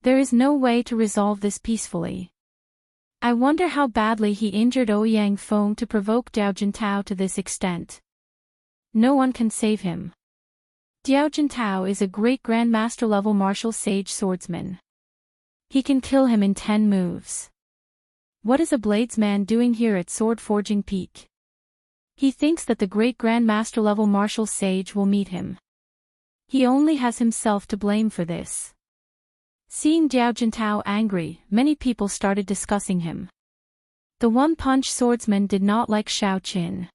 There is no way to resolve this peacefully. I wonder how badly he injured Ouyang Feng to provoke Diao Jintao to this extent. No one can save him. Diao Jintao is a great grandmaster level martial sage swordsman. He can kill him in 10 moves. What is a bladesman doing here at Sword Forging Peak? He thinks that the great grandmaster level martial sage will meet him. He only has himself to blame for this." Seeing Diao Jintao angry, many people started discussing him. The one-punch swordsman did not like Xiao Qin.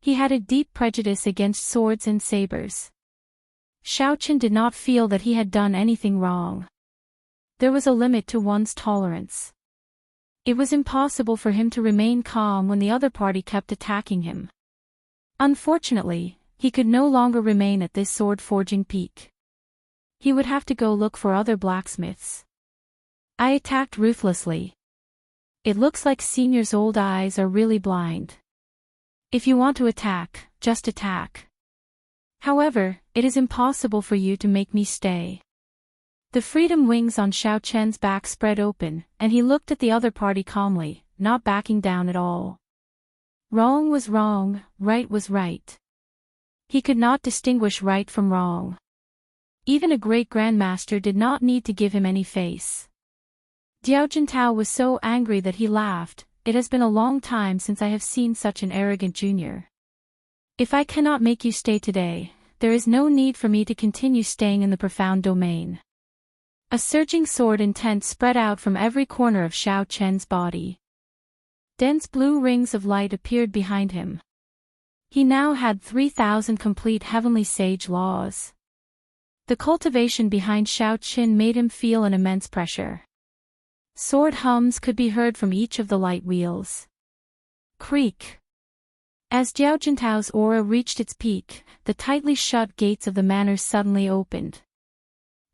He had a deep prejudice against swords and sabers. Xiao Qin did not feel that he had done anything wrong. There was a limit to one's tolerance. It was impossible for him to remain calm when the other party kept attacking him. Unfortunately, he could no longer remain at this sword forging peak. He would have to go look for other blacksmiths. "I attacked ruthlessly. It looks like Senior's old eyes are really blind. If you want to attack, just attack. However, it is impossible for you to make me stay." The freedom wings on Xiao Qian's back spread open, and he looked at the other party calmly, not backing down at all. Wrong was wrong, right was right. He could not distinguish right from wrong. Even a great grandmaster did not need to give him any face. Diao Jintao was so angry that he laughed. "It has been a long time since I have seen such an arrogant junior. If I cannot make you stay today, there is no need for me to continue staying in the profound domain." A surging sword intent spread out from every corner of Xiao Qian's body. Dense blue rings of light appeared behind him. He now had 3,000 complete heavenly sage laws. The cultivation behind Xiao Qin made him feel an immense pressure. Sword hums could be heard from each of the light wheels. Creak. As Diao Jintao's aura reached its peak, the tightly shut gates of the manor suddenly opened.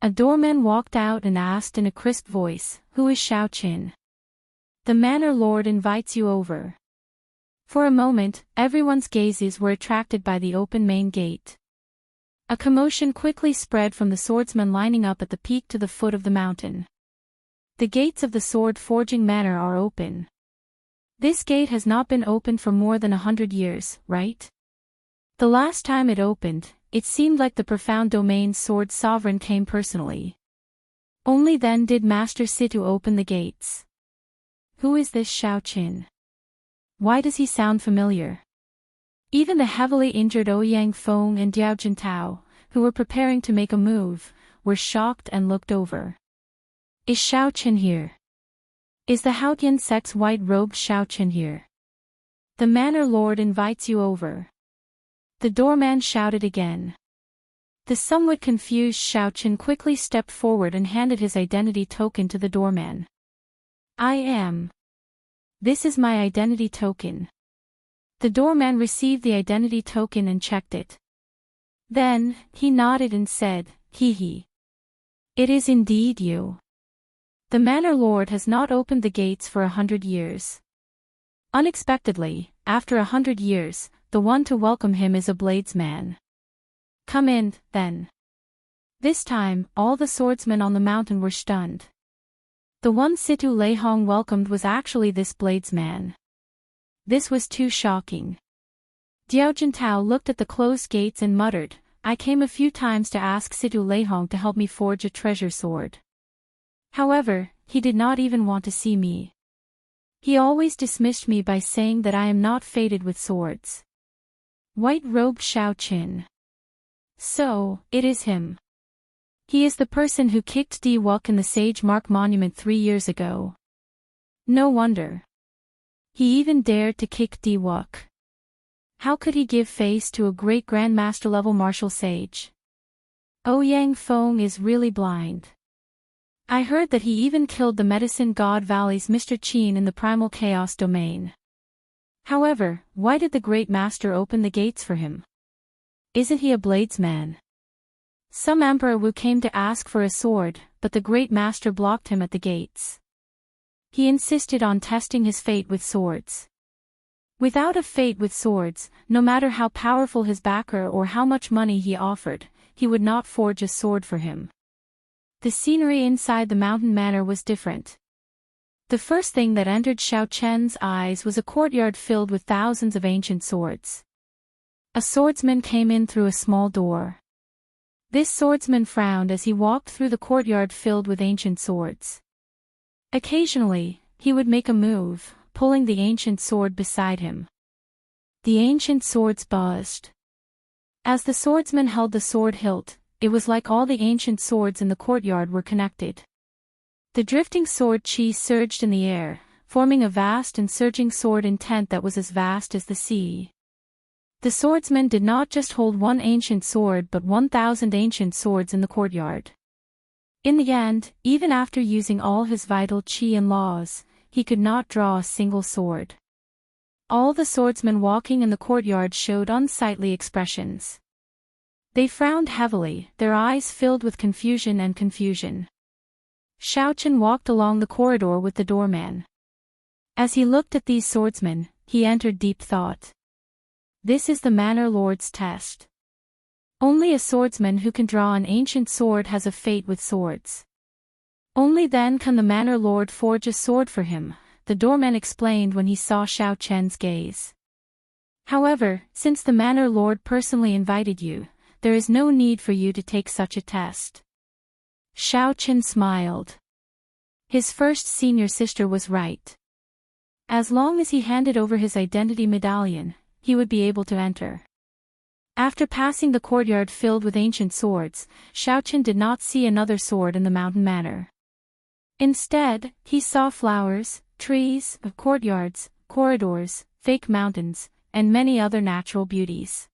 A doorman walked out and asked in a crisp voice, "Who is Xiao Qin?" "The manor lord invites you over." For a moment, everyone's gazes were attracted by the open main gate. A commotion quickly spread from the swordsmen lining up at the peak to the foot of the mountain. "The gates of the sword forging manor are open. This gate has not been opened for more than 100 years, right? The last time it opened, it seemed like the profound domain's sword sovereign came personally. Only then did Master Situ open the gates. Who is this Xiao Qin? Why does he sound familiar?" Even the heavily injured Ouyang Feng and Diao Jintao, who were preparing to make a move, were shocked and looked over. "Is Xiao Qin here? Is the Haotian sect's white-robed Xiao Qin here? The manor lord invites you over." The doorman shouted again. The somewhat confused Xiaochen quickly stepped forward and handed his identity token to the doorman. I am. This is my identity token. The doorman received the identity token and checked it. Then, he nodded and said, "Hee hee. It is indeed you. The Manor Lord has not opened the gates for 100 years. Unexpectedly, after 100 years, the one to welcome him is a bladesman. Come in, then." This time, all the swordsmen on the mountain were stunned. The one Situ Leihong welcomed was actually this bladesman. This was too shocking. Diao Jintao looked at the closed gates and muttered, "I came a few times to ask Situ Leihong to help me forge a treasure sword. However, he did not even want to see me. He always dismissed me by saying that I am not fated with swords." White-robed Xiaochen. So, it is him. He is the person who kicked Di Wuk in the Sage Mark Monument 3 years ago. No wonder. He even dared to kick Di Wuk. How could he give face to a great Grandmaster level martial sage? Ouyang Feng is really blind. I heard that he even killed the Medicine God Valley's Mr. Qin in the Primal Chaos domain. However, why did the Great Master open the gates for him? Isn't he a bladesman? Some Emperor Wu came to ask for a sword, but the Great Master blocked him at the gates. He insisted on testing his fate with swords. Without a fate with swords, no matter how powerful his backer or how much money he offered, he would not forge a sword for him. The scenery inside the mountain manor was different. The first thing that entered Xiaochen's eyes was a courtyard filled with thousands of ancient swords. A swordsman came in through a small door. This swordsman frowned as he walked through the courtyard filled with ancient swords. Occasionally, he would make a move, pulling the ancient sword beside him. The ancient swords buzzed. As the swordsman held the sword hilt, it was like all the ancient swords in the courtyard were connected. The drifting sword chi surged in the air, forming a vast and surging sword intent that was as vast as the sea. The swordsman did not just hold one ancient sword but 1,000 ancient swords in the courtyard. In the end, even after using all his vital chi and laws, he could not draw a single sword. All the swordsmen walking in the courtyard showed unsightly expressions. They frowned heavily, their eyes filled with confusion and confusion. Xiaochen walked along the corridor with the doorman. As he looked at these swordsmen, he entered deep thought. This is the Manor Lord's test. Only a swordsman who can draw an ancient sword has a fate with swords. Only then can the Manor Lord forge a sword for him, the doorman explained when he saw Xiaochen's gaze. However, since the Manor Lord personally invited you, there is no need for you to take such a test. Xiaochen smiled. His first senior sister was right. As long as he handed over his identity medallion, he would be able to enter. After passing the courtyard filled with ancient swords, Xiaochen did not see another sword in the mountain manor. Instead, he saw flowers, trees, courtyards, corridors, fake mountains, and many other natural beauties.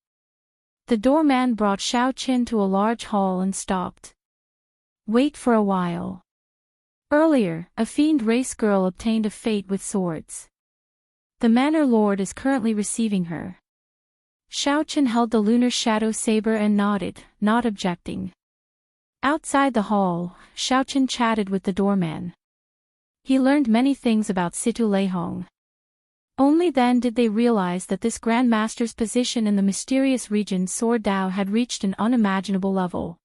The doorman brought Xiaochen to a large hall and stopped. Wait for a while. Earlier, a fiend race girl obtained a fate with swords. The Manor Lord is currently receiving her. Xiaochen held the lunar shadow saber and nodded, not objecting. Outside the hall, Xiaochen chatted with the doorman. He learned many things about Situ Leihong. Only then did they realize that this Grandmaster's position in the mysterious region Sword Dao had reached an unimaginable level.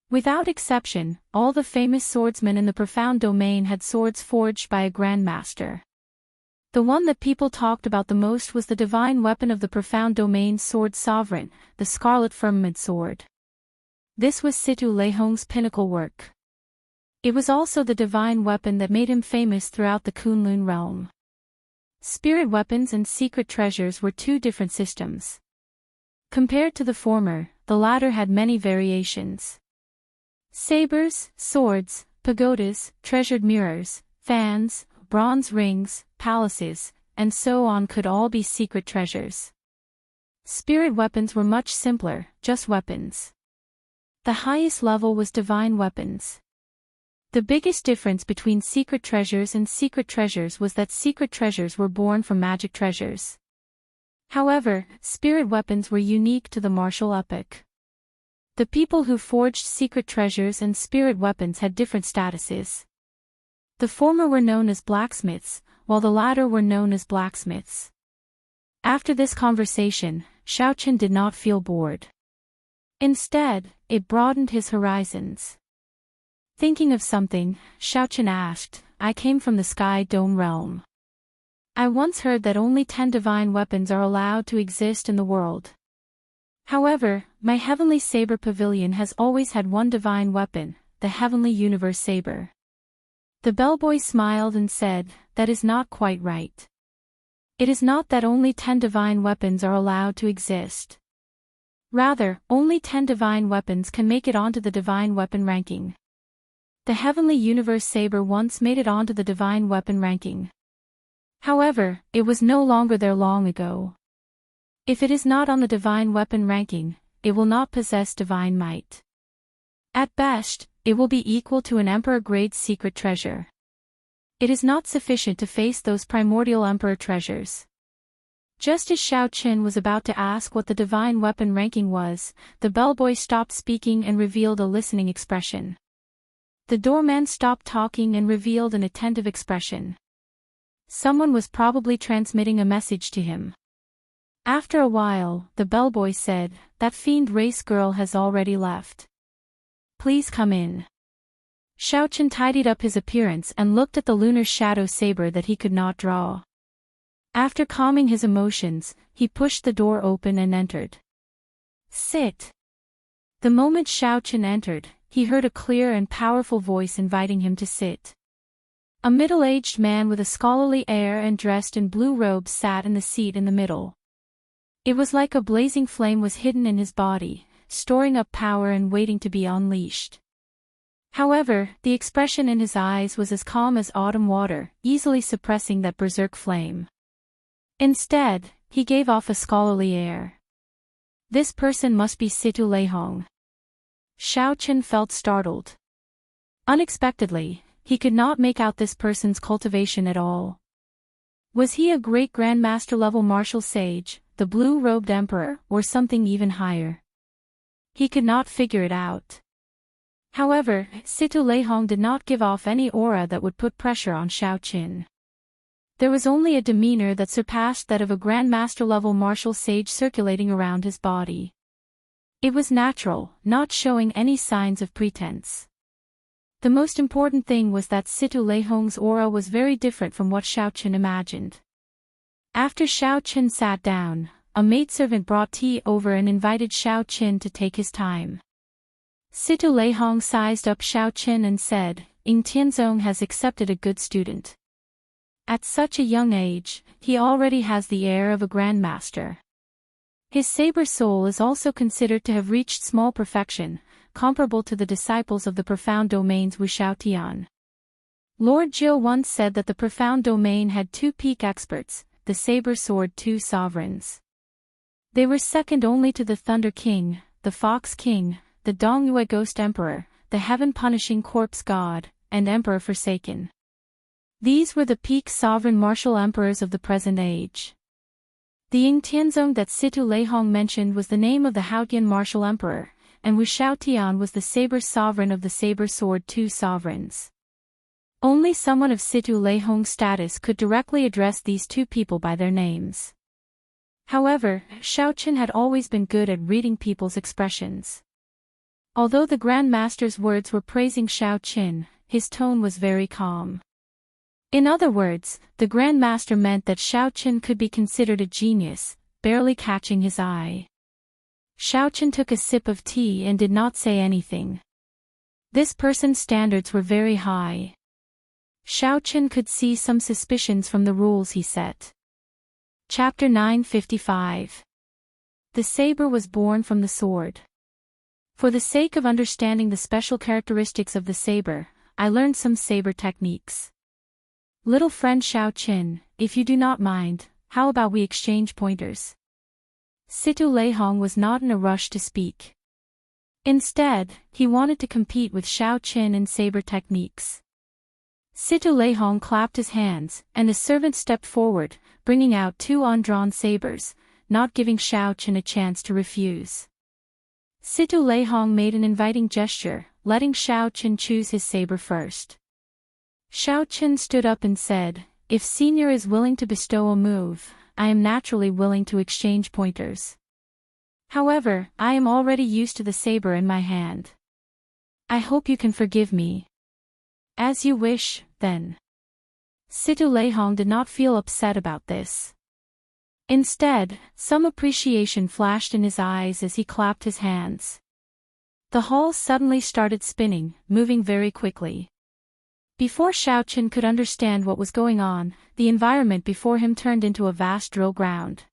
Without exception, all the famous swordsmen in the profound domain had swords forged by a Grandmaster. The one that people talked about the most was the divine weapon of the profound domain's sword sovereign, the Scarlet Firmament Sword. This was Situ Leihong's pinnacle work. It was also the divine weapon that made him famous throughout the Kunlun realm. Spirit weapons and secret treasures were two different systems. Compared to the former, the latter had many variations. Sabers, swords, pagodas, treasured mirrors, fans, bronze rings, palaces, and so on could all be secret treasures. Spirit weapons were much simpler, just weapons. The highest level was divine weapons. The biggest difference between secret treasures and secret treasures was that secret treasures were born from magic treasures. However, spirit weapons were unique to the martial epoch. The people who forged secret treasures and spirit weapons had different statuses. The former were known as blacksmiths, while the latter were known as blacksmiths. After this conversation, Xiaoqin did not feel bored. Instead, it broadened his horizons. Thinking of something, Xiaoqin asked, "I came from the Sky Dome realm. I once heard that only 10 divine weapons are allowed to exist in the world. However, my Heavenly Saber Pavilion has always had one divine weapon, the Heavenly Universe Saber." The bellboy smiled and said, "That is not quite right. It is not that only 10 divine weapons are allowed to exist. Rather, only 10 divine weapons can make it onto the divine weapon ranking. The Heavenly Universe Saber once made it onto the divine weapon ranking. However, it was no longer there long ago. If it is not on the divine weapon ranking, it will not possess divine might. At best, it will be equal to an emperor-grade secret treasure. It is not sufficient to face those primordial emperor treasures." Just as Xiaoqin was about to ask what the divine weapon ranking was, the bellboy stopped speaking and revealed a listening expression. The doorman stopped talking and revealed an attentive expression. Someone was probably transmitting a message to him. After a while, the bellboy said, "That fiend race girl has already left. Please come in." Xiaoqin tidied up his appearance and looked at the lunar shadow saber that he could not draw. After calming his emotions, he pushed the door open and entered. "Sit." The moment Xiaoqin entered, he heard a clear and powerful voice inviting him to sit. A middle-aged man with a scholarly air and dressed in blue robes sat in the seat in the middle. It was like a blazing flame was hidden in his body, storing up power and waiting to be unleashed. However, the expression in his eyes was as calm as autumn water, easily suppressing that berserk flame. Instead, he gave off a scholarly air. This person must be Situ Leihong. Xiaoqin felt startled. Unexpectedly, he could not make out this person's cultivation at all. Was he a great grandmaster-level martial sage, the blue-robed emperor, or something even higher? He could not figure it out. However, Situ Leihong did not give off any aura that would put pressure on Xiaoqin. There was only a demeanor that surpassed that of a grandmaster-level martial sage circulating around his body. It was natural, not showing any signs of pretense. The most important thing was that Situ Leihong's aura was very different from what Xiaoqin imagined. After Xiaoqin sat down, a maidservant brought tea over and invited Xiaoqin to take his time. Situ Leihong sized up Xiaoqin and said, "Ying Tianzong has accepted a good student. At such a young age, he already has the air of a grandmaster. His saber soul is also considered to have reached small perfection, comparable to the disciples of the profound domains Wu Xiaotian. Lord Jiu once said that the profound domain had 2 peak experts, the saber sword 2 sovereigns. They were second only to the Thunder King, the Fox King, the Dongyue Ghost Emperor, the Heaven-Punishing Corpse God, and Emperor Forsaken. These were the peak sovereign martial emperors of the present age. The Ying Tianzong that Situ Leihong mentioned was the name of the Haotian martial emperor, and Wu Xiaotian was the saber sovereign of the saber sword 2 sovereigns. Only someone of Situ Leihong's status could directly address these 2 people by their names. However, Xiaoqin had always been good at reading people's expressions. Although the Grand Master's words were praising Xiaoqin, his tone was very calm. In other words, the Grand Master meant that Xiaoqin could be considered a genius, barely catching his eye. Xiaoqin took a sip of tea and did not say anything. This person's standards were very high. Xiaoqin could see some suspicions from the rules he set. Chapter 955. The saber was born from the sword. For the sake of understanding the special characteristics of the saber, I learned some saber techniques. Little friend Xiaoqin, if you do not mind, how about we exchange pointers? Situ Leihong was not in a rush to speak. Instead, he wanted to compete with Xiao Qin in saber techniques. Situ Leihong clapped his hands, and his servant stepped forward, bringing out 2 undrawn sabers, not giving Xiao Qin a chance to refuse. Situ Leihong made an inviting gesture, letting Xiao Qin choose his saber first. Xiao Qin stood up and said, "If Senior is willing to bestow a move, I am naturally willing to exchange pointers. However, I am already used to the saber in my hand. I hope you can forgive me." "As you wish, then." Situ Leihong did not feel upset about this. Instead, some appreciation flashed in his eyes as he clapped his hands. The hall suddenly started spinning, moving very quickly. Before Xiao Qin could understand what was going on, the environment before him turned into a vast drill ground.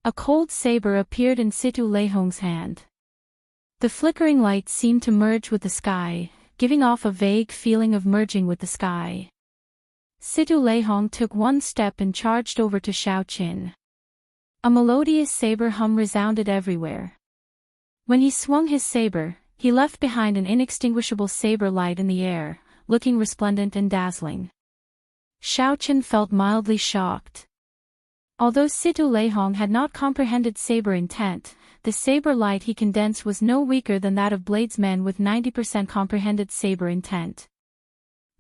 A cold saber appeared in Situ Leihong's hand. The flickering light seemed to merge with the sky, giving off a vague feeling of merging with the sky. Situ Leihong took one step and charged over to Xiao Qin. A melodious saber hum resounded everywhere. When he swung his saber, he left behind an inextinguishable saber light in the air, looking resplendent and dazzling. Xiao Qin felt mildly shocked. Although Situ Leihong had not comprehended saber intent, the saber light he condensed was no weaker than that of bladesmen with 90% comprehended saber intent.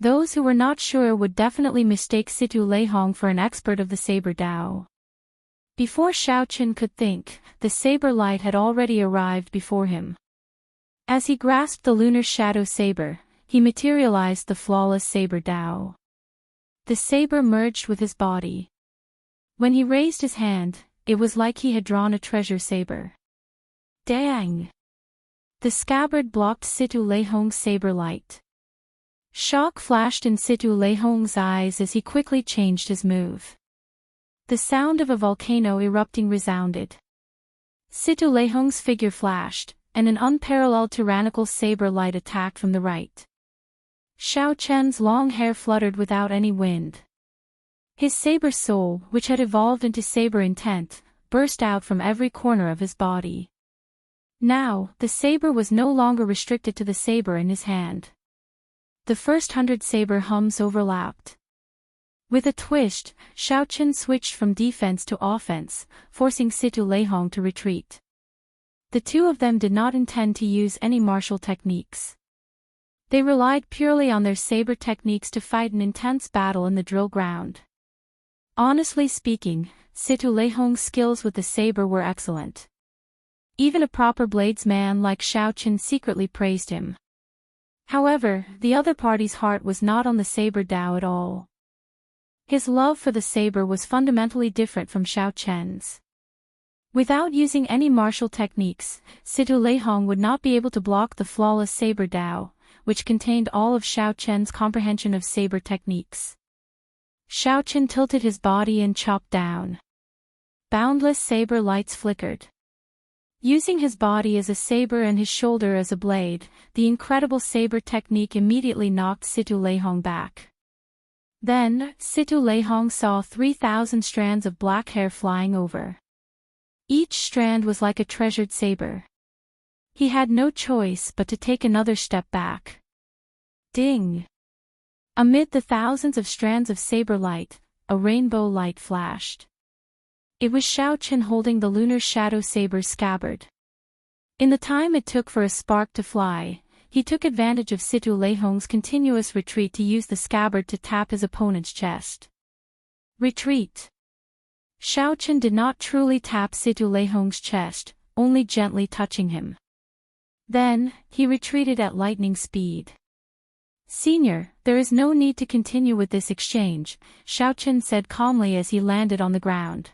Those who were not sure would definitely mistake Situ Leihong for an expert of the saber Dao. Before Xiao Qin could think, the saber light had already arrived before him. As he grasped the lunar shadow saber, he materialized the flawless saber Dao. The saber merged with his body. When he raised his hand, it was like he had drawn a treasure saber. Dang! The scabbard blocked Situ Leihong's saber light. Shock flashed in Situ Leihong's eyes as he quickly changed his move. The sound of a volcano erupting resounded. Situ Leihong's figure flashed, and an unparalleled tyrannical saber light attacked from the right. Xiao Chen's long hair fluttered without any wind. His saber soul, which had evolved into saber intent, burst out from every corner of his body. Now, the saber was no longer restricted to the saber in his hand. The first 100 saber hums overlapped. With a twist, Xiao Qin switched from defense to offense, forcing Situ Leihong to retreat. The two of them did not intend to use any martial techniques. They relied purely on their saber techniques to fight an intense battle in the drill ground. Honestly speaking, Situ Leihong's skills with the saber were excellent. Even a proper bladesman like Xiao Qin secretly praised him. However, the other party's heart was not on the saber Dao at all. His love for the saber was fundamentally different from Xiao Chen's. Without using any martial techniques, Situ Leihong would not be able to block the flawless saber Dao, which contained all of Xiao Chen's comprehension of saber techniques. Xiao Qin tilted his body and chopped down. Boundless saber lights flickered. Using his body as a saber and his shoulder as a blade, the incredible saber technique immediately knocked Situ Leihong back. Then, Situ Leihong saw 3,000 strands of black hair flying over. Each strand was like a treasured saber. He had no choice but to take another step back. Ding! Amid the thousands of strands of saber light, a rainbow light flashed. It was Xiao Qin holding the lunar shadow saber's scabbard. In the time it took for a spark to fly, he took advantage of Situ Leihong's continuous retreat to use the scabbard to tap his opponent's chest. Retreat! Xiao Qin did not truly tap Situ Leihong's chest, only gently touching him. Then, he retreated at lightning speed. "Senior, there is no need to continue with this exchange," Xiao Qin said calmly as he landed on the ground.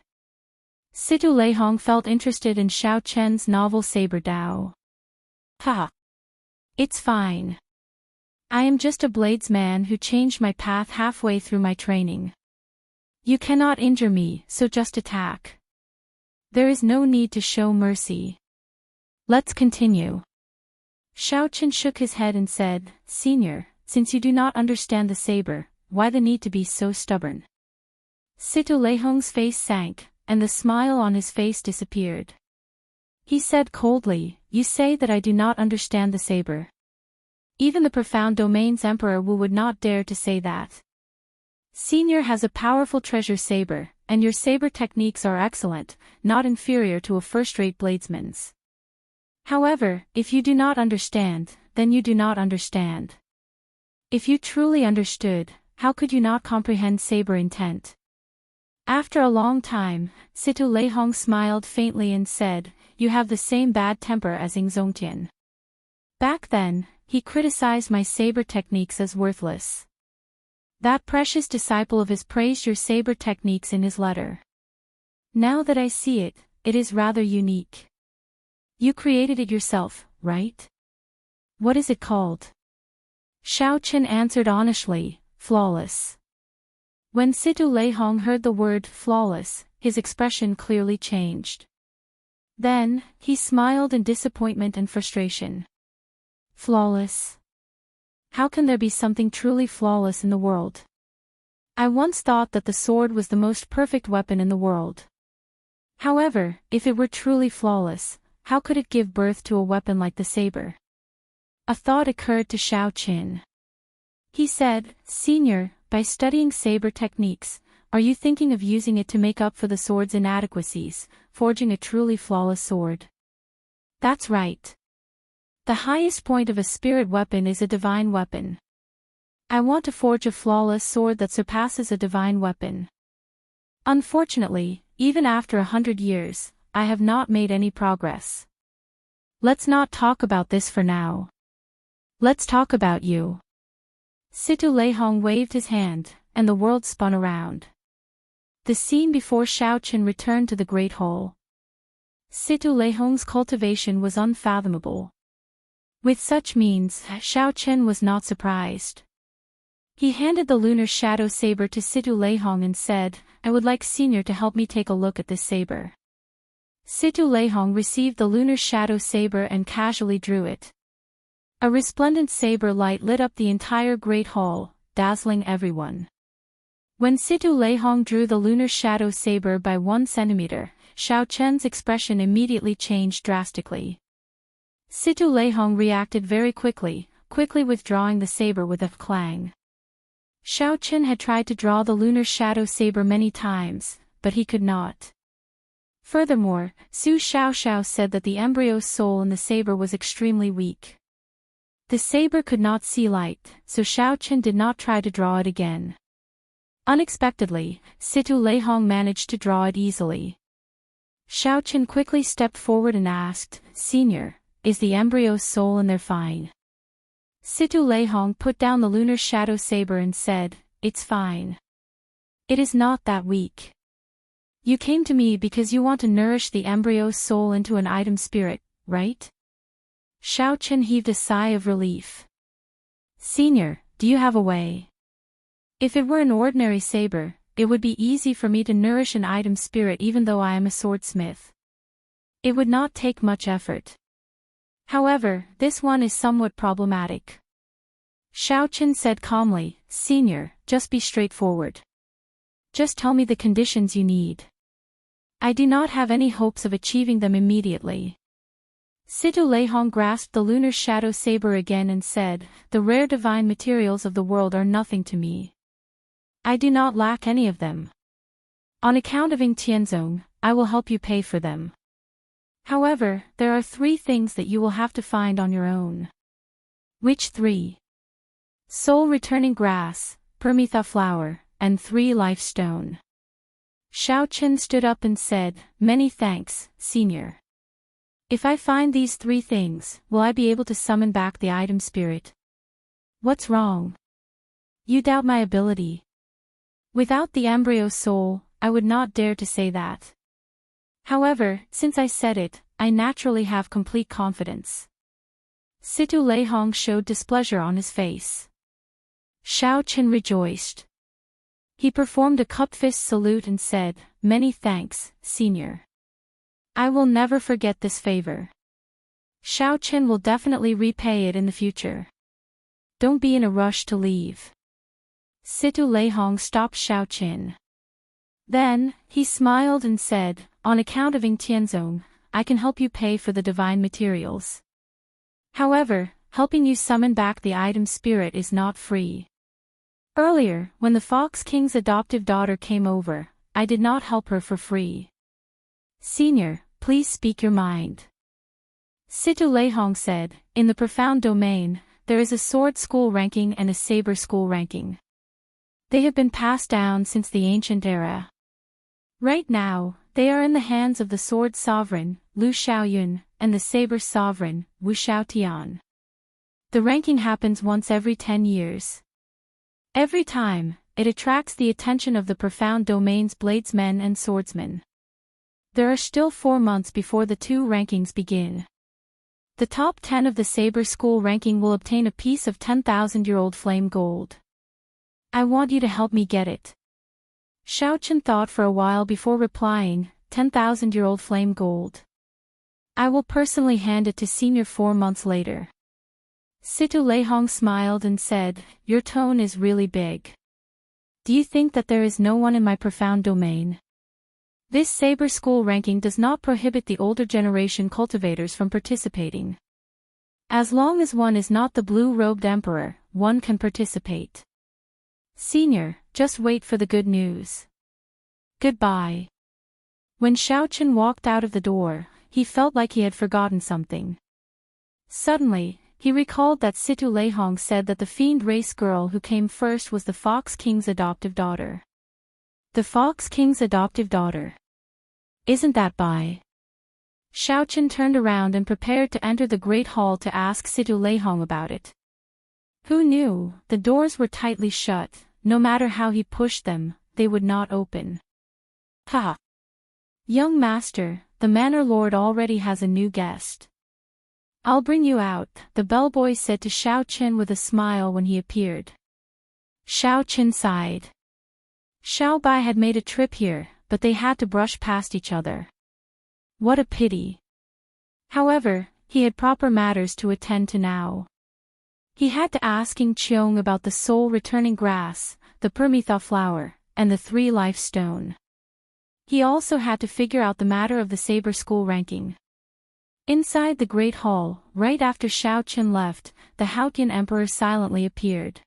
Situ Leihong felt interested in Xiao Chen's novel saber Dao. "Ha! It's fine. I am just a bladesman who changed my path halfway through my training. You cannot injure me, so just attack. There is no need to show mercy. Let's continue." Xiao Qin shook his head and said, "Senior, since you do not understand the saber, why the need to be so stubborn?" Situ Leihong's face sank, and the smile on his face disappeared. He said coldly, "You say that I do not understand the saber. Even the profound domain's Emperor Wu would not dare to say that. Senior has a powerful treasure saber, and your saber techniques are excellent, not inferior to a first-rate bladesman's. However, if you do not understand, then you do not understand. If you truly understood, how could you not comprehend saber intent?" After a long time, Situ Leihong smiled faintly and said, "You have the same bad temper as Ing Zongtian. Back then, he criticized my saber techniques as worthless. That precious disciple of his praised your saber techniques in his letter. Now that I see it, it is rather unique. You created it yourself, right? What is it called?" Xiao Qin answered honestly, "Flawless." When Situ Leihong heard the word flawless, his expression clearly changed. Then, he smiled in disappointment and frustration. Flawless? How can there be something truly flawless in the world? I once thought that the sword was the most perfect weapon in the world. However, if it were truly flawless, how could it give birth to a weapon like the saber? A thought occurred to Xiao Qin. He said, "Senior, by studying saber techniques, are you thinking of using it to make up for the sword's inadequacies, forging a truly flawless sword?" "That's right. The highest point of a spirit weapon is a divine weapon. I want to forge a flawless sword that surpasses a divine weapon. Unfortunately, even after 100 years, I have not made any progress. Let's not talk about this for now. Let's talk about you." Situ Leihong waved his hand, and the world spun around. The scene before Xiao Qin returned to the Great Hall. Situ Leihong's cultivation was unfathomable. With such means, Xiao Qin was not surprised. He handed the lunar shadow saber to Situ Leihong and said, "I would like Senior to help me take a look at this saber." Situ Leihong received the lunar shadow saber and casually drew it. A resplendent saber light lit up the entire Great Hall, dazzling everyone. When Situ Leihong drew the lunar shadow saber by 1 centimeter, Xiao Qin's expression immediately changed drastically. Situ Leihong reacted very quickly withdrawing the saber with a clang. Xiao Qin had tried to draw the lunar shadow saber many times, but he could not. Furthermore, Su Xiaoxiao said that the embryo soul in the saber was extremely weak. The saber could not see light, so Xiao Qin did not try to draw it again. Unexpectedly, Situ Leihong managed to draw it easily. Xiao Qin quickly stepped forward and asked, "Senior, is the embryo soul in there fine?" Situ Leihong put down the lunar shadow saber and said, "It's fine. It is not that weak. You came to me because you want to nourish the embryo soul into an item spirit, right?" Xiao Qin heaved a sigh of relief. "Senior, do you have a way? If it were an ordinary saber, it would be easy for me to nourish an item spirit even though I am a swordsmith. It would not take much effort. However, this one is somewhat problematic." Xiao Qin said calmly, "Senior, just be straightforward. Just tell me the conditions you need. I do not have any hopes of achieving them immediately." Situ Leihong grasped the lunar shadow saber again and said, "The rare divine materials of the world are nothing to me. I do not lack any of them. On account of Ing Tianzong, I will help you pay for them. However, there are 3 things that you will have to find on your own." "Which 3? Soul returning grass, Permitha flower, and 3 life stone." Xiao Qin stood up and said, "Many thanks, Senior. If I find these 3 things, will I be able to summon back the item spirit?" "What's wrong? You doubt my ability." "Without the embryo soul, I would not dare to say that. However, since I said it, I naturally have complete confidence." Situ Leihong showed displeasure on his face. Xiao Qin rejoiced. He performed a cup-fist salute and said, "Many thanks, Senior. I will never forget this favor. Xiao Qin will definitely repay it in the future. Don't be in a rush to leave." Situ Leihong stopped Xiao Qin. Then, he smiled and said, "On account of Ing Tianzong, I can help you pay for the divine materials. However, helping you summon back the item spirit is not free. Earlier, when the Fox King's adoptive daughter came over, I did not help her for free. Senior, please speak your mind. Situ Leihong said, in the profound domain, there is a sword school ranking and a saber school ranking. They have been passed down since the ancient era. Right now, they are in the hands of the sword sovereign, Lu Xiaoyun, and the saber sovereign, Wu Xiaotian. The ranking happens once every 10 years. Every time, it attracts the attention of the profound domain's bladesmen and swordsmen. There are still 4 months before the 2 rankings begin. The top 10 of the saber school ranking will obtain a piece of 10,000-year-old flame gold. I want you to help me get it. Xiaochen thought for a while before replying, 10,000-year-old flame gold. I will personally hand it to Senior 4 months later. Situ Leihong smiled and said, your tone is really big. Do you think that there is no one in my profound domain? This saber school ranking does not prohibit the older generation cultivators from participating. As long as one is not the blue-robed emperor, one can participate. Senior, just wait for the good news. Goodbye. When Xiaochen walked out of the door, he felt like he had forgotten something. Suddenly, he recalled that Situ Leihong said that the fiend race girl who came first was the Fox King's adoptive daughter. The Fox King's adoptive daughter. Isn't that Bai? Xiaochen turned around and prepared to enter the great hall to ask Situ Leihong about it. Who knew? The doors were tightly shut. No matter how he pushed them, they would not open. Ha! Young master, the manor lord already has a new guest. I'll bring you out, the bellboy said to Xiaochen with a smile when he appeared. Xiaochen sighed. Xiao Bai had made a trip here, but they had to brush past each other. What a pity. However, he had proper matters to attend to now. He had to ask King Cheong about the soul-returning grass, the Permetha flower, and the 3 life stone. He also had to figure out the matter of the saber school ranking. Inside the great hall, right after Xiaochen left, the Haotian emperor silently appeared.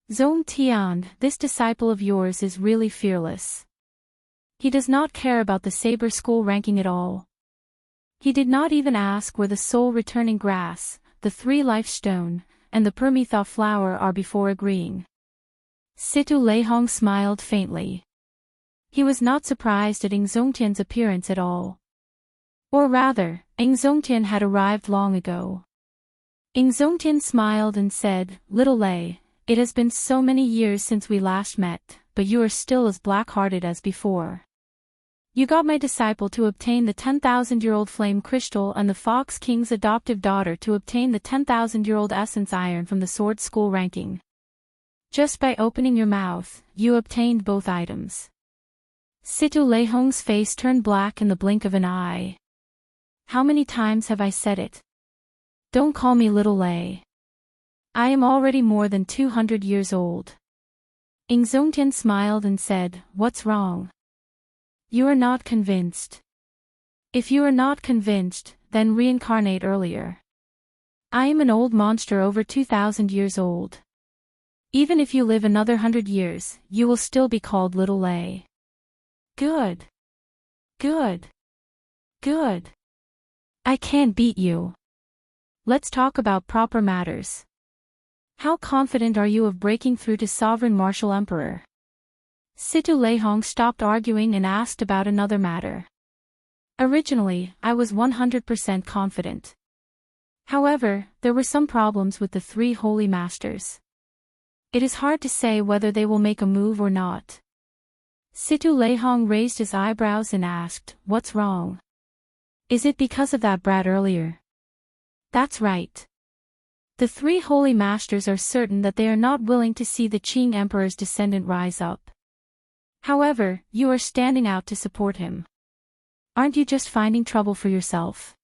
Zong Tian, this disciple of yours is really fearless. He does not care about the saber school ranking at all. He did not even ask where the soul-returning grass, the 3 life stone, and the Permetha flower are before agreeing. Situ Leihong smiled faintly. He was not surprised at Ing Zongtian's appearance at all. Or rather, Ing Zongtian had arrived long ago. Ing Zongtian smiled and said, Little Lei, it has been so many years since we last met, but you are still as black-hearted as before. You got my disciple to obtain the 10,000-year-old flame crystal and the Fox King's adoptive daughter to obtain the 10,000-year-old essence iron from the sword school ranking. Just by opening your mouth, you obtained both items. Situ Leihong's face turned black in the blink of an eye. How many times have I said it? Don't call me Little Lei. I am already more than 200 years old. Ing Zongtian smiled and said, What's wrong? You are not convinced. If you are not convinced, then reincarnate earlier. I am an old monster over 2,000 years old. Even if you live another 100 years, you will still be called Little Lei. Good. Good. Good. I can't beat you. Let's talk about proper matters. How confident are you of breaking through to Sovereign Martial Emperor? Situ Leihong stopped arguing and asked about another matter. Originally, I was 100% confident. However, there were some problems with the 3 holy masters. It is hard to say whether they will make a move or not. Situ Leihong raised his eyebrows and asked, What's wrong? Is it because of that brat earlier? That's right. The 3 holy masters are certain that they are not willing to see the Qing Emperor's descendant rise up. However, you are standing out to support him. Aren't you just finding trouble for yourself?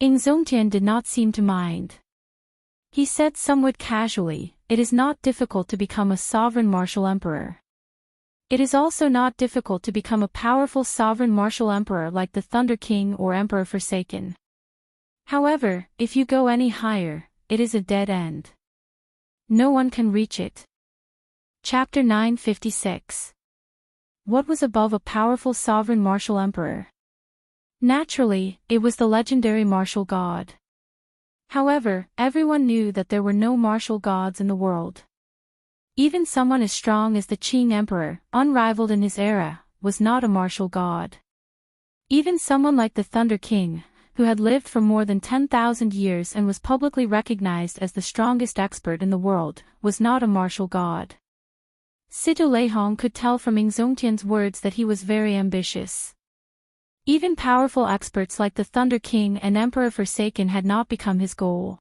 Ing Zongtian did not seem to mind. He said somewhat casually, It is not difficult to become a sovereign martial emperor. It is also not difficult to become a powerful sovereign martial emperor like the Thunder King or Emperor Forsaken. However, if you go any higher, it is a dead end. No one can reach it. Chapter 956. What was above a powerful sovereign martial emperor? Naturally, it was the legendary martial god. However, everyone knew that there were no martial gods in the world. Even someone as strong as the Qing Emperor, unrivaled in his era, was not a martial god. Even someone like the Thunder King, who had lived for more than 10,000 years and was publicly recognized as the strongest expert in the world, was not a martial god. Situ Leihong could tell from Ing Zongtian's words that he was very ambitious. Even powerful experts like the Thunder King and Emperor Forsaken had not become his goal.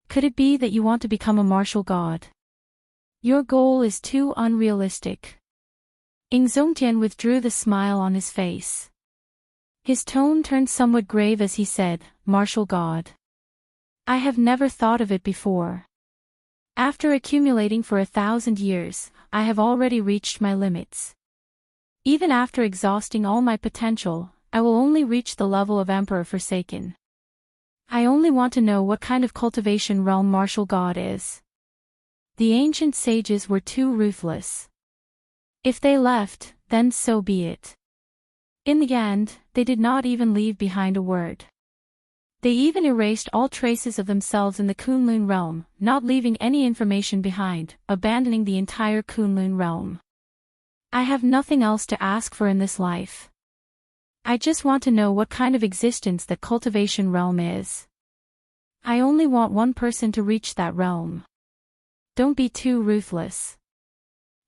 Could it be that you want to become a martial god? Your goal is too unrealistic. Ing Zongtian withdrew the smile on his face. His tone turned somewhat grave as he said, "Martial god. I have never thought of it before. After accumulating for 1,000 years, I have already reached my limits. Even after exhausting all my potential, I will only reach the level of Emperor Forsaken. I only want to know what kind of cultivation realm martial god is." The ancient sages were too ruthless. If they left, then so be it. In the end, they did not even leave behind a word. They even erased all traces of themselves in the Kunlun realm, not leaving any information behind, abandoning the entire Kunlun realm. I have nothing else to ask for in this life. I just want to know what kind of existence that cultivation realm is. I only want one person to reach that realm. Don't be too ruthless.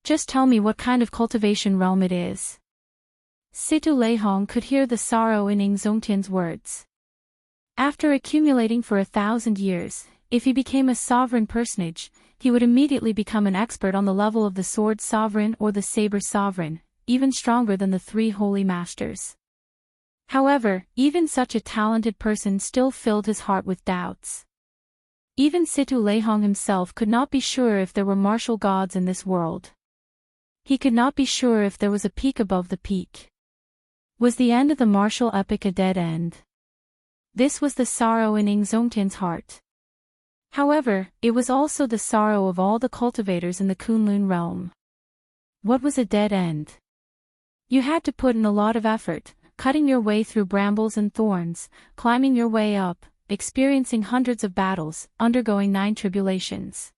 Just tell me what kind of cultivation realm it is. Situ Leihong could hear the sorrow in Ing Zongtian's words. After accumulating for 1,000 years, if he became a sovereign personage, he would immediately become an expert on the level of the sword sovereign or the saber sovereign, even stronger than the three holy masters. However, even such a talented person still filled his heart with doubts. Even Situ Leihong himself could not be sure if there were martial gods in this world. He could not be sure if there was a peak above the peak. Was the end of the martial epic a dead end? This was the sorrow in Ing Zongtian's heart. However, it was also the sorrow of all the cultivators in the Kunlun realm. What was a dead end? You had to put in a lot of effort, cutting your way through brambles and thorns, climbing your way up, experiencing hundreds of battles, undergoing 9 tribulations.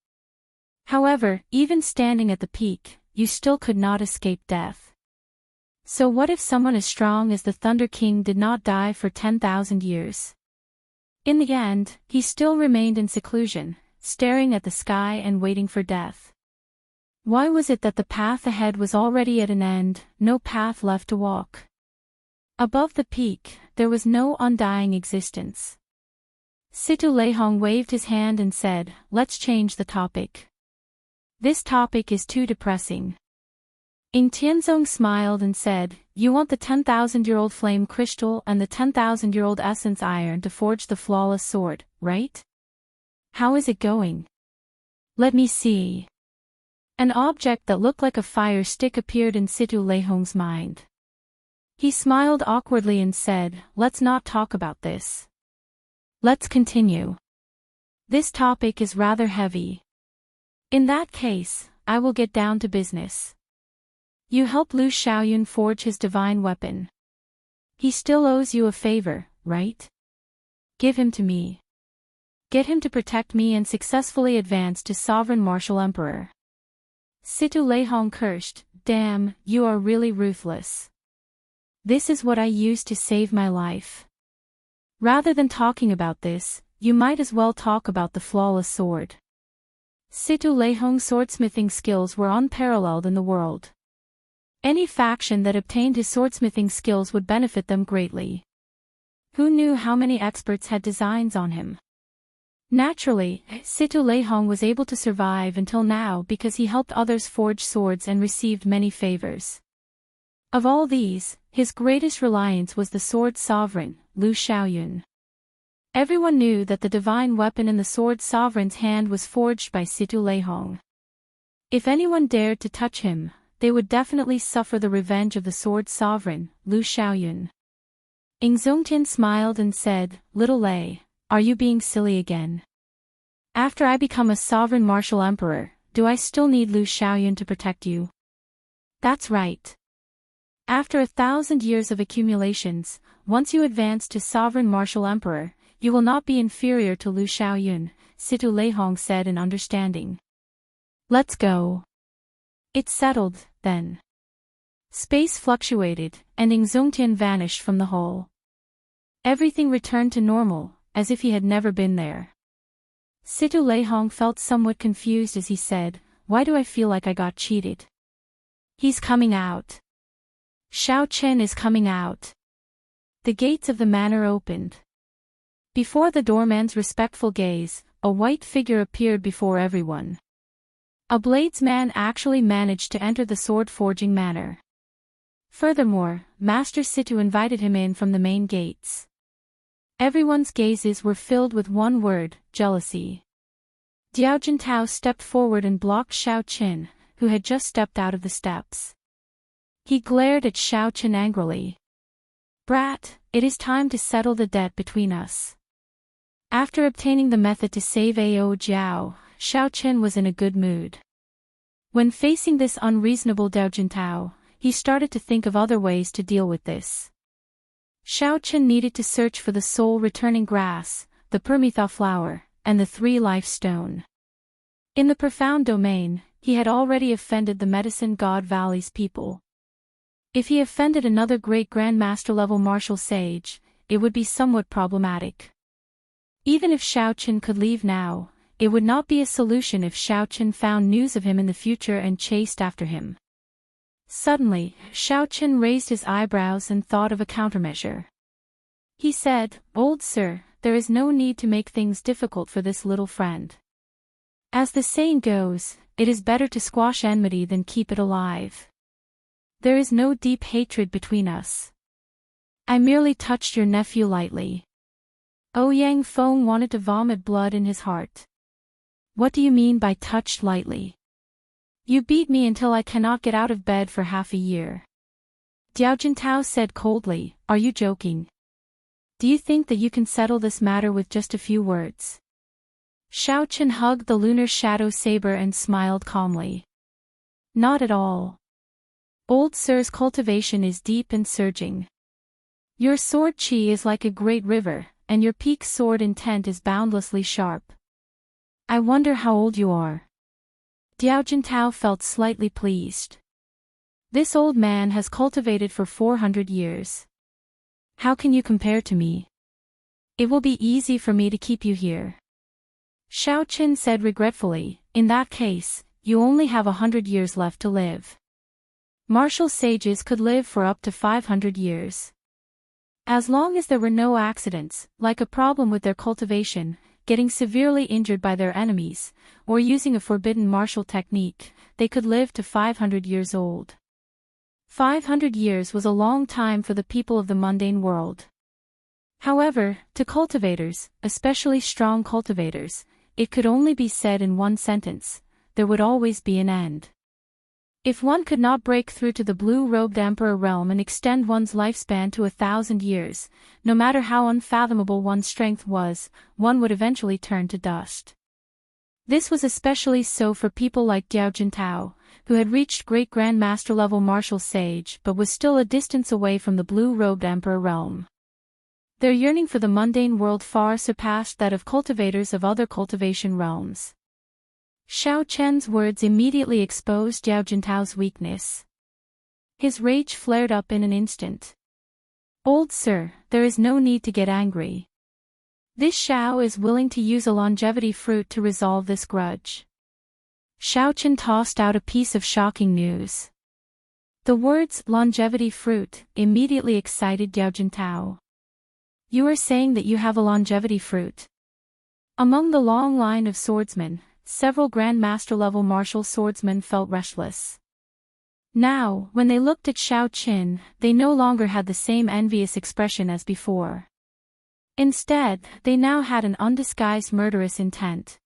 However, even standing at the peak, you still could not escape death. So what if someone as strong as the Thunder King did not die for 10,000 years? In the end, he still remained in seclusion, staring at the sky and waiting for death. Why was it that the path ahead was already at an end, no path left to walk? Above the peak, there was no undying existence. Situ Leihong waved his hand and said, "Let's change the topic. This topic is too depressing." Ing Tianzong smiled and said, "You want the 10,000-year-old flame crystal and the 10,000-year-old essence iron to forge the flawless sword, right? How is it going? Let me see." An object that looked like a fire stick appeared in Situ Leihong's mind. He smiled awkwardly and said, "Let's not talk about this. Let's continue. This topic is rather heavy. In that case, I will get down to business. You helped Lu Xiaoyun forge his divine weapon. He still owes you a favor, right? Give him to me. Get him to protect me and successfully advance to sovereign martial emperor." Situ Leihong cursed, "Damn, you are really ruthless. This is what I used to save my life. Rather than talking about this, you might as well talk about the flawless sword." Situ Leihong's swordsmithing skills were unparalleled in the world. Any faction that obtained his swordsmithing skills would benefit them greatly. Who knew how many experts had designs on him? Naturally, Situ Leihong was able to survive until now because he helped others forge swords and received many favors. Of all these, his greatest reliance was the sword sovereign, Lu Xiaoyun. Everyone knew that the divine weapon in the sword sovereign's hand was forged by Situ Leihong. If anyone dared to touch him, they would definitely suffer the revenge of the sword sovereign, Lu Xiaoyun. Ingzongtian smiled and said, "Little Lei, are you being silly again? After I become a sovereign martial emperor, do I still need Lu Xiaoyun to protect you?" "That's right. After 1,000 years of accumulations, once you advance to sovereign martial emperor, you will not be inferior to Lu Xiaoyun," Situ Leihong said in understanding. "Let's go." It's settled, then. Space fluctuated, and Ingzongtian vanished from the hole. Everything returned to normal, as if he had never been there. Situ Leihong felt somewhat confused as he said, "Why do I feel like I got cheated?" "He's coming out. Xiao Chen is coming out." The gates of the manor opened. Before the doorman's respectful gaze, a white figure appeared before everyone. A bladesman actually managed to enter the sword-forging manor. Furthermore, Master Situ invited him in from the main gates. Everyone's gazes were filled with one word, jealousy. Diao Jintao stepped forward and blocked Xiao Qin, who had just stepped out of the steps. He glared at Xiao Qin angrily. "Brat, it is time to settle the debt between us." After obtaining the method to save Ao Jiao, Xiao Qin was in a good mood. When facing this unreasonable Diao Jintao, he started to think of other ways to deal with this. Xiao Qin needed to search for the soul-returning grass, the Permetha flower, and the 3-life stone. In the profound domain, he had already offended the medicine god Valley's people. If he offended another great grandmaster-level martial sage, it would be somewhat problematic. Even if Xiao Qin could leave now, it would not be a solution if Xiao Qin found news of him in the future and chased after him. Suddenly, Xiao Qin raised his eyebrows and thought of a countermeasure. He said, "Old sir, there is no need to make things difficult for this little friend. As the saying goes, it is better to squash enmity than keep it alive. There is no deep hatred between us. I merely touched your nephew lightly." Ouyang Feng wanted to vomit blood in his heart. "What do you mean by touched lightly? You beat me until I cannot get out of bed for half a year." Diao Jintao said coldly, "Are you joking? Do you think that you can settle this matter with just a few words?" Xiao Qin hugged the lunar shadow saber and smiled calmly. "Not at all. Old sir's cultivation is deep and surging. Your sword chi is like a great river, and your peak sword intent is boundlessly sharp. I wonder how old you are." Diao Jintao felt slightly pleased. This old man has cultivated for 400 years. How can you compare to me? It will be easy for me to keep you here. Xiao Qin said regretfully, "In that case, you only have 100 years left to live. Martial sages could live for up to 500 years. As long as there were no accidents, like a problem with their cultivation, getting severely injured by their enemies, or using a forbidden martial technique, they could live to 500 years old. 500 years was a long time for the people of the mundane world. However, to cultivators, especially strong cultivators, it could only be said in one sentence: there would always be an end. If one could not break through to the blue-robed emperor realm and extend one's lifespan to 1,000 years, no matter how unfathomable one's strength was, one would eventually turn to dust. This was especially so for people like Diao Jintao, who had reached great grandmaster-level martial sage but was still a distance away from the blue-robed emperor realm. Their yearning for the mundane world far surpassed that of cultivators of other cultivation realms. Xiao Chen's words immediately exposed Diao Jintao's weakness. His rage flared up in an instant. "Old sir, there is no need to get angry. This Xiao is willing to use a longevity fruit to resolve this grudge." Xiao Chen tossed out a piece of shocking news. The words longevity fruit immediately excited Diao Jintao. "You are saying that you have a longevity fruit?" Among the long line of swordsmen, several grandmaster-level martial swordsmen felt restless. Now, when they looked at Xiao Qin, they no longer had the same envious expression as before. Instead, they now had an undisguised murderous intent.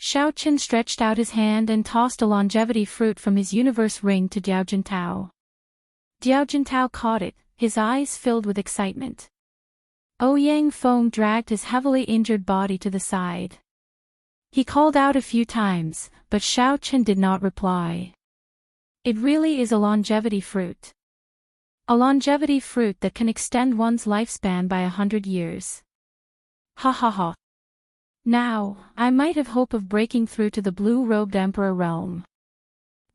Xiao Qin stretched out his hand and tossed a longevity fruit from his universe ring to Diao Jintao. Diao Jintao caught it, his eyes filled with excitement. Ouyang Feng dragged his heavily injured body to the side. He called out a few times, but Xiao Qin did not reply. It really is a longevity fruit. A longevity fruit that can extend one's lifespan by 100 years. Ha ha ha. Now, I might have hope of breaking through to the blue-robed emperor realm.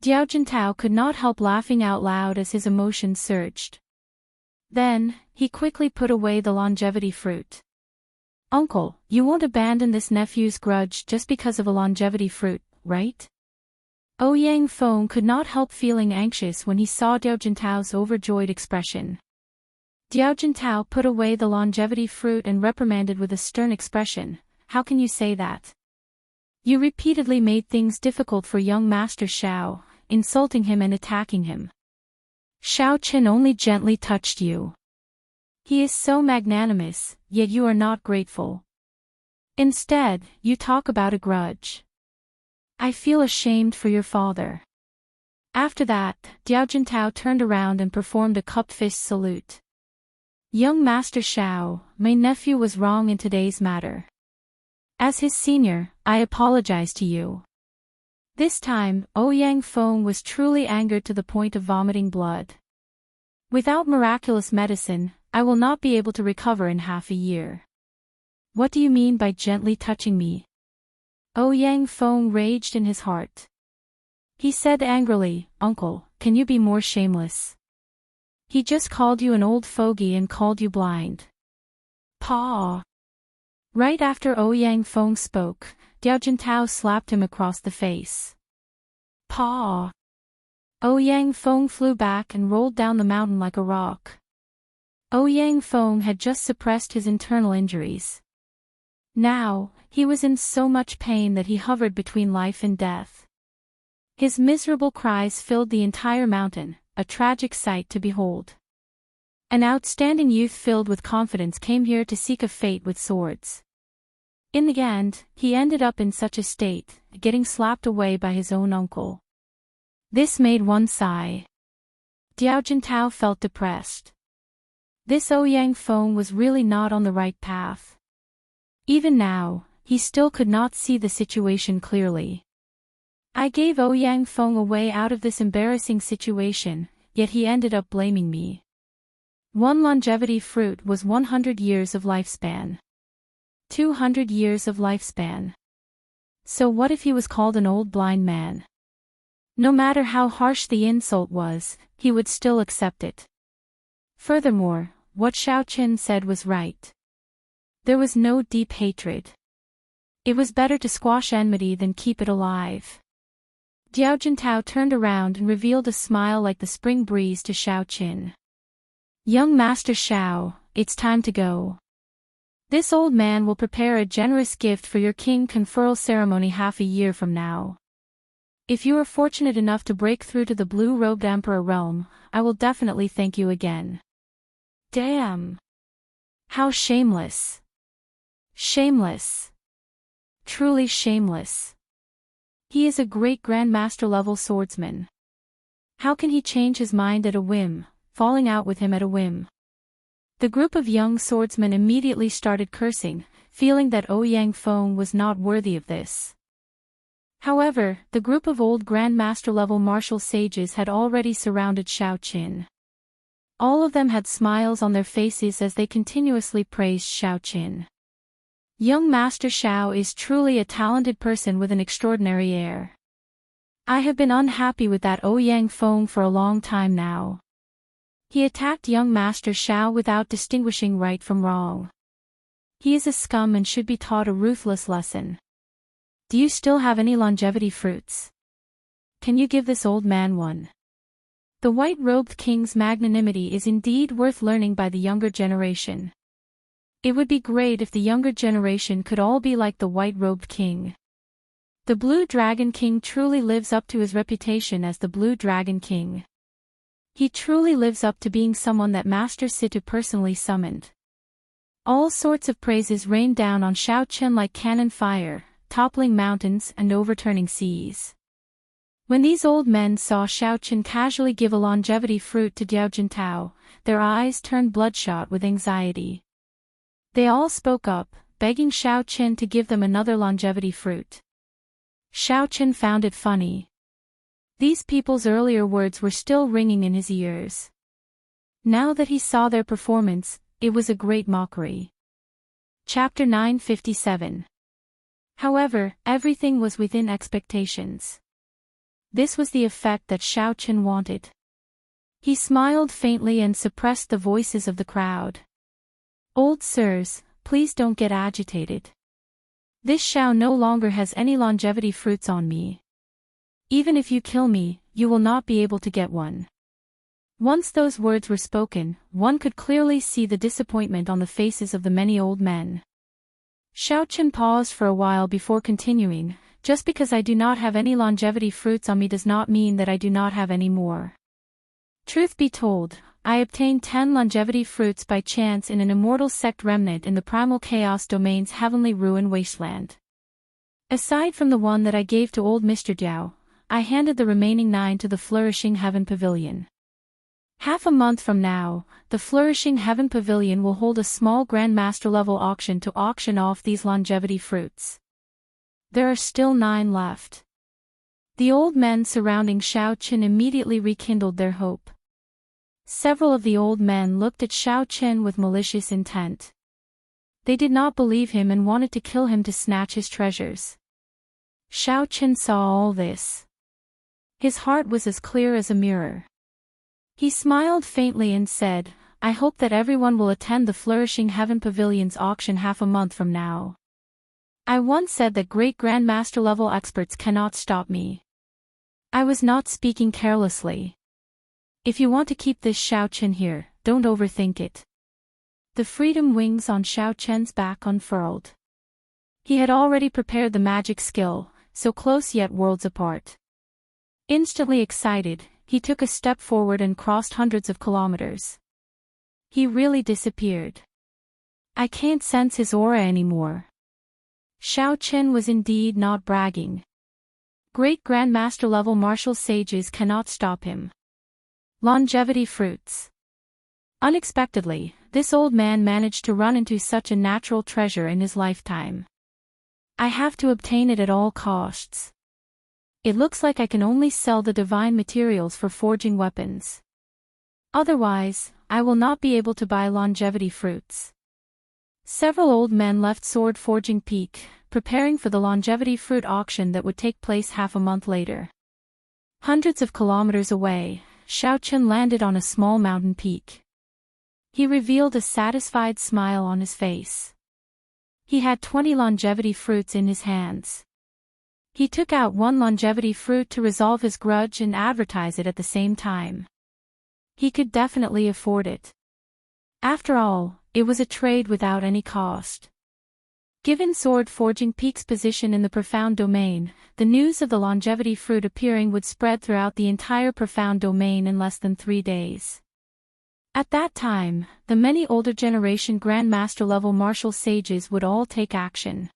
Diao Jintao could not help laughing out loud as his emotions surged. Then, he quickly put away the longevity fruit. Uncle, you won't abandon this nephew's grudge just because of a longevity fruit, right? Ouyang Feng could not help feeling anxious when he saw Diao Jintao's overjoyed expression. Diao Jintao put away the longevity fruit and reprimanded with a stern expression, "How can you say that? You repeatedly made things difficult for young Master Xiao, insulting him and attacking him. Xiao Qin only gently touched you. He is so magnanimous, yet you are not grateful. Instead, you talk about a grudge. I feel ashamed for your father." After that, Diao Jintao turned around and performed a cup-fist salute. "Young Master Xiao, my nephew was wrong in today's matter. As his senior, I apologize to you." This time, Ouyang Feng was truly angered to the point of vomiting blood. "Without miraculous medicine, I will not be able to recover in half a year. What do you mean by gently touching me?" Ouyang Feng raged in his heart. He said angrily, "Uncle, can you be more shameless? He just called you an old fogey and called you blind." Paw! Right after Ouyang Feng spoke, Diao Jintao slapped him across the face. Paw! Ouyang Feng flew back and rolled down the mountain like a rock. Ouyang Feng had just suppressed his internal injuries. Now, he was in so much pain that he hovered between life and death. His miserable cries filled the entire mountain, a tragic sight to behold. An outstanding youth filled with confidence came here to seek a fate with swords. In the end, he ended up in such a state, getting slapped away by his own uncle. This made one sigh. Diao Jintao felt depressed. This Ouyang Feng was really not on the right path. Even now, he still could not see the situation clearly. I gave Ouyang Feng a way out of this embarrassing situation, yet he ended up blaming me. One longevity fruit was 100 years of lifespan. 200 years of lifespan. So what if he was called an old blind man? No matter how harsh the insult was, he would still accept it. Furthermore, what Xiao Qin said was right. There was no deep hatred. It was better to squash enmity than keep it alive. Diao Jintao turned around and revealed a smile like the spring breeze to Xiao Qin. "Young Master Xiao, it's time to go. This old man will prepare a generous gift for your king conferral ceremony half a year from now. If you are fortunate enough to break through to the blue-robed emperor realm, I will definitely thank you again." Damn! How shameless! Shameless! Truly shameless. He is a great grandmaster-level swordsman. How can he change his mind at a whim, falling out with him at a whim? The group of young swordsmen immediately started cursing, feeling that Ouyang Feng was not worthy of this. However, the group of old grandmaster-level martial sages had already surrounded Xiao Qin. All of them had smiles on their faces as they continuously praised Xiao Qin. Young Master Xiao is truly a talented person with an extraordinary air. I have been unhappy with that Ouyang Feng for a long time now. He attacked young Master Xiao without distinguishing right from wrong. He is a scum and should be taught a ruthless lesson. Do you still have any longevity fruits? Can you give this old man one? The white-robed king's magnanimity is indeed worth learning by the younger generation. It would be great if the younger generation could all be like the white-robed king. The Blue Dragon King truly lives up to his reputation as the Blue Dragon King. He truly lives up to being someone that Master Situ personally summoned. All sorts of praises rained down on Xiao Qin like cannon fire, toppling mountains and overturning seas. When these old men saw Xiao Qin casually give a longevity fruit to Diao Jintao, their eyes turned bloodshot with anxiety. They all spoke up, begging Xiao Qin to give them another longevity fruit. Xiao Qin found it funny. These people's earlier words were still ringing in his ears. Now that he saw their performance, it was a great mockery. Chapter 957. However, everything was within expectations. This was the effect that Xiao Qin wanted. He smiled faintly and suppressed the voices of the crowd. "Old sirs, please don't get agitated. This Xiao no longer has any longevity fruits on me. Even if you kill me, you will not be able to get one." Once those words were spoken, one could clearly see the disappointment on the faces of the many old men. Xiao Qin paused for a while before continuing. "Just because I do not have any longevity fruits on me does not mean that I do not have any more. Truth be told, I obtained 10 longevity fruits by chance in an immortal sect remnant in the primal chaos domain's heavenly ruin wasteland. Aside from the one that I gave to old Mr. Jiao, I handed the remaining 9 to the Flourishing Heaven Pavilion. Half a month from now, the Flourishing Heaven Pavilion will hold a small Grandmaster level auction to auction off these longevity fruits. There are still 9 left." The old men surrounding Xiao Qin immediately rekindled their hope. Several of the old men looked at Xiao Qin with malicious intent. They did not believe him and wanted to kill him to snatch his treasures. Xiao Qin saw all this. His heart was as clear as a mirror. He smiled faintly and said, "I hope that everyone will attend the Flourishing Heaven Pavilion's auction half a month from now. I once said that great Grandmaster level experts cannot stop me. I was not speaking carelessly. If you want to keep this Xiao Qin here, don't overthink it." The freedom wings on Xiao Qin's back unfurled. He had already prepared the magic skill, so close yet worlds apart. Instantly excited, he took a step forward and crossed hundreds of kilometers. He really disappeared. I can't sense his aura anymore. Xiao Qin was indeed not bragging. Great Grandmaster level martial sages cannot stop him. Longevity fruits. Unexpectedly, this old man managed to run into such a natural treasure in his lifetime. I have to obtain it at all costs. It looks like I can only sell the divine materials for forging weapons. Otherwise, I will not be able to buy longevity fruits. Several old men left Sword Forging Peak, preparing for the longevity fruit auction that would take place half a month later. Hundreds of kilometers away, Xiao Qin landed on a small mountain peak. He revealed a satisfied smile on his face. He had 20 longevity fruits in his hands. He took out one longevity fruit to resolve his grudge and advertise it at the same time. He could definitely afford it. After all, it was a trade without any cost. Given Sword Forging Peak's position in the Profound Domain, the news of the longevity fruit appearing would spread throughout the entire Profound Domain in less than 3 days. At that time, the many older generation Grandmaster level martial sages would all take action.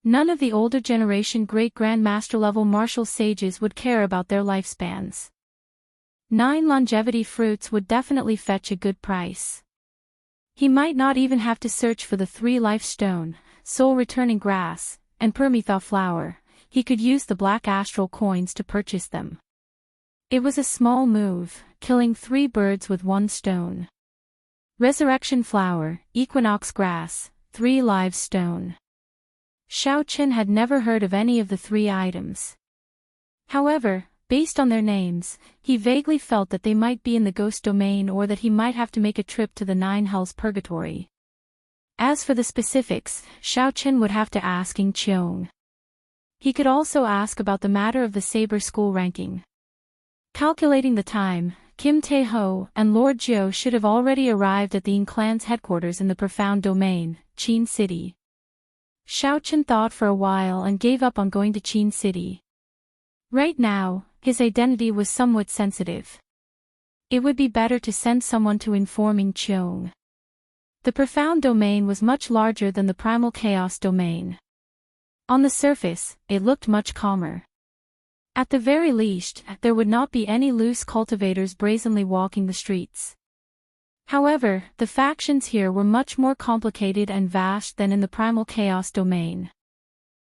None of the older generation great Grandmaster level martial sages would care about their lifespans. 9 longevity fruits would definitely fetch a good price. He might not even have to search for the 3 life stone, soul returning grass, and Permetha flower. He could use the black astral coins to purchase them. It was a small move, killing 3 birds with 1 stone. Resurrection flower, equinox grass, 3 live stone. Xiao Qin had never heard of any of the 3 items. However, based on their names, he vaguely felt that they might be in the ghost domain or that he might have to make a trip to the 9 hells purgatory. As for the specifics, Xiao Qin would have to ask Ying Qiong. He could also ask about the matter of the Saber School ranking. Calculating the time, Kim Tae-ho and Lord Jiu should have already arrived at the Ying clan's headquarters in the Profound Domain, Qin City. Xiao Qin thought for a while and gave up on going to Qin City. Right now, his identity was somewhat sensitive. It would be better to send someone to inform Ying Qiong. The Profound Domain was much larger than the Primal Chaos Domain. On the surface, it looked much calmer. At the very least, there would not be any loose cultivators brazenly walking the streets. However, the factions here were much more complicated and vast than in the primal chaos domain.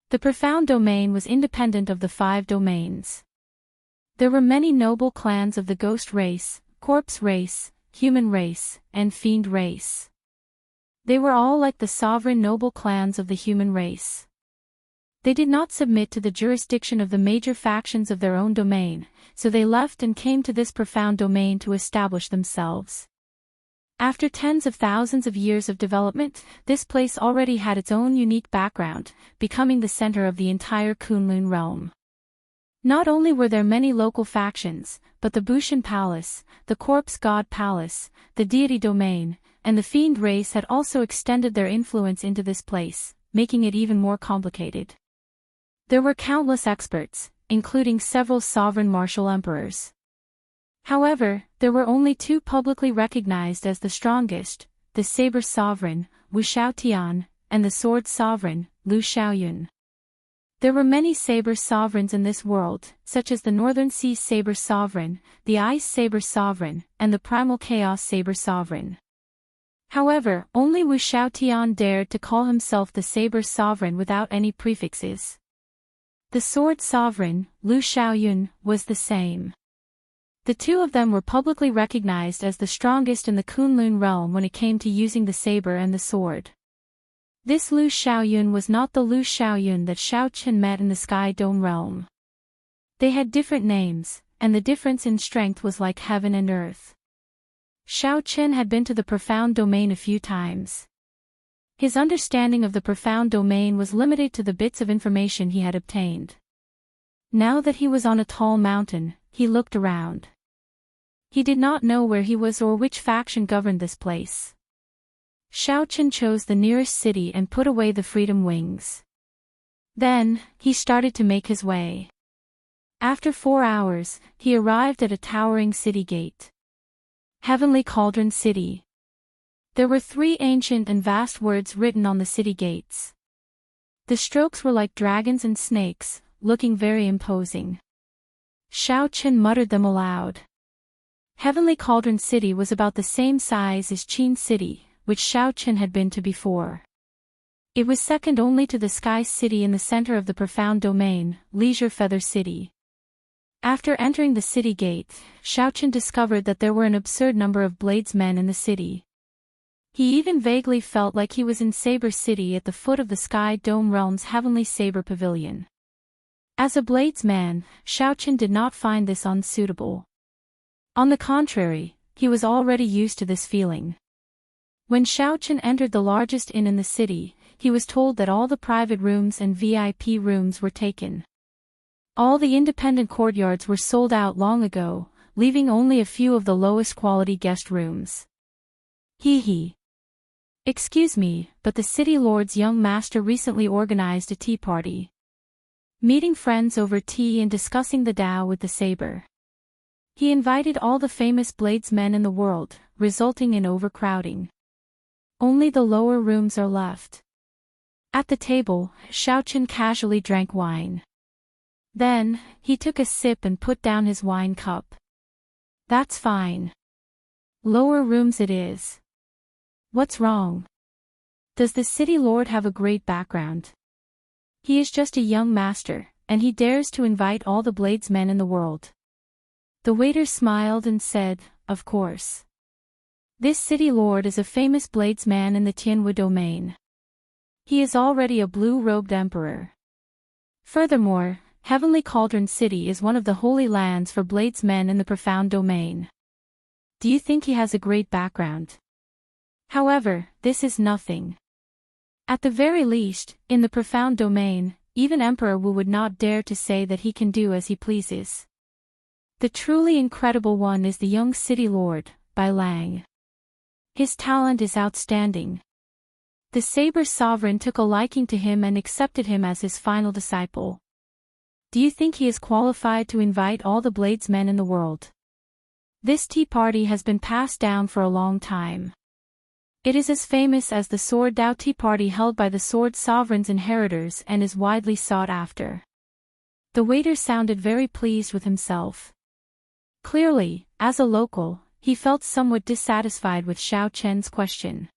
The profound domain was independent of the 5 domains. There were many noble clans of the ghost race, corpse race, human race, and fiend race. They were all like the sovereign noble clans of the human race. They did not submit to the jurisdiction of the major factions of their own domain, so they left and came to this profound domain to establish themselves. After tens of thousands of years of development, this place already had its own unique background, becoming the center of the entire Kunlun realm. Not only were there many local factions, but the Bushin Palace, the Corpse God Palace, the Deity Domain, and the Fiend race had also extended their influence into this place, making it even more complicated. There were countless experts, including several sovereign martial emperors. However, there were only 2 publicly recognized as the strongest, the Saber Sovereign, Wu Shaotian, and the Sword Sovereign, Lu Xiaoyun. There were many Saber Sovereigns in this world, such as the Northern Sea Saber Sovereign, the Ice Saber Sovereign, and the Primal Chaos Saber Sovereign. However, only Wu Shaotian dared to call himself the Saber Sovereign without any prefixes. The Sword Sovereign, Lu Xiaoyun, was the same. The 2 of them were publicly recognized as the strongest in the Kunlun realm when it came to using the saber and the sword. This Lu Xiaoyun was not the Lu Xiaoyun that Shao Qin met in the Sky Dome realm. They had different names, and the difference in strength was like heaven and earth. Shao Qin had been to the profound domain a few times. His understanding of the profound domain was limited to the bits of information he had obtained. Now that he was on a tall mountain, he looked around. He did not know where he was or which faction governed this place. Shao Qin chose the nearest city and put away the freedom wings. Then, he started to make his way. After 4 hours, he arrived at a towering city gate. Heavenly Cauldron City. There were 3 ancient and vast words written on the city gates. The strokes were like dragons and snakes, looking very imposing. Shao Qin muttered them aloud. Heavenly Cauldron City was about the same size as Qin City, which Shao Qin had been to before. It was second only to the Sky City in the center of the profound domain, Leisure Feather City. After entering the city gate, Shao Qin discovered that there were an absurd number of bladesmen in the city. He even vaguely felt like he was in Saber City at the foot of the Sky Dome Realm's Heavenly Saber Pavilion. As a bladesman, Shao Qin did not find this unsuitable. On the contrary, he was already used to this feeling. When Shao Qin entered the largest inn in the city, he was told that all the private rooms and VIP rooms were taken. All the independent courtyards were sold out long ago, leaving only a few of the lowest quality guest rooms. Hee. Excuse me, but the city lord's young master recently organized a tea party. Meeting friends over tea and discussing the Tao with the saber. He invited all the famous bladesmen in the world, resulting in overcrowding. Only the lower rooms are left. At the table, Shao Qin casually drank wine. Then, he took a sip and put down his wine cup. That's fine. Lower rooms it is. What's wrong? Does the city lord have a great background? He is just a young master, and he dares to invite all the bladesmen in the world. The waiter smiled and said, of course. This city lord is a famous bladesman in the Tianwu domain. He is already a blue-robed emperor. Furthermore, Heavenly Cauldron City is one of the holy lands for bladesmen in the profound domain. Do you think he has a great background? However, this is nothing. At the very least, in the profound domain, even Emperor Wu would not dare to say that he can do as he pleases. The truly incredible one is the young city lord, Bai Lang. His talent is outstanding. The Saber Sovereign took a liking to him and accepted him as his final disciple. Do you think he is qualified to invite all the bladesmen in the world? This tea party has been passed down for a long time. It is as famous as the sword Dao tea party held by the sword sovereign's inheritors and is widely sought after. The waiter sounded very pleased with himself. Clearly, as a local, he felt somewhat dissatisfied with Xiao Chen's question.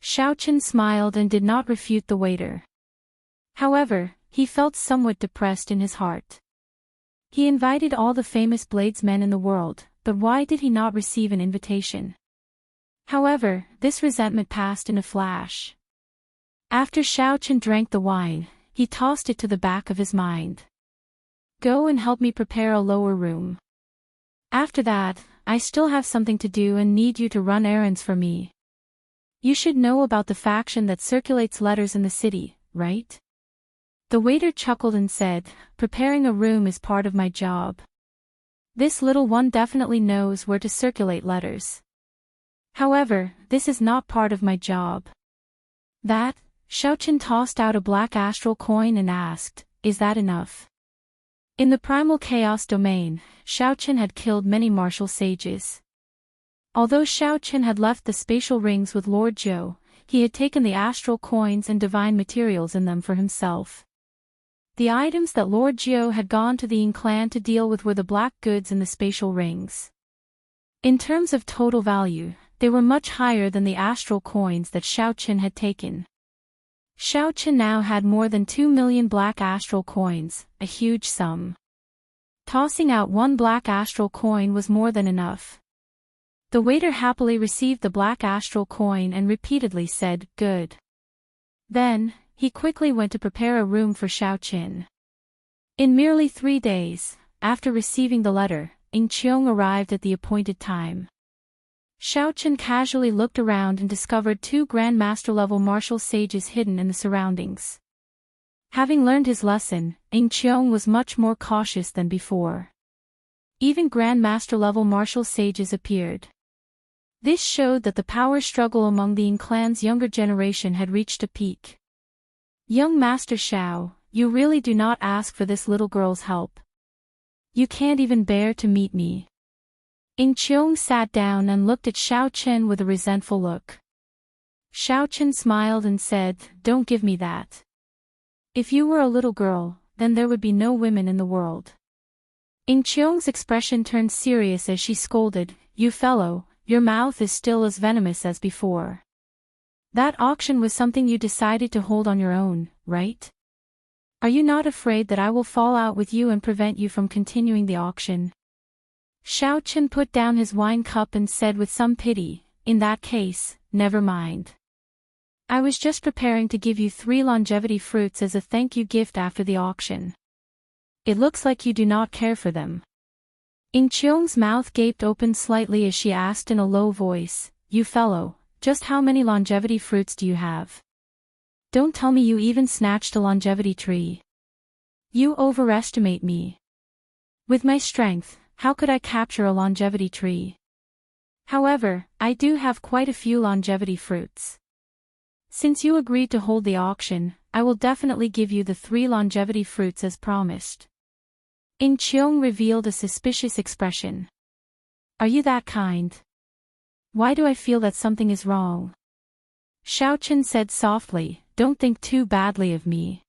Xiao Chen smiled and did not refute the waiter. However, he felt somewhat depressed in his heart. He invited all the famous bladesmen in the world, but why did he not receive an invitation? However, this resentment passed in a flash. After Xiao Chen drank the wine, he tossed it to the back of his mind. Go and help me prepare a lower room. After that, I still have something to do and need you to run errands for me. You should know about the faction that circulates letters in the city, right? The waiter chuckled and said, preparing a room is part of my job. This little one definitely knows where to circulate letters. However, this is not part of my job. That, Xiao Chen tossed out a black astral coin and asked, is that enough? In the primal chaos domain, Xiao Chen had killed many martial sages. Although Xiao Chen had left the spatial rings with Lord Zhou, he had taken the astral coins and divine materials in them for himself. The items that Lord Zhou had gone to the Yin clan to deal with were the black goods in the spatial rings. In terms of total value, they were much higher than the astral coins that Xiao Chen had taken. Xiao Chen now had more than 2 million black astral coins, a huge sum. Tossing out one black astral coin was more than enough. The waiter happily received the black astral coin and repeatedly said, good. Then, he quickly went to prepare a room for Xiao Chen. In merely 3 days, after receiving the letter, Ying Qiong arrived at the appointed time. Xiao Chen casually looked around and discovered 2 Grandmaster-level martial sages hidden in the surroundings. Having learned his lesson, Ying Qiong was much more cautious than before. Even Grandmaster-level martial sages appeared. This showed that the power struggle among the Yin clan's younger generation had reached a peak. Young Master Xiao, you really do not ask for this little girl's help. You can't even bear to meet me. Ying Qiong sat down and looked at Xiao Chen with a resentful look. Xiao Chen smiled and said, don't give me that. If you were a little girl, then there would be no women in the world. Ying Qiong's expression turned serious as she scolded, you fellow, your mouth is still as venomous as before. That auction was something you decided to hold on your own, right? Are you not afraid that I will fall out with you and prevent you from continuing the auction? Xiao Chen put down his wine cup and said with some pity, in that case, never mind. I was just preparing to give you 3 longevity fruits as a thank you gift after the auction. It looks like you do not care for them. Ying Qiong's mouth gaped open slightly as she asked in a low voice, you fellow, just how many longevity fruits do you have? Don't tell me you even snatched a longevity tree. You overestimate me. With my strength, how could I capture a longevity tree? However, I do have quite a few longevity fruits. Since you agreed to hold the auction, I will definitely give you the 3 longevity fruits as promised. Ying Qiong revealed a suspicious expression. Are you that kind? Why do I feel that something is wrong? Xiao Chen said softly, don't think too badly of me.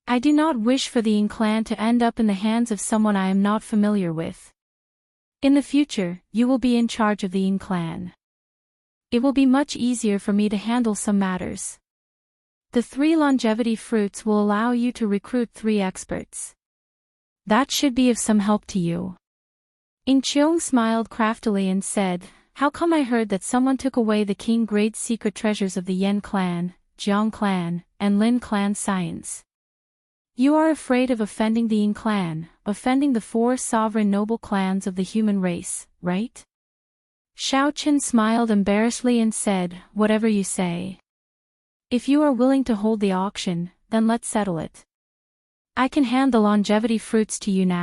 I do not wish for the Yin clan to end up in the hands of someone I am not familiar with. In the future, you will be in charge of the Yin clan. It will be much easier for me to handle some matters. The 3 longevity fruits will allow you to recruit 3 experts. That should be of some help to you. Ying Qiong smiled craftily and said, how come I heard that someone took away the king-grade secret treasures of the Yan clan, Jiang clan, and Lin clan science? You are afraid of offending the Yin clan, offending the 4 sovereign noble clans of the human race, right? Xiao Chen smiled embarrassedly and said, whatever you say. If you are willing to hold the auction, then let's settle it. I can hand the longevity fruits to you now.